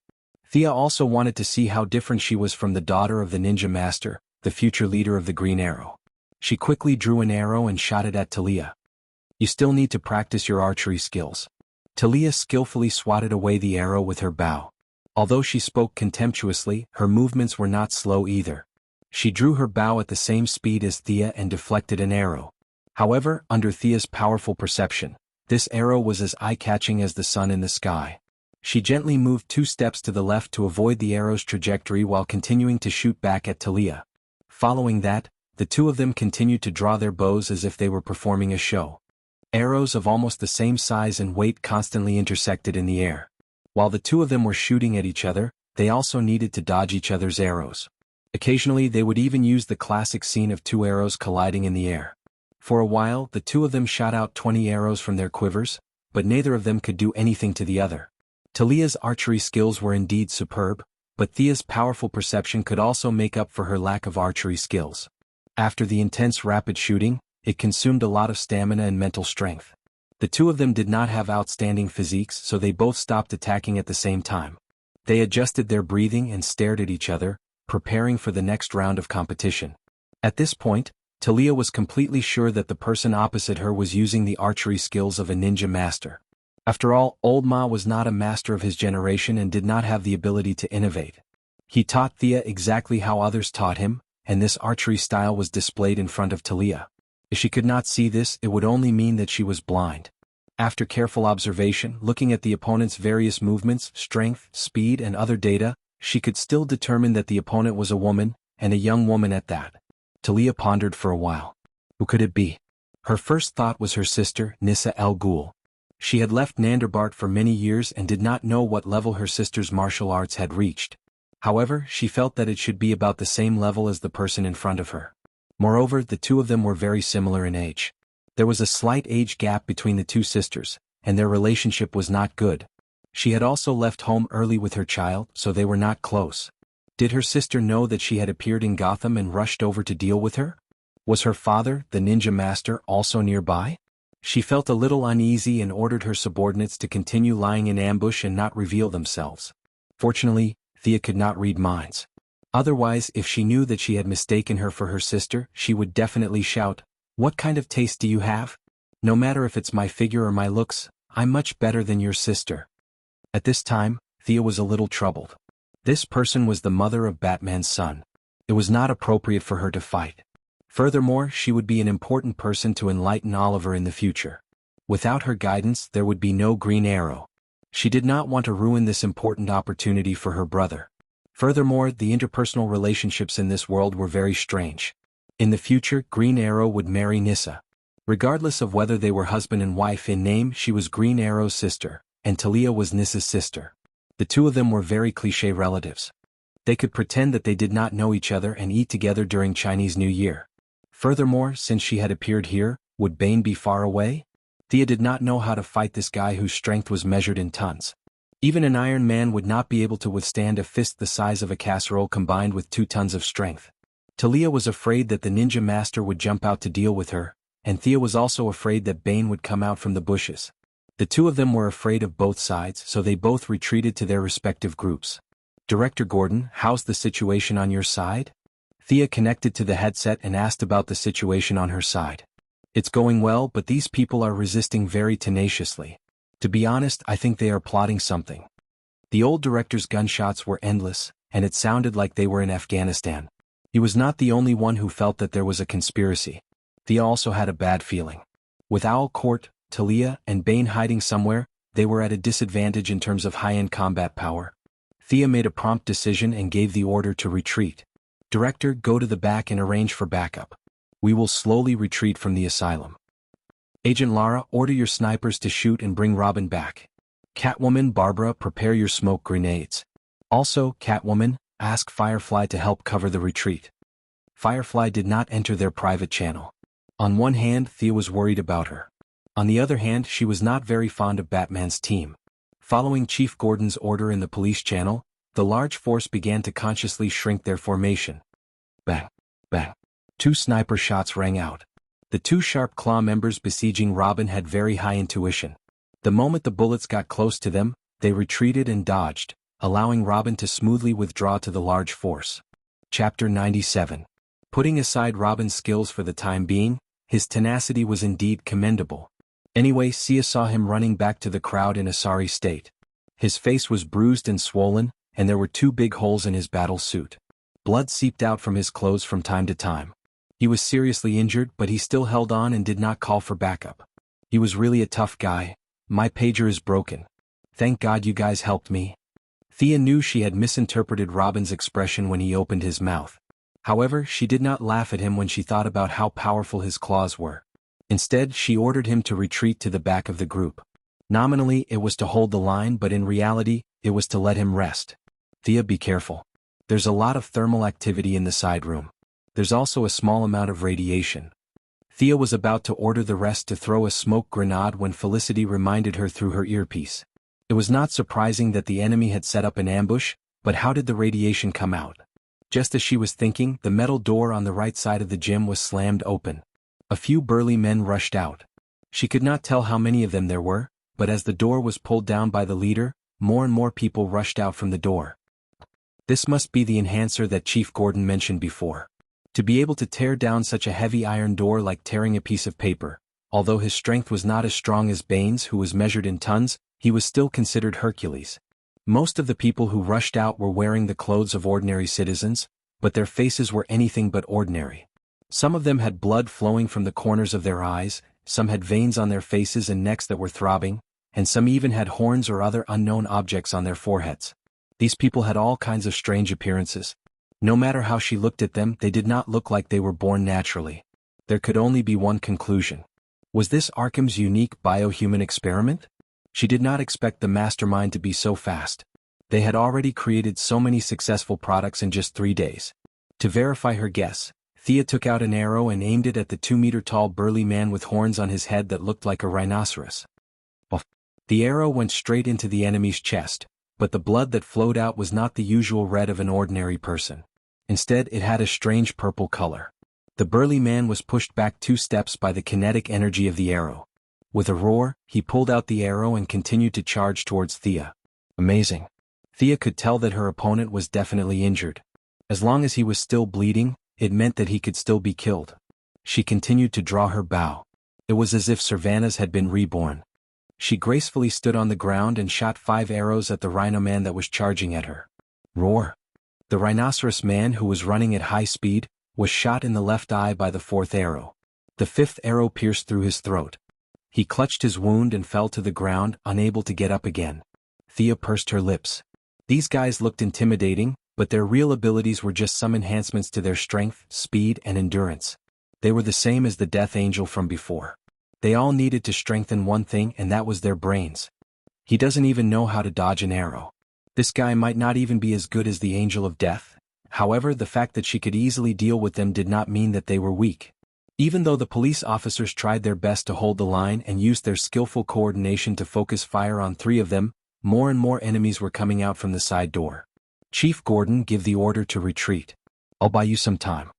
Thea also wanted to see how different she was from the daughter of the ninja master, the future leader of the Green Arrow. She quickly drew an arrow and shot it at Talia. You still need to practice your archery skills. Talia skillfully swatted away the arrow with her bow. Although she spoke contemptuously, her movements were not slow either. She drew her bow at the same speed as Thea and deflected an arrow. However, under Thea's powerful perception, this arrow was as eye-catching as the sun in the sky. She gently moved 2 steps to the left to avoid the arrow's trajectory while continuing to shoot back at Talia. Following that, the two of them continued to draw their bows as if they were performing a show. Arrows of almost the same size and weight constantly intersected in the air. While the two of them were shooting at each other, they also needed to dodge each other's arrows. Occasionally they would even use the classic scene of 2 arrows colliding in the air. For a while, the two of them shot out 20 arrows from their quivers, but neither of them could do anything to the other. Talia's archery skills were indeed superb, but Thea's powerful perception could also make up for her lack of archery skills. After the intense rapid shooting, it consumed a lot of stamina and mental strength. The two of them did not have outstanding physiques, so they both stopped attacking at the same time. They adjusted their breathing and stared at each other, preparing for the next round of competition. At this point, Talia was completely sure that the person opposite her was using the archery skills of a ninja master. After all, Old Ma was not a master of his generation and did not have the ability to innovate. He taught Thea exactly how others taught him, and this archery style was displayed in front of Talia. If she could not see this, it would only mean that she was blind. After careful observation, looking at the opponent's various movements, strength, speed and other data, she could still determine that the opponent was a woman, and a young woman at that. Talia pondered for a while. Who could it be? Her first thought was her sister, Nissa El Ghul. She had left Nanderbart for many years and did not know what level her sister's martial arts had reached. However, she felt that it should be about the same level as the person in front of her. Moreover, the two of them were very similar in age. There was a slight age gap between the two sisters, and their relationship was not good. She had also left home early with her child, so they were not close. Did her sister know that she had appeared in Gotham and rushed over to deal with her? Was her father, the ninja master, also nearby? She felt a little uneasy and ordered her subordinates to continue lying in ambush and not reveal themselves. Fortunately, Thea could not read minds. Otherwise, if she knew that she had mistaken her for her sister, she would definitely shout, "What kind of taste do you have? No matter if it's my figure or my looks, I'm much better than your sister." At this time, Thea was a little troubled. This person was the mother of Batman's son. It was not appropriate for her to fight. Furthermore, she would be an important person to enlighten Oliver in the future. Without her guidance, there would be no Green Arrow. She did not want to ruin this important opportunity for her brother. Furthermore, the interpersonal relationships in this world were very strange. In the future, Green Arrow would marry Nissa. Regardless of whether they were husband and wife in name, she was Green Arrow's sister, and Talia was Nissa's sister. The two of them were very cliché relatives. They could pretend that they did not know each other and eat together during Chinese New Year. Furthermore, since she had appeared here, would Bane be far away? Thea did not know how to fight this guy whose strength was measured in tons. Even an Iron Man would not be able to withstand a fist the size of a casserole combined with 2 tons of strength. Talia was afraid that the ninja master would jump out to deal with her, and Thea was also afraid that Bane would come out from the bushes. The two of them were afraid of both sides, so they both retreated to their respective groups. "Director Gordon, how's the situation on your side?" Thea connected to the headset and asked about the situation on her side. "It's going well, but these people are resisting very tenaciously. To be honest, I think they are plotting something." The old director's gunshots were endless, and it sounded like they were in Afghanistan. He was not the only one who felt that there was a conspiracy. Thea also had a bad feeling. With Owl Court, Talia, and Bane hiding somewhere, they were at a disadvantage in terms of high-end combat power. Thea made a prompt decision and gave the order to retreat. "Director, go to the back and arrange for backup. We will slowly retreat from the asylum. Agent Lara, order your snipers to shoot and bring Robin back. Catwoman, Barbara, prepare your smoke grenades. Also, Catwoman, ask Firefly to help cover the retreat." Firefly did not enter their private channel. On one hand, Thea was worried about her. On the other hand, she was not very fond of Batman's team. Following Chief Gordon's order in the police channel, the large force began to consciously shrink their formation. Bang! Bang! 2 sniper shots rang out. The 2 Sharp Claw members besieging Robin had very high intuition. The moment the bullets got close to them, they retreated and dodged, allowing Robin to smoothly withdraw to the large force. Chapter 97. Putting aside Robin's skills for the time being, his tenacity was indeed commendable. Anyway, Sia saw him running back to the crowd in a sorry state. His face was bruised and swollen, and there were 2 big holes in his battle suit. Blood seeped out from his clothes from time to time. He was seriously injured, but he still held on and did not call for backup. He was really a tough guy. "My pager is broken. Thank God you guys helped me." Thea knew she had misinterpreted Robin's expression when he opened his mouth. However, she did not laugh at him when she thought about how powerful his claws were. Instead, she ordered him to retreat to the back of the group. Nominally, it was to hold the line, but in reality, it was to let him rest. "Thea, be careful. There's a lot of thermal activity in the side room. There's also a small amount of radiation." Thea was about to order the rest to throw a smoke grenade when Felicity reminded her through her earpiece. It was not surprising that the enemy had set up an ambush, but how did the radiation come out? Just as she was thinking, the metal door on the right side of the gym was slammed open. A few burly men rushed out. She could not tell how many of them there were, but as the door was pulled down by the leader, more and more people rushed out from the door. This must be the enhancer that Chief Gordon mentioned before. To be able to tear down such a heavy iron door like tearing a piece of paper, Although his strength was not as strong as Bane's, who was measured in tons, he was still considered Hercules. Most of the people who rushed out were wearing the clothes of ordinary citizens, but their faces were anything but ordinary. Some of them had blood flowing from the corners of their eyes, some had veins on their faces and necks that were throbbing, and some even had horns or other unknown objects on their foreheads. These people had all kinds of strange appearances. No matter how she looked at them, they did not look like they were born naturally. There could only be one conclusion. Was this Arkham's unique biohuman experiment? She did not expect the mastermind to be so fast. They had already created so many successful products in just 3 days. To verify her guess, Thea took out an arrow and aimed it at the 2-meter-tall burly man with horns on his head that looked like a rhinoceros. The arrow went straight into the enemy's chest, but the blood that flowed out was not the usual red of an ordinary person. Instead, it had a strange purple color. The burly man was pushed back 2 steps by the kinetic energy of the arrow. With a roar, he pulled out the arrow and continued to charge towards Thea. Amazing. Thea could tell that her opponent was definitely injured. As long as he was still bleeding, it meant that he could still be killed. She continued to draw her bow. It was as if Savannah's had been reborn. She gracefully stood on the ground and shot 5 arrows at the rhino man that was charging at her. Roar. The rhinoceros man, who was running at high speed, was shot in the left eye by the 4th arrow. The 5th arrow pierced through his throat. He clutched his wound and fell to the ground, unable to get up again. Thea pursed her lips. These guys looked intimidating, but their real abilities were just some enhancements to their strength, speed, and endurance. They were the same as the Death Angel from before. They all needed to strengthen one thing, and that was their brains. He doesn't even know how to dodge an arrow. This guy might not even be as good as the Angel of Death. However, the fact that she could easily deal with them did not mean that they were weak. Even though the police officers tried their best to hold the line and used their skillful coordination to focus fire on 3 of them, more and more enemies were coming out from the side door. Chief Gordon, give the order to retreat. I'll buy you some time.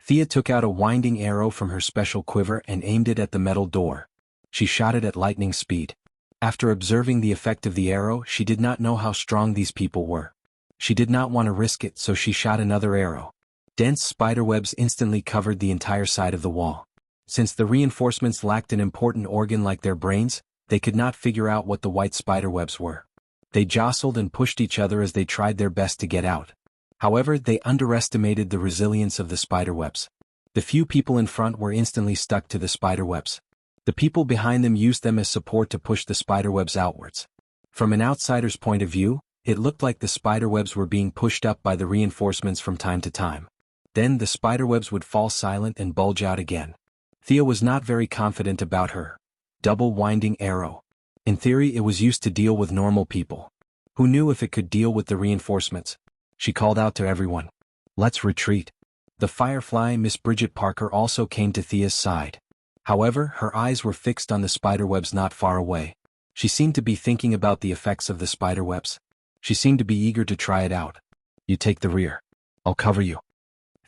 Thea took out a winding arrow from her special quiver and aimed it at the metal door. She shot it at lightning speed. After observing the effect of the arrow, she did not know how strong these people were. She did not want to risk it, so she shot another arrow. Dense spiderwebs instantly covered the entire side of the wall. Since the reinforcements lacked an important organ like their brains, they could not figure out what the white spiderwebs were. They jostled and pushed each other as they tried their best to get out. However, they underestimated the resilience of the spiderwebs. The few people in front were instantly stuck to the spiderwebs. The people behind them used them as support to push the spiderwebs outwards. From an outsider's point of view, it looked like the spiderwebs were being pushed up by the reinforcements from time to time. Then the spiderwebs would fall silent and bulge out again. Thea was not very confident about her double winding arrow. In theory, it was used to deal with normal people. Who knew if it could deal with the reinforcements? She called out to everyone. Let's retreat. The Firefly, Miss Bridget Parker, also came to Thea's side. However, her eyes were fixed on the spiderwebs not far away. She seemed to be thinking about the effects of the spiderwebs. She seemed to be eager to try it out. You take the rear. I'll cover you.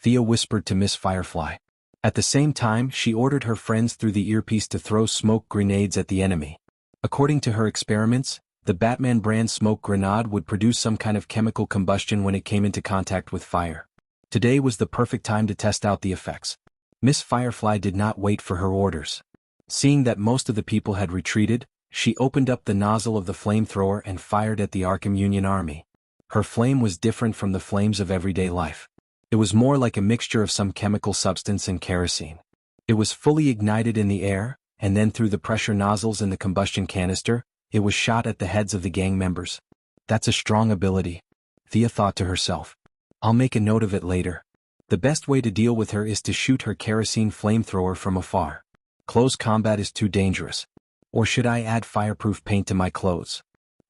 Thea whispered to Miss Firefly. At the same time, she ordered her friends through the earpiece to throw smoke grenades at the enemy. According to her experiments, the Batman brand smoke grenade would produce some kind of chemical combustion when it came into contact with fire. Today was the perfect time to test out the effects. Miss Firefly did not wait for her orders. Seeing that most of the people had retreated, she opened up the nozzle of the flamethrower and fired at the Arkham Union army. Her flame was different from the flames of everyday life. It was more like a mixture of some chemical substance and kerosene. It was fully ignited in the air, and then through the pressure nozzles in the combustion canister, it was shot at the heads of the gang members. That's a strong ability, Thea thought to herself. I'll make a note of it later. The best way to deal with her is to shoot her kerosene flamethrower from afar. Close combat is too dangerous. Or should I add fireproof paint to my clothes?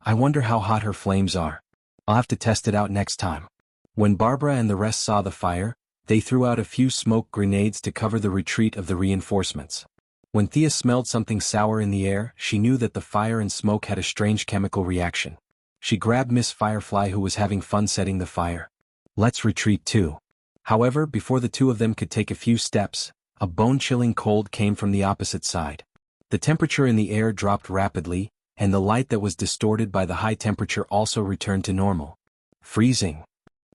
I wonder how hot her flames are. I'll have to test it out next time. When Barbara and the rest saw the fire, they threw out a few smoke grenades to cover the retreat of the reinforcements. When Thea smelled something sour in the air, she knew that the fire and smoke had a strange chemical reaction. She grabbed Miss Firefly, who was having fun setting the fire. Let's retreat too. However, before the two of them could take a few steps, a bone-chilling cold came from the opposite side. The temperature in the air dropped rapidly, and the light that was distorted by the high temperature also returned to normal. Freezing.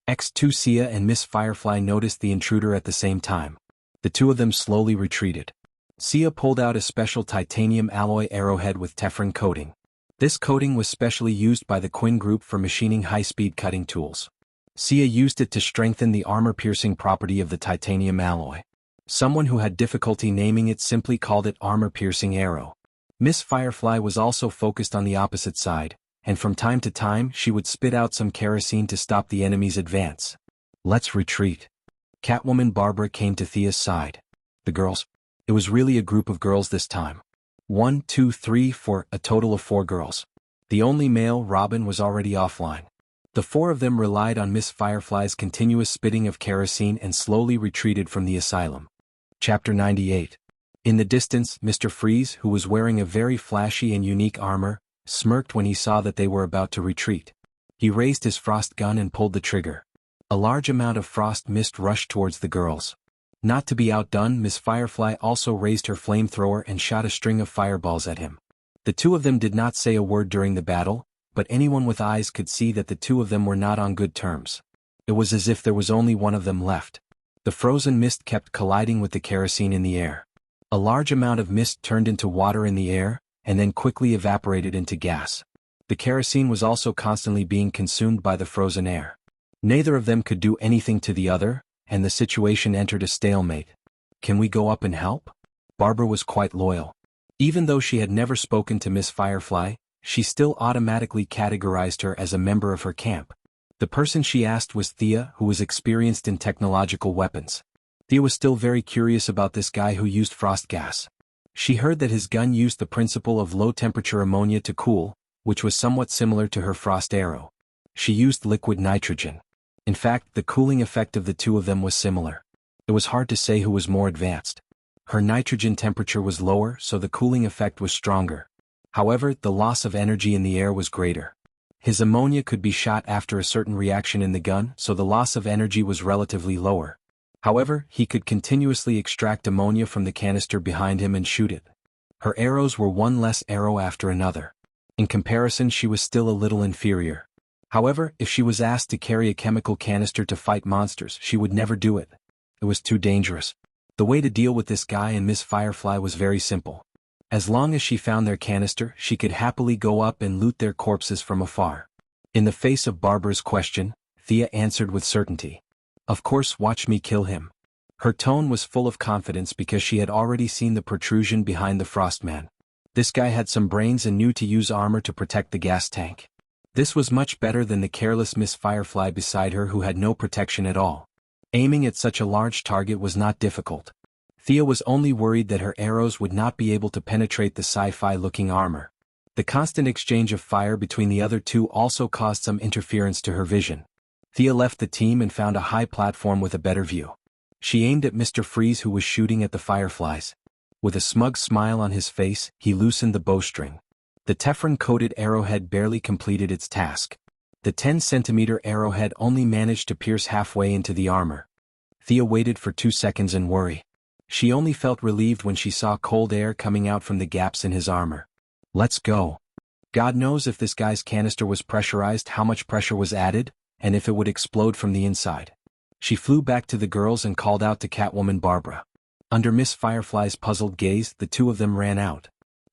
X2 and Miss Firefly noticed the intruder at the same time. The two of them slowly retreated. Sia pulled out a special titanium alloy arrowhead with Teflon coating. This coating was specially used by the Quinn Group for machining high-speed cutting tools. Sia used it to strengthen the armor-piercing property of the titanium alloy. Someone who had difficulty naming it simply called it armor-piercing arrow. Miss Firefly was also focused on the opposite side, and from time to time she would spit out some kerosene to stop the enemy's advance. Let's retreat. Catwoman Barbara came to Thea's side. The girls. It was really a group of girls this time. 1, 2, 3, 4, a total of 4 girls. The only male, Robin, was already offline. The 4 of them relied on Miss Firefly's continuous spitting of kerosene and slowly retreated from the asylum. Chapter 98. In the distance, Mr. Freeze, who was wearing a very flashy and unique armor, smirked when he saw that they were about to retreat. He raised his frost gun and pulled the trigger. A large amount of frost mist rushed towards the girls. Not to be outdone, Miss Firefly also raised her flamethrower and shot a string of fireballs at him. The 2 of them did not say a word during the battle, but anyone with eyes could see that the 2 of them were not on good terms. It was as if there was only one of them left. The frozen mist kept colliding with the kerosene in the air. A large amount of mist turned into water in the air, and then quickly evaporated into gas. The kerosene was also constantly being consumed by the frozen air. Neither of them could do anything to the other, and the situation entered a stalemate. Can we go up and help? Barbara was quite loyal. Even though she had never spoken to Miss Firefly, she still automatically categorized her as a member of her camp. The person she asked was Thea, who was experienced in technological weapons. Thea was still very curious about this guy who used frost gas. She heard that his gun used the principle of low-temperature ammonia to cool, which was somewhat similar to her frost arrow. She used liquid nitrogen. In fact, the cooling effect of the 2 of them was similar. It was hard to say who was more advanced. Her nitrogen temperature was lower, so the cooling effect was stronger. However, the loss of energy in the air was greater. His ammonia could be shot after a certain reaction in the gun, so the loss of energy was relatively lower. However, he could continuously extract ammonia from the canister behind him and shoot it. Her arrows were one less arrow after another. In comparison, she was still a little inferior. However, if she was asked to carry a chemical canister to fight monsters, she would never do it. It was too dangerous. The way to deal with this guy and Miss Firefly was very simple. As long as she found their canister, she could happily go up and loot their corpses from afar. In the face of Barbara's question, Thea answered with certainty. Of course, watch me kill him. Her tone was full of confidence because she had already seen the protrusion behind the Frostman. This guy had some brains and knew to use armor to protect the gas tank. This was much better than the careless Miss Firefly beside her who had no protection at all. Aiming at such a large target was not difficult. Thea was only worried that her arrows would not be able to penetrate the sci-fi-looking armor. The constant exchange of fire between the other 2 also caused some interference to her vision. Thea left the team and found a high platform with a better view. She aimed at Mr. Freeze, who was shooting at the fireflies. With a smug smile on his face, he loosened the bowstring. The Teflon-coated arrowhead barely completed its task. The 10-centimeter arrowhead only managed to pierce halfway into the armor. Thea waited for 2 seconds in worry. She only felt relieved when she saw cold air coming out from the gaps in his armor. Let's go. God knows if this guy's canister was pressurized, how much pressure was added, and if it would explode from the inside. She flew back to the girls and called out to Catwoman Barbara. Under Miss Firefly's puzzled gaze, the 2 of them ran out.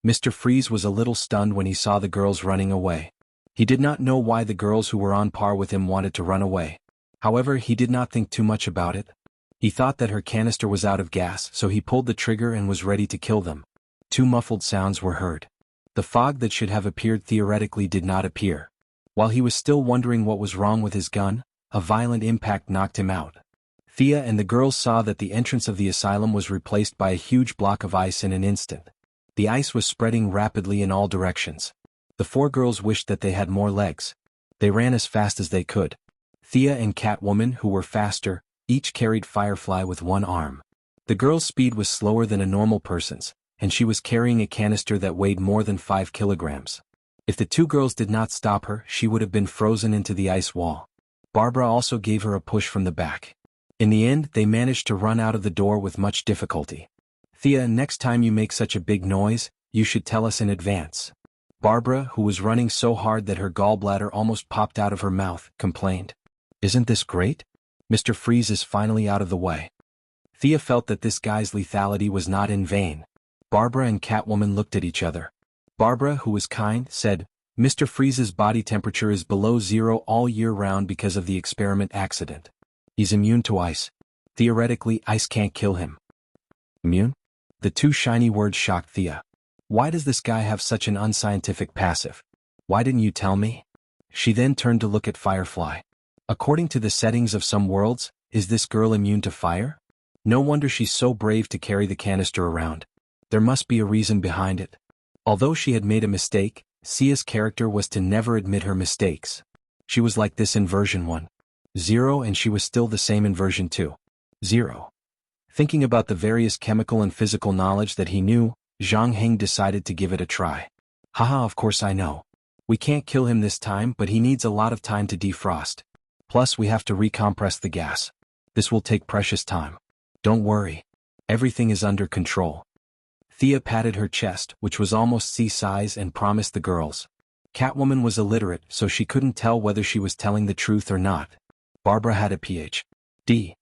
Mr. Freeze was a little stunned when he saw the girls running away. He did not know why the girls who were on par with him wanted to run away. However, he did not think too much about it. He thought that her canister was out of gas, so he pulled the trigger and was ready to kill them. 2 muffled sounds were heard. The fog that should have appeared theoretically did not appear. While he was still wondering what was wrong with his gun, a violent impact knocked him out. Thea and the girls saw that the entrance of the asylum was replaced by a huge block of ice in an instant. The ice was spreading rapidly in all directions. The 4 girls wished that they had more legs. They ran as fast as they could. Thea and Catwoman, who were faster, each carried Firefly with one arm. The girl's speed was slower than a normal person's, and she was carrying a canister that weighed more than 5 kilograms. If the 2 girls did not stop her, she would have been frozen into the ice wall. Barbara also gave her a push from the back. In the end, they managed to run out of the door with much difficulty. Thea, next time you make such a big noise, you should tell us in advance. Barbara, who was running so hard that her gallbladder almost popped out of her mouth, complained. Isn't this great? Mr. Freeze is finally out of the way. Thea felt that this guy's lethality was not in vain. Barbara and Catwoman looked at each other. Barbara, who was kind, said, Mr. Freeze's body temperature is below zero all year round because of the experiment accident. He's immune to ice. Theoretically, ice can't kill him. Immune? The two shiny words shocked Thea. Why does this guy have such an unscientific passive? Why didn't you tell me? She then turned to look at Firefly. According to the settings of some worlds, is this girl immune to fire? No wonder she's so brave to carry the canister around. There must be a reason behind it. Although she had made a mistake, Sia's character was to never admit her mistakes. She was like this in version 1.0 and she was still the same in version 2.0. Thinking about the various chemical and physical knowledge that he knew, Zhang Heng decided to give it a try. Haha, of course I know. We can't kill him this time, but he needs a lot of time to defrost. Plus we have to recompress the gas. This will take precious time. Don't worry. Everything is under control. Thea patted her chest, which was almost sea-size, and promised the girls. Catwoman was illiterate, so she couldn't tell whether she was telling the truth or not. Barbara had a Ph.D.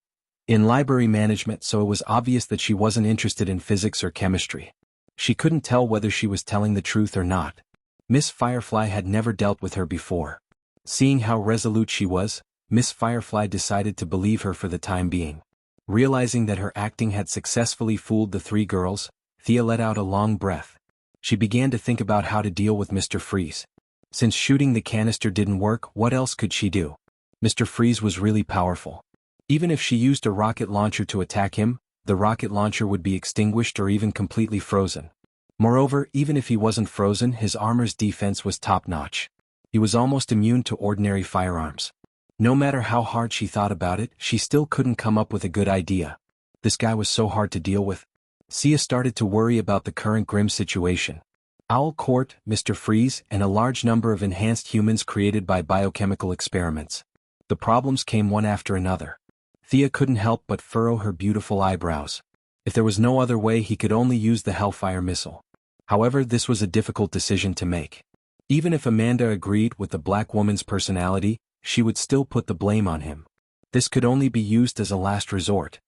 in library management, so it was obvious that she wasn't interested in physics or chemistry. She couldn't tell whether she was telling the truth or not. Miss Firefly had never dealt with her before. Seeing how resolute she was, Miss Firefly decided to believe her for the time being. Realizing that her acting had successfully fooled the three girls, Thea let out a long breath. She began to think about how to deal with Mr. Freeze. Since shooting the canister didn't work, what else could she do? Mr. Freeze was really powerful. Even if she used a rocket launcher to attack him, the rocket launcher would be extinguished or even completely frozen. Moreover, even if he wasn't frozen, his armor's defense was top-notch. He was almost immune to ordinary firearms. No matter how hard she thought about it, she still couldn't come up with a good idea. This guy was so hard to deal with. Sia started to worry about the current grim situation. Owl Court, Mr. Freeze, and a large number of enhanced humans created by biochemical experiments. The problems came one after another. Thea couldn't help but furrow her beautiful eyebrows. If there was no other way, he could only use the Hellfire missile. However, this was a difficult decision to make. Even if Amanda agreed with the black woman's personality, she would still put the blame on him. This could only be used as a last resort.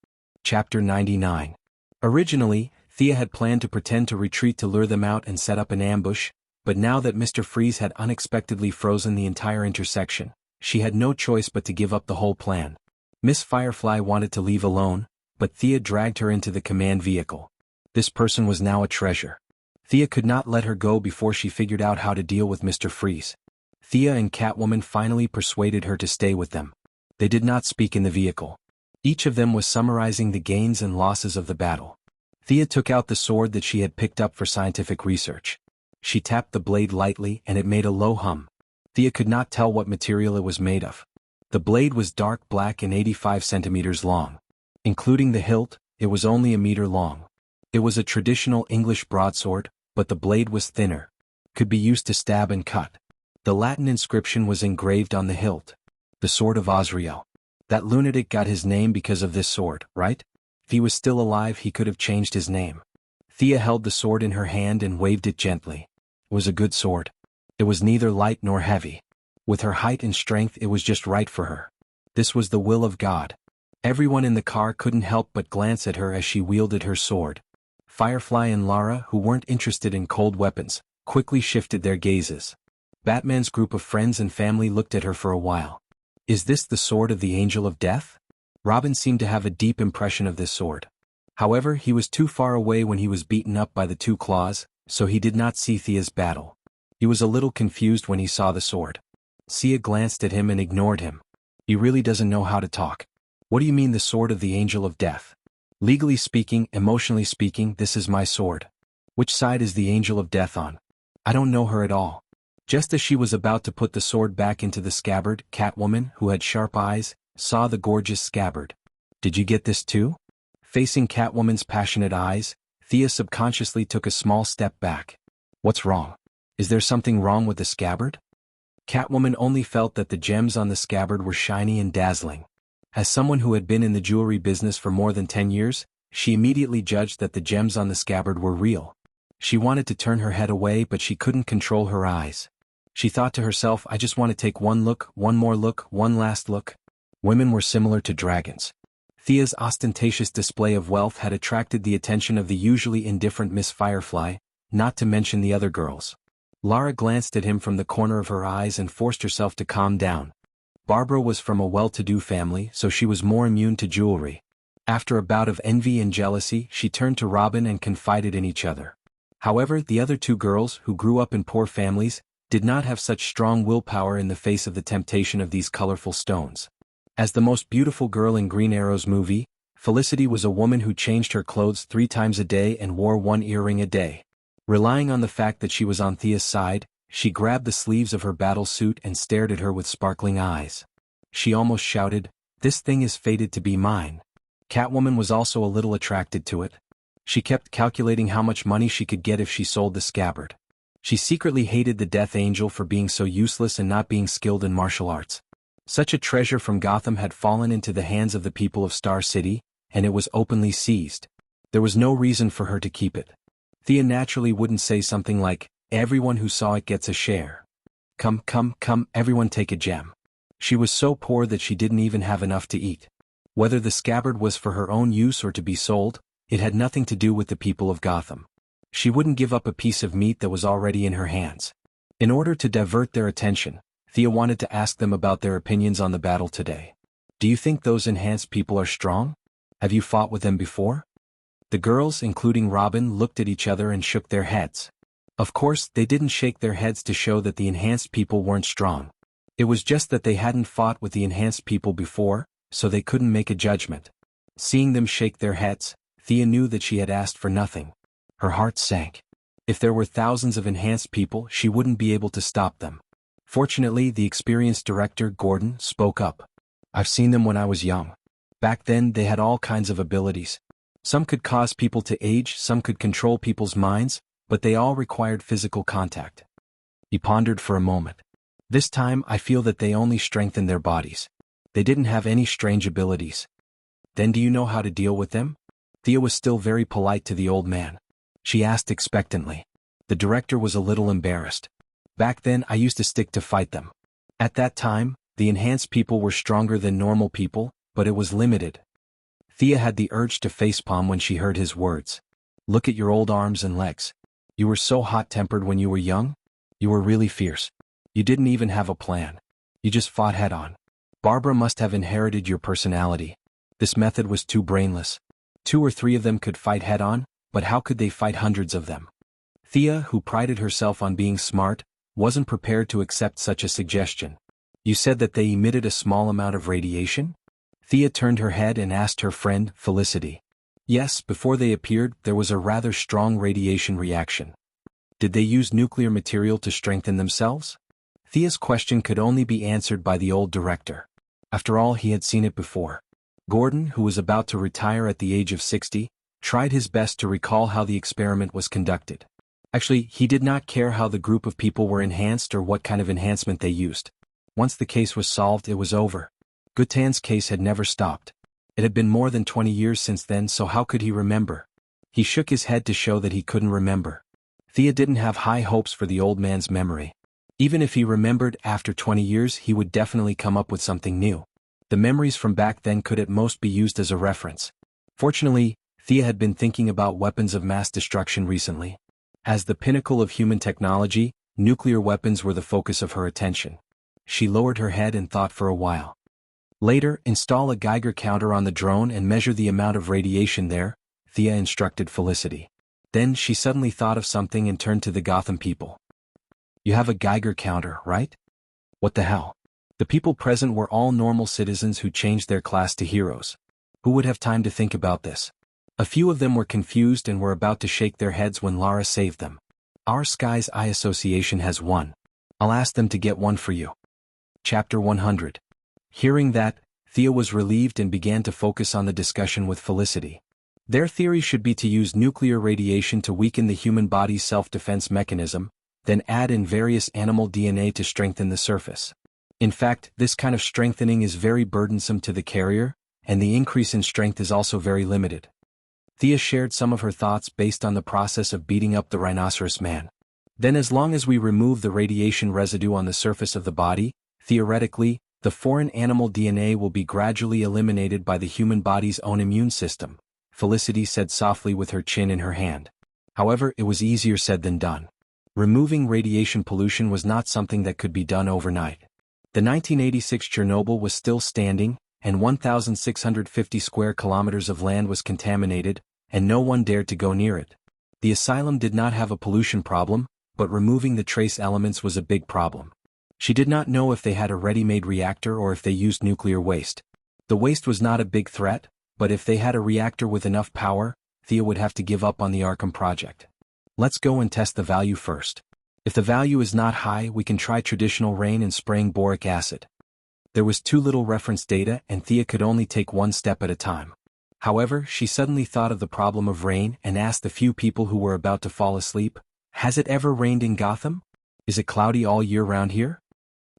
Chapter 99. Originally, Thea had planned to pretend to retreat to lure them out and set up an ambush, but now that Mr. Freeze had unexpectedly frozen the entire intersection, she had no choice but to give up the whole plan. Miss Firefly wanted to leave alone, but Thea dragged her into the command vehicle. This person was now a treasure. Thea could not let her go before she figured out how to deal with Mr. Freeze. Thea and Catwoman finally persuaded her to stay with them. They did not speak in the vehicle. Each of them was summarizing the gains and losses of the battle. Thea took out the sword that she had picked up for scientific research. She tapped the blade lightly and it made a low hum. Thea could not tell what material it was made of. The blade was dark black and 85 centimeters long. Including the hilt, it was only a meter long. It was a traditional English broadsword, but the blade was thinner. Could be used to stab and cut. The Latin inscription was engraved on the hilt. The Sword of Osriel. That lunatic got his name because of this sword, right? If he was still alive, he could have changed his name. Thea held the sword in her hand and waved it gently. It was a good sword. It was neither light nor heavy. With her height and strength, it was just right for her. This was the will of God. Everyone in the car couldn't help but glance at her as she wielded her sword. Firefly and Lara, who weren't interested in cold weapons, quickly shifted their gazes. Batman's group of friends and family looked at her for a while. Is this the sword of the Angel of Death? Robin seemed to have a deep impression of this sword. However, he was too far away when he was beaten up by the two claws, so he did not see Thea's battle. He was a little confused when he saw the sword. Sia glanced at him and ignored him. He really doesn't know how to talk. What do you mean the sword of the Angel of Death? Legally speaking, emotionally speaking, this is my sword. Which side is the Angel of Death on? I don't know her at all. Just as she was about to put the sword back into the scabbard, Catwoman, who had sharp eyes, saw the gorgeous scabbard. Did you get this too? Facing Catwoman's passionate eyes, Thea subconsciously took a small step back. What's wrong? Is there something wrong with the scabbard? Catwoman only felt that the gems on the scabbard were shiny and dazzling. As someone who had been in the jewelry business for more than 10 years, she immediately judged that the gems on the scabbard were real. She wanted to turn her head away, but she couldn't control her eyes. She thought to herself, I just want to take one look, one more look, one last look. Women were similar to dragons. Thea's ostentatious display of wealth had attracted the attention of the usually indifferent Miss Firefly, not to mention the other girls. Lara glanced at him from the corner of her eyes and forced herself to calm down. Barbara was from a well-to-do family, so she was more immune to jewelry. After a bout of envy and jealousy, she turned to Robin and confided in each other. However, the other two girls, who grew up in poor families, did not have such strong willpower in the face of the temptation of these colorful stones. As the most beautiful girl in Green Arrow's movie, Felicity was a woman who changed her clothes 3 times a day and wore 1 earring a day. Relying on the fact that she was on Thea's side, she grabbed the sleeves of her battle suit and stared at her with sparkling eyes. She almost shouted, "This thing is fated to be mine." Catwoman was also a little attracted to it. She kept calculating how much money she could get if she sold the scabbard. She secretly hated the Death Angel for being so useless and not being skilled in martial arts. Such a treasure from Gotham had fallen into the hands of the people of Star City, and it was openly seized. There was no reason for her to keep it. Thea naturally wouldn't say something like, "Everyone who saw it gets a share. Come, everyone take a gem." She was so poor that she didn't even have enough to eat. Whether the scabbard was for her own use or to be sold, it had nothing to do with the people of Gotham. She wouldn't give up a piece of meat that was already in her hands. In order to divert their attention, Thea wanted to ask them about their opinions on the battle today. "Do you think those enhanced people are strong? Have you fought with them before?" The girls, including Robin, looked at each other and shook their heads. Of course, they didn't shake their heads to show that the enhanced people weren't strong. It was just that they hadn't fought with the enhanced people before, so they couldn't make a judgment. Seeing them shake their heads, Thea knew that she had asked for nothing. Her heart sank. If there were thousands of enhanced people, she wouldn't be able to stop them. Fortunately, the experienced director, Gordon, spoke up. "I've seen them when I was young. Back then, they had all kinds of abilities. Some could cause people to age, some could control people's minds, but they all required physical contact." He pondered for a moment. "This time, I feel that they only strengthened their bodies. They didn't have any strange abilities." "Then do you know how to deal with them?" Thea was still very polite to the old man. She asked expectantly. The director was a little embarrassed. "Back then, I used to stick to fight them. At that time, the enhanced people were stronger than normal people, but it was limited." Thea had the urge to facepalm when she heard his words. "Look at your old arms and legs. You were so hot-tempered when you were young. You were really fierce. You didn't even have a plan. You just fought head-on. Barbara must have inherited your personality. This method was too brainless. 2 or 3 of them could fight head-on, but how could they fight hundreds of them?" Thea, who prided herself on being smart, wasn't prepared to accept such a suggestion. "You said that they emitted a small amount of radiation?" Thea turned her head and asked her friend, Felicity. "Yes, before they appeared, there was a rather strong radiation reaction." "Did they use nuclear material to strengthen themselves?" Thea's question could only be answered by the old director. After all, he had seen it before. Gordon, who was about to retire at the age of 60, tried his best to recall how the experiment was conducted. Actually, he did not care how the group of people were enhanced or what kind of enhancement they used. Once the case was solved, it was over. Gutan's case had never stopped. It had been more than 20 years since then, so how could he remember? He shook his head to show that he couldn't remember. Thea didn't have high hopes for the old man's memory. Even if he remembered after 20 years, he would definitely come up with something new. The memories from back then could at most be used as a reference. Fortunately, Thea had been thinking about weapons of mass destruction recently. As the pinnacle of human technology, nuclear weapons were the focus of her attention. She lowered her head and thought for a while. "Later, install a Geiger counter on the drone and measure the amount of radiation there," Thea instructed Felicity. Then she suddenly thought of something and turned to the Gotham people. "You have a Geiger counter, right? What the hell?" The people present were all normal citizens who changed their class to heroes. Who would have time to think about this? A few of them were confused and were about to shake their heads when Lara saved them. "Our Sky's Eye Association has one. I'll ask them to get one for you." Chapter 100. Hearing that, Thea was relieved and began to focus on the discussion with Felicity. Their theory should be to use nuclear radiation to weaken the human body's self-defense mechanism, then add in various animal DNA to strengthen the surface. In fact, this kind of strengthening is very burdensome to the carrier, and the increase in strength is also very limited. Thea shared some of her thoughts based on the process of beating up the rhinoceros man. "Then as long as we remove the radiation residue on the surface of the body, theoretically, The foreign animal DNA will be gradually eliminated by the human body's own immune system, Felicity said softly with her chin in her hand. However, it was easier said than done. Removing radiation pollution was not something that could be done overnight. The 1986 Chernobyl was still standing, and 1,650 square kilometers of land was contaminated, and no one dared to go near it. The asylum did not have a pollution problem, but removing the trace elements was a big problem. She did not know if they had a ready-made reactor or if they used nuclear waste. The waste was not a big threat, but if they had a reactor with enough power, Thea would have to give up on the Arkham project. Let's go and test the value first. If the value is not high, we can try traditional rain and spraying boric acid. There was too little reference data and Thea could only take one step at a time. However, she suddenly thought of the problem of rain and asked the few people who were about to fall asleep, "Has it ever rained in Gotham? Is it cloudy all year round here?"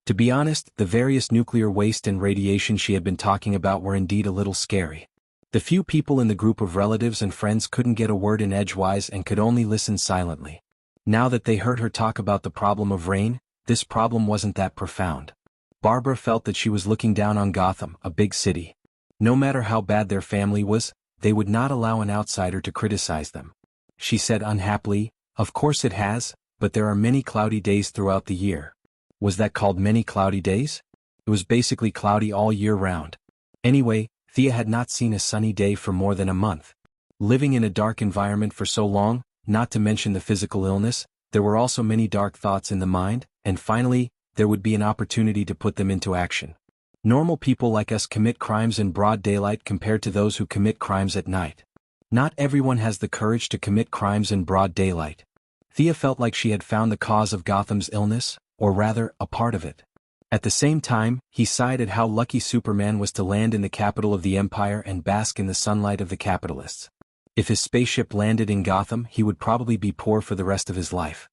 To be honest, the various nuclear waste and radiation she had been talking about were indeed a little scary. The few people in the group of relatives and friends couldn't get a word in edgewise and could only listen silently. Now that they heard her talk about the problem of rain, this problem wasn't that profound. Barbara felt that she was looking down on Gotham, a big city. No matter how bad their family was, they would not allow an outsider to criticize them. She said unhappily, "Of course it has, but there are many cloudy days throughout the year." Was that called many cloudy days? It was basically cloudy all year round. Anyway, Thea had not seen a sunny day for more than a month. Living in a dark environment for so long, not to mention the physical illness, there were also many dark thoughts in the mind, and finally, there would be an opportunity to put them into action. Normal people like us commit crimes in broad daylight compared to those who commit crimes at night. Not everyone has the courage to commit crimes in broad daylight. Thea felt like she had found the cause of Gotham's illness, or rather, a part of it. At the same time, he sighed at how lucky Superman was to land in the capital of the Empire and bask in the sunlight of the capitalists. If his spaceship landed in Gotham, he would probably be poor for the rest of his life.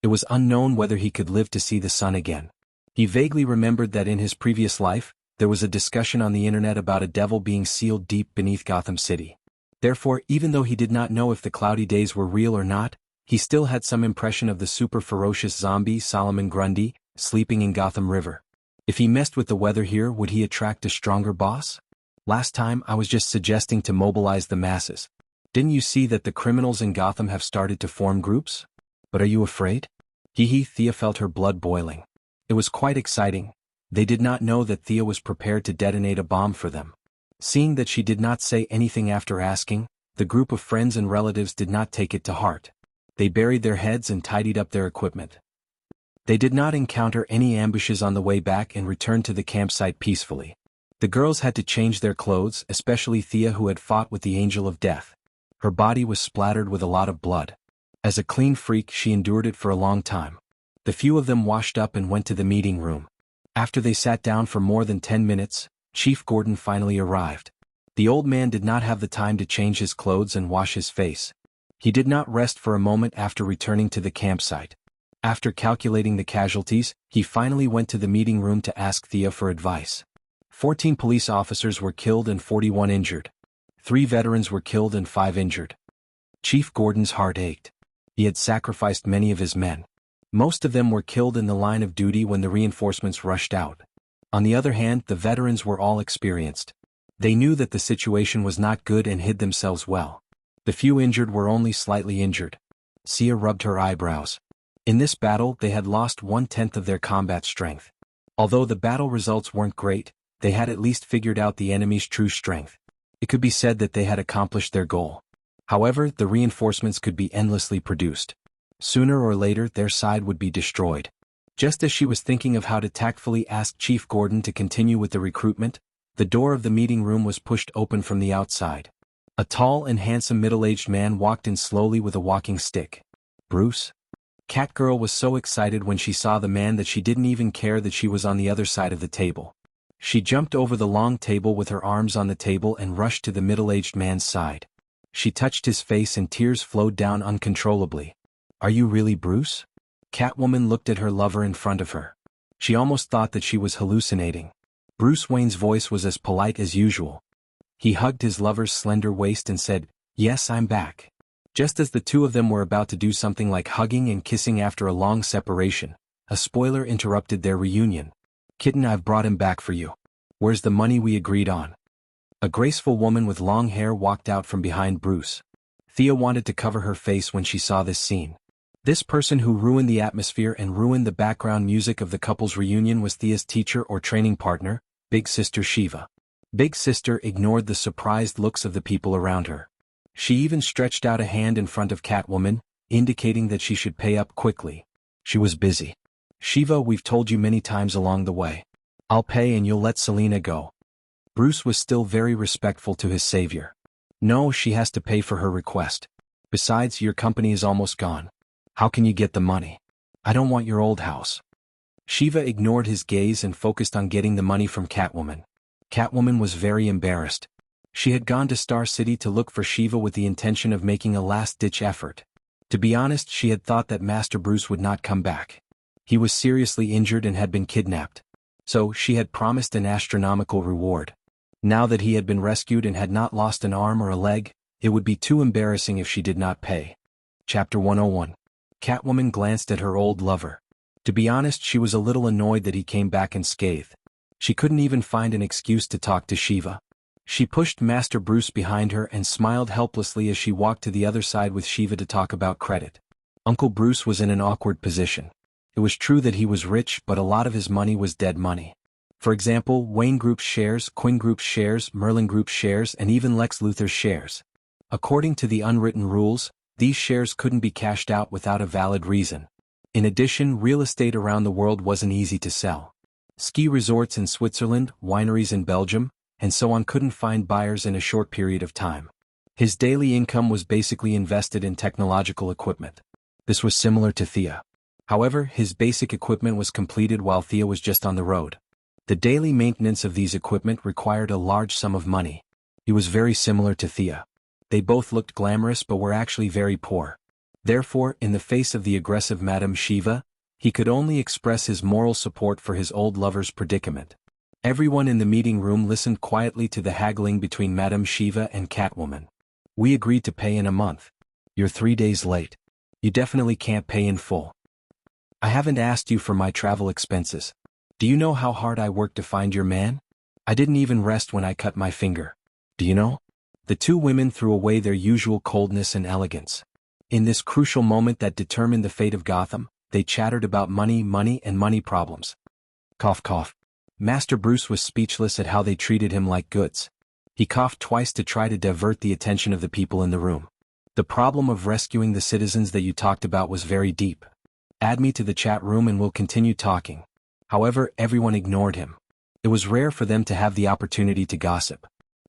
It was unknown whether he could live to see the sun again. He vaguely remembered that in his previous life, there was a discussion on the internet about a devil being sealed deep beneath Gotham City. Therefore, even though he did not know if the cloudy days were real or not, he still had some impression of the super ferocious zombie Solomon Grundy, sleeping in Gotham River. If he messed with the weather here, would he attract a stronger boss? Last time I was just suggesting to mobilize the masses. Didn't you see that the criminals in Gotham have started to form groups? But are you afraid? Thea felt her blood boiling. It was quite exciting. They did not know that Thea was prepared to detonate a bomb for them. Seeing that she did not say anything after asking, the group of friends and relatives did not take it to heart. They buried their heads and tidied up their equipment. They did not encounter any ambushes on the way back and returned to the campsite peacefully. The girls had to change their clothes, especially Thea, who had fought with the Angel of Death. Her body was splattered with a lot of blood. As a clean freak, she endured it for a long time. The few of them washed up and went to the meeting room. After they sat down for more than 10 minutes, Chief Gordon finally arrived. The old man did not have the time to change his clothes and wash his face. He did not rest for a moment after returning to the campsite. After calculating the casualties, he finally went to the meeting room to ask Thea for advice. 14 police officers were killed and 41 injured. 3 veterans were killed and 5 injured. Chief Gordon's heart ached. He had sacrificed many of his men. Most of them were killed in the line of duty when the reinforcements rushed out. On the other hand, the veterans were all experienced. They knew that the situation was not good and hid themselves well. The few injured were only slightly injured. Sia rubbed her eyebrows. In this battle, they had lost 1/10 of their combat strength. Although the battle results weren't great, they had at least figured out the enemy's true strength. It could be said that they had accomplished their goal. However, the reinforcements could be endlessly produced. Sooner or later, their side would be destroyed. Just as she was thinking of how to tactfully ask Chief Gordon to continue with the recruitment, the door of the meeting room was pushed open from the outside. A tall and handsome middle-aged man walked in slowly with a walking stick. "Bruce?" Catgirl was so excited when she saw the man that she didn't even care that she was on the other side of the table. She jumped over the long table with her arms on the table and rushed to the middle-aged man's side. She touched his face and tears flowed down uncontrollably. "Are you really Bruce?" Catwoman looked at her lover in front of her. She almost thought that she was hallucinating. Bruce Wayne's voice was as polite as usual. He hugged his lover's slender waist and said, "Yes, I'm back." Just as the two of them were about to do something like hugging and kissing after a long separation, a spoiler interrupted their reunion. Kitten, I've brought him back for you. Where's the money we agreed on? A graceful woman with long hair walked out from behind Bruce. Thea wanted to cover her face when she saw this scene. This person who ruined the atmosphere and ruined the background music of the couple's reunion was Thea's teacher or training partner, Big Sister Shiva. Big Sister ignored the surprised looks of the people around her. She even stretched out a hand in front of Catwoman, indicating that she should pay up quickly. She was busy. Shiva, we've told you many times along the way. I'll pay and you'll let Selena go. Bruce was still very respectful to his savior. No, she has to pay for her request. Besides, your company is almost gone. How can you get the money? I don't want your old house. Shiva ignored his gaze and focused on getting the money from Catwoman. Catwoman was very embarrassed. She had gone to Star City to look for Shiva with the intention of making a last-ditch effort. To be honest, she had thought that Master Bruce would not come back. He was seriously injured and had been kidnapped. So, she had promised an astronomical reward. Now that he had been rescued and had not lost an arm or a leg, it would be too embarrassing if she did not pay. Chapter 101. Catwoman glanced at her old lover. To be honest, she was a little annoyed that he came back unscathed. She couldn't even find an excuse to talk to Shiva. She pushed Master Bruce behind her and smiled helplessly as she walked to the other side with Shiva to talk about credit. Uncle Bruce was in an awkward position. It was true that he was rich, but a lot of his money was dead money. For example, Wayne Group's shares, Quinn Group's shares, Merlin Group's shares, and even Lex Luthor's shares. According to the unwritten rules, these shares couldn't be cashed out without a valid reason. In addition, real estate around the world wasn't easy to sell. Ski resorts in Switzerland, wineries in Belgium, and so on couldn't find buyers in a short period of time. His daily income was basically invested in technological equipment. This was similar to Thea. However, his basic equipment was completed while Thea was just on the road. The daily maintenance of these equipment required a large sum of money. He was very similar to Thea. They both looked glamorous but were actually very poor. Therefore, in the face of the aggressive Madame Shiva, he could only express his moral support for his old lover's predicament. Everyone in the meeting room listened quietly to the haggling between Madame Shiva and Catwoman. We agreed to pay in a month. You're 3 days late. You definitely can't pay in full. I haven't asked you for my travel expenses. Do you know how hard I worked to find your man? I didn't even rest when I cut my finger. Do you know? The two women threw away their usual coldness and elegance. In this crucial moment that determined the fate of Gotham, they chattered about money, and money problems. Cough, cough. Master Bruce was speechless at how they treated him like goods. He coughed twice to try to divert the attention of the people in the room. The problem of rescuing the citizens that you talked about was very deep. Add me to the chat room and we'll continue talking. However, everyone ignored him. It was rare for them to have the opportunity to gossip.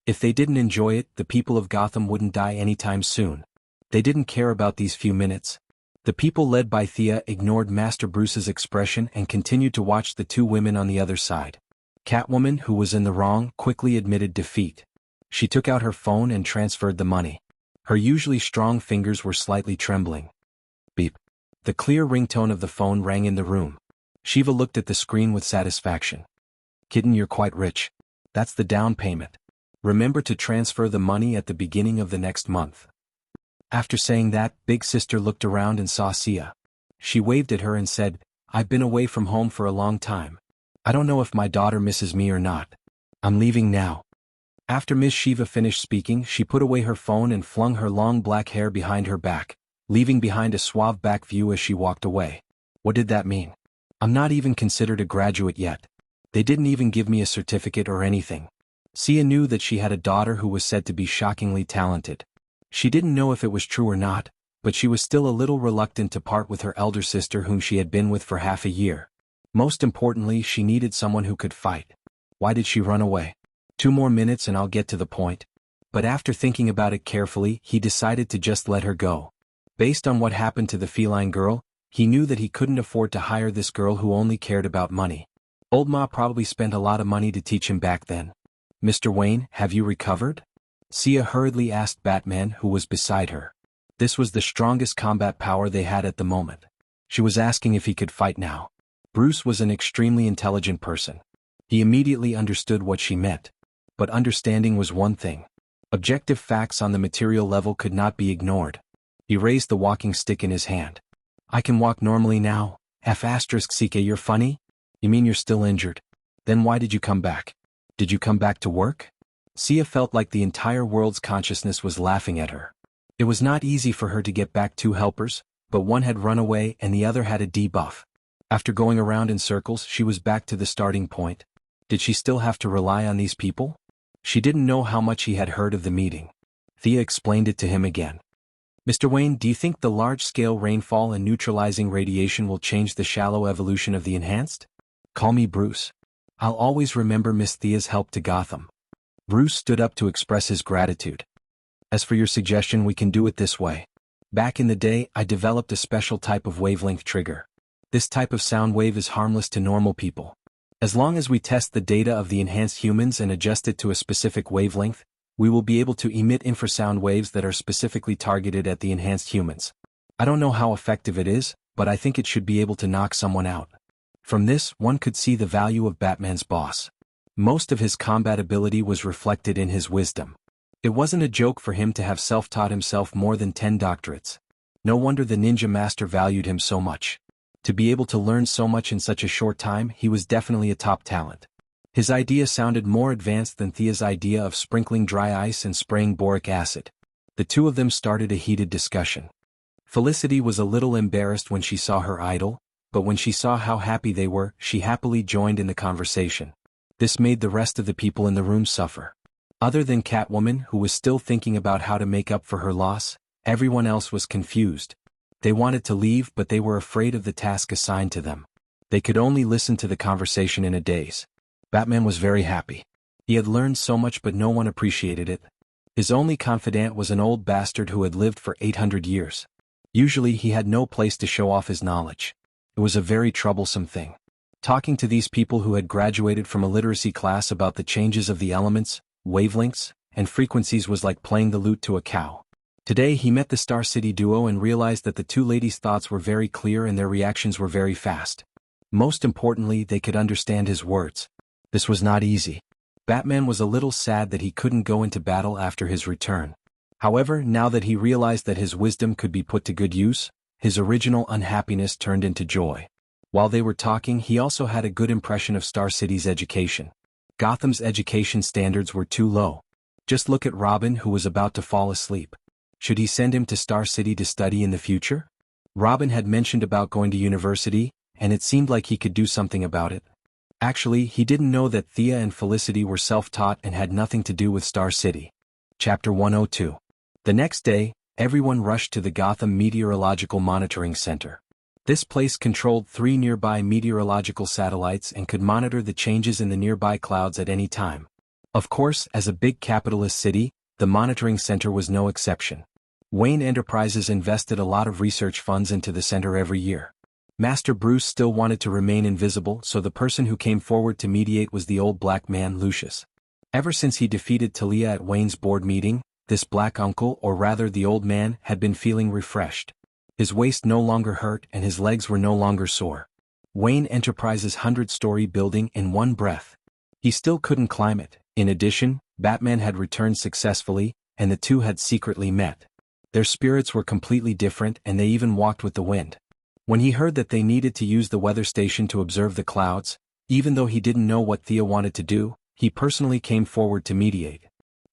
If they didn't enjoy it, the people of Gotham wouldn't die anytime soon. They didn't care about these few minutes. The people led by Thea ignored Master Bruce's expression and continued to watch the two women on the other side. Catwoman, who was in the wrong, quickly admitted defeat. She took out her phone and transferred the money. Her usually strong fingers were slightly trembling. Beep. The clear ringtone of the phone rang in the room. Shiva looked at the screen with satisfaction. Kitten, you're quite rich. That's the down payment. Remember to transfer the money at the beginning of the next month. After saying that, Big Sister looked around and saw Sia. She waved at her and said, I've been away from home for a long time. I don't know if my daughter misses me or not. I'm leaving now. After Miss Shiva finished speaking, she put away her phone and flung her long black hair behind her back, leaving behind a suave back view as she walked away. What did that mean? I'm not even considered a graduate yet. They didn't even give me a certificate or anything. Sia knew that she had a daughter who was said to be shockingly talented. She didn't know if it was true or not, but she was still a little reluctant to part with her elder sister whom she had been with for half a year. Most importantly, she needed someone who could fight. Why did she run away? 2 more minutes and I'll get to the point. But after thinking about it carefully, he decided to just let her go. Based on what happened to the feline girl, he knew that he couldn't afford to hire this girl who only cared about money. Old Ma probably spent a lot of money to teach him back then. Mr. Wayne, have you recovered? Sia hurriedly asked Batman, who was beside her. This was the strongest combat power they had at the moment. She was asking if he could fight now. Bruce was an extremely intelligent person. He immediately understood what she meant. But understanding was one thing. Objective facts on the material level could not be ignored. He raised the walking stick in his hand. I can walk normally now. F***ck, you're funny? You mean you're still injured? Then why did you come back? Did you come back to work? Sia felt like the entire world's consciousness was laughing at her. It was not easy for her to get back two helpers, but one had run away and the other had a debuff. After going around in circles, she was back to the starting point. Did she still have to rely on these people? She didn't know how much he had heard of the meeting. Thea explained it to him again. Mr. Wayne, do you think the large-scale rainfall and neutralizing radiation will change the shallow evolution of the enhanced? Call me Bruce. I'll always remember Miss Thea's help to Gotham. Bruce stood up to express his gratitude. As for your suggestion, we can do it this way. Back in the day, I developed a special type of wavelength trigger. This type of sound wave is harmless to normal people. As long as we test the data of the enhanced humans and adjust it to a specific wavelength, we will be able to emit infrasound waves that are specifically targeted at the enhanced humans. I don't know how effective it is, but I think it should be able to knock someone out. From this, one could see the value of Batman's boss. Most of his combat ability was reflected in his wisdom. It wasn't a joke for him to have self-taught himself more than 10 doctorates. No wonder the ninja master valued him so much. To be able to learn so much in such a short time, he was definitely a top talent. His idea sounded more advanced than Thea's idea of sprinkling dry ice and spraying boric acid. The two of them started a heated discussion. Felicity was a little embarrassed when she saw her idol, but when she saw how happy they were, she happily joined in the conversation. This made the rest of the people in the room suffer. Other than Catwoman, who was still thinking about how to make up for her loss, everyone else was confused. They wanted to leave, but they were afraid of the task assigned to them. They could only listen to the conversation in a daze. Batman was very happy. He had learned so much, but no one appreciated it. His only confidant was an old bastard who had lived for 800 years. Usually he had no place to show off his knowledge. It was a very troublesome thing. Talking to these people who had graduated from a literacy class about the changes of the elements, wavelengths, and frequencies was like playing the lute to a cow. Today he met the Star City duo and realized that the two ladies' thoughts were very clear and their reactions were very fast. Most importantly, they could understand his words. This was not easy. Batman was a little sad that he couldn't go into battle after his return. However, now that he realized that his wisdom could be put to good use, his original unhappiness turned into joy. While they were talking, he also had a good impression of Star City's education. Gotham's education standards were too low. Just look at Robin, who was about to fall asleep. Should he send him to Star City to study in the future? Robin had mentioned about going to university, and it seemed like he could do something about it. Actually, he didn't know that Thea and Felicity were self-taught and had nothing to do with Star City. Chapter 102. The next day, everyone rushed to the Gotham Meteorological Monitoring Center. This place controlled 3 nearby meteorological satellites and could monitor the changes in the nearby clouds at any time. Of course, as a big capitalist city, the monitoring center was no exception. Wayne Enterprises invested a lot of research funds into the center every year. Master Bruce still wanted to remain invisible, so the person who came forward to mediate was the old black man Lucius. Ever since he defeated Talia at Wayne's board meeting, this black uncle, or rather the old man, had been feeling refreshed. His waist no longer hurt and his legs were no longer sore. Wayne Enterprises' 100-story building in one breath. He still couldn't climb it. In addition, Batman had returned successfully, and the two had secretly met. Their spirits were completely different and they even walked with the wind. When he heard that they needed to use the weather station to observe the clouds, even though he didn't know what Thea wanted to do, he personally came forward to mediate.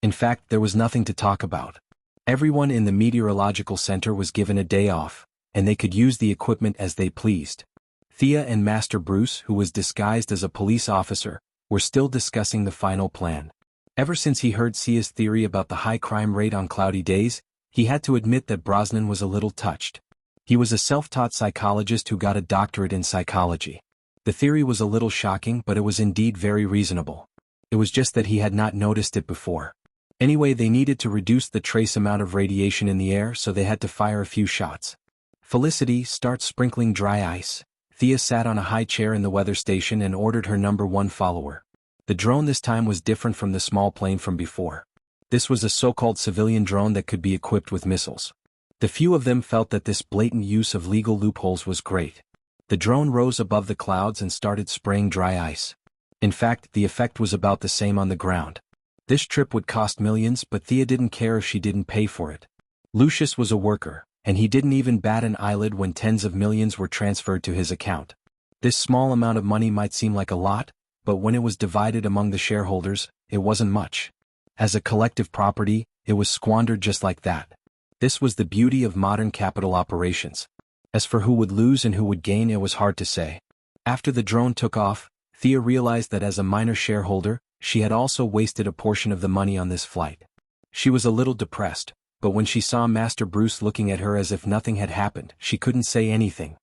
In fact, there was nothing to talk about. Everyone in the meteorological center was given a day off, and they could use the equipment as they pleased. Thea and Master Bruce, who was disguised as a police officer, were still discussing the final plan. Ever since he heard Sia's theory about the high crime rate on cloudy days, he had to admit that Brosnan was a little touched. He was a self-taught psychologist who got a doctorate in psychology. The theory was a little shocking, but it was indeed very reasonable. It was just that he had not noticed it before. Anyway, they needed to reduce the trace amount of radiation in the air, so they had to fire a few shots. Felicity, start sprinkling dry ice. Thea sat on a high chair in the weather station and ordered her number 1 follower. The drone this time was different from the small plane from before. This was a so-called civilian drone that could be equipped with missiles. The few of them felt that this blatant use of legal loopholes was great. The drone rose above the clouds and started spraying dry ice. In fact, the effect was about the same on the ground. This trip would cost millions, but Thea didn't care if she didn't pay for it. Lucius was a worker, and he didn't even bat an eyelid when tens of millions were transferred to his account. This small amount of money might seem like a lot, but when it was divided among the shareholders, it wasn't much. As a collective property, it was squandered just like that. This was the beauty of modern capital operations. As for who would lose and who would gain, it was hard to say. After the drone took off, Thea realized that as a minor shareholder, she had also wasted a portion of the money on this flight. She was a little depressed, but when she saw Master Bruce looking at her as if nothing had happened, she couldn't say anything.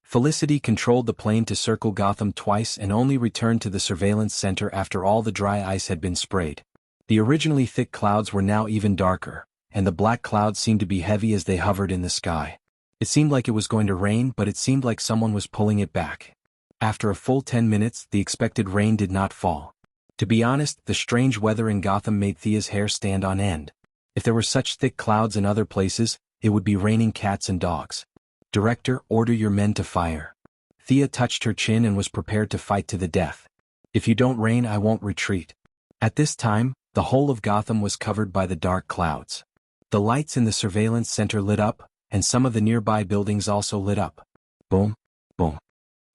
Felicity controlled the plane to circle Gotham twice and only returned to the surveillance center after all the dry ice had been sprayed. The originally thick clouds were now even darker, and the black clouds seemed to be heavy as they hovered in the sky. It seemed like it was going to rain, but it seemed like someone was pulling it back. After a full 10 minutes, the expected rain did not fall. To be honest, the strange weather in Gotham made Thea's hair stand on end. If there were such thick clouds in other places, it would be raining cats and dogs. Director, order your men to fire. Thea touched her chin and was prepared to fight to the death. If you don't rain, I won't retreat. At this time, the whole of Gotham was covered by the dark clouds. The lights in the surveillance center lit up, and some of the nearby buildings also lit up. Boom, boom.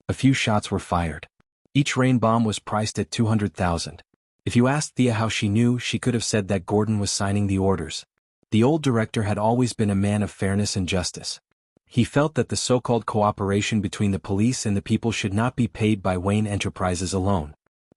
A few shots were fired. Each rain bomb was priced at 200,000. If you asked Thea how she knew, she could have said that Gordon was signing the orders. The old director had always been a man of fairness and justice. He felt that the so-called cooperation between the police and the people should not be paid by Wayne Enterprises alone.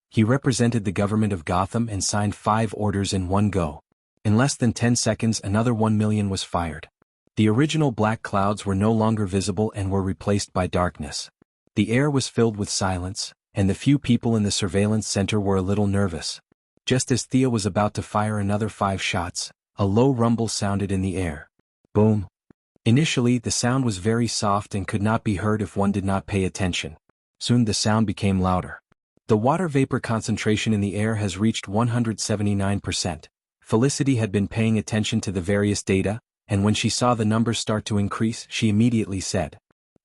He represented the government of Gotham and signed 5 orders in one go. In less than 10 seconds, another 1 million was fired. The original black clouds were no longer visible and were replaced by darkness. The air was filled with silence, and the few people in the surveillance center were a little nervous. Just as Thea was about to fire another 5 shots, a low rumble sounded in the air. Boom. Initially, the sound was very soft and could not be heard if one did not pay attention. Soon the sound became louder. The water vapor concentration in the air has reached 179%. Felicity had been paying attention to the various data, and when she saw the numbers start to increase, she immediately said,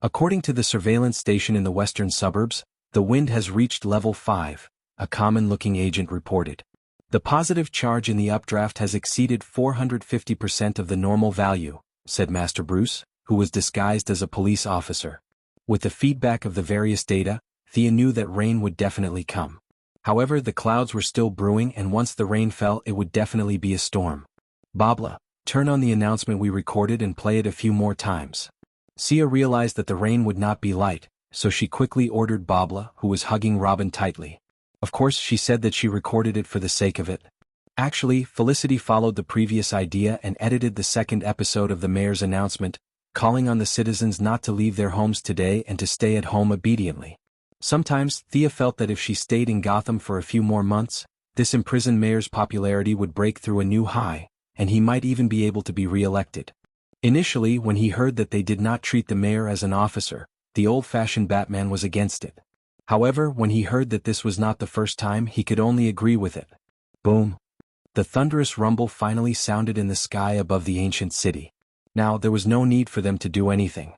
"According to the surveillance station in the western suburbs, the wind has reached level 5, a common-looking agent reported. The positive charge in the updraft has exceeded 450% of the normal value," said Master Bruce, who was disguised as a police officer. With the feedback of the various data, Thea knew that rain would definitely come. However, the clouds were still brewing, and once the rain fell, it would definitely be a storm. "Babla, turn on the announcement we recorded and play it a few more times." Sia realized that the rain would not be light, so she quickly ordered Babla, who was hugging Robin tightly. Of course, she said that she recorded it for the sake of it. Actually, Felicity followed the previous idea and edited the second episode of the mayor's announcement, calling on the citizens not to leave their homes today and to stay at home obediently. Sometimes, Thea felt that if she stayed in Gotham for a few more months, this imprisoned mayor's popularity would break through a new high, and he might even be able to be re-elected. Initially, when he heard that they did not treat the mayor as an officer, the old-fashioned Batman was against it. However, when he heard that this was not the first time, he could only agree with it. Boom. The thunderous rumble finally sounded in the sky above the ancient city. Now, there was no need for them to do anything.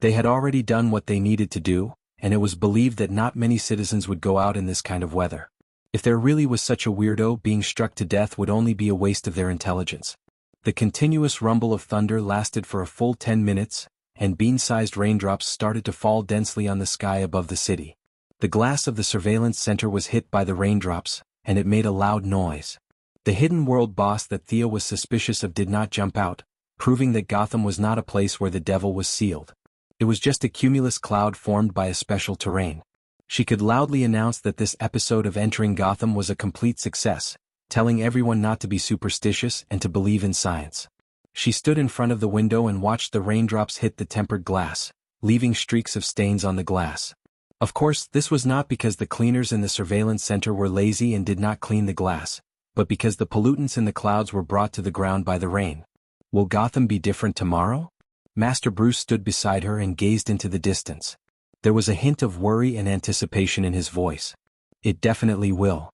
They had already done what they needed to do, and it was believed that not many citizens would go out in this kind of weather. If there really was such a weirdo, being struck to death would only be a waste of their intelligence. The continuous rumble of thunder lasted for a full 10 minutes, and bean-sized raindrops started to fall densely on the sky above the city. The glass of the surveillance center was hit by the raindrops, and it made a loud noise. The hidden world boss that Thea was suspicious of did not jump out, proving that Gotham was not a place where the devil was sealed. It was just a cumulus cloud formed by a special terrain. She could loudly announce that this episode of Entering Gotham was a complete success, telling everyone not to be superstitious and to believe in science. She stood in front of the window and watched the raindrops hit the tempered glass, leaving streaks of stains on the glass. Of course, this was not because the cleaners in the surveillance center were lazy and did not clean the glass, but because the pollutants in the clouds were brought to the ground by the rain. Will Gotham be different tomorrow? Master Bruce stood beside her and gazed into the distance. There was a hint of worry and anticipation in his voice. It definitely will.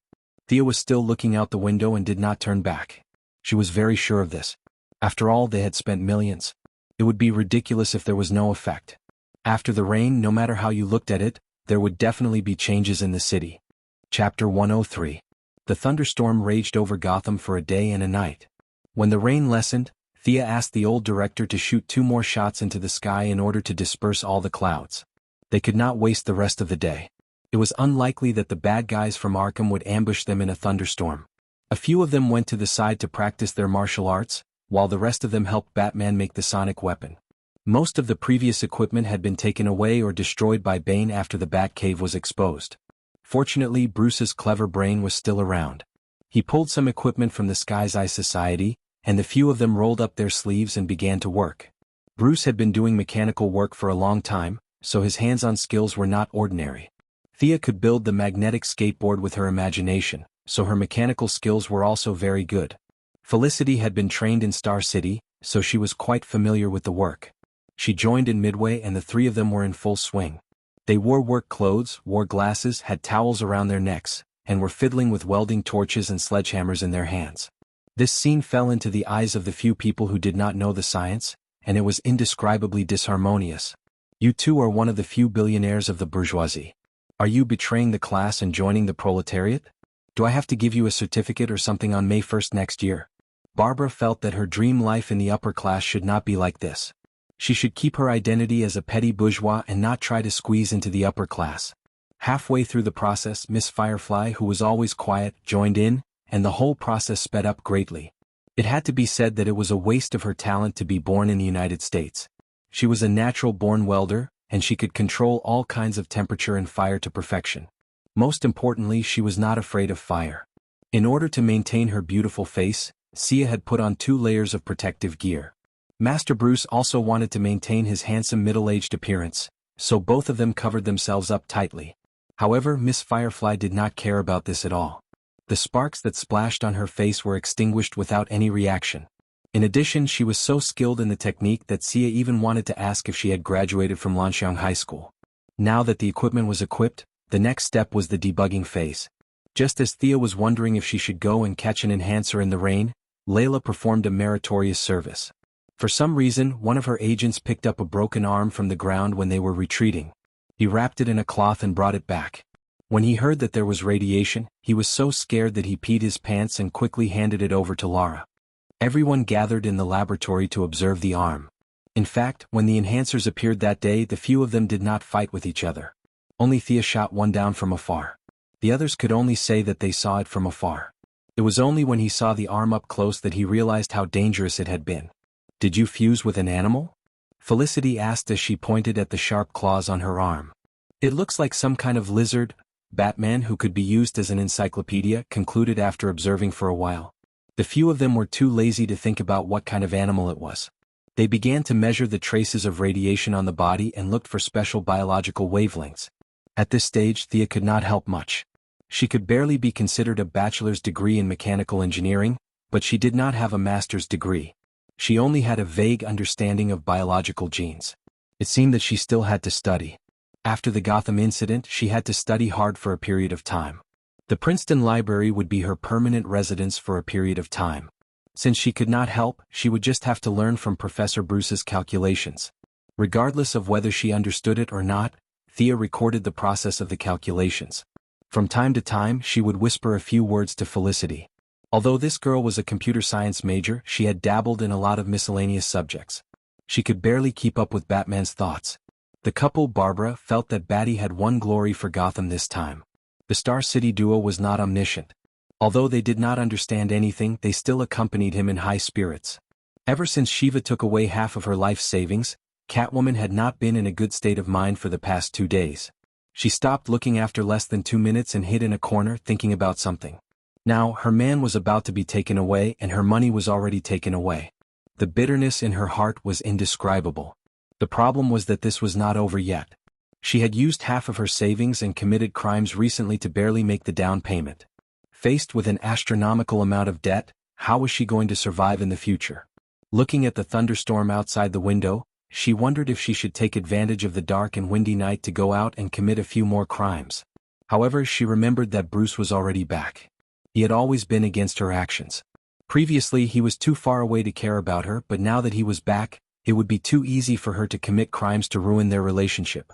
Thea was still looking out the window and did not turn back. She was very sure of this. After all, they had spent millions. It would be ridiculous if there was no effect. After the rain, no matter how you looked at it, there would definitely be changes in the city. Chapter 103. The thunderstorm raged over Gotham for a day and a night. When the rain lessened, Thea asked the old director to shoot 2 more shots into the sky in order to disperse all the clouds. They could not waste the rest of the day. It was unlikely that the bad guys from Arkham would ambush them in a thunderstorm. A few of them went to the side to practice their martial arts, while the rest of them helped Batman make the sonic weapon. Most of the previous equipment had been taken away or destroyed by Bane after the Batcave was exposed. Fortunately, Bruce's clever brain was still around. He pulled some equipment from the Sky's Eye Society, and the few of them rolled up their sleeves and began to work. Bruce had been doing mechanical work for a long time, so his hands-on skills were not ordinary. Thea could build the magnetic skateboard with her imagination, so her mechanical skills were also very good. Felicity had been trained in Star City, so she was quite familiar with the work. She joined in midway and the three of them were in full swing. They wore work clothes, wore glasses, had towels around their necks, and were fiddling with welding torches and sledgehammers in their hands. This scene fell into the eyes of the few people who did not know the science, and it was indescribably disharmonious. You two are one of the few billionaires of the bourgeoisie. Are you betraying the class and joining the proletariat? Do I have to give you a certificate or something on May 1st next year? Barbara felt that her dream life in the upper class should not be like this. She should keep her identity as a petty bourgeois and not try to squeeze into the upper class. Halfway through the process, Miss Firefly, who was always quiet, joined in, and the whole process sped up greatly. It had to be said that it was a waste of her talent to be born in the United States. She was a natural-born welder, and she could control all kinds of temperature and fire to perfection. Most importantly, she was not afraid of fire. In order to maintain her beautiful face, Sia had put on 2 layers of protective gear. Master Bruce also wanted to maintain his handsome middle-aged appearance, so both of them covered themselves up tightly. However, Miss Firefly did not care about this at all. The sparks that splashed on her face were extinguished without any reaction. In addition, she was so skilled in the technique that Sia even wanted to ask if she had graduated from Lanxiang High School. Now that the equipment was equipped, the next step was the debugging phase. Just as Thea was wondering if she should go and catch an enhancer in the rain, Layla performed a meritorious service. For some reason, one of her agents picked up a broken arm from the ground when they were retreating. He wrapped it in a cloth and brought it back. When he heard that there was radiation, he was so scared that he peed his pants and quickly handed it over to Lara. Everyone gathered in the laboratory to observe the arm. In fact, when the enhancers appeared that day, the few of them did not fight with each other. Only Thea shot one down from afar. The others could only say that they saw it from afar. It was only when he saw the arm up close that he realized how dangerous it had been. "Did you fuse with an animal?" Felicity asked as she pointed at the sharp claws on her arm. "It looks like some kind of lizard," Batman, who could be used as an encyclopedia, concluded after observing for a while. The few of them were too lazy to think about what kind of animal it was. They began to measure the traces of radiation on the body and looked for special biological wavelengths. At this stage, Thea could not help much. She could barely be considered a bachelor's degree in mechanical engineering, but she did not have a master's degree. She only had a vague understanding of biological genes. It seemed that she still had to study. After the Gotham incident, she had to study hard for a period of time. The Princeton Library would be her permanent residence for a period of time. Since she could not help, she would just have to learn from Professor Bruce's calculations. Regardless of whether she understood it or not, Thea recorded the process of the calculations. From time to time, she would whisper a few words to Felicity. Although this girl was a computer science major, she had dabbled in a lot of miscellaneous subjects. She could barely keep up with Batman's thoughts. The couple, Barbara, felt that Batty had won glory for Gotham this time. The Star City duo was not omniscient. Although they did not understand anything, they still accompanied him in high spirits. Ever since Shiva took away half of her life savings, Catwoman had not been in a good state of mind for the past 2 days. She stopped looking after less than 2 minutes and hid in a corner thinking about something. Now, her man was about to be taken away and her money was already taken away. The bitterness in her heart was indescribable. The problem was that this was not over yet. She had used half of her savings and committed crimes recently to barely make the down payment. Faced with an astronomical amount of debt, how was she going to survive in the future? Looking at the thunderstorm outside the window, she wondered if she should take advantage of the dark and windy night to go out and commit a few more crimes. However, she remembered that Bruce was already back. He had always been against her actions. Previously, he was too far away to care about her, but now that he was back, it would be too easy for her to commit crimes to ruin their relationship.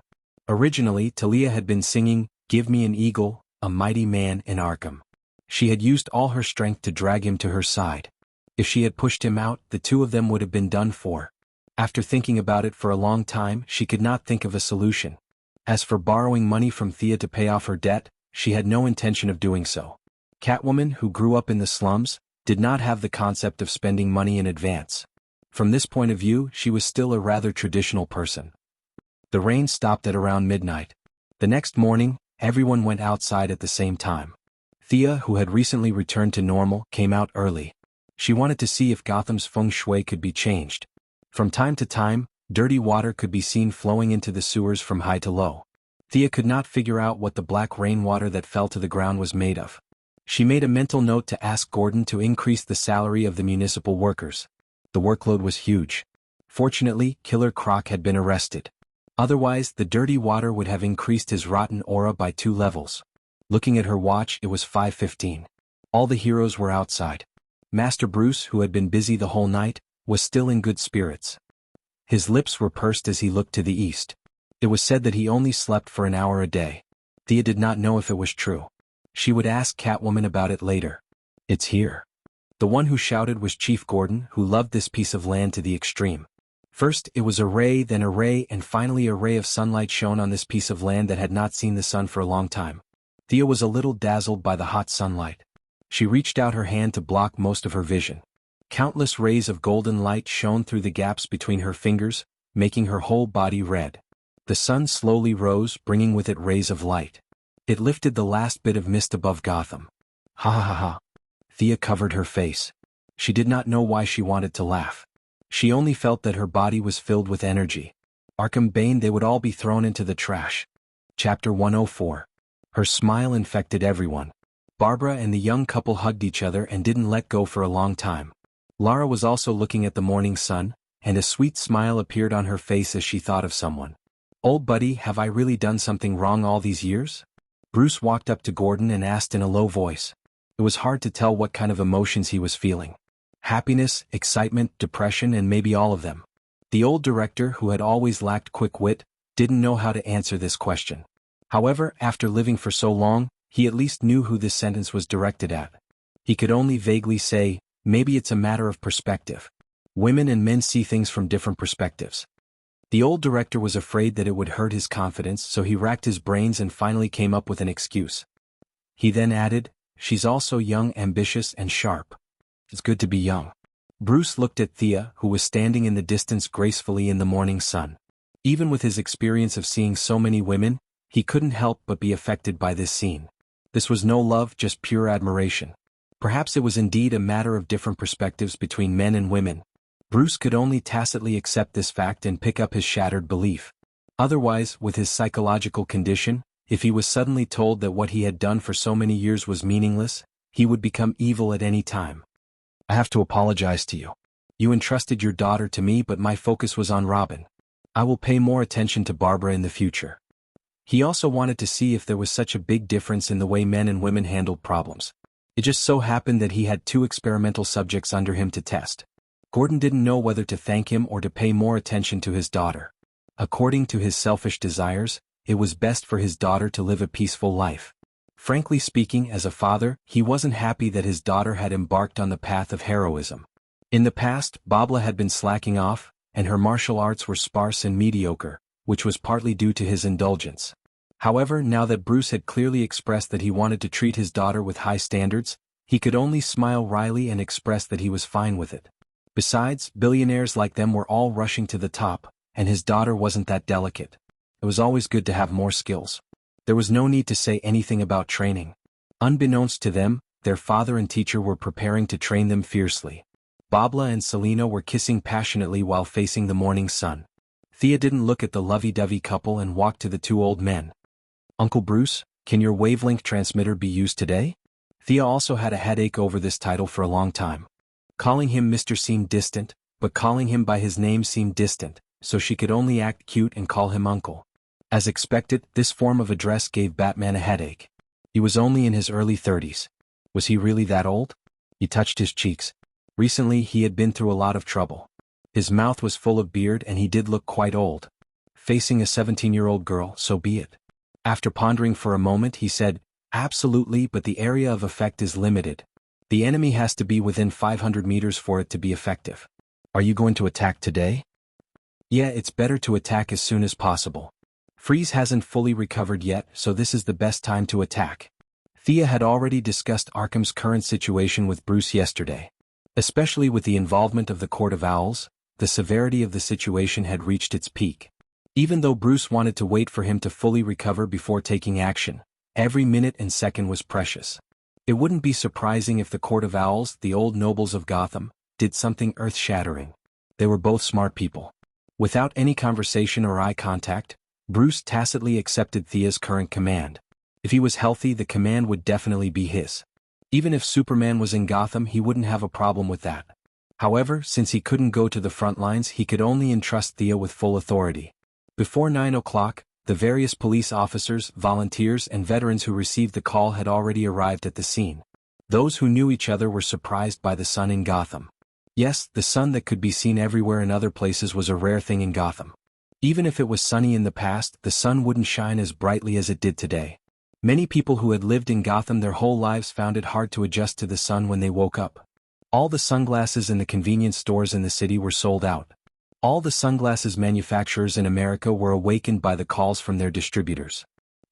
Originally, Talia had been singing, "Give Me an Eagle, a Mighty Man in Arkham." She had used all her strength to drag him to her side. If she had pushed him out, the two of them would have been done for. After thinking about it for a long time, she could not think of a solution. As for borrowing money from Thea to pay off her debt, she had no intention of doing so. Catwoman, who grew up in the slums, did not have the concept of spending money in advance. From this point of view, she was still a rather traditional person. The rain stopped at around midnight. The next morning, everyone went outside at the same time. Thea, who had recently returned to normal, came out early. She wanted to see if Gotham's feng shui could be changed. From time to time, dirty water could be seen flowing into the sewers from high to low. Thea could not figure out what the black rainwater that fell to the ground was made of. She made a mental note to ask Gordon to increase the salary of the municipal workers. The workload was huge. Fortunately, Killer Croc had been arrested. Otherwise, the dirty water would have increased his rotten aura by 2 levels. Looking at her watch, it was 5:15. All the heroes were outside. Master Bruce, who had been busy the whole night, was still in good spirits. His lips were pursed as he looked to the east. It was said that he only slept for an hour a day. Thea did not know if it was true. She would ask Catwoman about it later. It's here. The one who shouted was Chief Gordon, who loved this piece of land to the extreme. First, it was a ray, then a ray, and finally a ray of sunlight shone on this piece of land that had not seen the sun for a long time. Thea was a little dazzled by the hot sunlight. She reached out her hand to block most of her vision. Countless rays of golden light shone through the gaps between her fingers, making her whole body red. The sun slowly rose, bringing with it rays of light. It lifted the last bit of mist above Gotham. Ha ha ha ha. Thea covered her face. She did not know why she wanted to laugh. She only felt that her body was filled with energy. Arkham Bane, they would all be thrown into the trash. Chapter 104. Her smile infected everyone. Barbara and the young couple hugged each other and didn't let go for a long time. Lara was also looking at the morning sun, and a sweet smile appeared on her face as she thought of someone. Old buddy, have I really done something wrong all these years? Bruce walked up to Gordon and asked in a low voice. It was hard to tell what kind of emotions he was feeling. Happiness, excitement, depression, and maybe all of them. The old director, who had always lacked quick wit, didn't know how to answer this question. However, after living for so long, he at least knew who this sentence was directed at. He could only vaguely say, maybe it's a matter of perspective. Women and men see things from different perspectives. The old director was afraid that it would hurt his confidence, so he racked his brains and finally came up with an excuse. He then added, she's also young, ambitious, and sharp. It's good to be young. Bruce looked at Thea, who was standing in the distance gracefully in the morning sun. Even with his experience of seeing so many women, he couldn't help but be affected by this scene. This was no love, just pure admiration. Perhaps it was indeed a matter of different perspectives between men and women. Bruce could only tacitly accept this fact and pick up his shattered belief. Otherwise, with his psychological condition, if he was suddenly told that what he had done for so many years was meaningless, he would become evil at any time. I have to apologize to you. You entrusted your daughter to me, but my focus was on Robin. I will pay more attention to Barbara in the future. He also wanted to see if there was such a big difference in the way men and women handled problems. It just so happened that he had 2 experimental subjects under him to test. Gordon didn't know whether to thank him or to pay more attention to his daughter. According to his selfish desires, it was best for his daughter to live a peaceful life. Frankly speaking, as a father, he wasn't happy that his daughter had embarked on the path of heroism. In the past, Babla had been slacking off, and her martial arts were sparse and mediocre, which was partly due to his indulgence. However, now that Bruce had clearly expressed that he wanted to treat his daughter with high standards, he could only smile wryly and express that he was fine with it. Besides, billionaires like them were all rushing to the top, and his daughter wasn't that delicate. It was always good to have more skills. There was no need to say anything about training. Unbeknownst to them, their father and teacher were preparing to train them fiercely. Babla and Selina were kissing passionately while facing the morning sun. Thea didn't look at the lovey-dovey couple and walked to the 2 old men. Uncle Bruce, can your wavelength transmitter be used today? Thea also had a headache over this title for a long time. Calling him Mr. seemed distant, but calling him by his name seemed distant, so she could only act cute and call him Uncle. As expected, this form of address gave Batman a headache. He was only in his early 30s. Was he really that old? He touched his cheeks. Recently he had been through a lot of trouble. His mouth was full of beard and he did look quite old. Facing a 17-year-old girl, so be it. After pondering for a moment he said, absolutely, but the area of effect is limited. The enemy has to be within 500 meters for it to be effective. Are you going to attack today? Yeah, it's better to attack as soon as possible. Freeze hasn't fully recovered yet, so this is the best time to attack. Thea had already discussed Arkham's current situation with Bruce yesterday. Especially with the involvement of the Court of Owls, the severity of the situation had reached its peak. Even though Bruce wanted to wait for him to fully recover before taking action, every minute and second was precious. It wouldn't be surprising if the Court of Owls, the old nobles of Gotham, did something earth-shattering. They were both smart people. Without any conversation or eye contact, Bruce tacitly accepted Thea's current command. If he was healthy, the command would definitely be his. Even if Superman was in Gotham, he wouldn't have a problem with that. However, since he couldn't go to the front lines, he could only entrust Thea with full authority. Before 9 o'clock, the various police officers, volunteers, and veterans who received the call had already arrived at the scene. Those who knew each other were surprised by the sun in Gotham. Yes, the sun that could be seen everywhere in other places was a rare thing in Gotham. Even if it was sunny in the past, the sun wouldn't shine as brightly as it did today. Many people who had lived in Gotham their whole lives found it hard to adjust to the sun when they woke up. All the sunglasses in the convenience stores in the city were sold out. All the sunglasses manufacturers in America were awakened by the calls from their distributors.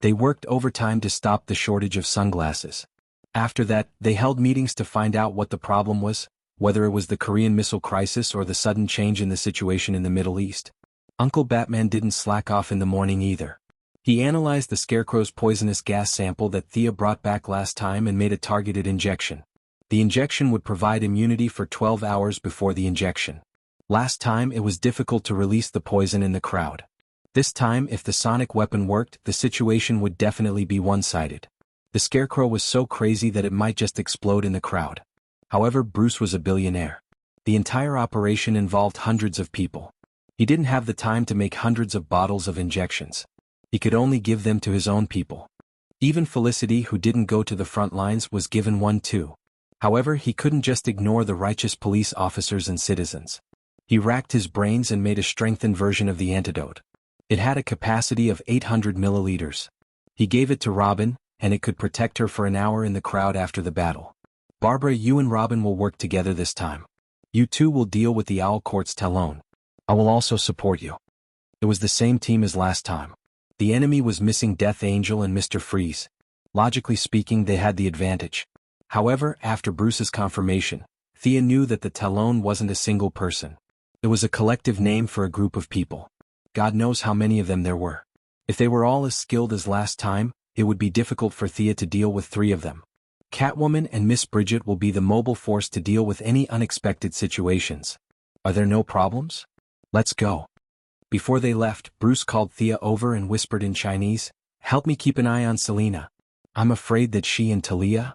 They worked overtime to stop the shortage of sunglasses. After that, they held meetings to find out what the problem was, whether it was the Korean Missile Crisis or the sudden change in the situation in the Middle East. Uncle Batman didn't slack off in the morning either. He analyzed the Scarecrow's poisonous gas sample that Thea brought back last time and made a targeted injection. The injection would provide immunity for 12 hours before the injection. Last time it was difficult to release the poison in the crowd. This time, if the sonic weapon worked, the situation would definitely be one-sided. The Scarecrow was so crazy that it might just explode in the crowd. However, Bruce was a billionaire. The entire operation involved hundreds of people. He didn't have the time to make hundreds of bottles of injections. He could only give them to his own people. Even Felicity, who didn't go to the front lines, was given one too. However, he couldn't just ignore the righteous police officers and citizens. He racked his brains and made a strengthened version of the antidote. It had a capacity of 800 milliliters. He gave it to Robin, and it could protect her for an hour in the crowd after the battle. Barbara, you and Robin will work together this time. You two will deal with the Owl Court's Talon. I will also support you. It was the same team as last time. The enemy was missing Death Angel and Mr. Freeze. Logically speaking, they had the advantage. However, after Bruce's confirmation, Thea knew that the Talon wasn't a single person. It was a collective name for a group of people. God knows how many of them there were. If they were all as skilled as last time, it would be difficult for Thea to deal with 3 of them. Catwoman and Miss Bridget will be the mobile force to deal with any unexpected situations. Are there no problems? Let's go. Before they left, Bruce called Thea over and whispered in Chinese, "Help me keep an eye on Selena. I'm afraid that she and Talia."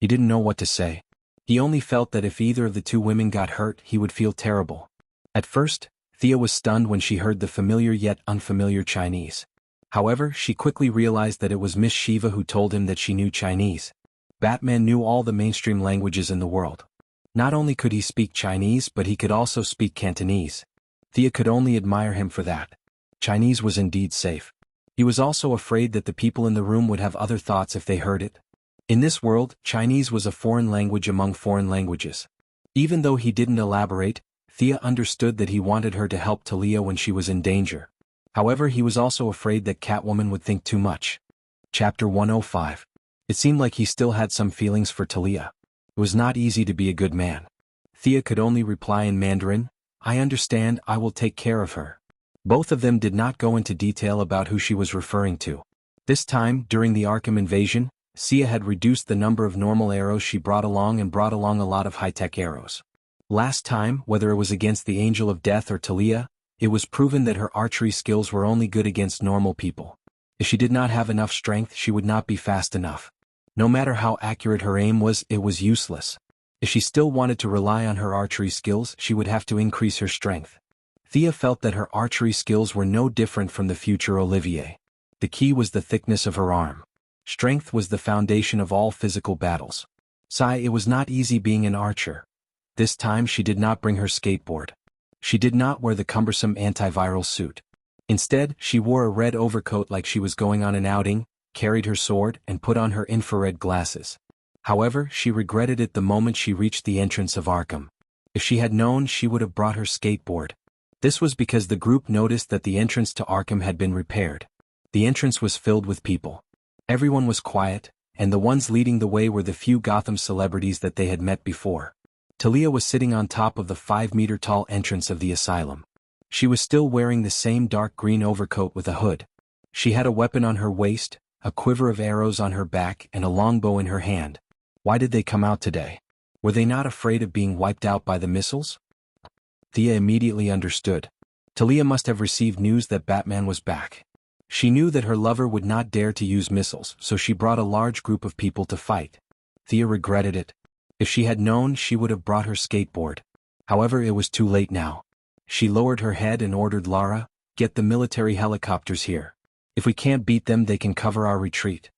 He didn't know what to say. He only felt that if either of the 2 women got hurt, he would feel terrible. At first, Thea was stunned when she heard the familiar yet unfamiliar Chinese. However, she quickly realized that it was Miss Shiva who told him that she knew Chinese. Batman knew all the mainstream languages in the world. Not only could he speak Chinese, but he could also speak Cantonese. Thea could only admire him for that. Chinese was indeed safe. He was also afraid that the people in the room would have other thoughts if they heard it. In this world, Chinese was a foreign language among foreign languages. Even though he didn't elaborate, Thea understood that he wanted her to help Talia when she was in danger. However, he was also afraid that Catwoman would think too much. Chapter 105. It seemed like he still had some feelings for Talia. It was not easy to be a good man. Thea could only reply in Mandarin, "I understand, I will take care of her." Both of them did not go into detail about who she was referring to. This time, during the Arkham invasion, Sia had reduced the number of normal arrows she brought along and brought along a lot of high-tech arrows. Last time, whether it was against the Angel of Death or Talia, it was proven that her archery skills were only good against normal people. If she did not have enough strength, she would not be fast enough. No matter how accurate her aim was, it was useless. If she still wanted to rely on her archery skills, she would have to increase her strength. Thea felt that her archery skills were no different from the future Olivier. The key was the thickness of her arm. Strength was the foundation of all physical battles. It was not easy being an archer. This time she did not bring her skateboard. She did not wear the cumbersome antiviral suit. Instead, she wore a red overcoat like she was going on an outing, carried her sword, and put on her infrared glasses. However, she regretted it the moment she reached the entrance of Arkham. If she had known, she would have brought her skateboard. This was because the group noticed that the entrance to Arkham had been repaired. The entrance was filled with people. Everyone was quiet, and the ones leading the way were the few Gotham celebrities that they had met before. Talia was sitting on top of the 5-meter-tall entrance of the asylum. She was still wearing the same dark green overcoat with a hood. She had a weapon on her waist, a quiver of arrows on her back, and a longbow in her hand. Why did they come out today? Were they not afraid of being wiped out by the missiles? Thea immediately understood. Talia must have received news that Batman was back. She knew that her lover would not dare to use missiles, so she brought a large group of people to fight. Thea regretted it. If she had known, she would have brought her skateboard. However, it was too late now. She lowered her head and ordered Lara, "Get the military helicopters here. If we can't beat them, they can cover our retreat."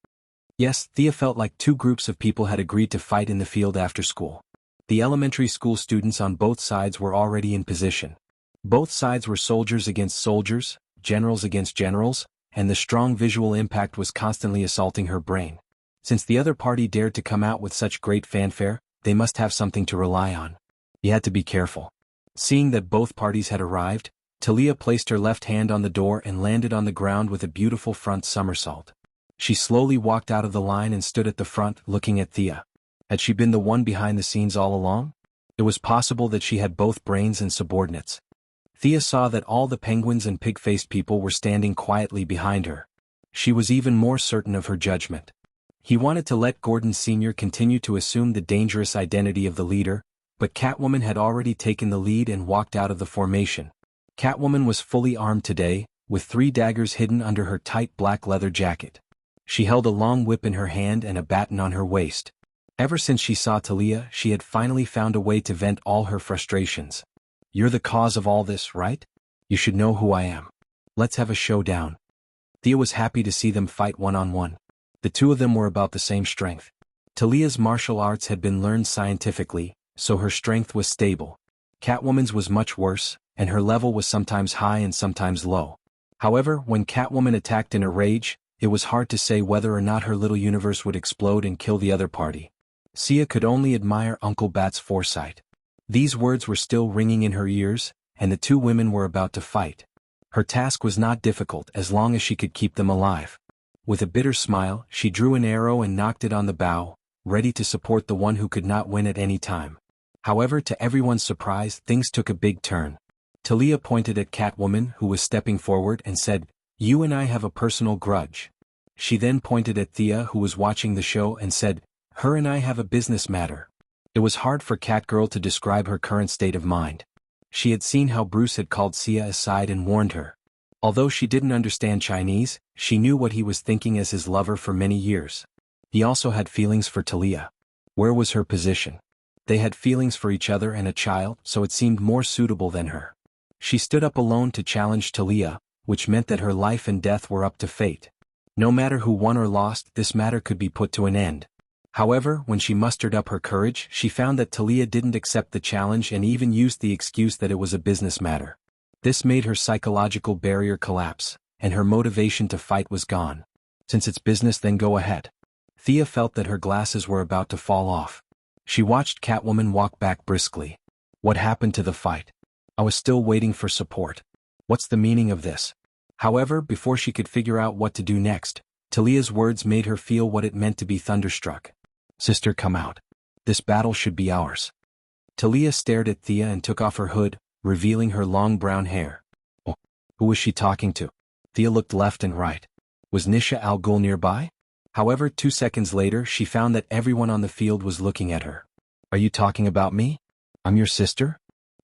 Yes, Thea felt like two groups of people had agreed to fight in the field after school. The elementary school students on both sides were already in position. Both sides were soldiers against soldiers, generals against generals, and the strong visual impact was constantly assaulting her brain. Since the other party dared to come out with such great fanfare, they must have something to rely on. You had to be careful. Seeing that both parties had arrived, Talia placed her left hand on the door and landed on the ground with a beautiful front somersault. She slowly walked out of the line and stood at the front, looking at Thea. Had she been the one behind the scenes all along? It was possible that she had both brains and subordinates. Thea saw that all the penguins and pig-faced people were standing quietly behind her. She was even more certain of her judgment. He wanted to let Gordon Sr. continue to assume the dangerous identity of the leader, but Catwoman had already taken the lead and walked out of the formation. Catwoman was fully armed today, with 3 daggers hidden under her tight black leather jacket. She held a long whip in her hand and a baton on her waist. Ever since she saw Talia, she had finally found a way to vent all her frustrations. "You're the cause of all this, right? You should know who I am. Let's have a showdown." Thea was happy to see them fight one-on-one. The two of them were about the same strength. Talia's martial arts had been learned scientifically, so her strength was stable. Catwoman's was much worse, and her level was sometimes high and sometimes low. However, when Catwoman attacked in a rage, it was hard to say whether or not her little universe would explode and kill the other party. Sia could only admire Uncle Bat's foresight. These words were still ringing in her ears, and the two women were about to fight. Her task was not difficult as long as she could keep them alive. With a bitter smile, she drew an arrow and knocked it on the bow, ready to support the one who could not win at any time. However, to everyone's surprise, things took a big turn. Talia pointed at Catwoman, who was stepping forward, and said, "You and I have a personal grudge." She then pointed at Thea, who was watching the show, and said, "Her and I have a business matter." It was hard for Catgirl to describe her current state of mind. She had seen how Bruce had called Sia aside and warned her. Although she didn't understand Chinese, she knew what he was thinking as his lover for many years. He also had feelings for Talia. Where was her position? They had feelings for each other and a child, so it seemed more suitable than her. She stood up alone to challenge Talia, which meant that her life and death were up to fate. No matter who won or lost, this matter could be put to an end. However, when she mustered up her courage, she found that Talia didn't accept the challenge and even used the excuse that it was a business matter. This made her psychological barrier collapse, and her motivation to fight was gone. Since it's business, then go ahead. Thea felt that her glasses were about to fall off. She watched Catwoman walk back briskly. What happened to the fight? I was still waiting for support. What's the meaning of this? However, before she could figure out what to do next, Talia's words made her feel what it meant to be thunderstruck. "Sister, come out. This battle should be ours." Talia stared at Thea and took off her hood, revealing her long brown hair. Oh, who was she talking to? Thea looked left and right. Was Nisha Al Ghul nearby? However, 2 seconds later she found that everyone on the field was looking at her. "Are you talking about me? I'm your sister?"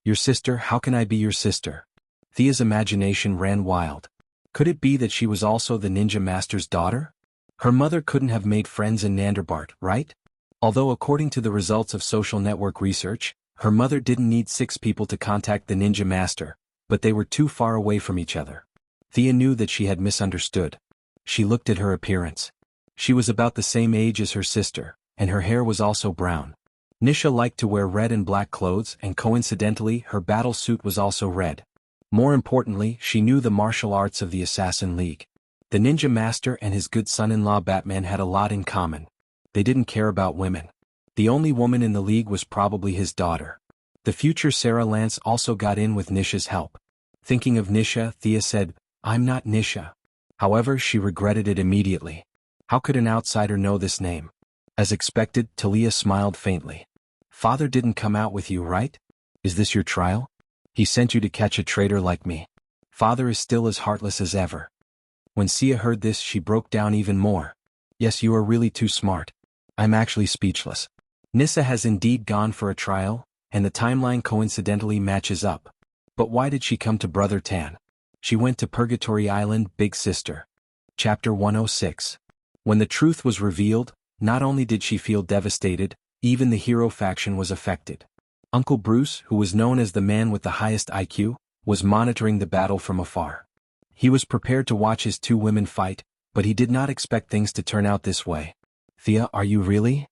"Your sister? How can I be your sister?" Thea's imagination ran wild. Could it be that she was also the ninja master's daughter? Her mother couldn't have made friends in Nanderbart, right? Although according to the results of social network research, her mother didn't need 6 people to contact the ninja master, but they were too far away from each other. Thea knew that she had misunderstood. She looked at her appearance. She was about the same age as her sister, and her hair was also brown. Nisha liked to wear red and black clothes, and coincidentally her battle suit was also red. More importantly, she knew the martial arts of the Assassin League. The ninja master and his good son-in-law Batman had a lot in common. They didn't care about women. The only woman in the league was probably his daughter. The future Sarah Lance also got in with Nisha's help. Thinking of Nisha, Thea said, "I'm not Nisha." However, she regretted it immediately. How could an outsider know this name? As expected, Talia smiled faintly. Father didn't come out with you, right? Is this your trial? He sent you to catch a traitor like me. Father is still as heartless as ever. When Sia heard this, she broke down even more. Yes, you are really too smart. I'm actually speechless. Nissa has indeed gone for a trial, and the timeline coincidentally matches up. But why did she come to Brother Tan? She went to Purgatory Island, Big Sister. Chapter 106. When the truth was revealed, not only did she feel devastated, even the hero faction was affected. Uncle Bruce, who was known as the man with the highest IQ, was monitoring the battle from afar. He was prepared to watch his two women fight, but he did not expect things to turn out this way. Thea, are you really?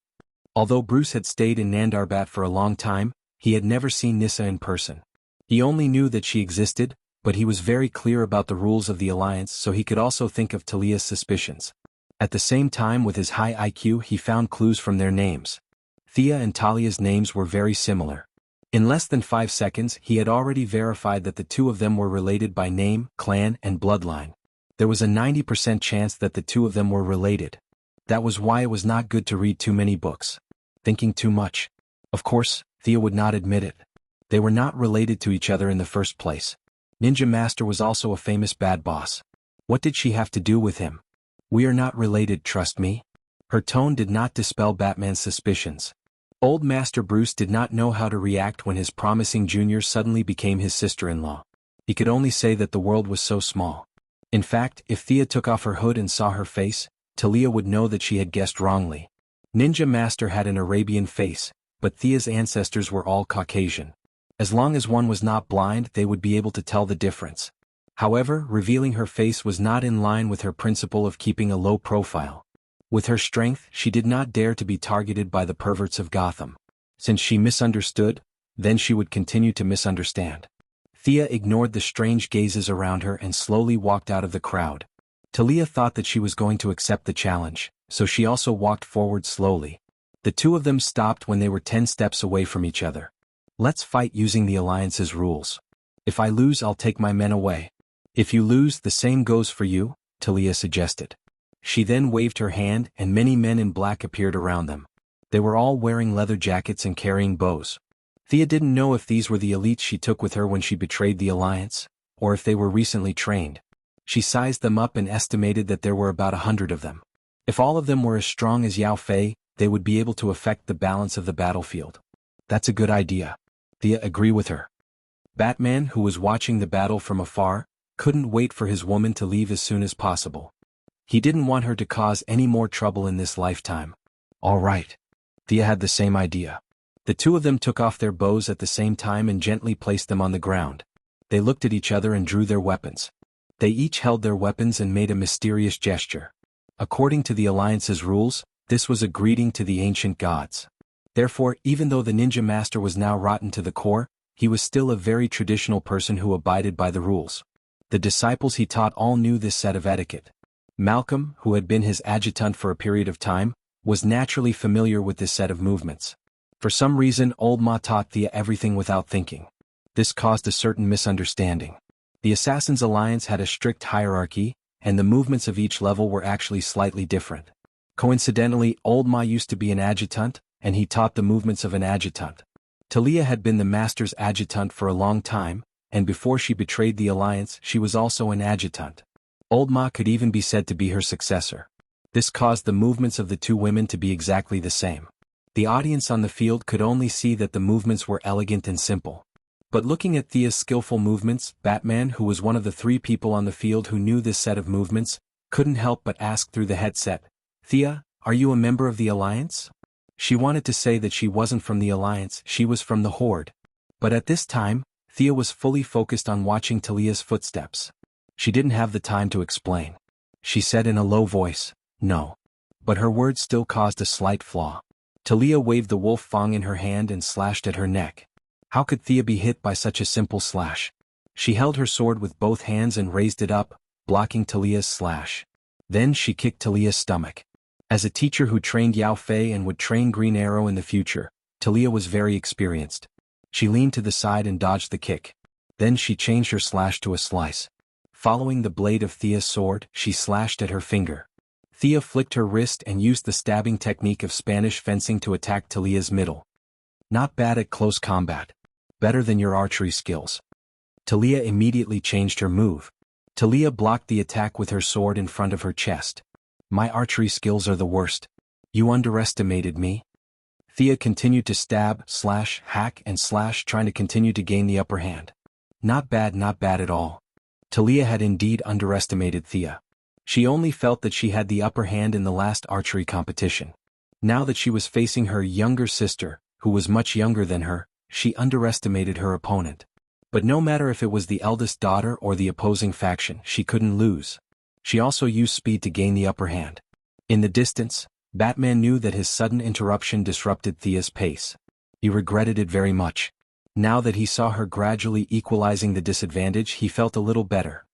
Although Bruce had stayed in Nandarbat for a long time, he had never seen Nissa in person. He only knew that she existed, but he was very clear about the rules of the alliance, so he could also think of Talia's suspicions. At the same time, with his high IQ, he found clues from their names. Thea and Talia's names were very similar. In less than 5 seconds, he had already verified that the two of them were related by name, clan, and bloodline. There was a 90% chance that the two of them were related. That was why it was not good to read too many books. Thinking too much. Of course, Thea would not admit it. They were not related to each other in the first place. Ninja Master was also a famous bad boss. What did she have to do with him? We are not related, trust me. Her tone did not dispel Batman's suspicions. Old Master Bruce did not know how to react when his promising junior suddenly became his sister-in-law. He could only say that the world was so small. In fact, if Thea took off her hood and saw her face, Talia would know that she had guessed wrongly. Ninja Master had an Arabian face, but Thea's ancestors were all Caucasian. As long as one was not blind, they would be able to tell the difference. However, revealing her face was not in line with her principle of keeping a low profile. With her strength, she did not dare to be targeted by the perverts of Gotham. Since she misunderstood, then she would continue to misunderstand. Thea ignored the strange gazes around her and slowly walked out of the crowd. Talia thought that she was going to accept the challenge, so she also walked forward slowly. The two of them stopped when they were 10 steps away from each other. Let's fight using the Alliance's rules. If I lose, I'll take my men away. If you lose, the same goes for you, Talia suggested. She then waved her hand and many men in black appeared around them. They were all wearing leather jackets and carrying bows. Thea didn't know if these were the elites she took with her when she betrayed the Alliance, or if they were recently trained. She sized them up and estimated that there were about 100 of them. If all of them were as strong as Yao Fei, they would be able to affect the balance of the battlefield. That's a good idea. Thea agreed with her. Batman, who was watching the battle from afar, couldn't wait for his woman to leave as soon as possible. He didn't want her to cause any more trouble in this lifetime. All right. Thea had the same idea. The two of them took off their bows at the same time and gently placed them on the ground. They looked at each other and drew their weapons. They each held their weapons and made a mysterious gesture. According to the Alliance's rules, this was a greeting to the ancient gods. Therefore, even though the Ninja Master was now rotten to the core, he was still a very traditional person who abided by the rules. The disciples he taught all knew this set of etiquette. Malcolm, who had been his adjutant for a period of time, was naturally familiar with this set of movements. For some reason, Old Ma taught Thea everything without thinking. This caused a certain misunderstanding. The Assassin's Alliance had a strict hierarchy, and the movements of each level were actually slightly different. Coincidentally, Old Ma used to be an adjutant, and he taught the movements of an adjutant. Talia had been the Master's adjutant for a long time, and before she betrayed the Alliance, she was also an adjutant. Old Ma could even be said to be her successor. This caused the movements of the two women to be exactly the same. The audience on the field could only see that the movements were elegant and simple. But looking at Thea's skillful movements, Batman, who was one of the 3 people on the field who knew this set of movements, couldn't help but ask through the headset, "Thea, are you a member of the Alliance?" She wanted to say that she wasn't from the Alliance, she was from the Horde. But at this time, Thea was fully focused on watching Talia's footsteps. She didn't have the time to explain. She said in a low voice, "No." But her words still caused a slight flaw. Talia waved the wolf fang in her hand and slashed at her neck. How could Thea be hit by such a simple slash? She held her sword with both hands and raised it up, blocking Talia's slash. Then she kicked Talia's stomach. As a teacher who trained Yao Fei and would train Green Arrow in the future, Talia was very experienced. She leaned to the side and dodged the kick. Then she changed her slash to a slice. Following the blade of Thea's sword, she slashed at her finger. Thea flicked her wrist and used the stabbing technique of Spanish fencing to attack Talia's middle. Not bad at close combat. Better than your archery skills. Talia immediately changed her move. Talia blocked the attack with her sword in front of her chest. My archery skills are the worst. You underestimated me? Thea continued to stab, slash, hack and slash, trying to continue to gain the upper hand. Not bad at all. Talia had indeed underestimated Thea. She only felt that she had the upper hand in the last archery competition. Now that she was facing her younger sister, who was much younger than her, she underestimated her opponent. But no matter if it was the eldest daughter or the opposing faction, she couldn't lose. She also used speed to gain the upper hand. In the distance, Batman knew that his sudden interruption disrupted Thea's pace. He regretted it very much. Now that he saw her gradually equalizing the disadvantage, he felt a little better.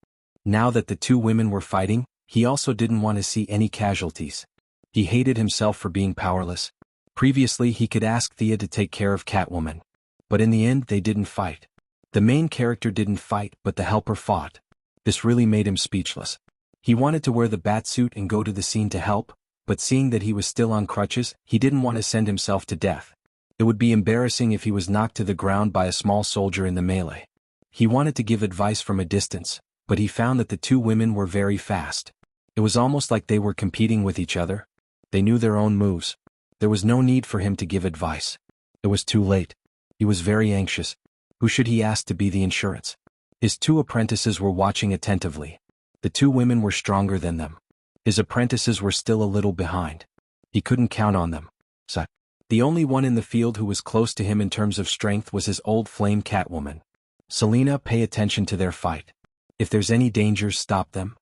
Now that the two women were fighting, he also didn't want to see any casualties. He hated himself for being powerless. Previously he could ask Thea to take care of Catwoman. But in the end they didn't fight. The main character didn't fight, but the helper fought. This really made him speechless. He wanted to wear the batsuit and go to the scene to help, but seeing that he was still on crutches, he didn't want to send himself to death. It would be embarrassing if he was knocked to the ground by a small soldier in the melee. He wanted to give advice from a distance, but he found that the two women were very fast. It was almost like they were competing with each other. They knew their own moves. There was no need for him to give advice. It was too late. He was very anxious. Who should he ask to be the insurance? His two apprentices were watching attentively. The two women were stronger than them. His apprentices were still a little behind. He couldn't count on them. So, the only one in the field who was close to him in terms of strength was his old flame Catwoman. Selina, pay attention to their fight. If there's any dangers, stop them.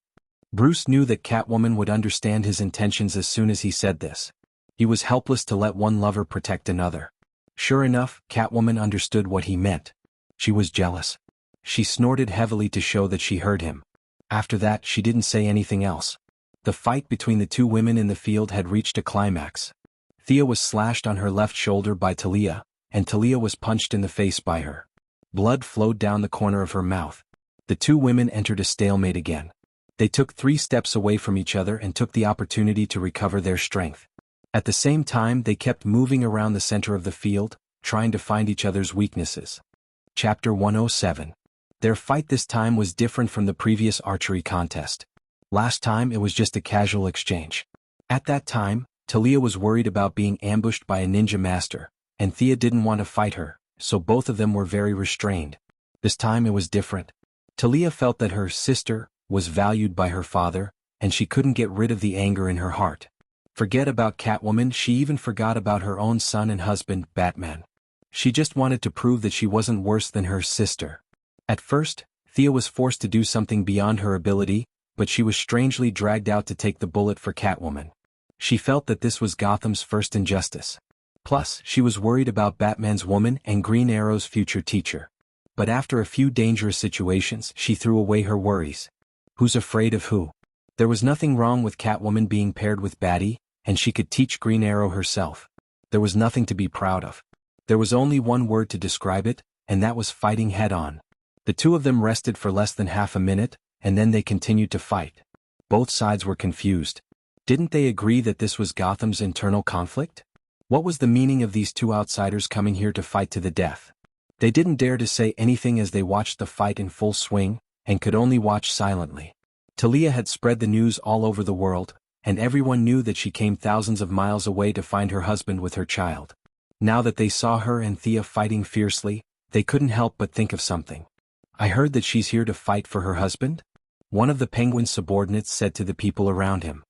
Bruce knew that Catwoman would understand his intentions as soon as he said this. He was helpless to let one lover protect another. Sure enough, Catwoman understood what he meant. She was jealous. She snorted heavily to show that she heard him. After that, she didn't say anything else. The fight between the two women in the field had reached a climax. Thea was slashed on her left shoulder by Talia, and Talia was punched in the face by her. Blood flowed down the corner of her mouth. The two women entered a stalemate again. They took 3 steps away from each other and took the opportunity to recover their strength. At the same time, they kept moving around the center of the field, trying to find each other's weaknesses. Chapter 107. Their fight this time was different from the previous archery contest. Last time it was just a casual exchange. At that time, Talia was worried about being ambushed by a ninja master, and Thea didn't want to fight her, so both of them were very restrained. This time it was different. Talia felt that her sister was valued by her father, and she couldn't get rid of the anger in her heart. Forget about Catwoman, she even forgot about her own son and husband, Batman. She just wanted to prove that she wasn't worse than her sister. At first, Thea was forced to do something beyond her ability, but she was strangely dragged out to take the bullet for Catwoman. She felt that this was Gotham's first injustice. Plus, she was worried about Batman's woman and Green Arrow's future teacher. But after a few dangerous situations, she threw away her worries. Who's afraid of who? There was nothing wrong with Catwoman being paired with Batty, and she could teach Green Arrow herself. There was nothing to be proud of. There was only one word to describe it, and that was fighting head-on. The two of them rested for less than half a minute, and then they continued to fight. Both sides were confused. Didn't they agree that this was Gotham's internal conflict? What was the meaning of these two outsiders coming here to fight to the death? They didn't dare to say anything as they watched the fight in full swing, and could only watch silently. Talia had spread the news all over the world, and everyone knew that she came thousands of miles away to find her husband with her child. Now that they saw her and Thea fighting fiercely, they couldn't help but think of something. I heard that she's here to fight for her husband? One of the Penguin's subordinates said to the people around him.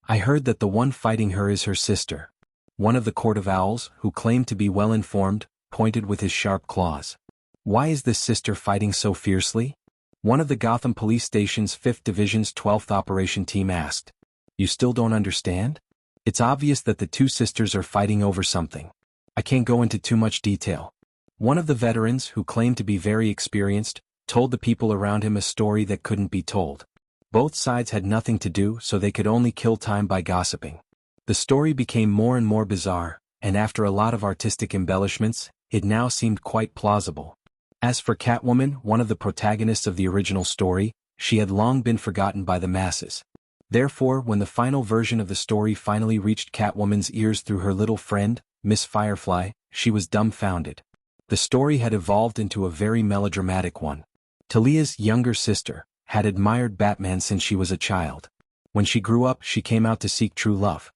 I heard that the one fighting her is her sister. One of the Court of Owls, who claimed to be well informed, pointed with his sharp claws. Why is this sister fighting so fiercely? One of the Gotham Police Station's 5th Division's 12th Operation Team asked. You still don't understand? It's obvious that the two sisters are fighting over something. I can't go into too much detail. One of the veterans, who claimed to be very experienced, told the people around him a story that couldn't be told. Both sides had nothing to do, so they could only kill time by gossiping. The story became more and more bizarre, and after a lot of artistic embellishments, it now seemed quite plausible. As for Catwoman, one of the protagonists of the original story, She had long been forgotten by the masses. Therefore, when the final version of the story finally reached Catwoman's ears through her little friend, Miss Firefly, she was dumbfounded. The story had evolved into a very melodramatic one. Talia's younger sister had admired Batman since she was a child. When she grew up, she came out to seek true love.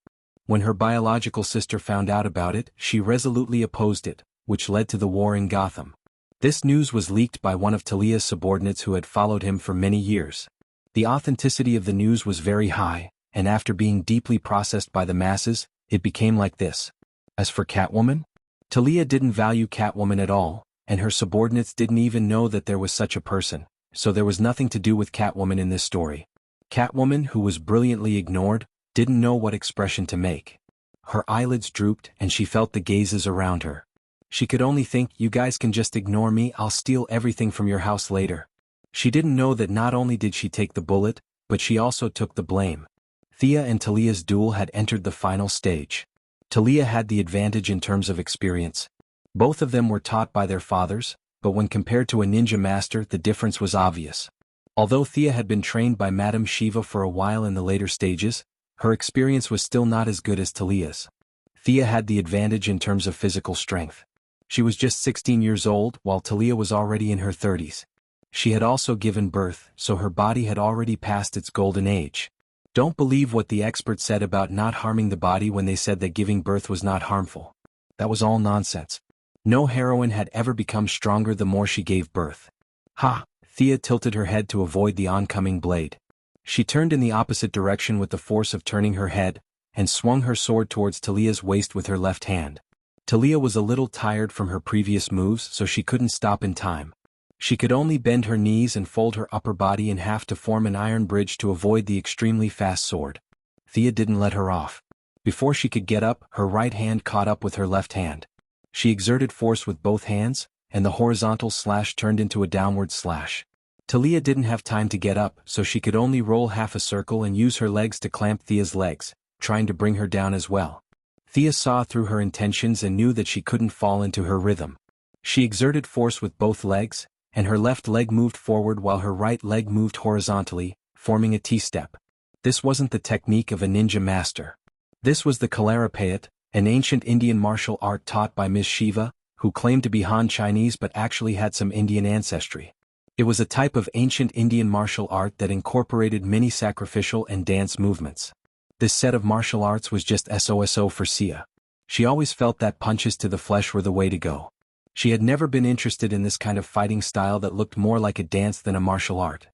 When her biological sister found out about it, she resolutely opposed it, which led to the war in Gotham. This news was leaked by one of Talia's subordinates who had followed him for many years. The authenticity of the news was very high, and after being deeply processed by the masses, it became like this. As for Catwoman, Talia didn't value Catwoman at all, and her subordinates didn't even know that there was such a person, so there was nothing to do with Catwoman in this story. Catwoman, who was brilliantly ignored, didn't know what expression to make. Her eyelids drooped and she felt the gazes around her. She could only think, you guys can just ignore me, I'll steal everything from your house later. She didn't know that not only did she take the bullet, but she also took the blame. Thea and Talia's duel had entered the final stage. Talia had the advantage in terms of experience. Both of them were taught by their fathers, but when compared to a ninja master, the difference was obvious. Although Thea had been trained by Madame Shiva for a while in the later stages, her experience was still not as good as Talia's. Thea had the advantage in terms of physical strength. She was just 16 years old, while Talia was already in her 30s. She had also given birth, so her body had already passed its golden age. Don't believe what the experts said about not harming the body when they said that giving birth was not harmful. That was all nonsense. No heroine had ever become stronger the more she gave birth. Ha! Thea tilted her head to avoid the oncoming blade. She turned in the opposite direction with the force of turning her head, and swung her sword towards Talia's waist with her left hand. Talia was a little tired from her previous moves, so she couldn't stop in time. She could only bend her knees and fold her upper body in half to form an iron bridge to avoid the extremely fast sword. Thea didn't let her off. Before she could get up, her right hand caught up with her left hand. She exerted force with both hands, and the horizontal slash turned into a downward slash. Talia didn't have time to get up, so she could only roll half a circle and use her legs to clamp Thea's legs, trying to bring her down as well. Thea saw through her intentions and knew that she couldn't fall into her rhythm. She exerted force with both legs, and her left leg moved forward while her right leg moved horizontally, forming a T-step. This wasn't the technique of a ninja master. This was the Kalaripayat, an ancient Indian martial art taught by Miss Shiva, who claimed to be Han Chinese but actually had some Indian ancestry. It was a type of ancient Indian martial art that incorporated many sacrificial and dance movements. This set of martial arts was just SOSO for Sia. She always felt that punches to the flesh were the way to go. She had never been interested in this kind of fighting style that looked more like a dance than a martial art.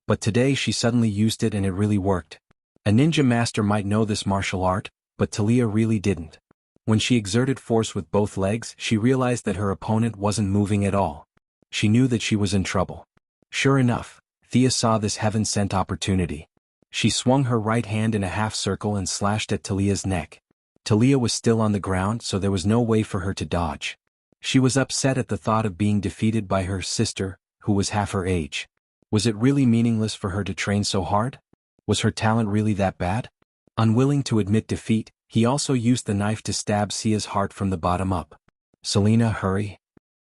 But today she suddenly used it and it really worked. A ninja master might know this martial art, but Talia really didn't. When she exerted force with both legs, she realized that her opponent wasn't moving at all. She knew that she was in trouble. Sure enough, Thea saw this heaven-sent opportunity. She swung her right hand in a half circle and slashed at Talia's neck. Talia was still on the ground, so there was no way for her to dodge. She was upset at the thought of being defeated by her sister, who was half her age. Was it really meaningless for her to train so hard? Was her talent really that bad? Unwilling to admit defeat, he also used the knife to stab Sia's heart from the bottom up. Selena, hurry.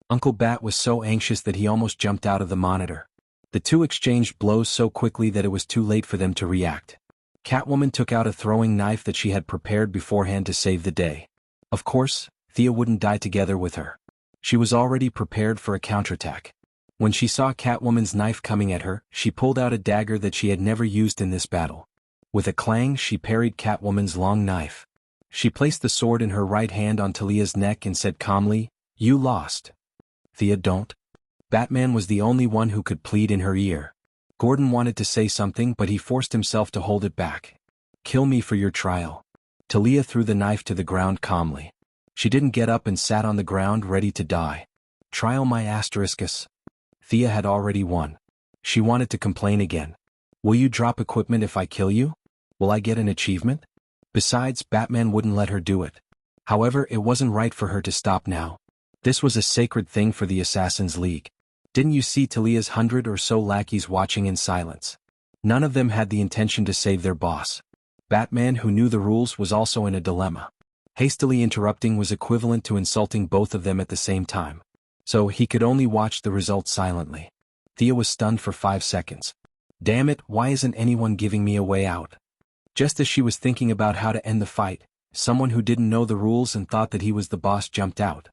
Uncle Bat was so anxious that he almost jumped out of the monitor. The two exchanged blows so quickly that it was too late for them to react. Catwoman took out a throwing knife that she had prepared beforehand to save the day. Of course, Thea wouldn't die together with her. She was already prepared for a counterattack. When she saw Catwoman's knife coming at her, she pulled out a dagger that she had never used in this battle. With a clang, she parried Catwoman's long knife. She placed the sword in her right hand on Talia's neck and said calmly, "You lost." "Thea, don't." Batman was the only one who could plead in her ear. Gordon wanted to say something, but he forced himself to hold it back. "Kill me for your trial." Talia threw the knife to the ground calmly. She didn't get up and sat on the ground ready to die. "Trial my asteriscus." Thea had already won. She wanted to complain again. "Will you drop equipment if I kill you? Will I get an achievement?" Besides, Batman wouldn't let her do it. However, it wasn't right for her to stop now. This was a sacred thing for the Assassin's League. Didn't you see Talia's 100 or so lackeys watching in silence? None of them had the intention to save their boss. Batman, who knew the rules, was also in a dilemma. Hastily interrupting was equivalent to insulting both of them at the same time. So he could only watch the result silently. Thea was stunned for 5 seconds. Damn it, why isn't anyone giving me a way out? Just as she was thinking about how to end the fight, someone who didn't know the rules and thought that he was the boss jumped out.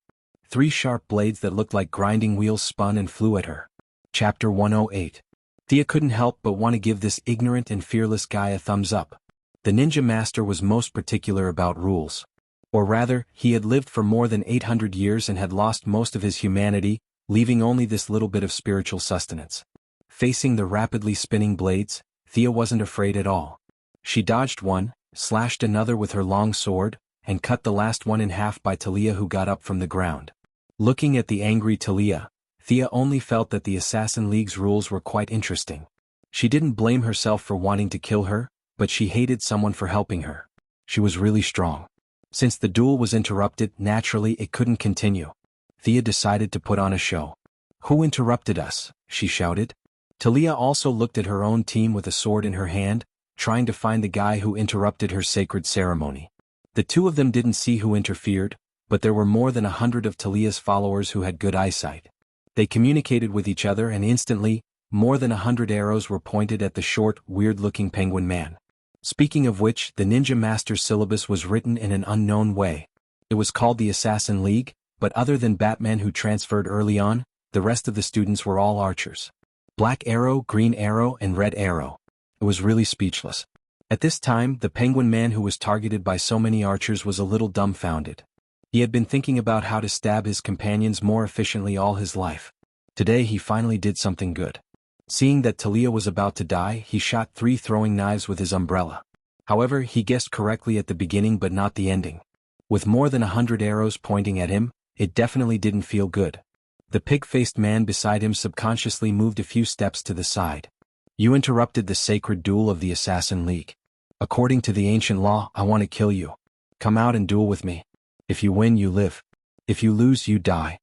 3 sharp blades that looked like grinding wheels spun and flew at her. Chapter 108. Thea couldn't help but want to give this ignorant and fearless guy a thumbs up. The ninja master was most particular about rules. Or rather, he had lived for more than 800 years and had lost most of his humanity, leaving only this little bit of spiritual sustenance. Facing the rapidly spinning blades, Thea wasn't afraid at all. She dodged one, slashed another with her long sword, and cut the last one in half by Talia, who got up from the ground. Looking at the angry Talia, Thea only felt that the Assassin League's rules were quite interesting. She didn't blame herself for wanting to kill her, but she hated someone for helping her. She was really strong. Since the duel was interrupted, naturally it couldn't continue. Thea decided to put on a show. "Who interrupted us?" she shouted. Talia also looked at her own team with a sword in her hand, trying to find the guy who interrupted her sacred ceremony. The two of them didn't see who interfered, but there were more than 100 of Talia's followers who had good eyesight. They communicated with each other, and instantly, more than 100 arrows were pointed at the short, weird-looking penguin man. Speaking of which, the ninja master's syllabus was written in an unknown way. It was called the Assassin League, but other than Batman, who transferred early on, the rest of the students were all archers. Black arrow, green arrow, and red arrow. It was really speechless. At this time, the penguin man, who was targeted by so many archers, was a little dumbfounded. He had been thinking about how to stab his companions more efficiently all his life. Today he finally did something good. Seeing that Talia was about to die, he shot 3 throwing knives with his umbrella. However, he guessed correctly at the beginning but not the ending. With more than 100 arrows pointing at him, it definitely didn't feel good. The pig-faced man beside him subconsciously moved a few steps to the side. "You interrupted the sacred duel of the Assassin League. According to the ancient law, I want to kill you. Come out and duel with me. If you win, you live. If you lose, you die."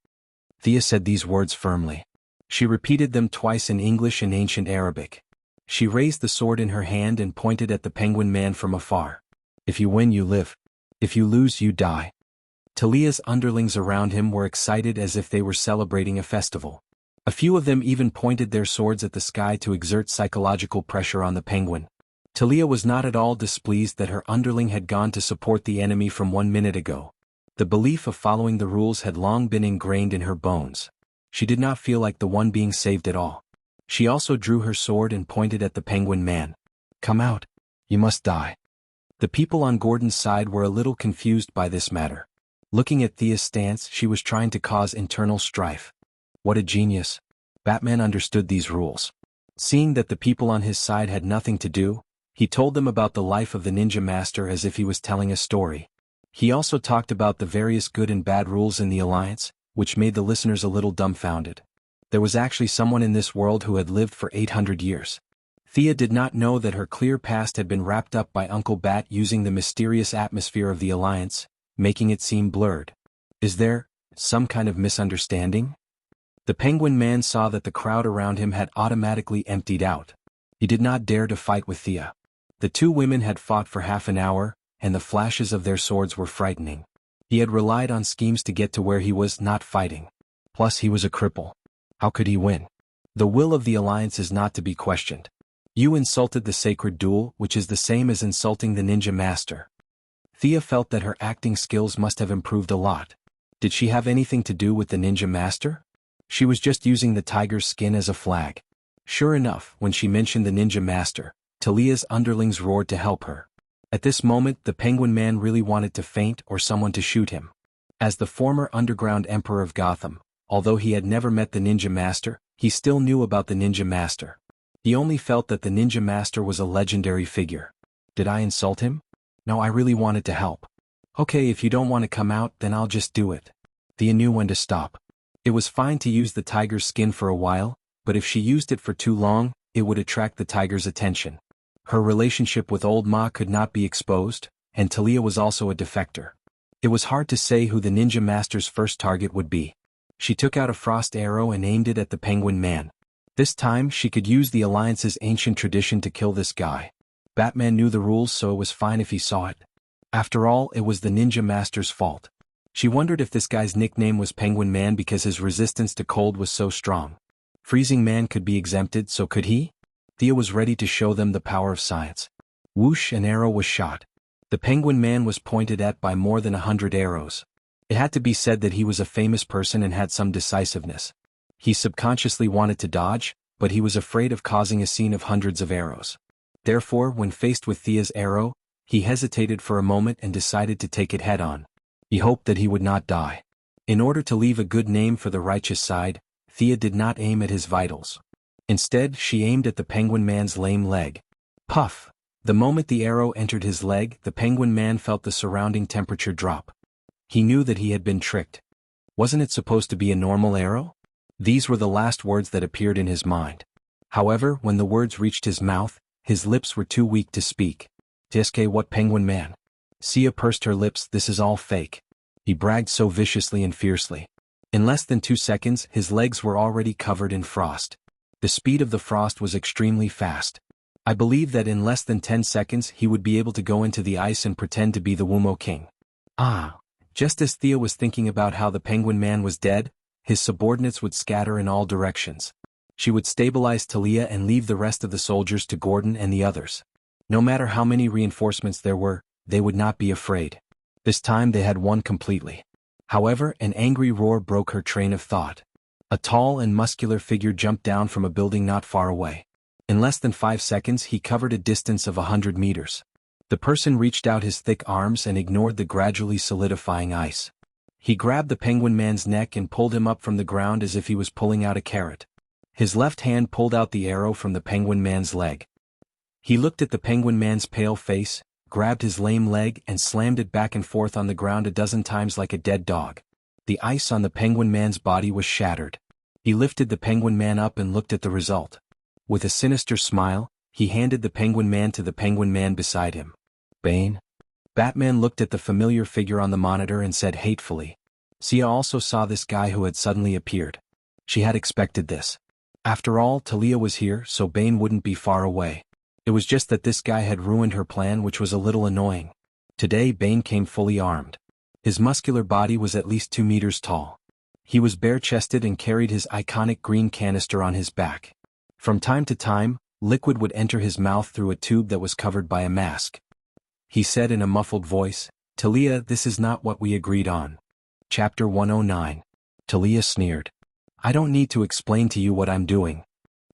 Thea said these words firmly. She repeated them twice in English and ancient Arabic. She raised the sword in her hand and pointed at the penguin man from afar. "If you win, you live. If you lose, you die." Talia's underlings around him were excited as if they were celebrating a festival. A few of them even pointed their swords at the sky to exert psychological pressure on the penguin. Talia was not at all displeased that her underling had gone to support the enemy from 1 minute ago. The belief of following the rules had long been ingrained in her bones. She did not feel like the one being saved at all. She also drew her sword and pointed at the penguin man. "Come out. You must die." The people on Gordon's side were a little confused by this matter. Looking at Thea's stance, she was trying to cause internal strife. What a genius. Batman understood these rules. Seeing that the people on his side had nothing to do, he told them about the life of the ninja master as if he was telling a story. He also talked about the various good and bad rules in the Alliance, which made the listeners a little dumbfounded. There was actually someone in this world who had lived for 800 years. Thea did not know that her clear past had been wrapped up by Uncle Bat using the mysterious atmosphere of the Alliance, making it seem blurred. Is there some kind of misunderstanding? The penguin man saw that the crowd around him had automatically emptied out. He did not dare to fight with Thea. The two women had fought for half an hour, and the flashes of their swords were frightening. He had relied on schemes to get to where he was, not fighting. Plus he was a cripple. How could he win? The will of the Alliance is not to be questioned. You insulted the sacred duel, which is the same as insulting the ninja master. Thea felt that her acting skills must have improved a lot. Did she have anything to do with the ninja master? She was just using the tiger's skin as a flag. Sure enough, when she mentioned the ninja master, Talia's underlings roared to help her. At this moment, the penguin man really wanted to faint or someone to shoot him. As the former underground emperor of Gotham, although he had never met the ninja master, he still knew about the ninja master. He only felt that the ninja master was a legendary figure. Did I insult him? No, I really wanted to help. Okay, if you don't want to come out, then I'll just do it. Thea knew when to stop. It was fine to use the tiger's skin for a while, but if she used it for too long, it would attract the tiger's attention. Her relationship with Old Ma could not be exposed, and Talia was also a defector. It was hard to say who the ninja master's first target would be. She took out a frost arrow and aimed it at the penguin man. This time she could use the Alliance's ancient tradition to kill this guy. Batman knew the rules, so it was fine if he saw it. After all, it was the ninja master's fault. She wondered if this guy's nickname was Penguin Man because his resistance to cold was so strong. Freezing Man could be exempted, so could he? Thea was ready to show them the power of science. Whoosh, an arrow was shot. The penguin man was pointed at by more than 100 arrows. It had to be said that he was a famous person and had some decisiveness. He subconsciously wanted to dodge, but he was afraid of causing a scene of hundreds of arrows. Therefore, when faced with Thea's arrow, he hesitated for a moment and decided to take it head-on. He hoped that he would not die. In order to leave a good name for the righteous side, Thea did not aim at his vitals. Instead, she aimed at the penguin man's lame leg. Puff! The moment the arrow entered his leg, the penguin man felt the surrounding temperature drop. He knew that he had been tricked. Wasn't it supposed to be a normal arrow? These were the last words that appeared in his mind. However, when the words reached his mouth, his lips were too weak to speak. "Tiske, what penguin man?" Sia pursed her lips. "This is all fake." He bragged so viciously and fiercely. In less than 2 seconds, his legs were already covered in frost. The speed of the frost was extremely fast. I believe that in less than 10 seconds he would be able to go into the ice and pretend to be the Wumo King. Just as Thea was thinking about how the penguin man was dead, his subordinates would scatter in all directions. She would stabilize Talia and leave the rest of the soldiers to Gordon and the others. No matter how many reinforcements there were, they would not be afraid. This time they had won completely. However, an angry roar broke her train of thought. A tall and muscular figure jumped down from a building not far away. In less than 5 seconds he covered a distance of 100 meters. The person reached out his thick arms and ignored the gradually solidifying ice. He grabbed the penguin man's neck and pulled him up from the ground as if he was pulling out a carrot. His left hand pulled out the arrow from the penguin man's leg. He looked at the penguin man's pale face, grabbed his lame leg and slammed it back and forth on the ground a dozen times like a dead dog. The ice on the penguin man's body was shattered. He lifted the penguin man up and looked at the result. With a sinister smile, he handed the penguin man to the penguin man beside him. "Bane?" Batman looked at the familiar figure on the monitor and said hatefully. Sia also saw this guy who had suddenly appeared. She had expected this. After all, Talia was here, so Bane wouldn't be far away. It was just that this guy had ruined her plan, which was a little annoying. Today Bane came fully armed. His muscular body was at least 2 meters tall. He was bare-chested and carried his iconic green canister on his back. From time to time, liquid would enter his mouth through a tube that was covered by a mask. He said in a muffled voice, "Talia, this is not what we agreed on." Chapter 109. Talia sneered. "I don't need to explain to you what I'm doing."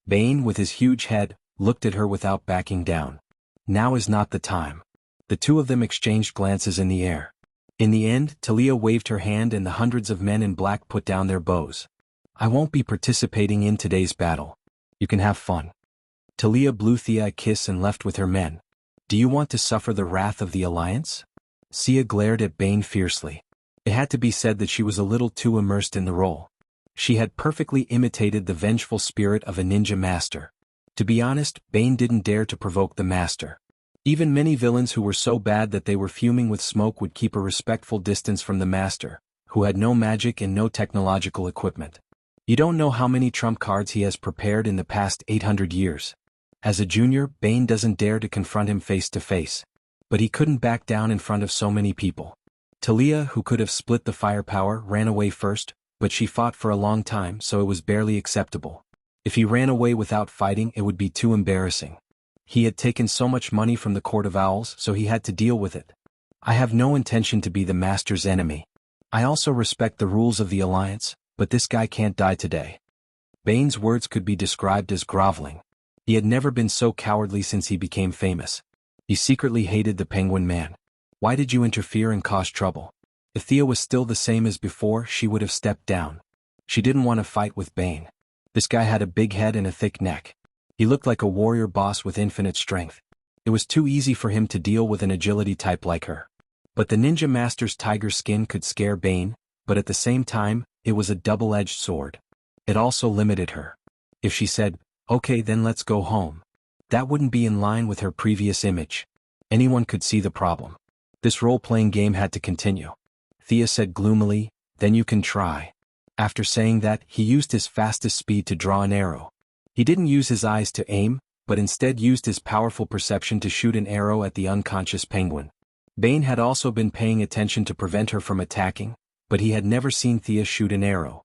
Bane, with his huge head, looked at her without backing down. Now is not the time. The two of them exchanged glances in the air. In the end, Talia waved her hand and the hundreds of men in black put down their bows. "I won't be participating in today's battle. You can have fun." Talia blew Thea a kiss and left with her men. "Do you want to suffer the wrath of the Alliance?" Sia glared at Bane fiercely. It had to be said that she was a little too immersed in the role. She had perfectly imitated the vengeful spirit of a ninja master. To be honest, Bane didn't dare to provoke the master. Even many villains who were so bad that they were fuming with smoke would keep a respectful distance from the master, who had no magic and no technological equipment. You don't know how many trump cards he has prepared in the past 800 years. As a junior, Bane doesn't dare to confront him face to face. But he couldn't back down in front of so many people. Talia, who could have split the firepower, ran away first, but she fought for a long time, so it was barely acceptable. If he ran away without fighting, it would be too embarrassing. He had taken so much money from the Court of Owls, so he had to deal with it. I have no intention to be the Master's enemy. I also respect the rules of the Alliance, but this guy can't die today. Bane's words could be described as groveling. He had never been so cowardly since he became famous. He secretly hated the Penguin Man. Why did you interfere and cause trouble? If Thea was still the same as before, she would have stepped down. She didn't want to fight with Bane. This guy had a big head and a thick neck. He looked like a warrior boss with infinite strength. It was too easy for him to deal with an agility type like her. But the ninja master's tiger skin could scare Bane, but at the same time, it was a double-edged sword. It also limited her. If she said, "Okay, then let's go home," that wouldn't be in line with her previous image. Anyone could see the problem. This role-playing game had to continue. Thea said gloomily, "Then you can try." After saying that, he used his fastest speed to draw an arrow. He didn't use his eyes to aim, but instead used his powerful perception to shoot an arrow at the unconscious penguin. Bane had also been paying attention to prevent her from attacking, but he had never seen Thea shoot an arrow.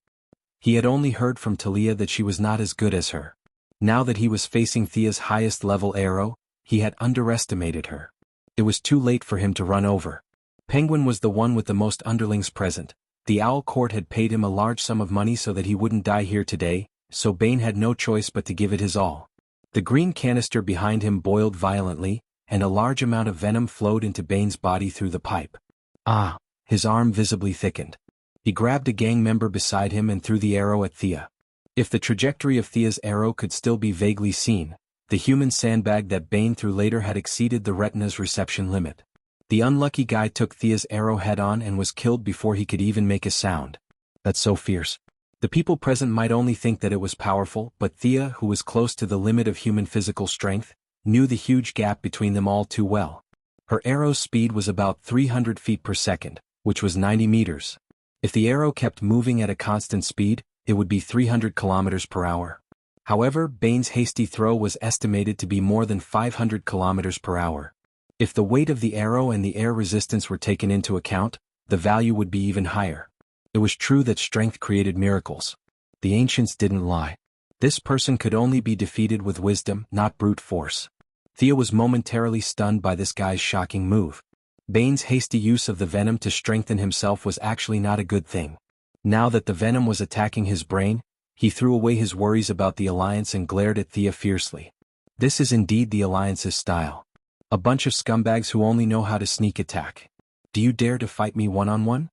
He had only heard from Talia that she was not as good as her. Now that he was facing Thea's highest-level arrow, he had underestimated her. It was too late for him to run over. Penguin was the one with the most underlings present. The Owl Court had paid him a large sum of money so that he wouldn't die here today, so Bane had no choice but to give it his all. The green canister behind him boiled violently, and a large amount of venom flowed into Bane's body through the pipe. Ah! His arm visibly thickened. He grabbed a gang member beside him and threw the arrow at Thea. If the trajectory of Thea's arrow could still be vaguely seen, the human sandbag that Bane threw later had exceeded the retina's reception limit. The unlucky guy took Thea's arrow head-on and was killed before he could even make a sound. That's so fierce. The people present might only think that it was powerful, but Thea, who was close to the limit of human physical strength, knew the huge gap between them all too well. Her arrow's speed was about 300 feet per second, which was 90 meters. If the arrow kept moving at a constant speed, it would be 300 kilometers per hour. However, Bane's hasty throw was estimated to be more than 500 kilometers per hour. If the weight of the arrow and the air resistance were taken into account, the value would be even higher. It was true that strength created miracles. The ancients didn't lie. This person could only be defeated with wisdom, not brute force. Thea was momentarily stunned by this guy's shocking move. Bane's hasty use of the venom to strengthen himself was actually not a good thing. Now that the venom was attacking his brain, he threw away his worries about the Alliance and glared at Thea fiercely. This is indeed the Alliance's style. A bunch of scumbags who only know how to sneak attack. Do you dare to fight me one-on-one?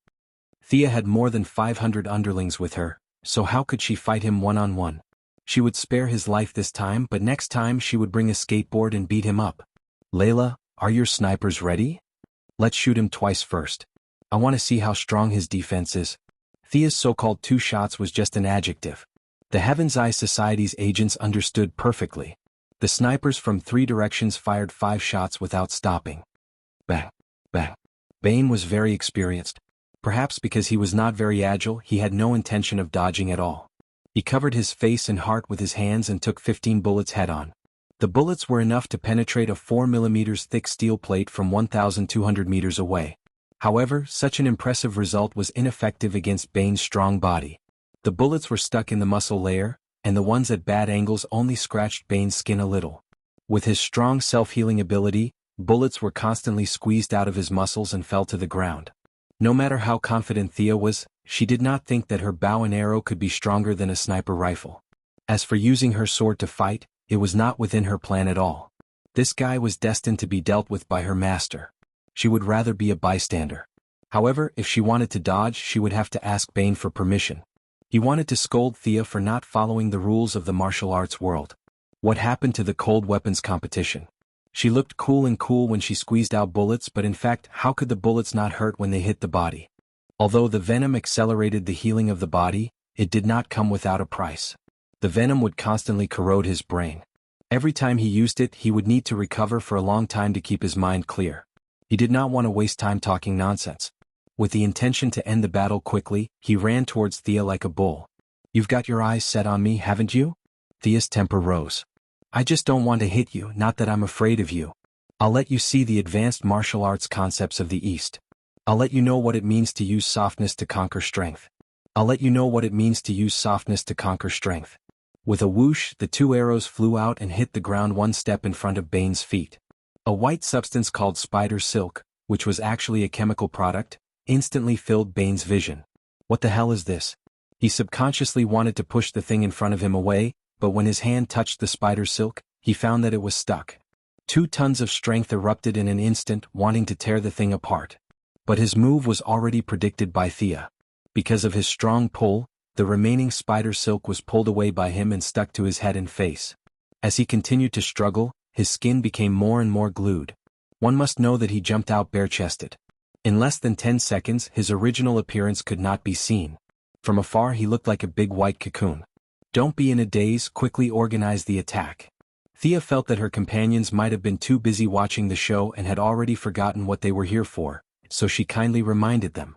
Thea had more than 500 underlings with her, so how could she fight him one-on-one? She would spare his life this time, but next time she would bring a skateboard and beat him up. Layla, are your snipers ready? Let's shoot him twice first. I want to see how strong his defense is. Thea's so-called 2 shots was just an adjective. The Heaven's Eye Society's agents understood perfectly. The snipers from 3 directions fired 5 shots without stopping. Bang, bang. Bane was very experienced. Perhaps because he was not very agile, he had no intention of dodging at all. He covered his face and heart with his hands and took 15 bullets head-on. The bullets were enough to penetrate a 4 mm thick steel plate from 1,200 meters away. However, such an impressive result was ineffective against Bane's strong body. The bullets were stuck in the muscle layer, and the ones at bad angles only scratched Bane's skin a little. With his strong self-healing ability, bullets were constantly squeezed out of his muscles and fell to the ground. No matter how confident Thea was, she did not think that her bow and arrow could be stronger than a sniper rifle. As for using her sword to fight, it was not within her plan at all. This guy was destined to be dealt with by her master. She would rather be a bystander. However, if she wanted to dodge, she would have to ask Bane for permission. He wanted to scold Thea for not following the rules of the martial arts world. What happened to the cold weapons competition? She looked cool when she squeezed out bullets, but in fact, how could the bullets not hurt when they hit the body? Although the venom accelerated the healing of the body, it did not come without a price. The venom would constantly corrode his brain. Every time he used it, he would need to recover for a long time to keep his mind clear. He did not want to waste time talking nonsense. With the intention to end the battle quickly, he ran towards Thea like a bull. You've got your eyes set on me, haven't you? Thea's temper rose. I just don't want to hit you, not that I'm afraid of you. I'll let you see the advanced martial arts concepts of the East. I'll let you know what it means to use softness to conquer strength. I'll let you know what it means to use softness to conquer strength. With a whoosh, the 2 arrows flew out and hit the ground 1 step in front of Bane's feet. A white substance called spider silk, which was actually a chemical product, instantly filled Bane's vision. What the hell is this? He subconsciously wanted to push the thing in front of him away, but when his hand touched the spider silk, he found that it was stuck. 2 tons of strength erupted in an instant, wanting to tear the thing apart. But his move was already predicted by Thea. Because of his strong pull, the remaining spider silk was pulled away by him and stuck to his head and face. As he continued to struggle, his skin became more and more glued. One must know that he jumped out bare-chested. In less than 10 seconds, his original appearance could not be seen. From afar he looked like a big white cocoon. Don't be in a daze, quickly organize the attack. Thea felt that her companions might have been too busy watching the show and had already forgotten what they were here for, so she kindly reminded them.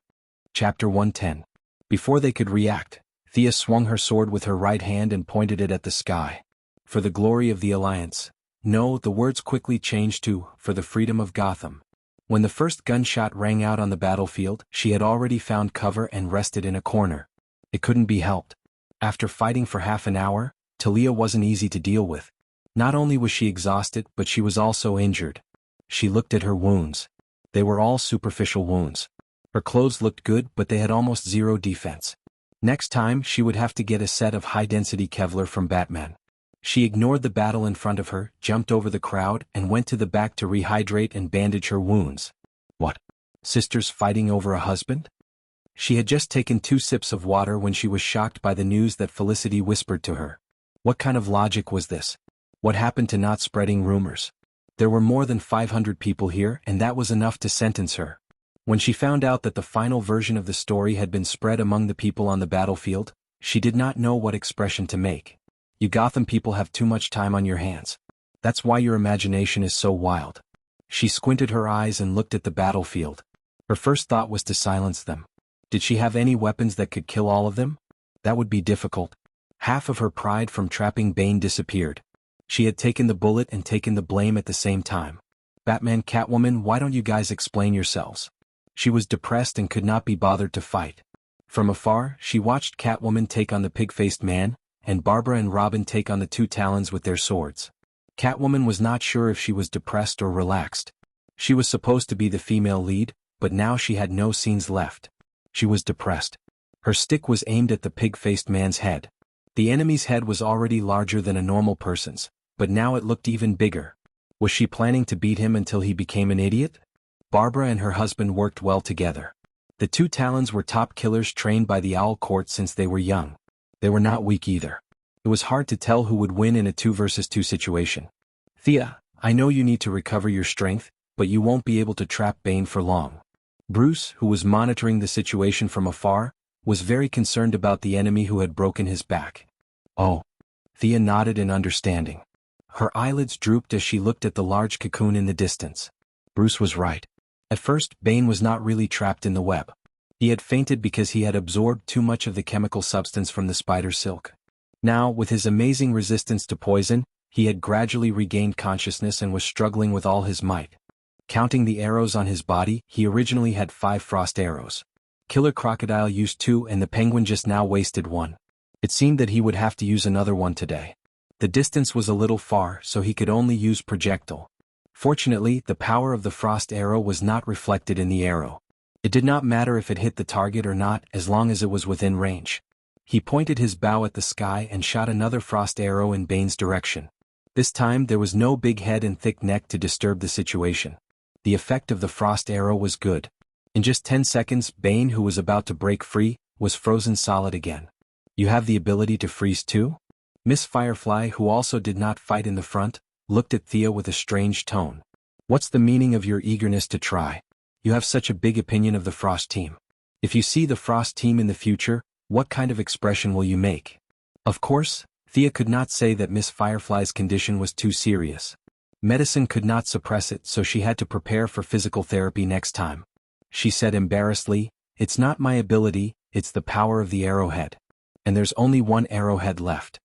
Chapter 110. Before they could react, Thea swung her sword with her right hand and pointed it at the sky. For the glory of the Alliance. No, the words quickly changed to, for the freedom of Gotham. When the first gunshot rang out on the battlefield, she had already found cover and rested in a corner. It couldn't be helped. After fighting for half an hour, Talia wasn't easy to deal with. Not only was she exhausted, but she was also injured. She looked at her wounds. They were all superficial wounds. Her clothes looked good, but they had almost zero defense. Next time, she would have to get a set of high-density Kevlar from Batman. She ignored the battle in front of her, jumped over the crowd, and went to the back to rehydrate and bandage her wounds. What? Sisters fighting over a husband? She had just taken 2 sips of water when she was shocked by the news that Felicity whispered to her. What kind of logic was this? What happened to not spreading rumors? There were more than 500 people here, and that was enough to sentence her. When she found out that the final version of the story had been spread among the people on the battlefield, she did not know what expression to make. You Gotham people have too much time on your hands. That's why your imagination is so wild. She squinted her eyes and looked at the battlefield. Her first thought was to silence them. Did she have any weapons that could kill all of them? That would be difficult. Half of her pride from trapping Bane disappeared. She had taken the bullet and taken the blame at the same time. Batman, Catwoman, why don't you guys explain yourselves? She was depressed and could not be bothered to fight. From afar, she watched Catwoman take on the pig-faced man, and Barbara and Robin take on the 2 Talons with their swords. Catwoman was not sure if she was depressed or relaxed. She was supposed to be the female lead, but now she had no scenes left. She was depressed. Her stick was aimed at the pig-faced man's head. The enemy's head was already larger than a normal person's, but now it looked even bigger. Was she planning to beat him until he became an idiot? Barbara and her husband worked well together. The 2 Talons were top killers trained by the Owl Court since they were young. They were not weak either. It was hard to tell who would win in a 2 versus 2 situation. Thea, I know you need to recover your strength, but you won't be able to trap Bane for long. Bruce, who was monitoring the situation from afar, was very concerned about the enemy who had broken his back. Oh. Thea nodded in understanding. Her eyelids drooped as she looked at the large cocoon in the distance. Bruce was right. At first, Bane was not really trapped in the web. He had fainted because he had absorbed too much of the chemical substance from the spider silk. Now, with his amazing resistance to poison, he had gradually regained consciousness and was struggling with all his might. Counting the arrows on his body, he originally had 5 frost arrows. Killer Crocodile used 2 and the Penguin just now wasted 1. It seemed that he would have to use another one today. The distance was a little far, so he could only use projectile. Fortunately, the power of the frost arrow was not reflected in the arrow. It did not matter if it hit the target or not as long as it was within range. He pointed his bow at the sky and shot another frost arrow in Bane's direction. This time there was no big head and thick neck to disturb the situation. The effect of the frost arrow was good. In just 10 seconds, Bane, who was about to break free, was frozen solid again. You have the ability to freeze too? Miss Firefly, who also did not fight in the front, looked at Thea with a strange tone. What's the meaning of your eagerness to try? You have such a big opinion of the Frost team. If you see the Frost team in the future, what kind of expression will you make? Of course, Thea could not say that Miss Firefly's condition was too serious. Medicine could not suppress it, so she had to prepare for physical therapy next time. She said embarrassedly, "It's not my ability, it's the power of the arrowhead. And there's only 1 arrowhead left."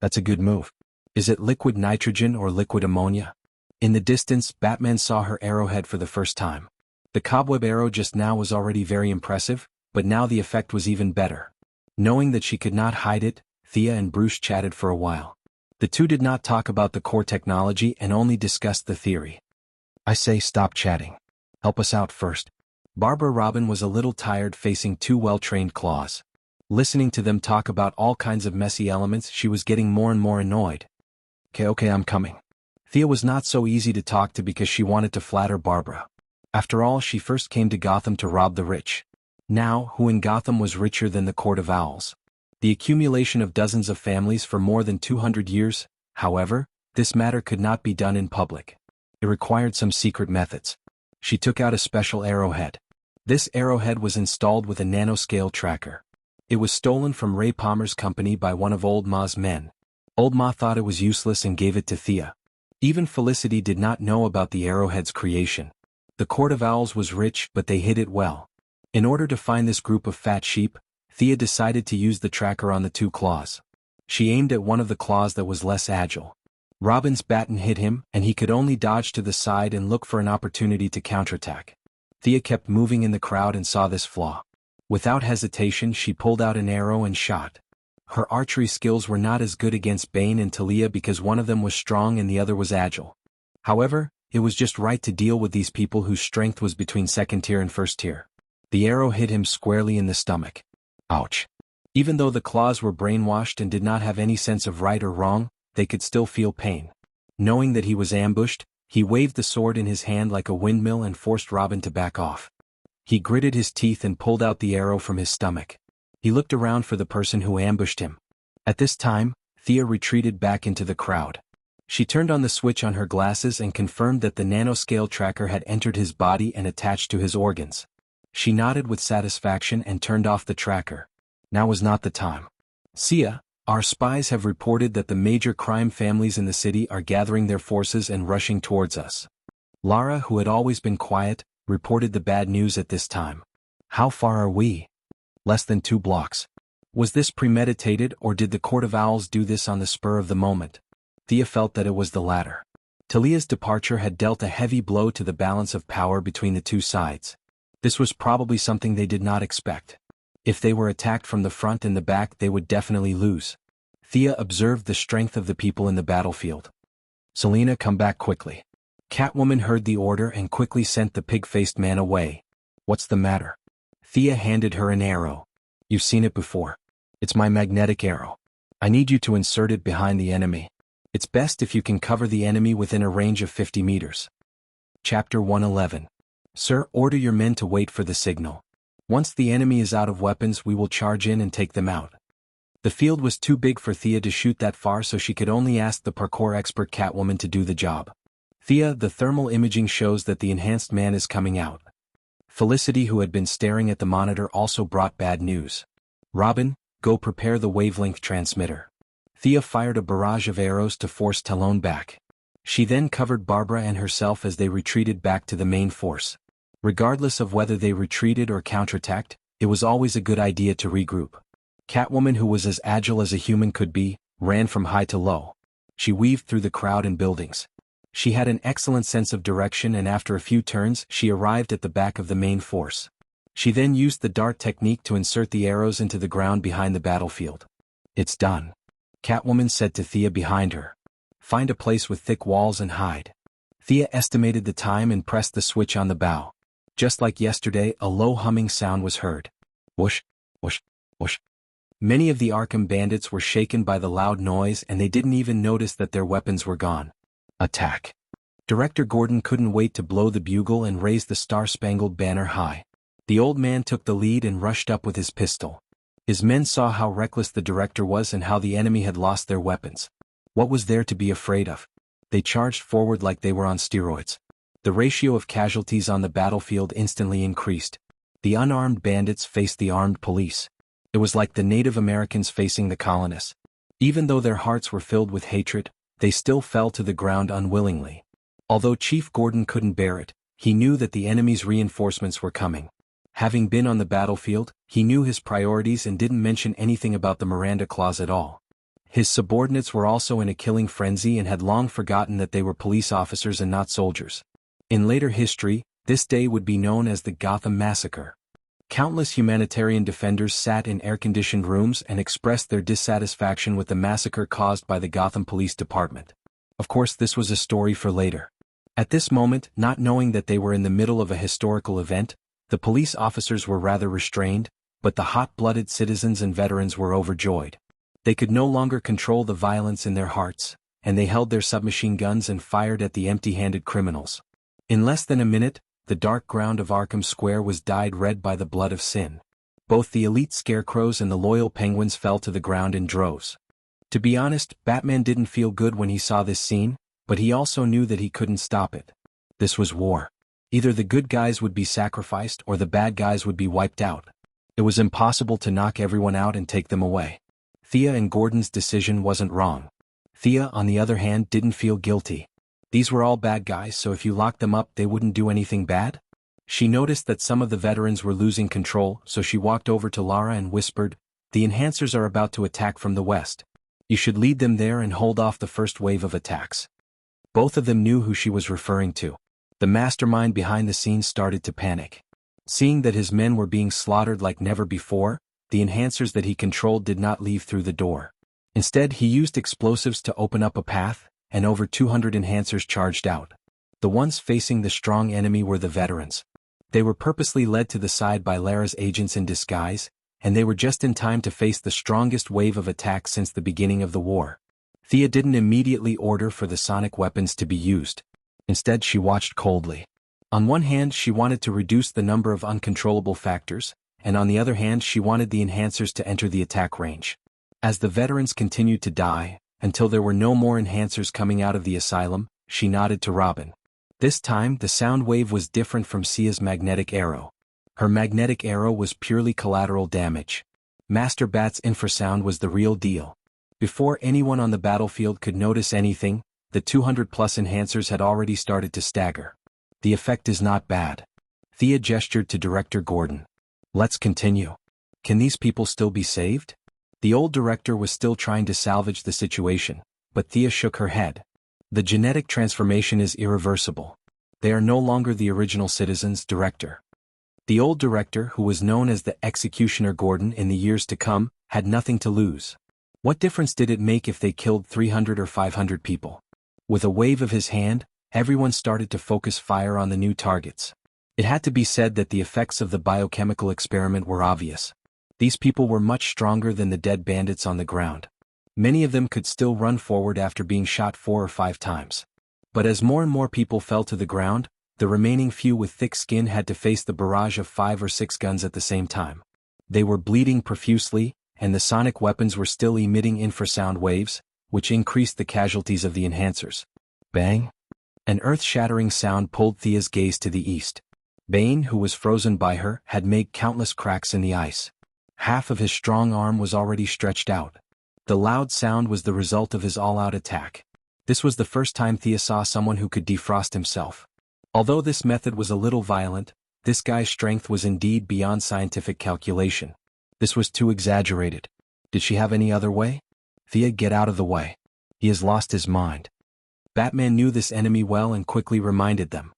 That's a good move. Is it liquid nitrogen or liquid ammonia? In the distance, Batman saw her arrowhead for the first time. The cobweb arrow just now was already very impressive, but now the effect was even better. Knowing that she could not hide it, Thea and Bruce chatted for a while. The 2 did not talk about the core technology and only discussed the theory. I say stop chatting. Help us out first. Barbara Robin was a little tired facing 2 well-trained claws. Listening to them talk about all kinds of messy elements, she was getting more and more annoyed. Okay, I'm coming. Thea was not so easy to talk to because she wanted to flatter Barbara. After all, she first came to Gotham to rob the rich. Now, who in Gotham was richer than the Court of Owls? The accumulation of dozens of families for more than 200 years, however, this matter could not be done in public. It required some secret methods. She took out a special arrowhead. This arrowhead was installed with a nanoscale tracker. It was stolen from Ray Palmer's company by one of Old Ma's men. Old Ma thought it was useless and gave it to Thea. Even Felicity did not know about the arrowhead's creation. The Court of Owls was rich, but they hid it well. In order to find this group of fat sheep, Thea decided to use the tracker on the 2 claws. She aimed at one of the claws that was less agile. Robin's baton hit him, and he could only dodge to the side and look for an opportunity to counterattack. Thea kept moving in the crowd and saw this flaw. Without hesitation, she pulled out an arrow and shot. Her archery skills were not as good against Bane and Talia because one of them was strong and the other was agile. However, it was just right to deal with these people whose strength was between second tier and first tier. The arrow hit him squarely in the stomach. Ouch. Even though the claws were brainwashed and did not have any sense of right or wrong, they could still feel pain. Knowing that he was ambushed, he waved the sword in his hand like a windmill and forced Robin to back off. He gritted his teeth and pulled out the arrow from his stomach. He looked around for the person who ambushed him. At this time, Thea retreated back into the crowd. She turned on the switch on her glasses and confirmed that the nanoscale tracker had entered his body and attached to his organs. She nodded with satisfaction and turned off the tracker. Now was not the time. Sia, our spies have reported that the major crime families in the city are gathering their forces and rushing towards us. Lara, who had always been quiet, reported the bad news at this time. How far are we? Less than 2 blocks. Was this premeditated or did the Court of Owls do this on the spur of the moment? Thea felt that it was the latter. Talia's departure had dealt a heavy blow to the balance of power between the two sides. This was probably something they did not expect. If they were attacked from the front and the back, they would definitely lose. Thea observed the strength of the people in the battlefield. Selena, come back quickly. Catwoman heard the order and quickly sent the pig-faced man away. What's the matter? Thea handed her an arrow. You've seen it before. It's my magnetic arrow. I need you to insert it behind the enemy. It's best if you can cover the enemy within a range of 50 meters. Chapter 111. Sir, order your men to wait for the signal. Once the enemy is out of weapons, we will charge in and take them out. The field was too big for Thea to shoot that far, so she could only ask the parkour expert Catwoman to do the job. Thea, the thermal imaging shows that the enhanced man is coming out. Felicity, who had been staring at the monitor, also brought bad news. Robin, go prepare the wavelength transmitter. Thea fired a barrage of arrows to force Talon back. She then covered Barbara and herself as they retreated back to the main force. Regardless of whether they retreated or counterattacked, it was always a good idea to regroup. Catwoman, who was as agile as a human could be, ran from high to low. She weaved through the crowd and buildings. She had an excellent sense of direction, and after a few turns, she arrived at the back of the main force. She then used the dart technique to insert the arrows into the ground behind the battlefield. It's done. Catwoman said to Thea behind her. Find a place with thick walls and hide. Thea estimated the time and pressed the switch on the bow. Just like yesterday, a low humming sound was heard. Whoosh, whoosh, whoosh. Many of the Arkham bandits were shaken by the loud noise, and they didn't even notice that their weapons were gone. Attack. Director Gordon couldn't wait to blow the bugle and raise the star-spangled banner high. The old man took the lead and rushed up with his pistol. His men saw how reckless the director was and how the enemy had lost their weapons. What was there to be afraid of? They charged forward like they were on steroids. The ratio of casualties on the battlefield instantly increased. The unarmed bandits faced the armed police. It was like the Native Americans facing the colonists. Even though their hearts were filled with hatred, they still fell to the ground unwillingly. Although Chief Gordon couldn't bear it, he knew that the enemy's reinforcements were coming. Having been on the battlefield, he knew his priorities and didn't mention anything about the Miranda Clause at all. His subordinates were also in a killing frenzy and had long forgotten that they were police officers and not soldiers. In later history, this day would be known as the Gotham Massacre. Countless humanitarian defenders sat in air-conditioned rooms and expressed their dissatisfaction with the massacre caused by the Gotham Police Department. Of course, this was a story for later. At this moment, not knowing that they were in the middle of a historical event, the police officers were rather restrained, but the hot-blooded citizens and veterans were overjoyed. They could no longer control the violence in their hearts, and they held their submachine guns and fired at the empty-handed criminals. In less than a minute, the dark ground of Arkham Square was dyed red by the blood of sin. Both the elite scarecrows and the loyal penguins fell to the ground in droves. To be honest, Batman didn't feel good when he saw this scene, but he also knew that he couldn't stop it. This was war. Either the good guys would be sacrificed or the bad guys would be wiped out. It was impossible to knock everyone out and take them away. Thea and Gordon's decision wasn't wrong. Thea, on the other hand, didn't feel guilty. These were all bad guys, so if you locked them up, they wouldn't do anything bad? She noticed that some of the veterans were losing control, so she walked over to Lara and whispered, "The enhancers are about to attack from the west. You should lead them there and hold off the first wave of attacks." Both of them knew who she was referring to. The mastermind behind the scenes started to panic. Seeing that his men were being slaughtered like never before, the enhancers that he controlled did not leave through the door. Instead, he used explosives to open up a path, and over 200 enhancers charged out. The ones facing the strong enemy were the veterans. They were purposely led to the side by Lara's agents in disguise, and they were just in time to face the strongest wave of attacks since the beginning of the war. Thea didn't immediately order for the sonic weapons to be used. Instead, she watched coldly. On one hand, she wanted to reduce the number of uncontrollable factors, and on the other hand, she wanted the enhancers to enter the attack range. As the veterans continued to die, until there were no more enhancers coming out of the asylum, she nodded to Robin. This time, the sound wave was different from Sia's magnetic arrow. Her magnetic arrow was purely collateral damage. Master Bat's infrasound was the real deal. Before anyone on the battlefield could notice anything, the 200-plus enhancers had already started to stagger. The effect is not bad. Thea gestured to Director Gordon. Let's continue. Can these people still be saved? The old director was still trying to salvage the situation, but Thea shook her head. The genetic transformation is irreversible. They are no longer the original citizens, Director. The old director, who was known as the Executioner Gordon in the years to come, had nothing to lose. What difference did it make if they killed 300 or 500 people? With a wave of his hand, everyone started to focus fire on the new targets. It had to be said that the effects of the biochemical experiment were obvious. These people were much stronger than the dead bandits on the ground. Many of them could still run forward after being shot 4 or 5 times. But as more and more people fell to the ground, the remaining few with thick skin had to face the barrage of 5 or 6 guns at the same time. They were bleeding profusely, and the sonic weapons were still emitting infrasound waves, which increased the casualties of the enhancers. Bang! An earth-shattering sound pulled Thea's gaze to the east. Bane, who was frozen by her, had made countless cracks in the ice. Half of his strong arm was already stretched out. The loud sound was the result of his all-out attack. This was the first time Thea saw someone who could defrost himself. Although this method was a little violent, this guy's strength was indeed beyond scientific calculation. This was too exaggerated. Did she have any other way? Thea, get out of the way. He has lost his mind. Batman knew this enemy well and quickly reminded them.